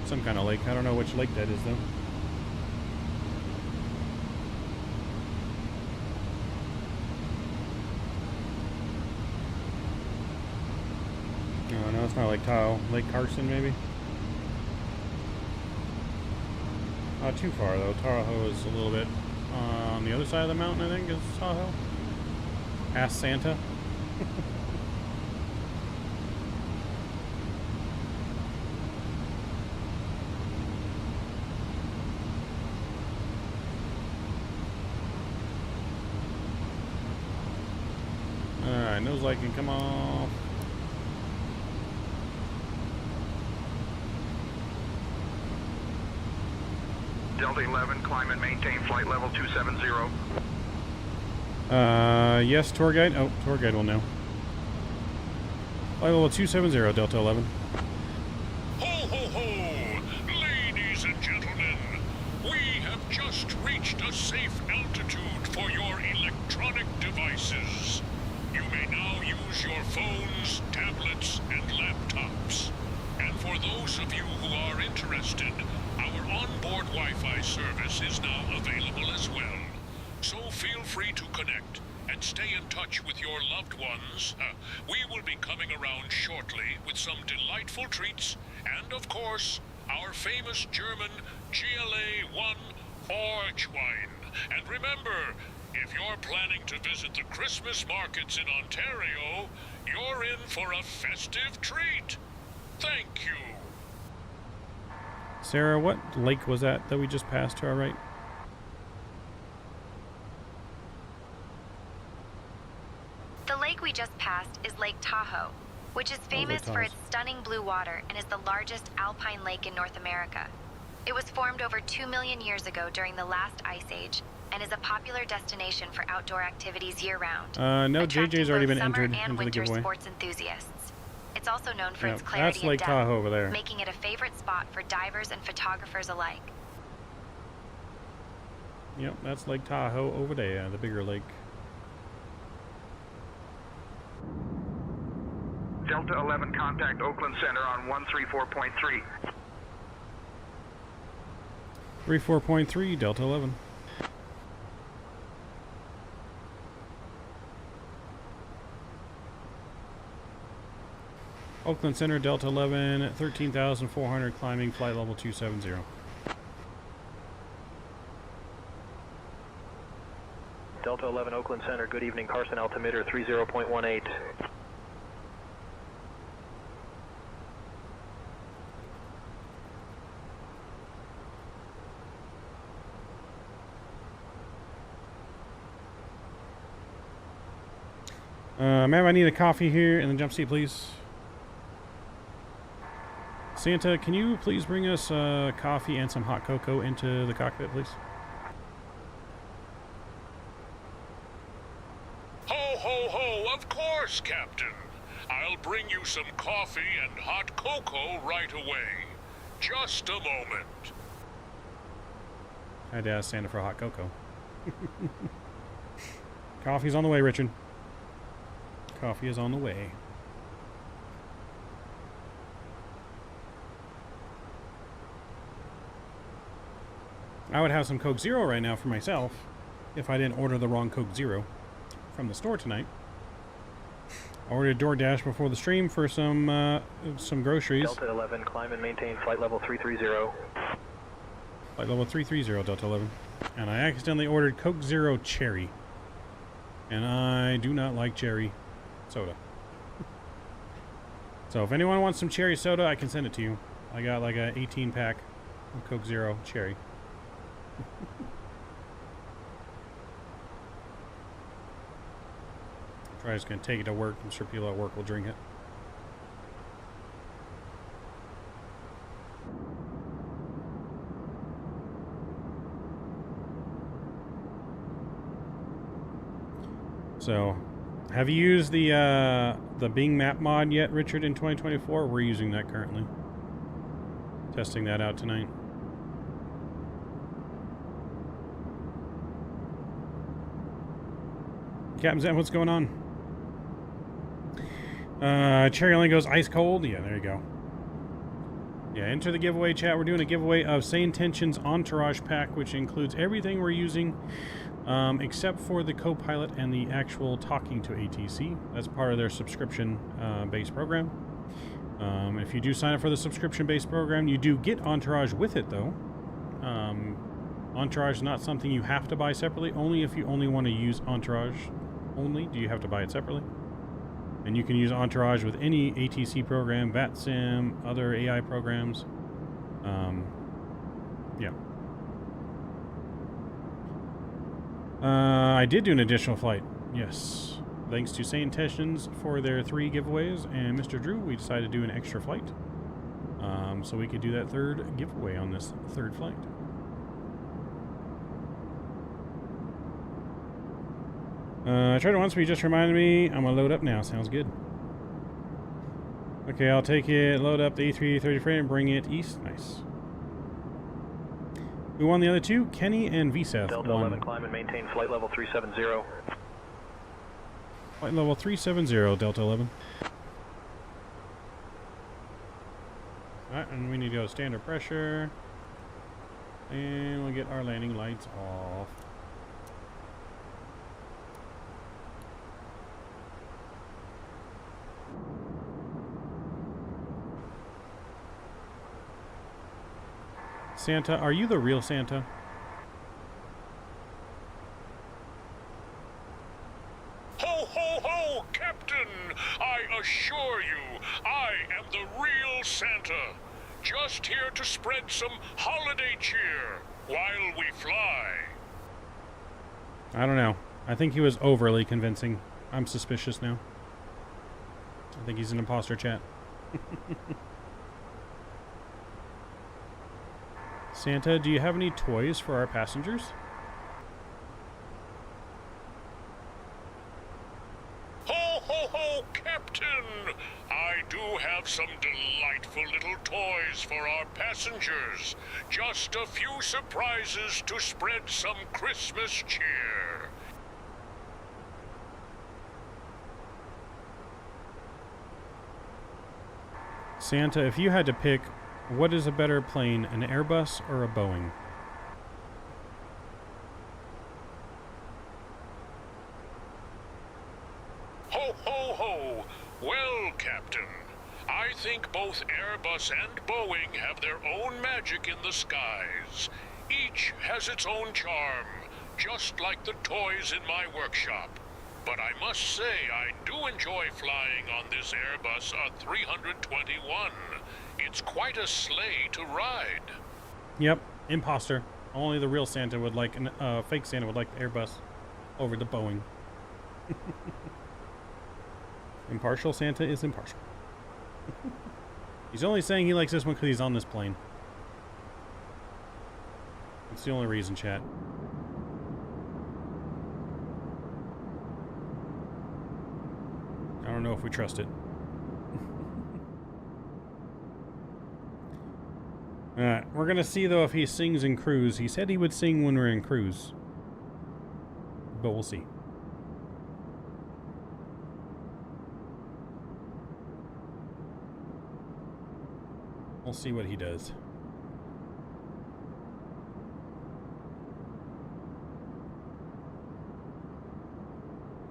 Some kind of lake. I don't know which lake that is, though. Oh, no, it's not Lake Tahoe. Lake Carson, maybe? Not too far, though. Tahoe is a little bit on the other side of the mountain, I think, is Tahoe. Ask Santa. as I can come off. Delta 11, climb and maintain flight level 270. Yes, tour guide. Oh, tour guide will know. Flight level 270, Delta 11. Ho, ho, ho! Ladies and gentlemen, we have just reached a safe altitude for your electronic devices. You may now use your phones, tablets, and laptops. And for those of you who are interested, our onboard Wi-Fi service is now available as well. So feel free to connect and stay in touch with your loved ones. We will be coming around shortly with some delightful treats and, of course, our famous German GLA-1 orange wine. And remember, if you're planning to visit the Christmas markets in Ontario, you're in for a festive treat. Thank you. Sarah, what lake was that we just passed to our right? The lake we just passed is Lake Tahoe, which is famous for its stunning blue water and is the largest alpine lake in North America. It was formed over 2 million years ago during the last ice age and is a popular destination for outdoor activities year-round. No, JJ's already been summer entered and into the winter giveaway. sports enthusiasts. It's also known for Yep, its clarity that's Lake and depth, Tahoe over there. making it a favorite spot for divers and photographers alike. Yep, that's Lake Tahoe over there, the bigger lake. Delta 11, contact Oakland Center on 134.3. 34.3, Delta 11. Oakland Center, Delta 11, 13,400, climbing, flight level 270. Delta 11, Oakland Center, good evening, Carson altimeter 30.18. Ma'am, I need a coffee here in the jump seat, please. Santa, can you please bring us coffee and some hot cocoa into the cockpit, please? Ho, ho, ho, of course, Captain. I'll bring you some coffee and hot cocoa right away. Just a moment. I had to ask Santa for hot cocoa. Coffee's on the way, Richard. Coffee is on the way. I would have some Coke Zero right now for myself if I didn't order the wrong Coke Zero from the store tonight. I ordered DoorDash before the stream for some groceries. Delta 11, climb and maintain flight level 330. Flight level 330, Delta 11. And I accidentally ordered Coke Zero Cherry. And I do not like cherry soda. So if anyone wants some cherry soda, I can send it to you. I got like a 18 pack of Coke Zero Cherry. I'm probably just going to take it to work. I'm sure people at work will drink it. So, have you used the Bing map mod yet, Richard, in 2024? We're using that currently. Testing that out tonight. Captain Zen, what's going on? Cherry only goes ice cold. Yeah, there you go. Yeah, enter the giveaway chat. We're doing a giveaway of SayIntentions Entourage pack, which includes everything we're using, except for the co-pilot and the actual talking to ATC. That's part of their subscription-based program. If you do sign up for the subscription-based program, you do get Entourage with it, though. Entourage is not something you have to buy separately. Only if you only want to use Entourage only do you have to buy it separately. And you can use Entourage with any ATC program, VATSIM, other AI programs. Yeah. I did do an additional flight. Yes. Thanks to SayIntentions for their 3 giveaways, and Mr. Drew, we decided to do an extra flight. So we could do that 3rd giveaway on this 3rd flight. I tried it once, but you just reminded me. I'm gonna load up now. Sounds good. Okay, I'll take it, load up the A330 frame and bring it east. Nice. Who won the other 2? Kenny and VSeth. Delta 11, climb and maintain flight level 370. Flight level 370, Delta 11. Alright, and we need to go standard pressure. And we'll get our landing lights off. Santa, are you the real Santa? Ho, ho, ho, Captain! I assure you, I am the real Santa. Just here to spread some holiday cheer while we fly. I don't know. I think he was overly convincing. I'm suspicious now. I think he's an imposter, chat. Santa, do you have any toys for our passengers? Ho, ho, ho, Captain! I do have some delightful little toys for our passengers. Just a few surprises to spread some Christmas cheer. Santa, if you had to pick, what is a better plane, an Airbus or a Boeing? Ho, ho, ho! Well, Captain, I think both Airbus and Boeing have their own magic in the skies. Each has its own charm, just like the toys in my workshop. But I must say, I do enjoy flying on this Airbus A321. It's quite a sleigh to ride. Yep, imposter. Only the real Santa would like, fake Santa would like the Airbus over the Boeing. Impartial Santa is impartial. He's only saying he likes this one because he's on this plane. That's the only reason, chat. I don't know if we trust it. Alright, we're gonna see though if he sings in cruise. He said he would sing when we're in cruise. But we'll see. We'll see what he does.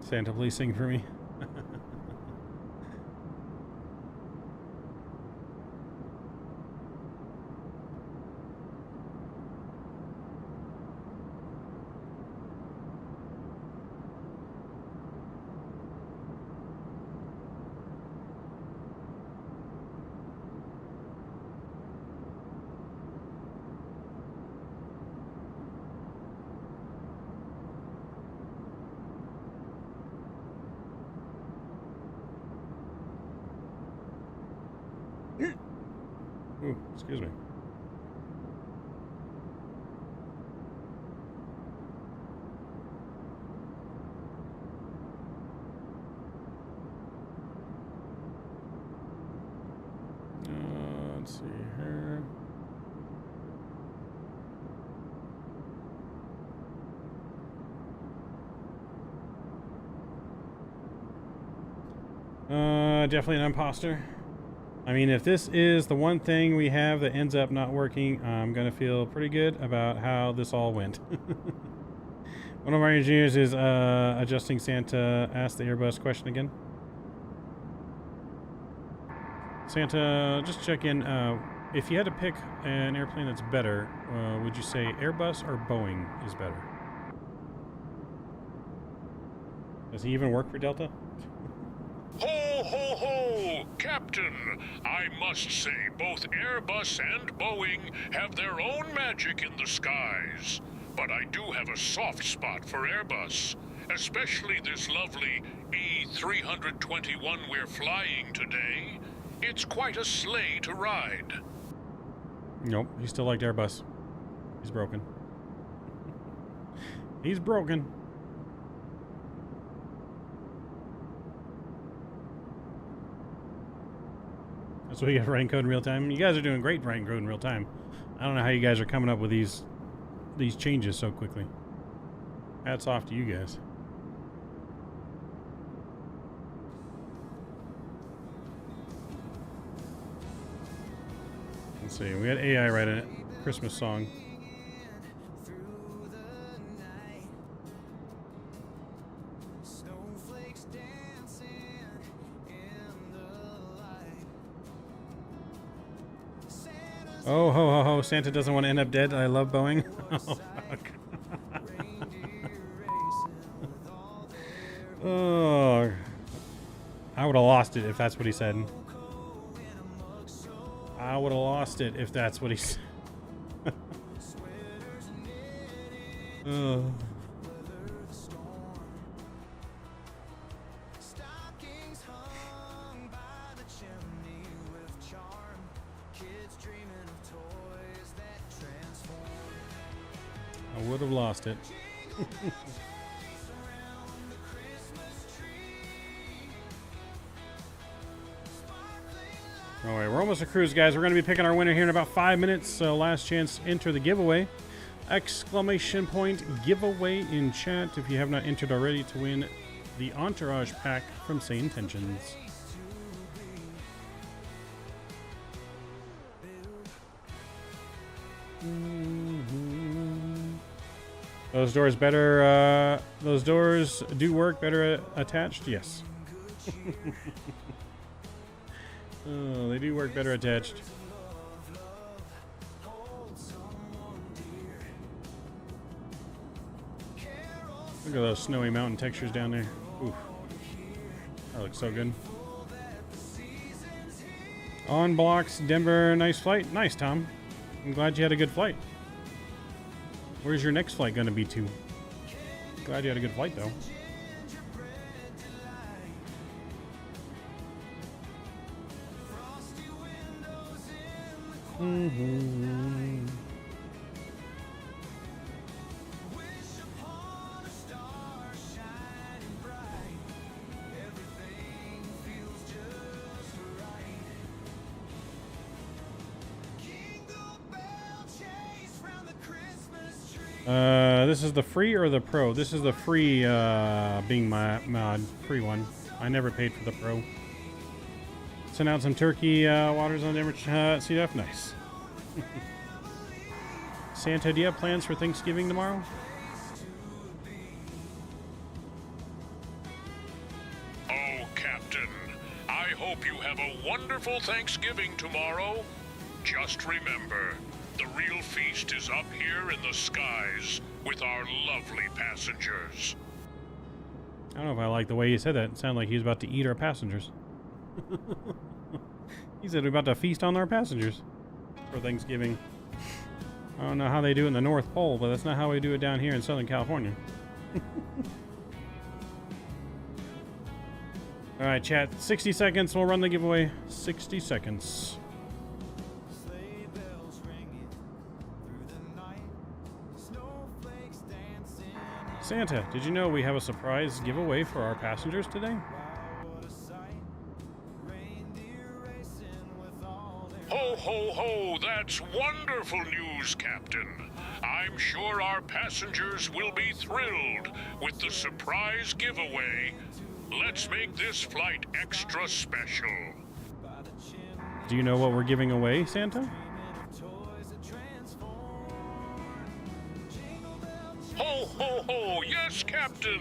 Santa, please sing for me. Ooh, excuse me. Let's see here. Definitely an imposter. I mean, if this is the one thing we have that ends up not working, I'm going to feel pretty good about how this all went. One of our engineers is adjusting Santa. Ask the Airbus question again. Santa, just check in. If you had to pick an airplane that's better, would you say Airbus or Boeing is better? Does he even work for Delta? Ho, ho, ho! Captain, I must say both Airbus and Boeing have their own magic in the skies. But I do have a soft spot for Airbus. especially this lovely A321 we're flying today. It's quite a sleigh to ride. Nope, he still liked Airbus. He's broken. He's broken. That's what you get for writing code in real time. You guys are doing great writing code in real time. I don't know how you guys are coming up with these changes so quickly. Hats off to you guys. Let's see, we had AI write a Christmas song. Oh, ho, ho, ho. Santa doesn't want to end up dead. I love Boeing. Oh, fuck. Oh. I would have lost it if that's what he said. I would have lost it if that's what he said. Oh. I would have lost it. Alright, we're almost a cruise, guys. We're going to be picking our winner here in about 5 minutes. So last chance to enter the giveaway. Exclamation point giveaway in chat if you have not entered already to win the Entourage pack from SayIntentions. Those doors better, those doors do work better attached? Yes. Oh, they do work better attached. Look at those snowy mountain textures down there. Oof. That looks so good. On blocks, Denver, nice flight. Nice, Tom. I'm glad you had a good flight. Where's your next flight going to be to? Glad you had a good flight, though. Mm-hmm. This is the free or the pro? This is the free, being my mod. Free one. I never paid for the pro. Sent out some turkey waters on Denver CDF. Nice. Santa, do you have plans for Thanksgiving tomorrow? Oh, Captain. I hope you have a wonderful Thanksgiving tomorrow. Just remember, the real feast is up here in the skies with our lovely passengers. I don't know if I like the way he said that. It sounded like he was about to eat our passengers. He said we're about to feast on our passengers for Thanksgiving. I don't know how they do it in the North Pole, but that's not how we do it down here in Southern California. Alright, chat. 60 seconds. We'll run the giveaway. 60 seconds. Santa, did you know we have a surprise giveaway for our passengers today? Ho, ho, ho! That's wonderful news, Captain. I'm sure our passengers will be thrilled with the surprise giveaway. Let's make this flight extra special. Do you know what we're giving away, Santa? Ho, ho, ho! Yes, Captain!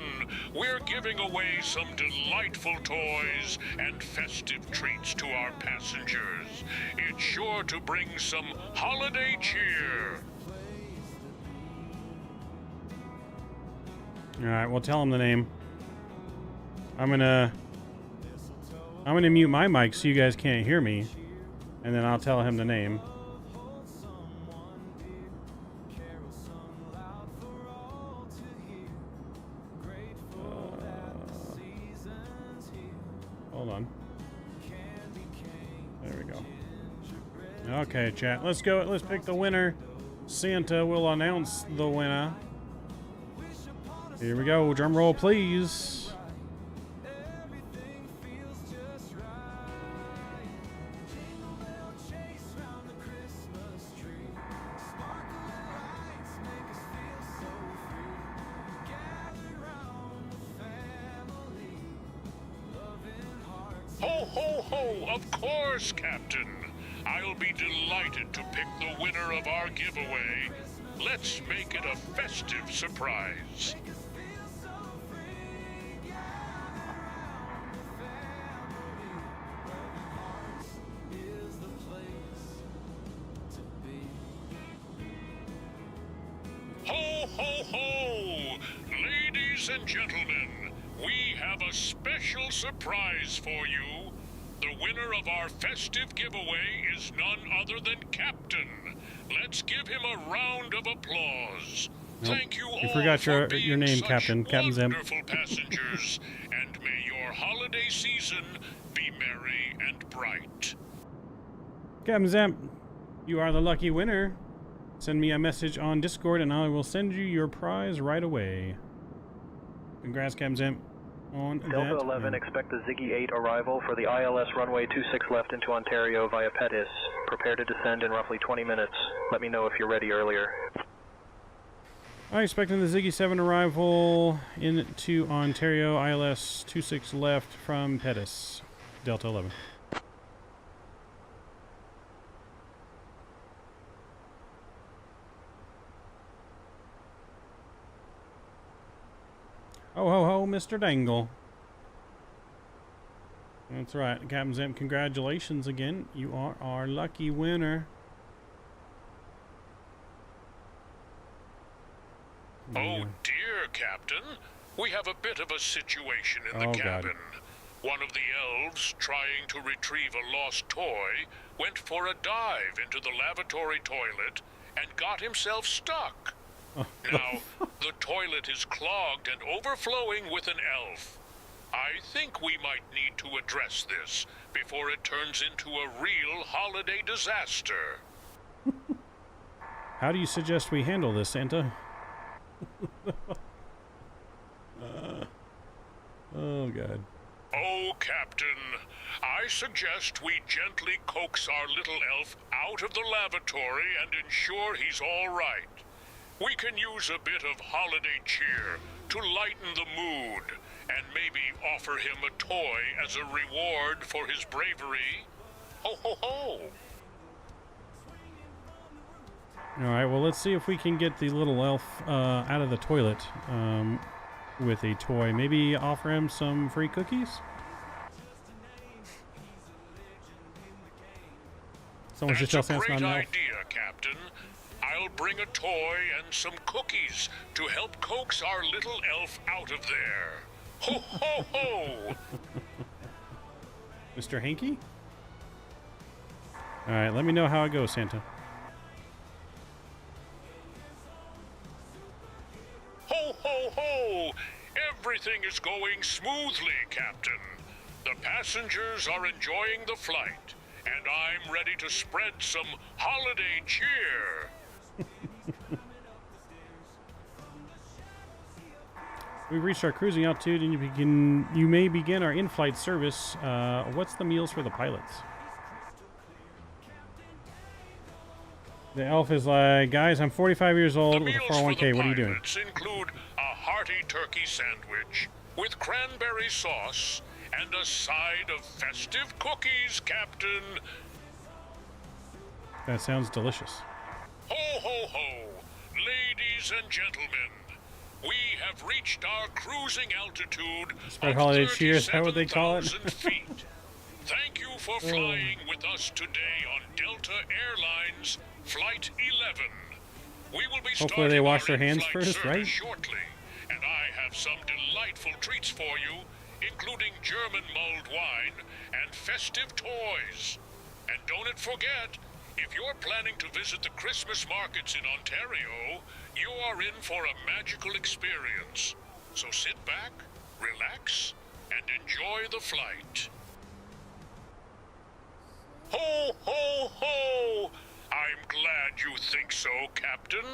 We're giving away some delightful toys and festive treats to our passengers. It's sure to bring some holiday cheer. Alright, we'll tell him the name. I'm gonna mute my mic so you guys can't hear me. And then I'll tell him the name. go. Okay, chat. Let's go. Let's pick the winner. Santa will announce the winner. Here we go. Drum roll, please. Ho, ho, ho! Of course, Captain. I'll be delighted to pick the winner of our giveaway. Let's make it a festive surprise. Ho, ho, ho! Ladies and gentlemen, we have a special surprise for you. The winner of our festive giveaway is none other than Captain. Let's give him a round of applause. Nope. Thank you all You forgot for your name, such Captain. Captain Zim. wonderful passengers, and may your holiday season be merry and bright. Captain Zim, you are the lucky winner. Send me a message on Discord and I will send you your prize right away. Congrats, Captain Zim. On Delta 11, expect the Ziggy 8 arrival for the ILS runway 26 left into Ontario via Pettis. Prepare to descend in roughly 20 minutes. Let me know if you're ready earlier. I'm expecting the Ziggy 7 arrival into Ontario, ILS 26 left from Pettis. Delta 11. Ho ho ho, Mr. Dangle. That's right, Captain Zim, congratulations again. You are our lucky winner. Oh dear, Captain. We have a bit of a situation in the cabin. One of the elves, trying to retrieve a lost toy, went for a dive into the lavatory toilet and got himself stuck. Now, the toilet is clogged and overflowing with an elf. I think we might need to address this before it turns into a real holiday disaster. How do you suggest we handle this, Santa? Oh, God. Oh, Captain, I suggest we gently coax our little elf out of the lavatory and ensure he's all right. We can use a bit of holiday cheer to lighten the mood and maybe offer him a toy as a reward for his bravery. Ho, ho, ho! Alright, well, let's see if we can get the little elf out of the toilet with a toy. Maybe offer him some free cookies? Someone should tell Samson on That's a great idea, Captain. I'll bring a toy and some cookies to help coax our little elf out of there. Ho, ho, ho! Mr. Hanky? Alright, let me know how it goes, Santa. Ho, ho, ho! Everything is going smoothly, Captain. The passengers are enjoying the flight, and I'm ready to spread some holiday cheer. We've reached our cruising altitude and you may begin our in-flight service. What's the meals for the pilots? The elf is like, guys, I'm 45 years old with a 401k. What are you doing? Include a hearty turkey sandwich with cranberry sauce and a side of festive cookies, Captain. That sounds delicious. Ho, ho, ho! Ladies and gentlemen, we have reached our cruising altitude Spread holiday cheers, how would they call it? feet. Thank you for flying with us today on Delta Airlines Flight 11. We will be Hopefully they wash their hands in-flight first, service right? shortly, and I have some delightful treats for you, including German mulled wine and festive toys. And don't forget, if you're planning to visit the Christmas markets in Ontario, you are in for a magical experience. So sit back, relax, and enjoy the flight. Ho, think so, Captain?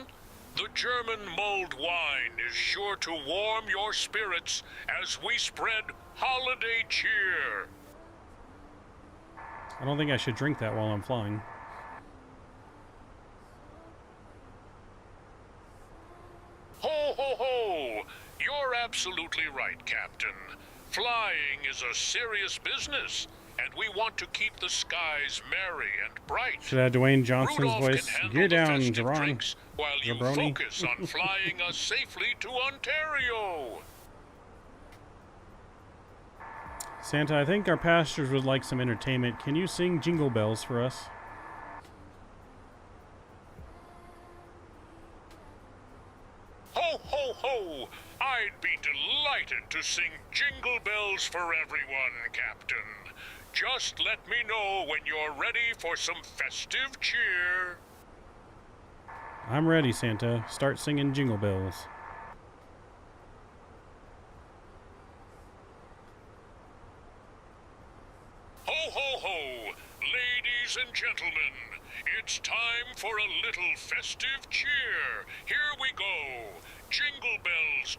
The German mulled wine is sure to warm your spirits as we spread holiday cheer. I don't think I should drink that while I'm flying. Ho, ho, ho! You're absolutely right, Captain. Flying is a serious business, and we want to keep the skies merry and bright. Should I have Dwayne Johnson's Rudolph voice? can Gear handle the down, festive Jerron. drinks while you Jabroni. focus on flying us safely to Ontario. Santa, I think our passengers would like some entertainment. Can you sing Jingle Bells for us? Ho, ho, ho! I'd be delighted to sing Jingle Bells for everyone, Captain. Just let me know when you're ready for some festive cheer. I'm ready, Santa. Start singing Jingle Bells. Ho, ho, ho! Ladies and gentlemen, it's time for a little festive cheer. Here we go. Jingle bells,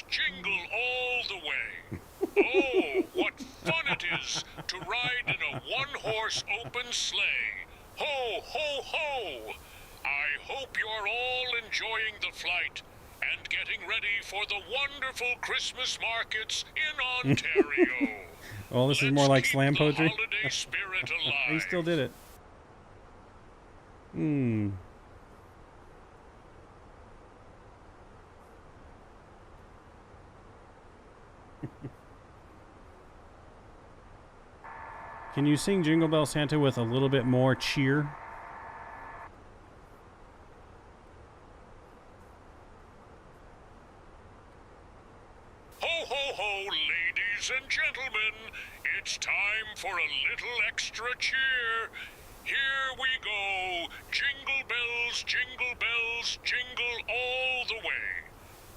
jingle all the way. Oh, what fun it is to ride in a one-horse open sleigh. Ho, ho, ho! I hope you're all enjoying the flight and getting ready for the wonderful Christmas markets in Ontario. Well, this is more like slam poetry. Holiday spirit alive. He still did it. Hmm. Can you sing Jingle Bell Santa with a little bit more cheer? Ho, ho, ho, ladies and gentlemen. It's time for a little extra cheer. Here we go. Jingle bells, jingle all the way.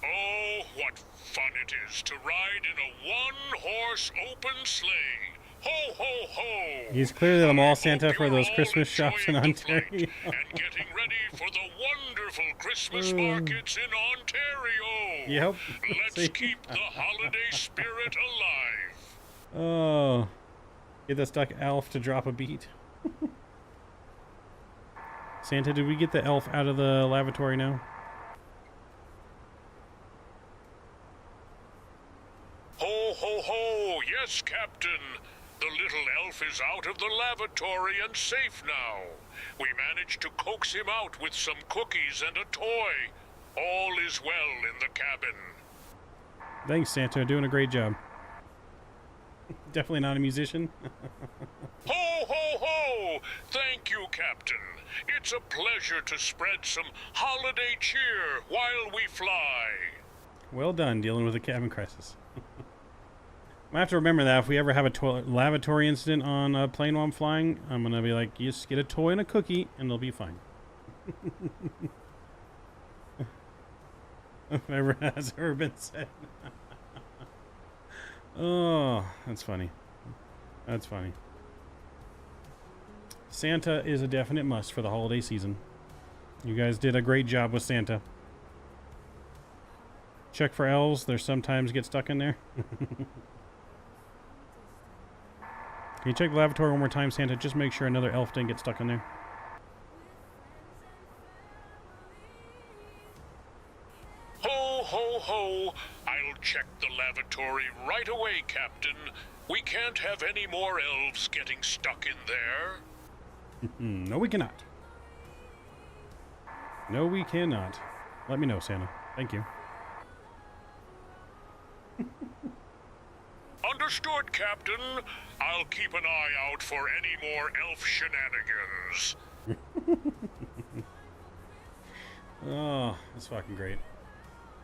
Oh, what fun it is to ride in a one-horse open sleigh. Ho, ho, ho! He's clearly the mall Santa for those Christmas shops in Ontario. And getting ready for the wonderful Christmas markets in Ontario. Yep. Let's keep the holiday spirit alive. Oh. Get the stuck elf to drop a beat. Santa, did we get the elf out of the lavatory now? Ho, ho, ho! Yes, Captain. The little elf is out of the lavatory and safe now. We managed to coax him out with some cookies and a toy. All is well in the cabin. Thanks, Santa. Doing a great job. Definitely not a musician. Ho, ho, ho! Thank you, Captain. It's a pleasure to spread some holiday cheer while we fly. Well done, dealing with a cabin crisis. I have to remember that if we ever have a lavatory incident on a plane while I'm flying, I'm going to be like, just get a toy and a cookie, and it'll be fine. Whatever has ever been said. Oh, that's funny. That's funny. Santa is a definite must for the holiday season. You guys did a great job with Santa. Check for elves. They sometimes get stuck in there. Can you check the lavatory one more time, Santa? Just make sure another elf didn't get stuck in there. Ho, ho, ho! I'll check the lavatory right away, Captain. We can't have any more elves getting stuck in there. No, we cannot. No, we cannot. Let me know, Santa. Thank you. Understood, Captain. I'll keep an eye out for any more elf shenanigans. Oh, that's fucking great.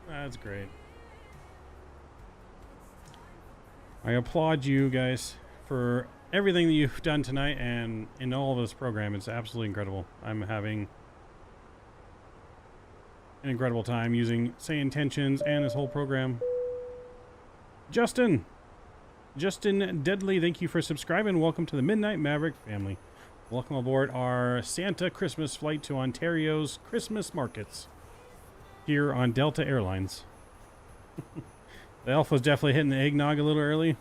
That's great. I applaud you guys for everything that you've done tonight and in all of this program. It's absolutely incredible. I'm having an incredible time using SayIntentions and this whole program. Justin Deadly, thank you for subscribing. Welcome to the Midnight Maverick family. Welcome aboard our Santa Christmas flight to Ontario's Christmas markets here on Delta Airlines. The elf was definitely hitting the eggnog a little early.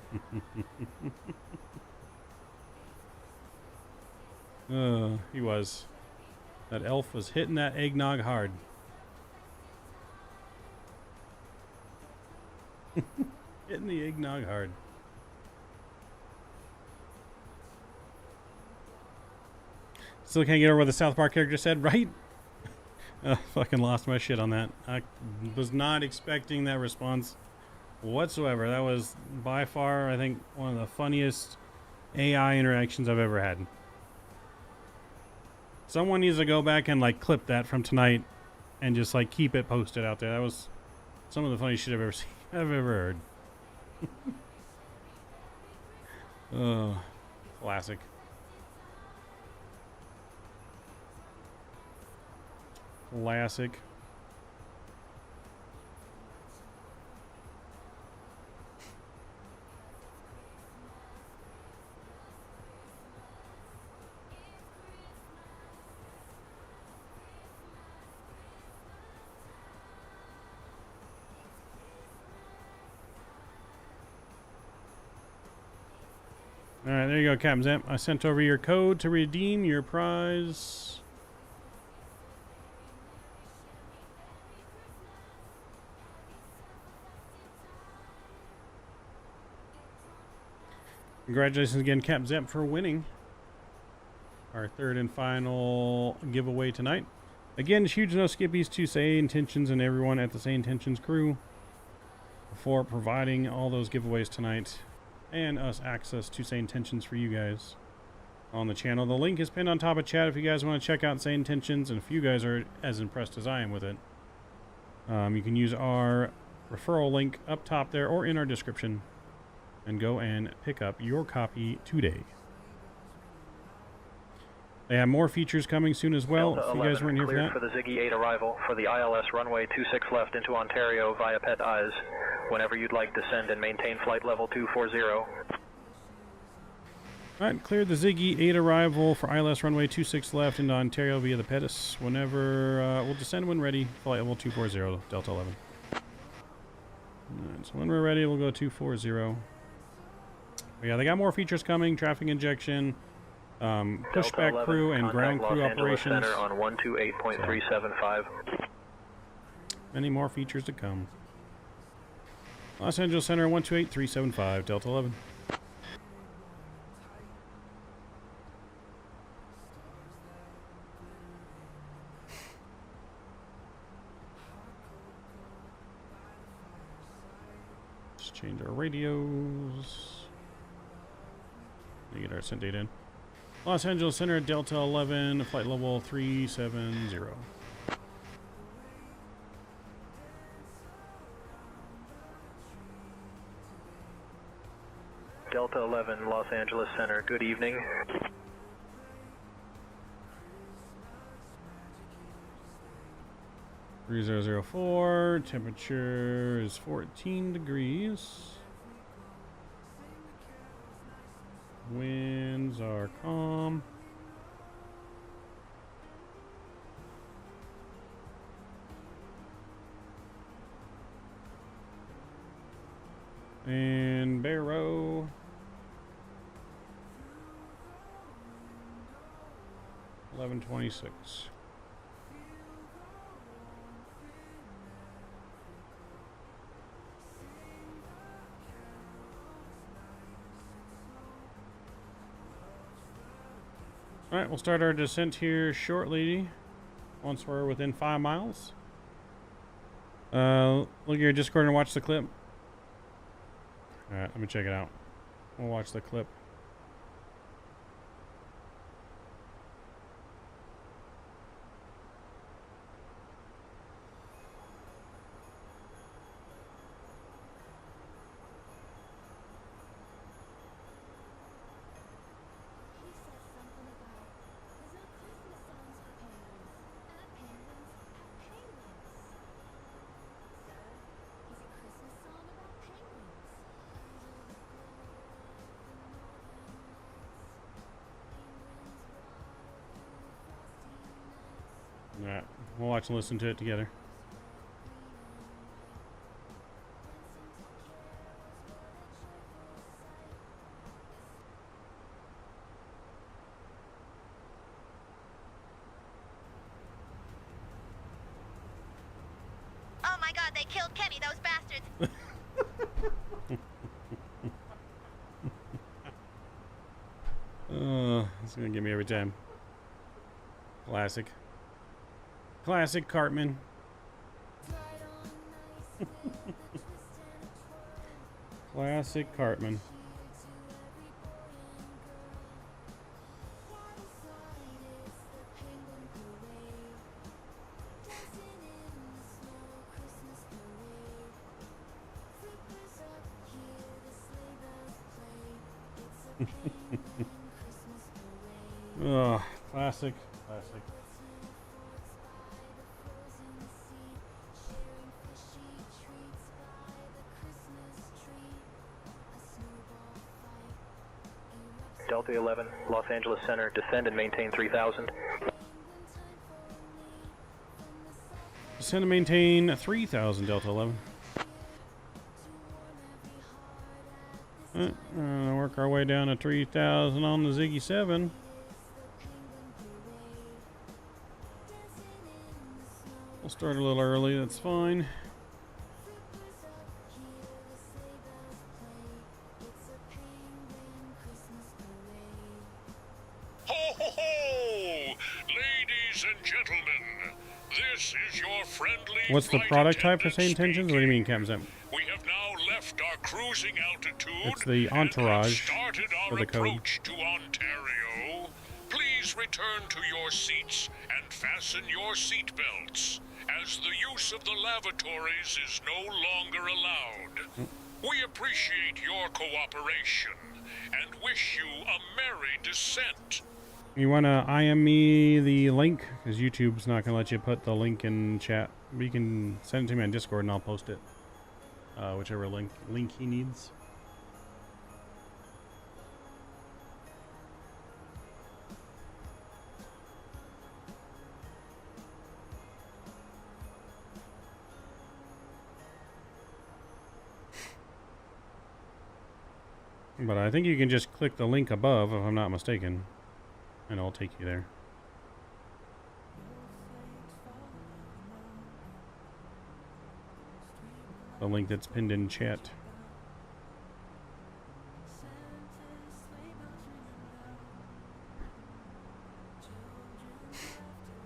He was. That elf was hitting that eggnog hard. Hitting the eggnog hard. Still can't get over what the South Park character said, right? Fucking lost my shit on that. I was not expecting that response whatsoever. That was by far, I think, one of the funniest AI interactions I've ever had. Someone needs to go back and like clip that from tonight and just like keep it posted out there. That was some of the funniest shit I've ever seen. I've ever heard. Oh, classic. Classic. All right, there you go, Captain Zamp. I sent over your code to redeem your prize. Congratulations again, Cap Zamp, for winning our third and final giveaway tonight. Again, huge no skippies to SayIntentions and everyone at the SayIntentions crew for providing all those giveaways tonight and us access to SayIntentions for you guys on the channel. The link is pinned on top of chat if you guys want to check out SayIntentions, and if you guys are as impressed as I am with it, you can use our referral link up top there or in our description and go and pick up your copy today. They have more features coming soon as well. Delta if you guys weren't here for that. For the Ziggy 8 arrival for the ILS runway 26 left into Ontario via Pet Eyes. Whenever you'd like, descend and maintain flight level 240. Alright, cleared the Ziggy 8 arrival for ILS runway 26 left into Ontario via the Pettis. Whenever, we'll descend when ready. Flight level 240, Delta 11. Alright, so when we're ready, we'll go 240. But yeah, they got more features coming. Traffic injection, pushback crew, and ground crew operations. Center on 128.375. Many more features to come. Los Angeles Center 128.375, Delta 11. Let's change our radios. Let me get our sent data in. Los Angeles Center, Delta 11, flight level 370. Delta 11, Los Angeles Center, good evening. .3004, temperature is 14 degrees. Winds are calm. And Barrow. $11.26. Alright, we'll start our descent here shortly once we're within 5 miles. Look at your Discord and watch the clip. Alright, let me check it out. We'll watch the clip. Alright, we'll watch and listen to it together. Oh my god, they killed Kenny, those bastards! It's gonna get me every time. Classic. Classic Cartman. Classic Cartman. Oh, classic, classic. Delta 11, Los Angeles Center, descend and maintain 3000. Descend and maintain 3000, Delta 11. Work our way down to 3000 on the Ziggy 7. We'll start a little early, that's fine. Ho, ho, ho! Ladies and gentlemen, this is your friendly What's the flight product type for attendant SayIntentions? What do you mean, Captain Zep? We have now left our cruising altitude. It's the Entourage and have started for our the code. approach to Ontario. Please return to your seats and fasten your seat belts, as the use of the lavatories is no longer allowed. We appreciate your cooperation and wish you a merry descent. You want to IM me the link? Because YouTube's not going to let you put the link in chat. But you can send it to me on Discord and I'll post it. Whichever link he needs. But I think you can just click the link above, if I'm not mistaken, and it'll take you there. The link that's pinned in chat.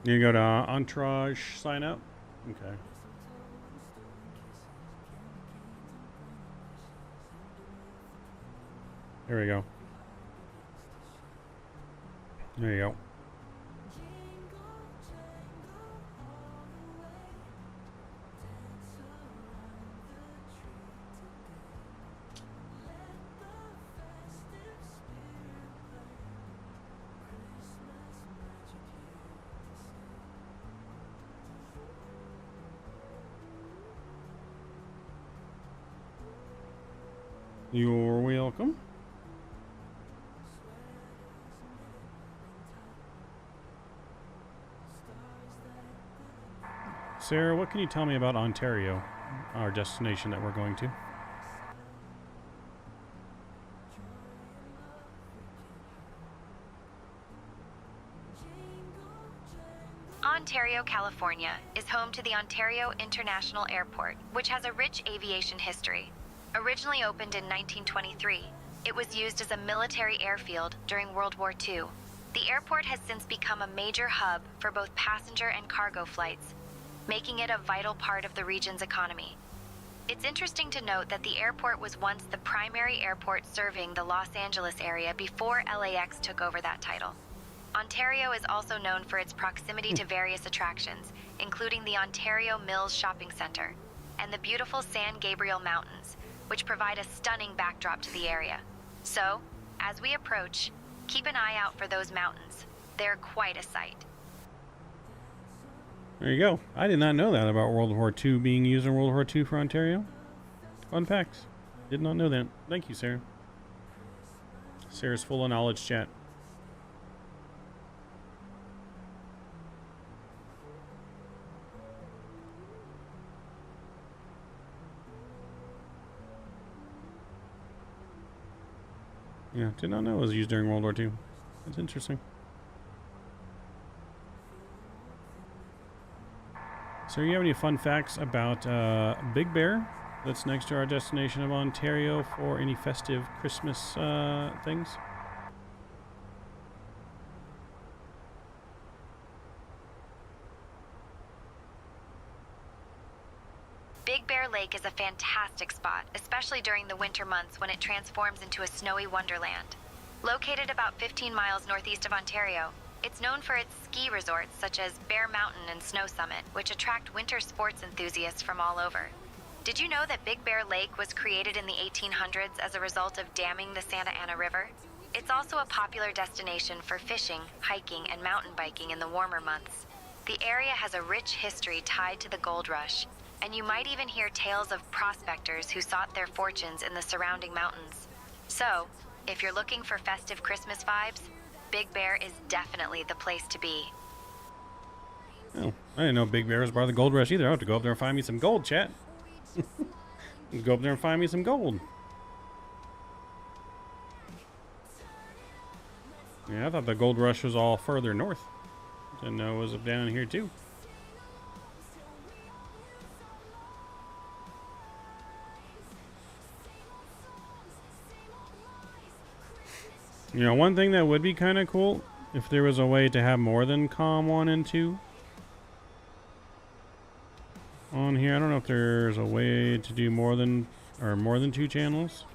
You go to Entourage, sign up? Okay. There we go. There you go. You're welcome. Sarah, what can you tell me about Ontario, our destination that we're going to? Ontario, California is home to the Ontario International Airport, which has a rich aviation history. Originally opened in 1923, it was used as a military airfield during World War II. The airport has since become a major hub for both passenger and cargo flights, making it a vital part of the region's economy. It's interesting to note that the airport was once the primary airport serving the Los Angeles area before LAX took over that title. Ontario is also known for its proximity to various attractions, including the Ontario Mills Shopping Center and the beautiful San Gabriel Mountains, which provide a stunning backdrop to the area. So, as we approach, keep an eye out for those mountains. They're quite a sight. There you go. I did not know that about World War II being used in World War II for Ontario. Fun facts. Did not know that. Thank you, Sarah. Sarah's full of knowledge, chat. Yeah, did not know it was used during World War II. That's interesting. So you have any fun facts about Big Bear that's next to our destination of Ontario for any festive Christmas things? Big Bear Lake is a fantastic spot, especially during the winter months when it transforms into a snowy wonderland. Located about 15 miles northeast of Ontario, it's known for its ski resorts such as Bear Mountain and Snow Summit, which attract winter sports enthusiasts from all over. Did you know that Big Bear Lake was created in the 1800s as a result of damming the Santa Ana River? It's also a popular destination for fishing, hiking, and mountain biking in the warmer months. The area has a rich history tied to the gold rush, and you might even hear tales of prospectors who sought their fortunes in the surrounding mountains. So, if you're looking for festive Christmas vibes, Big Bear is definitely the place to be. Oh, I didn't know Big Bear was part of the gold rush either. I'll have to go up there and find me some gold, chat. Go up there and find me some gold. Yeah, I thought the gold rush was all further north. Didn't know it was up down here too. You know, one thing that would be kind of cool if there was a way to have more than COM 1 and 2 on here. I don't know if there's a way to do more than 2 channels.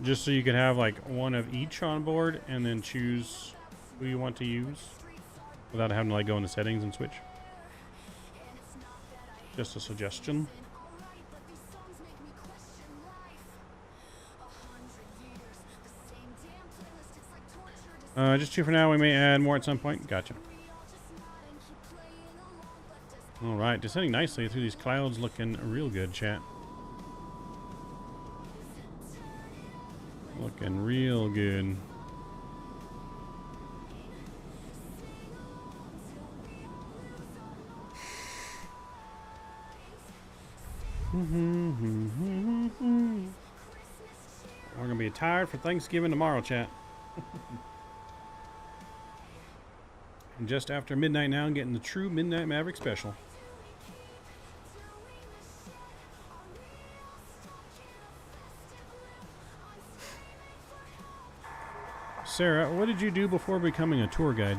Just so you could have like one of each on board and then choose who you want to use without having to like go into settings and switch. Just a suggestion. Just 2 for now. We may add more at some point. Gotcha. All right, descending nicely through these clouds, looking real good, chat. Looking real good. We're gonna be tired for Thanksgiving tomorrow, chat. And just after midnight now, getting the true Midnight Maverick special. Sarah, what did you do before becoming a tour guide?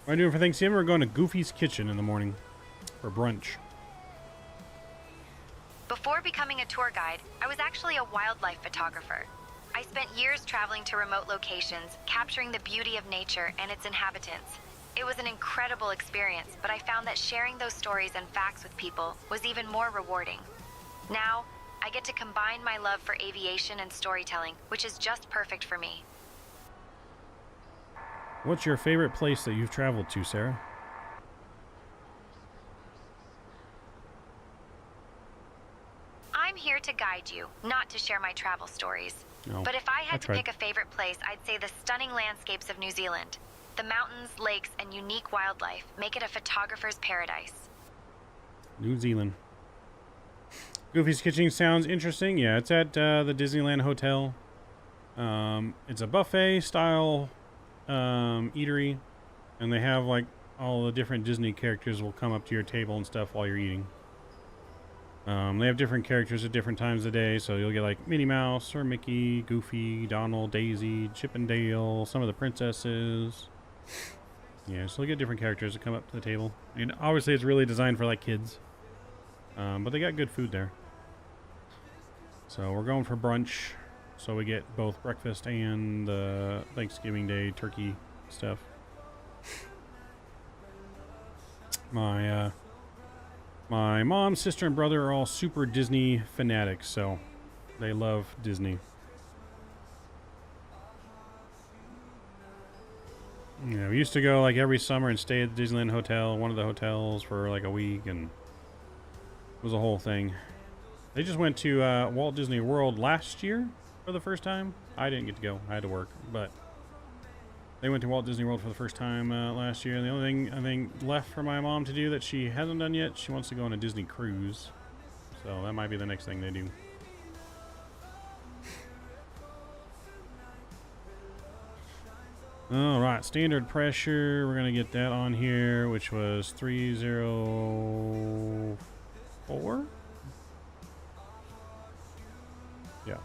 What am I doing for Thanksgiving? We're going to Goofy's Kitchen in the morning for brunch. Before becoming a tour guide, I was actually a wildlife photographer. I spent years traveling to remote locations, capturing the beauty of nature and its inhabitants. It was an incredible experience, but I found that sharing those stories and facts with people was even more rewarding. Now, I get to combine my love for aviation and storytelling, which is just perfect for me. What's your favorite place that you've traveled to, Sarah? I'm here to guide you, not to share my travel stories. No, but if I had to tried. pick a favorite place, I'd say the stunning landscapes of New Zealand. The mountains, lakes, and unique wildlife make it a photographer's paradise. New Zealand. Goofy's Kitchen sounds interesting. Yeah, it's at the Disneyland Hotel. It's a buffet style eatery, and they have like all the different Disney characters will come up to your table and stuff while you're eating. They have different characters at different times of the day, so you'll get like Minnie Mouse or Mickey, Goofy, Donald, Daisy, Chip and Dale, some of the princesses. Yeah, so you'll get different characters that come up to the table. And obviously it's really designed for like kids. But they got good food there. So we're going for brunch, so we get both breakfast and the Thanksgiving Day turkey stuff. My mom, sister, and brother are all super Disney fanatics, so they love Disney. Yeah, we used to go like every summer and stay at the Disneyland Hotel, one of the hotels, for like a week, and it was a whole thing. They just went to Walt Disney World last year for the first time. I didn't get to go. I had to work, but they went to Walt Disney World for the first time last year. And the only thing I think left for my mom to do that she hasn't done yet, she wants to go on a Disney cruise. So that might be the next thing they do. All right, standard pressure. We're gonna get that on here, which was 304. Yeah,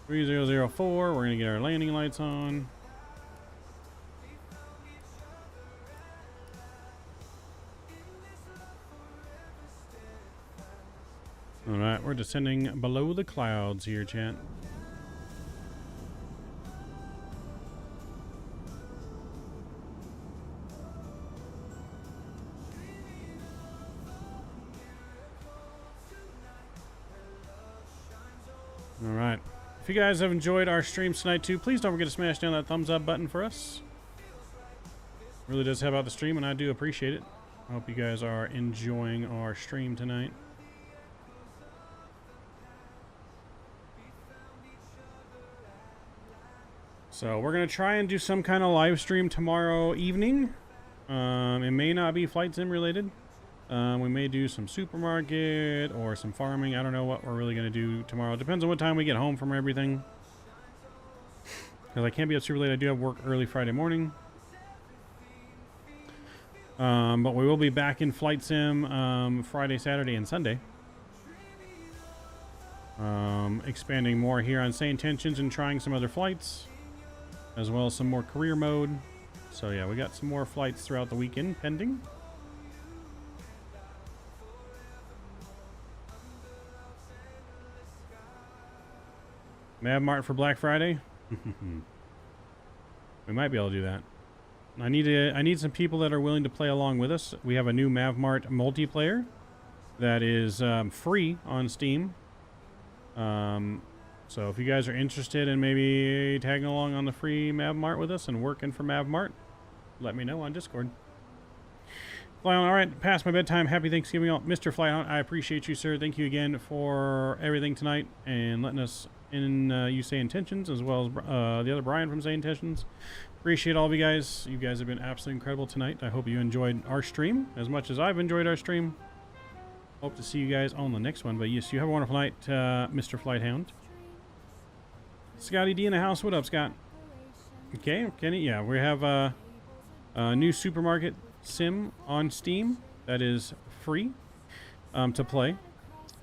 3004. We're gonna get our landing lights on. All right, we're descending below the clouds here, chat. All right. If you guys have enjoyed our stream tonight too, please don't forget to smash down that thumbs up button for us. It really does help out the stream, and I do appreciate it. I hope you guys are enjoying our stream tonight. So we're going to try and do some kind of live stream tomorrow evening. It may not be flight sim related. We may do some supermarket or some farming. I don't know what we're really going to do tomorrow. It depends on what time we get home from everything. Because I can't be up super late. I do have work early Friday morning. But we will be back in flight sim Friday, Saturday, and Sunday. Expanding more here on SayIntentions and trying some other flights, as well as some more career mode. So yeah, we got some more flights throughout the weekend pending. Mavmart for Black Friday. We might be able to do that. I need some people that are willing to play along with us. We have a new Mavmart multiplayer that is free on Steam. So if you guys are interested in maybe tagging along on the free Mavmart with us and working for Mavmart, let me know on Discord. Flyhound, all right, past my bedtime. Happy Thanksgiving, all. Mr. Flyhound, I appreciate you, sir. Thank you again for everything tonight and letting us in you SayIntentions, as well as the other Brian from SayIntentions. Appreciate all of you guys. You guys have been absolutely incredible tonight. I hope you enjoyed our stream as much as I've enjoyed our stream. Hope to see you guys on the next one. But yes, you have a wonderful night, Mr. Flighthound. Scotty D in the house. What up, Scott? Okay, Kenny. Yeah, we have a new supermarket sim on Steam that is free to play.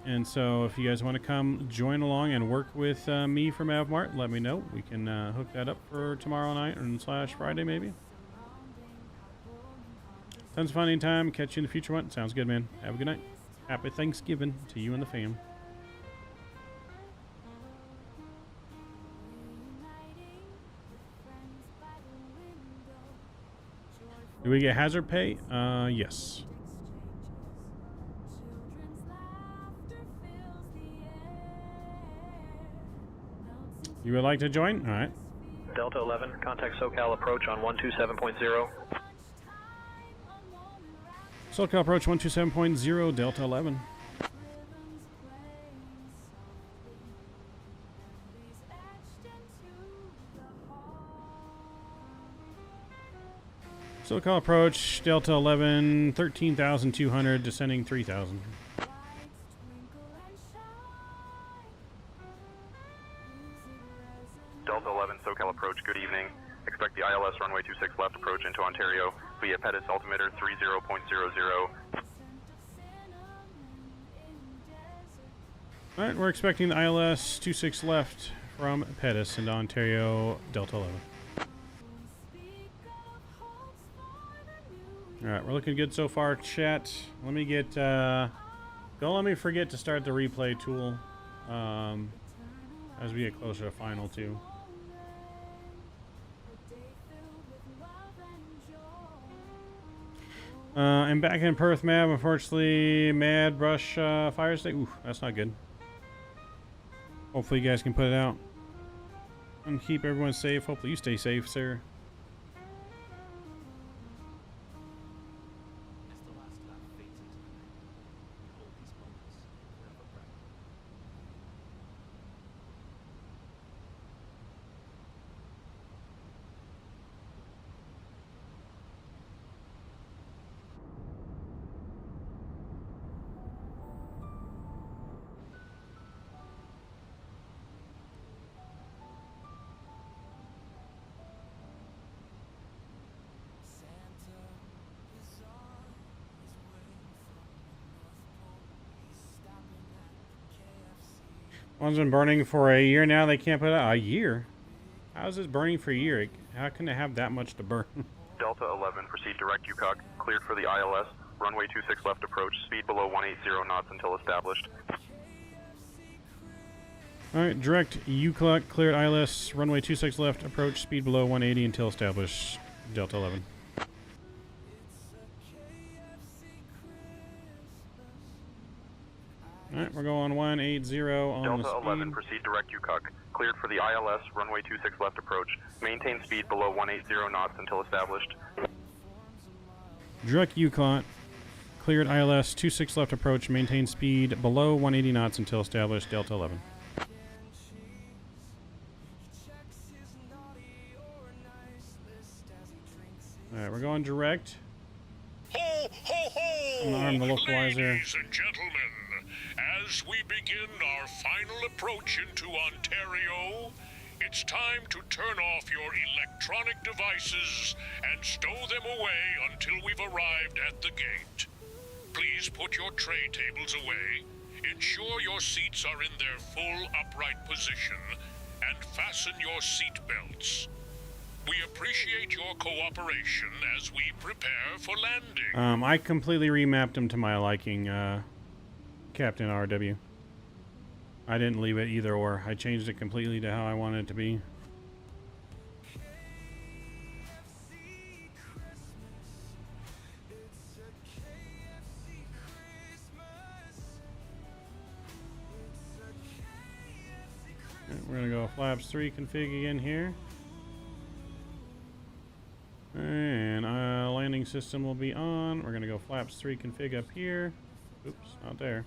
And so if you guys want to come join along and work with me from Mavmart, let me know. We can hook that up for tomorrow night or / Friday maybe. Tons of fun anytime. Catch you in the future one. Sounds good, man. Have a good night. Happy Thanksgiving to you and the fam. Do we get hazard pay? Yes. You would like to join? All right. Delta 11, contact SoCal approach on 127.0. SoCal approach 127.0, Delta 11. SoCal approach, Delta 11, 13,200, descending 3,000. Delta 11, SoCal approach, good evening. Expect the ILS runway 26 left approach into Ontario via Pettis altimeter 30.00. Alright, we're expecting the ILS 26 left from Pettis into Ontario, Delta 11. Alright, we're looking good so far, chat. Let me get, don't let me forget to start the replay tool as we get closer to final 2. And back in Perth, Mav, unfortunately, Mad Brush Fire State. Ooh, that's not good. Hopefully you guys can put it out and keep everyone safe. Hopefully you stay safe, sir. One's been burning for a year now. They can't put it out. A year? How is this burning for a year? How can they have that much to burn? Delta 11, proceed direct UCOG. Cleared for the ILS. Runway 26 left approach. Speed below 180 knots until established. Alright, direct UCOG, cleared ILS. Runway 26 left approach. Speed below 180 until established. Delta 11. Alright, we're going 180 on Delta the speed. 11, proceed direct UCOG. Cleared for the ILS, runway 26 left approach. Maintain speed below 180 knots until established. Direct UCOG, cleared ILS, 26 left approach. Maintain speed below 180 knots until established. Delta 11. Alright, we're going direct. Ho, ho, ho! I'm gonna arm the localizer. Ladies and gentlemen, as we begin our final approach into Ontario, it's time to turn off your electronic devices and stow them away until we've arrived at the gate. Please put your tray tables away, ensure your seats are in their full upright position, and fasten your seat belts. We appreciate your cooperation as we prepare for landing. I completely remapped them to my liking, Captain RW. I didn't leave it either or. I changed it completely to how I wanted it to be. We're gonna go flaps 3 config again here. And landing system will be on. We're gonna go flaps 3 config up here. Oops, not there.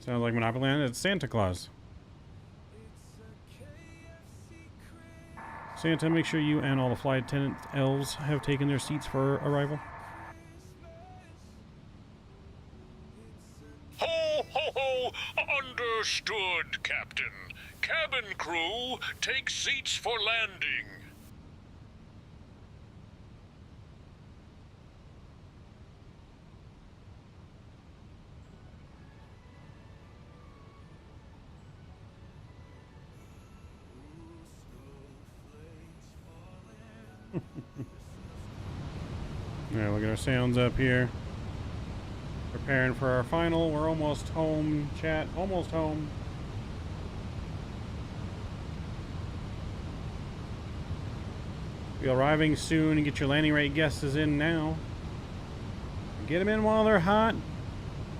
Sounds like Monopoly Land. It's Santa Claus. Santa, make sure you and all the flight attendant elves have taken their seats for arrival. Ho, ho, ho! Understood, Captain. Cabin crew, take seats for landing. Alright, look at our sounds up here. Preparing for our final. We're almost home, chat. Almost home. Be arriving soon and get your landing rate guesses in now. Get them in while they're hot.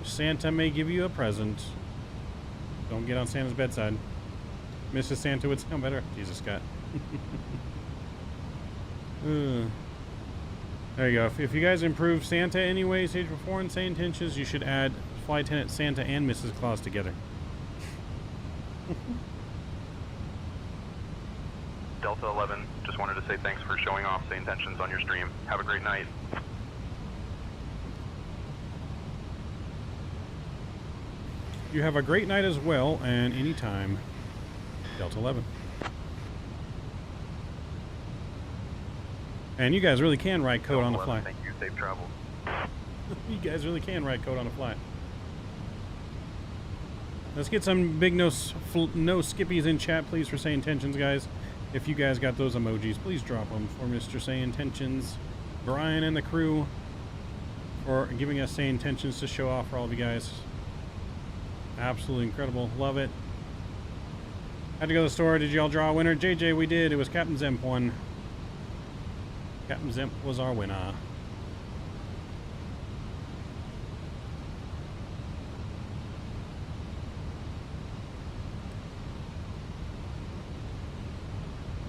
Santa may give you a present. Don't get on Santa's bedside. Mrs. Santa would sound better. Jesus, Scott. There you go. If you guys improve Santa anyway, Stage before and Say Intentions, you should add Flight Attendant Santa and Mrs. Claus together. Delta 11, just wanted to say thanks for showing off Say Intentions on your stream. Have a great night. You have a great night as well, and anytime. Delta 11. And you guys really can write code on the fly. Thank you. Safe travel. You guys really can write code on the fly. Let's get some big no skippies in chat, please, for Say Intentions, guys. If you guys got those emojis, please drop them for Mr. Say Intentions, Brian, and the crew for giving us Say Intentions to show off for all of you guys. Absolutely incredible. Love it. Had to go to the store. Did y'all draw a winner? JJ, we did. It was Captain Zemp won. Captain Zemp was our winner.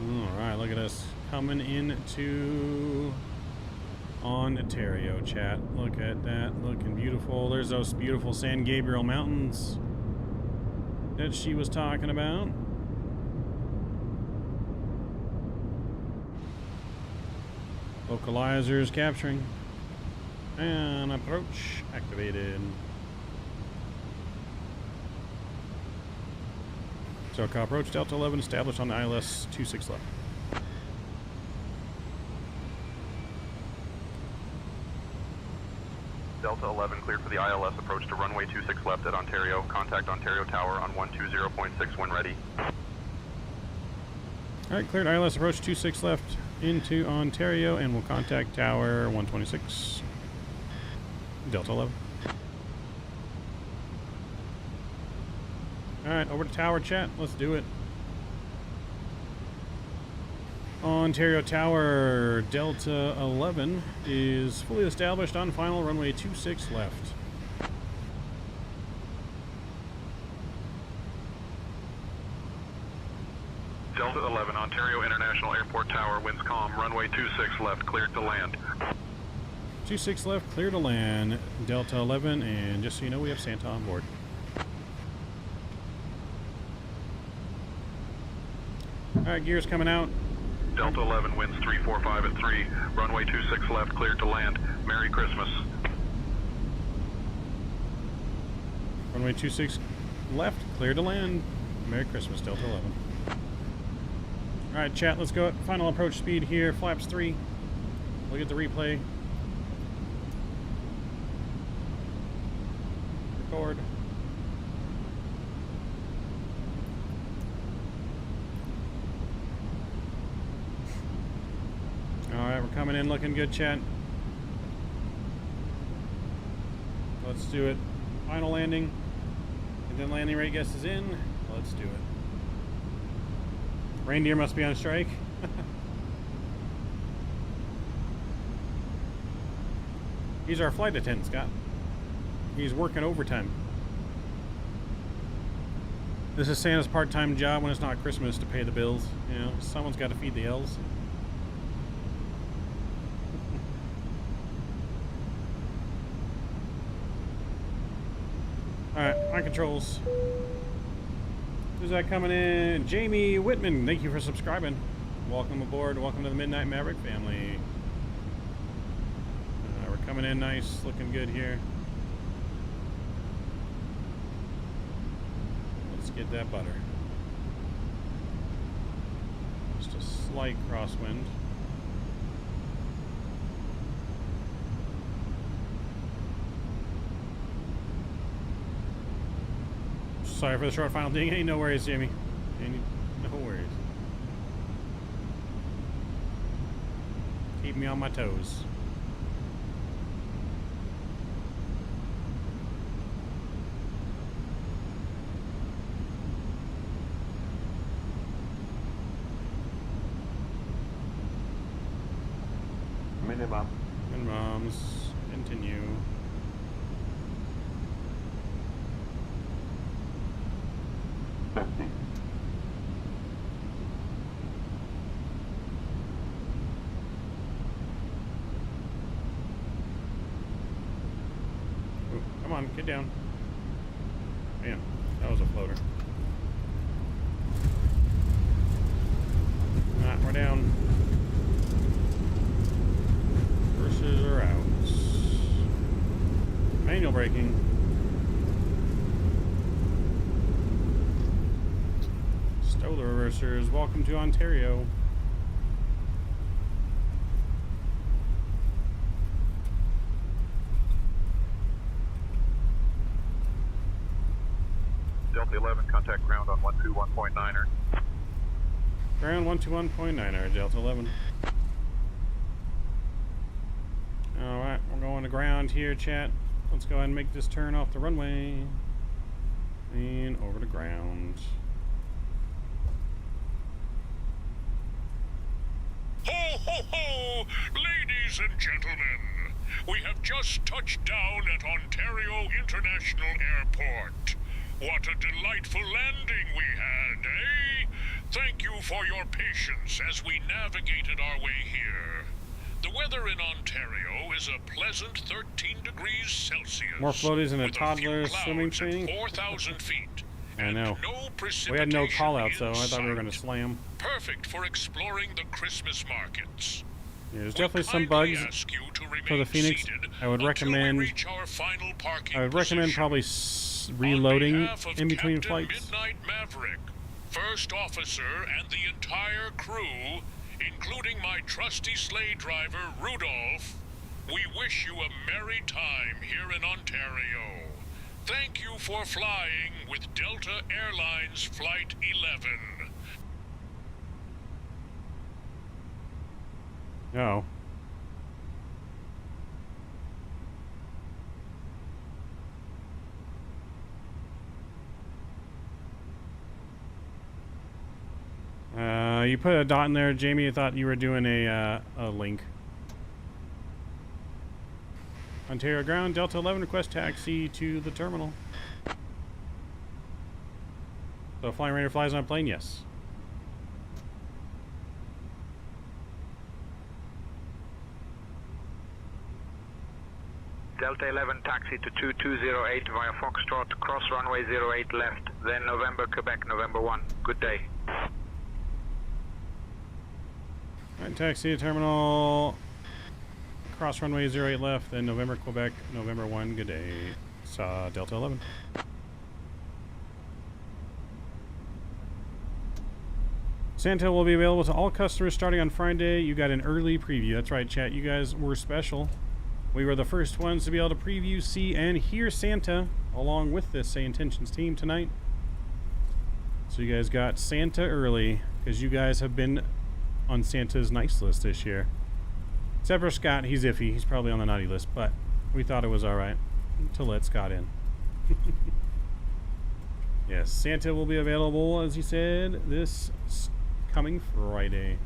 Alright, look at us coming into Ontario, chat. Look at that. Looking beautiful. There's those beautiful San Gabriel Mountains that she was talking about. Localizers capturing. And approach activated. SoCal approach, Delta 11 established on the ILS 26 left. Delta 11 cleared for the ILS approach to runway 26 left at Ontario. Contact Ontario Tower on 120.6 when ready. Alright, cleared ILS approach 26 left into Ontario, and we'll contact Tower 126. Delta 11. Alright, over to Tower chat. Let's do it. Ontario Tower, Delta 11 is fully established on final runway 26 left. Delta 11, Ontario International Airport Tower, winds calm, runway 26 left, cleared to land. 26 left, clear to land, Delta 11, and just so you know, we have Santa on board. Alright, gears coming out. Delta 11, winds 345 at 3, runway 26 left, cleared to land. Merry Christmas. Runway 26 left, clear to land. Merry Christmas, Delta 11. Alright, chat, let's go. Final approach speed here, flaps 3. Look at the replay. Record. Alright, we're coming in looking good, chat. Let's do it. Final landing. And then landing rate guess is in. Let's do it. Reindeer must be on strike. He's our flight attendant, Scott. He's working overtime. This is Santa's part-time job when it's not Christmas to pay the bills. You know, someone's got to feed the elves. Alright, my controls. Who's that coming in? Jamie Whitman, thank you for subscribing. Welcome aboard. Welcome to the Midnight Maverick family. We're coming in nice, looking good here. Let's get that butter. Just a slight crosswind. Sorry for the short final ding. Hey, no worries, Jamie. No worries. Keep me on my toes. Minimum. Minimums. Continue. Ooh, come on, get down. Man, that was a floater. Ah, we're down. Reversers are out. Manual braking. Stow the reversers. Welcome to Ontario. Delta 11, contact ground on 121.9er. Ground 121.9er, Delta 11. Alright, we're going to ground here, chat. Let's go ahead and make this turn off the runway. And over to ground. Ho, ho, ho! Ladies and gentlemen, we have just touched down at Ontario International Airport. What a delightful landing we had, eh? Thank you for your patience as we navigated our way here. The weather in Ontario is a pleasant 13 degrees Celsius. More floaties in a toddler swimming thing. 4,000 feet. I know. No We had no call out, precipitation so I thought we were in going to slam. Perfect for exploring the Christmas markets. Yeah, there's definitely some bugs for the Fenix. I would recommend. I would recommend probably reloading in between flights. Midnight Maverick, first officer and the entire crew, including my trusty sleigh driver, Rudolph, we wish you a merry time here in Ontario. Thank you for flying with Delta Airlines Flight 11. No. You put a dot in there, Jamie. I thought you were doing a link. Ontario ground, Delta 11, request taxi to the terminal. So Flying Raider flies on a plane? Yes. Delta 11 taxi to 2208 via Foxtrot, cross runway 08 left, then November, Quebec, November 1. Good day. Alright, taxi to terminal, cross runway 08 left, then November, Quebec, November 1. Good day. Saw Delta 11. Santa will be available to all customers starting on Friday. You got an early preview. That's right, chat. You guys were special. We were the first ones to be able to preview, see, and hear Santa along with this Say Intentions team tonight. So you guys got Santa early because you guys have been on Santa's nice list this year. Except for Scott, he's iffy. He's probably on the naughty list, but we thought it was alright to let Scott in. Yes, Santa will be available, as he said, this coming Friday.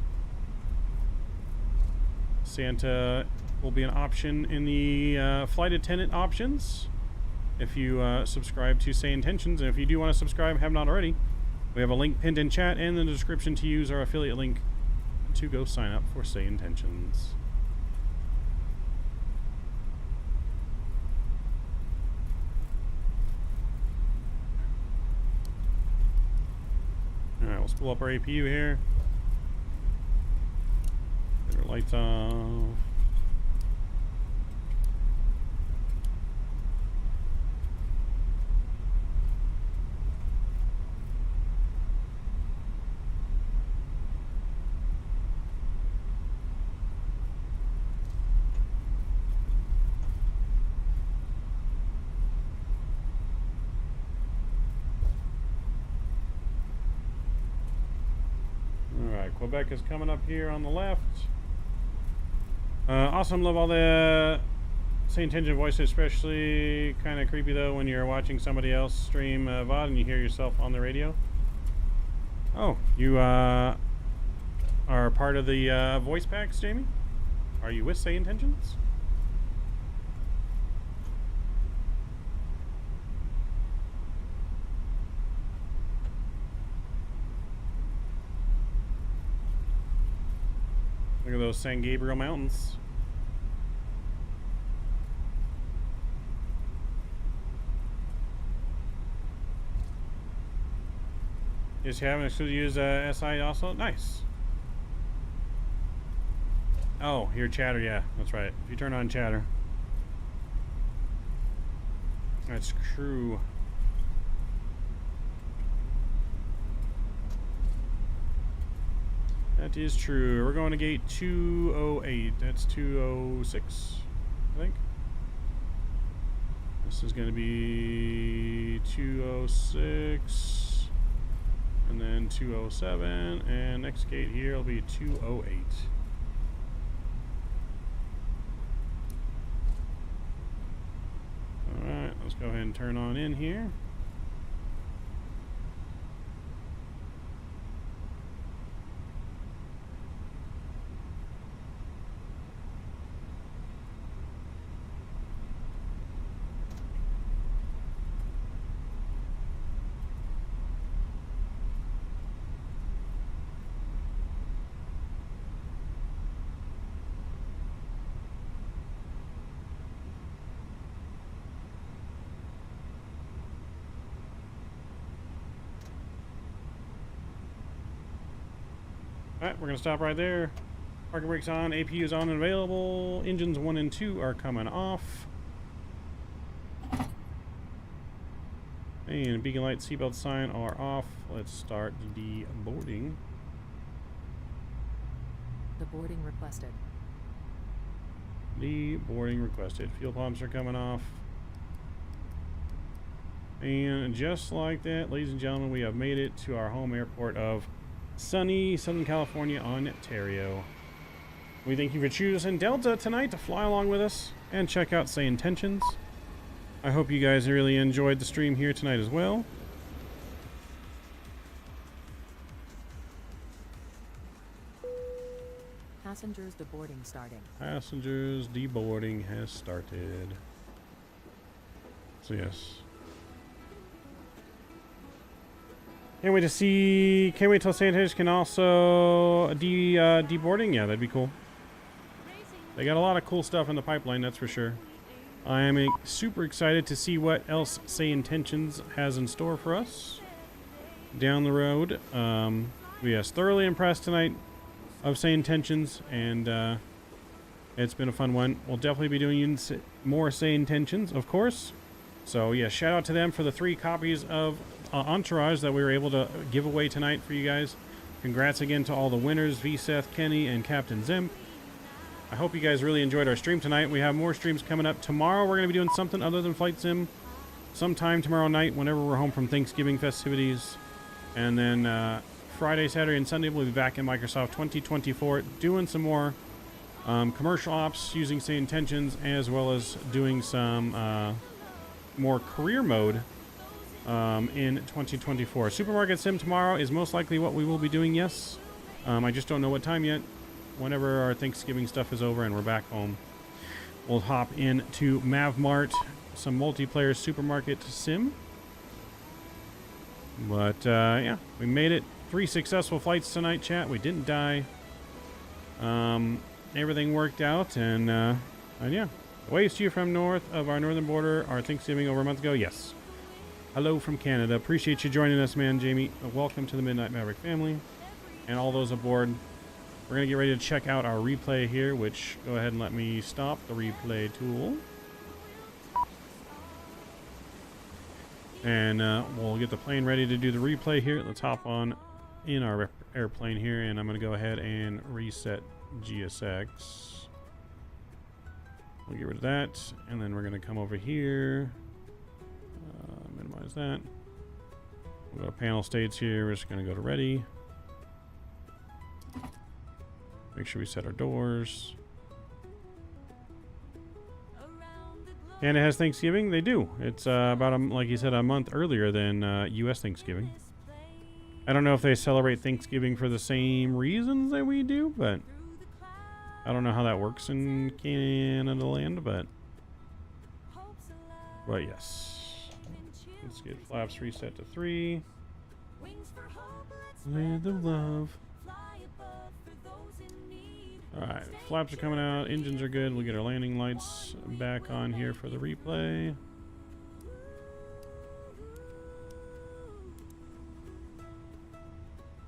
Santa will be an option in the flight attendant options if you subscribe to Say Intentions. And if you do want to subscribe, have not already, we have a link pinned in chat and in the description to use our affiliate link to go sign up for Say Intentions. Alright, we'll spool up our APU here. Get our lights off. Quebec is coming up here on the left. Awesome, love all the Say Intention voices, especially kind of creepy though when you're watching somebody else stream VOD and you hear yourself on the radio. Oh, you are part of the voice packs, Jamie? Are you with Say Intentions? Look at those San Gabriel Mountains. Yes, you haven't. Should use SI also? Nice. Oh, here chatter. Yeah, that's right. If you turn on chatter. That's true. That is true. We're going to gate 208. That's 206, I think. This is going to be 206, and then 207, and next gate here will be 208. Alright, let's go ahead and turn on in here. Alright, we're going to stop right there. Parking brakes on, APU is on and available. Engines 1 and 2 are coming off. And beacon light, seatbelt sign are off. Let's start the boarding. The boarding requested. The boarding requested. Fuel pumps are coming off. And just like that, ladies and gentlemen, we have made it to our home airport of sunny Southern California, Ontario. We thank you for choosing Delta tonight to fly along with us and check out SayIntentions. I hope you guys really enjoyed the stream here tonight as well. Passengers deboarding starting. Passengers deboarding has started. So yes. Can't wait to see. Can't wait till SayIntentions can also deboarding. Yeah, that'd be cool. They got a lot of cool stuff in the pipeline, that's for sure. I am super excited to see what else SayIntentions has in store for us down the road. Yes, thoroughly impressed tonight of SayIntentions, and it's been a fun one. We'll definitely be doing more SayIntentions, of course. So yeah, shout out to them for the 3 copies of Entourage that we were able to give away tonight for you guys. Congrats again to all the winners, V-Seth, Kenny, and Captain Zimp. I hope you guys really enjoyed our stream tonight. We have more streams coming up. Tomorrow we're going to be doing something other than Flight Sim. Sometime tomorrow night, whenever we're home from Thanksgiving festivities. And then Friday, Saturday, and Sunday we'll be back in Microsoft 2024 doing some more commercial ops using SayIntentions, as well as doing some more career mode in 2024. Supermarket Sim tomorrow is most likely what we will be doing, yes. I just don't know what time yet. Whenever our Thanksgiving stuff is over and we're back home, we'll hop into Mavmart, some multiplayer supermarket sim. But yeah, we made it. 3 successful flights tonight, chat. We didn't die. Everything worked out, and yeah. Waves to you from north of our northern border. Our Thanksgiving over a month ago. Yes. Hello from Canada. Appreciate you joining us, man, Jamie. Welcome to the Midnight Maverick family, and all those aboard. We're going to get ready to check out our replay here, which, go ahead and let me stop the replay tool. And we'll get the plane ready to do the replay here. Let's hop on in our airplane here, and I'm going to go ahead and reset GSX. We'll get rid of that, and then we're going to come over here. Minimize that. We'll go to panel states here. We're just going to go to ready. Make sure we set our doors. And it has Thanksgiving? They do. It's about, like you said, a month earlier than U.S. Thanksgiving. I don't know if they celebrate Thanksgiving for the same reasons that we do, but I don't know how that works in Canada land, but yes. Let's get flaps reset to 3. Land of love. Alright, flaps are coming out, engines are good. We'll get our landing lights back on here for the replay.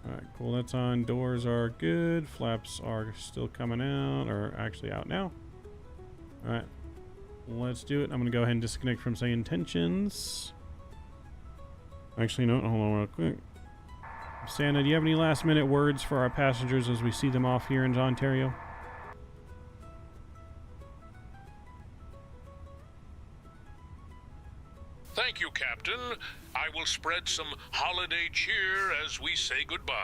Alright, cool, that's on. Doors are good. Flaps are still coming out, or actually out now. Alright, let's do it. I'm going to go ahead and disconnect from SayIntentions. Actually, no, hold on real quick. Santa, do you have any last minute words for our passengers as we see them off here in Ontario? Thank you, Captain. I will spread some holiday cheer as we say goodbye.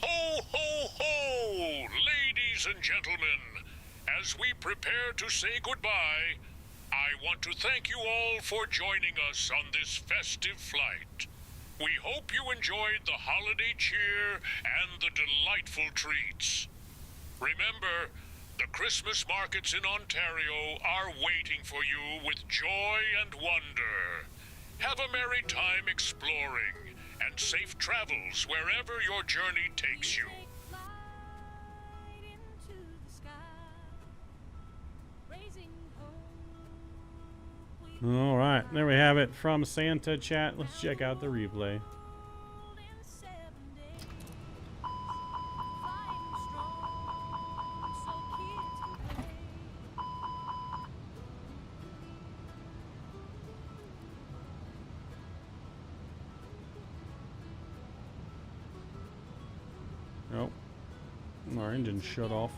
Ho, ho, ho! Ladies and gentlemen, as we prepare to say goodbye, I want to thank you all for joining us on this festive flight. We hope you enjoyed the holiday cheer and the delightful treats. Remember, the Christmas markets in Ontario are waiting for you with joy and wonder. Have a merry time exploring, and safe travels wherever your journey takes you. All right, there we have it from Santa chat. Let's check out the replay. Oh, our engine shut off.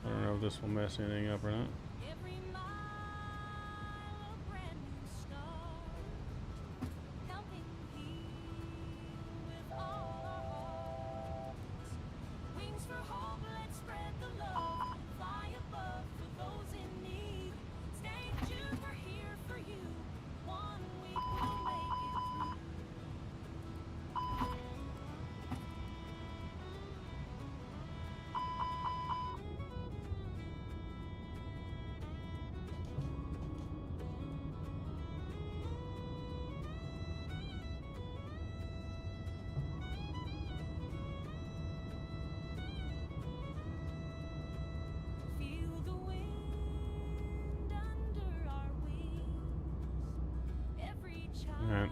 I don't know if this will mess anything up or not. Alright.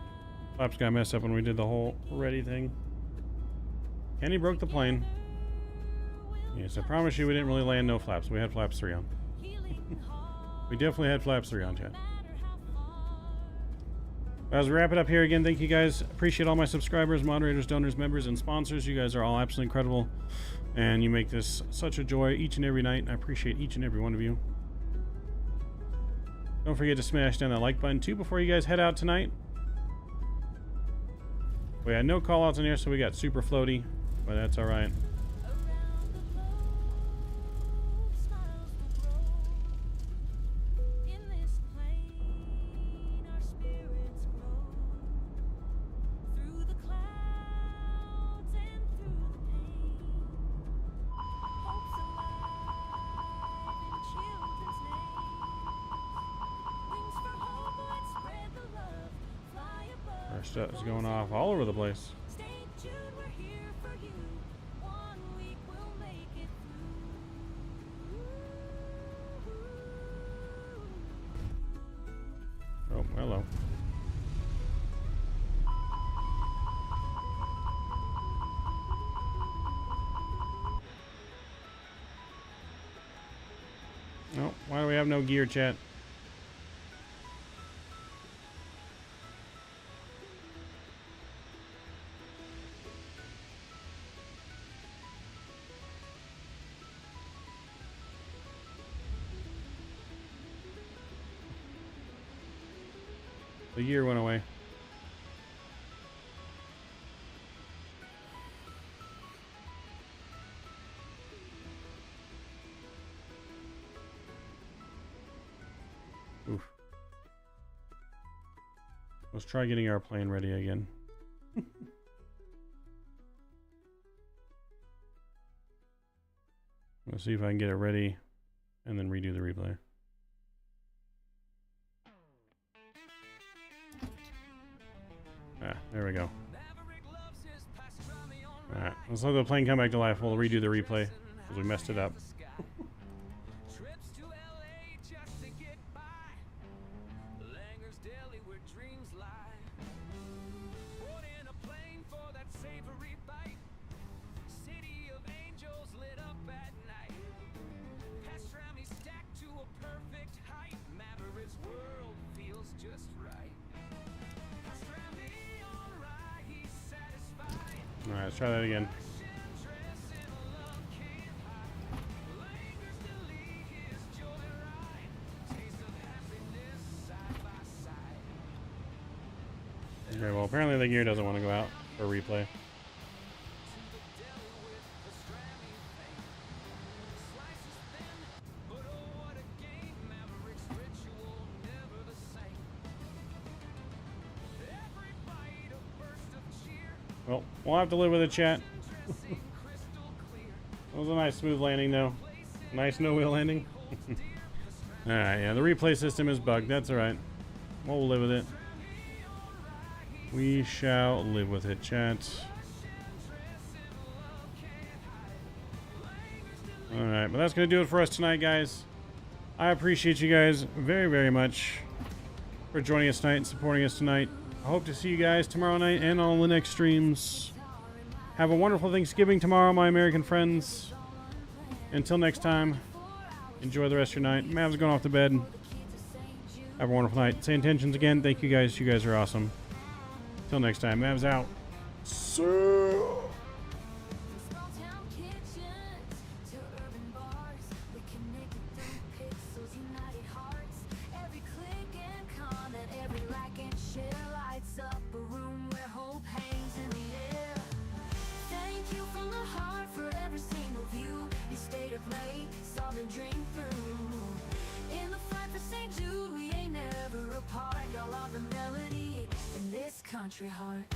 Flaps got messed up when we did the whole ready thing. Kenny broke the plane. Yes, I promise you we didn't really land no flaps. We had flaps 3 on. We definitely had flaps 3 on, chat. As we wrap it up here again, thank you guys. Appreciate all my subscribers, moderators, donors, members, and sponsors. You guys are all absolutely incredible. And you make this such a joy each and every night. I appreciate each and every one of you. Don't forget to smash down that like button too before you guys head out tonight. We had no call outs in here, so we got super floaty, but that's alright. Stuff is going off all over the place. Oh, hello. No, why do we have no gear, chat? The gear went away. Oof. Let's try getting our plane ready again. Let's see if I can get it ready and then redo the replay. Ah, there we go. Alright, let's let the plane come back to life. We'll redo the replay because we messed it up. Alright, let's try that again. Okay, well apparently the gear doesn't want to go out for replay. Well, we'll have to live with it, chat. It was a nice smooth landing, though. Nice no-wheel landing. Alright, yeah, the replay system is bugged. That's alright. We'll live with it. We shall live with it, chat. Alright, but that's going to do it for us tonight, guys. I appreciate you guys very, very much for joining us tonight and supporting us tonight. I hope to see you guys tomorrow night and on the next streams. Have a wonderful Thanksgiving tomorrow, my American friends. Until next time, enjoy the rest of your night. Mav's going off to bed. Have a wonderful night. Say intentions again. Thank you guys. You guys are awesome. Till next time. Mavs out. Country heart.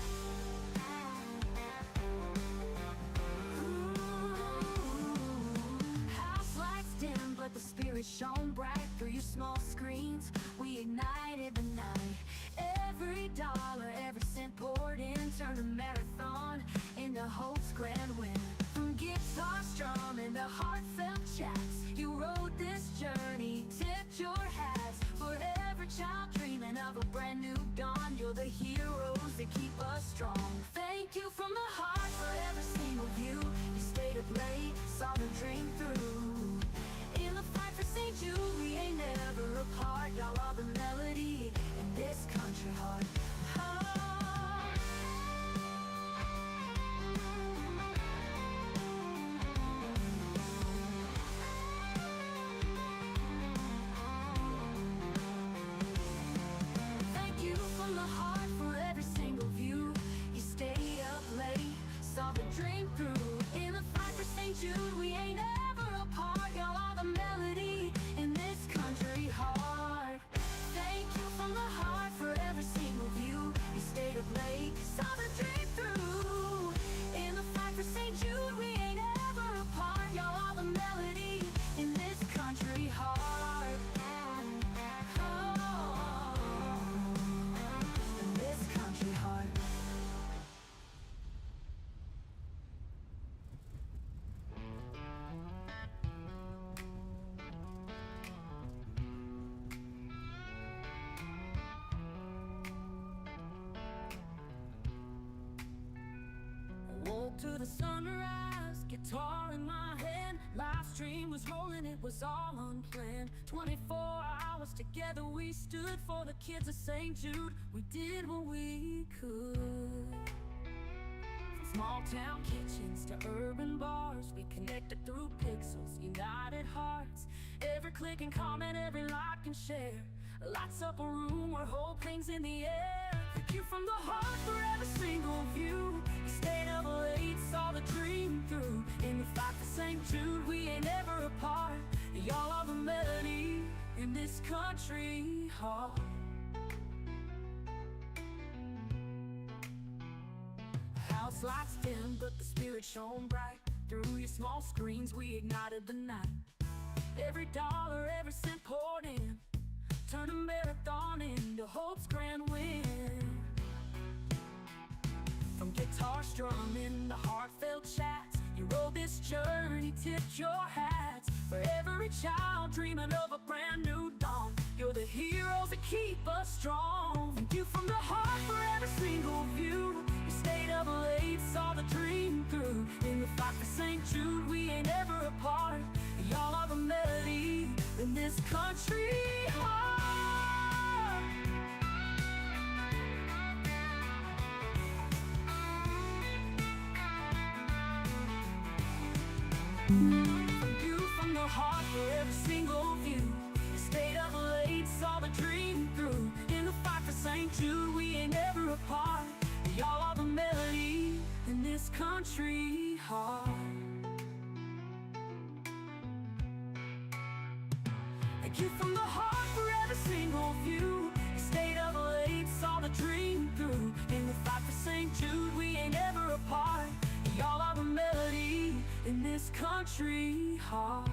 House lights dim, but the spirit shone bright through your small screens. We ignited the night. Every dollar, every cent poured in, turned a marathon into hope's grand win. From guitar strumming to heartfelt chats, you rode this journey, tipped your hats for every child dreaming of a brand new dawn. You're the heroes that keep us strong. Thank you from the heart for every single view. You stayed up late, saw the dream through. In the fight for St. Jude, we ain't never apart. Y'all are the melody in this country heart. Jude, we ain't ever apart. Y'all are the melody in this country heart. Thank you from the heart for every single view. You stayed up late, saw the dream through. In the fight for St. Jude, we ain't ever apart. Y'all are the melody in this country heart. Oh, in this country heart. To the sunrise, guitar in my hand, live stream was rolling, it was all unplanned. 24 hours together we stood for the kids of St. Jude. We did what we could. From small town kitchens to urban bars, we connected through pixels, united hearts. Every click and comment, every like and share lights up a room where hope hangs in the air. Thank you from the heart for every single view. You stayed up late, saw the dream through. In the fight for St. Jude, we ain't ever apart. Y'all are the melody in this country heart. House lights dim, but the spirit shone bright. Through your small screens, we ignited the night. Every dollar, every cent poured in, turn a marathon into hope's grand win. From guitar strumming to heartfelt chats, you rode this journey, tipped your hats for every child dreaming of a brand new dawn. You're the heroes that keep us strong. Thank you from the heart for every single view. You stayed up late, saw the dream through. In the fight for St. Jude, we ain't ever apart. Y'all are the melody in this country heart. Thank you from the heart for every single view. You stayed up late, saw the dream through. In the fight for St. Jude, we ain't ever apart. Y'all are the melody in this country heart. Thank you from the heart for every single view. You stayed up late, saw the dream through. In the fight for St. Jude, we ain't ever apart. Y'all are the melody in this country heart.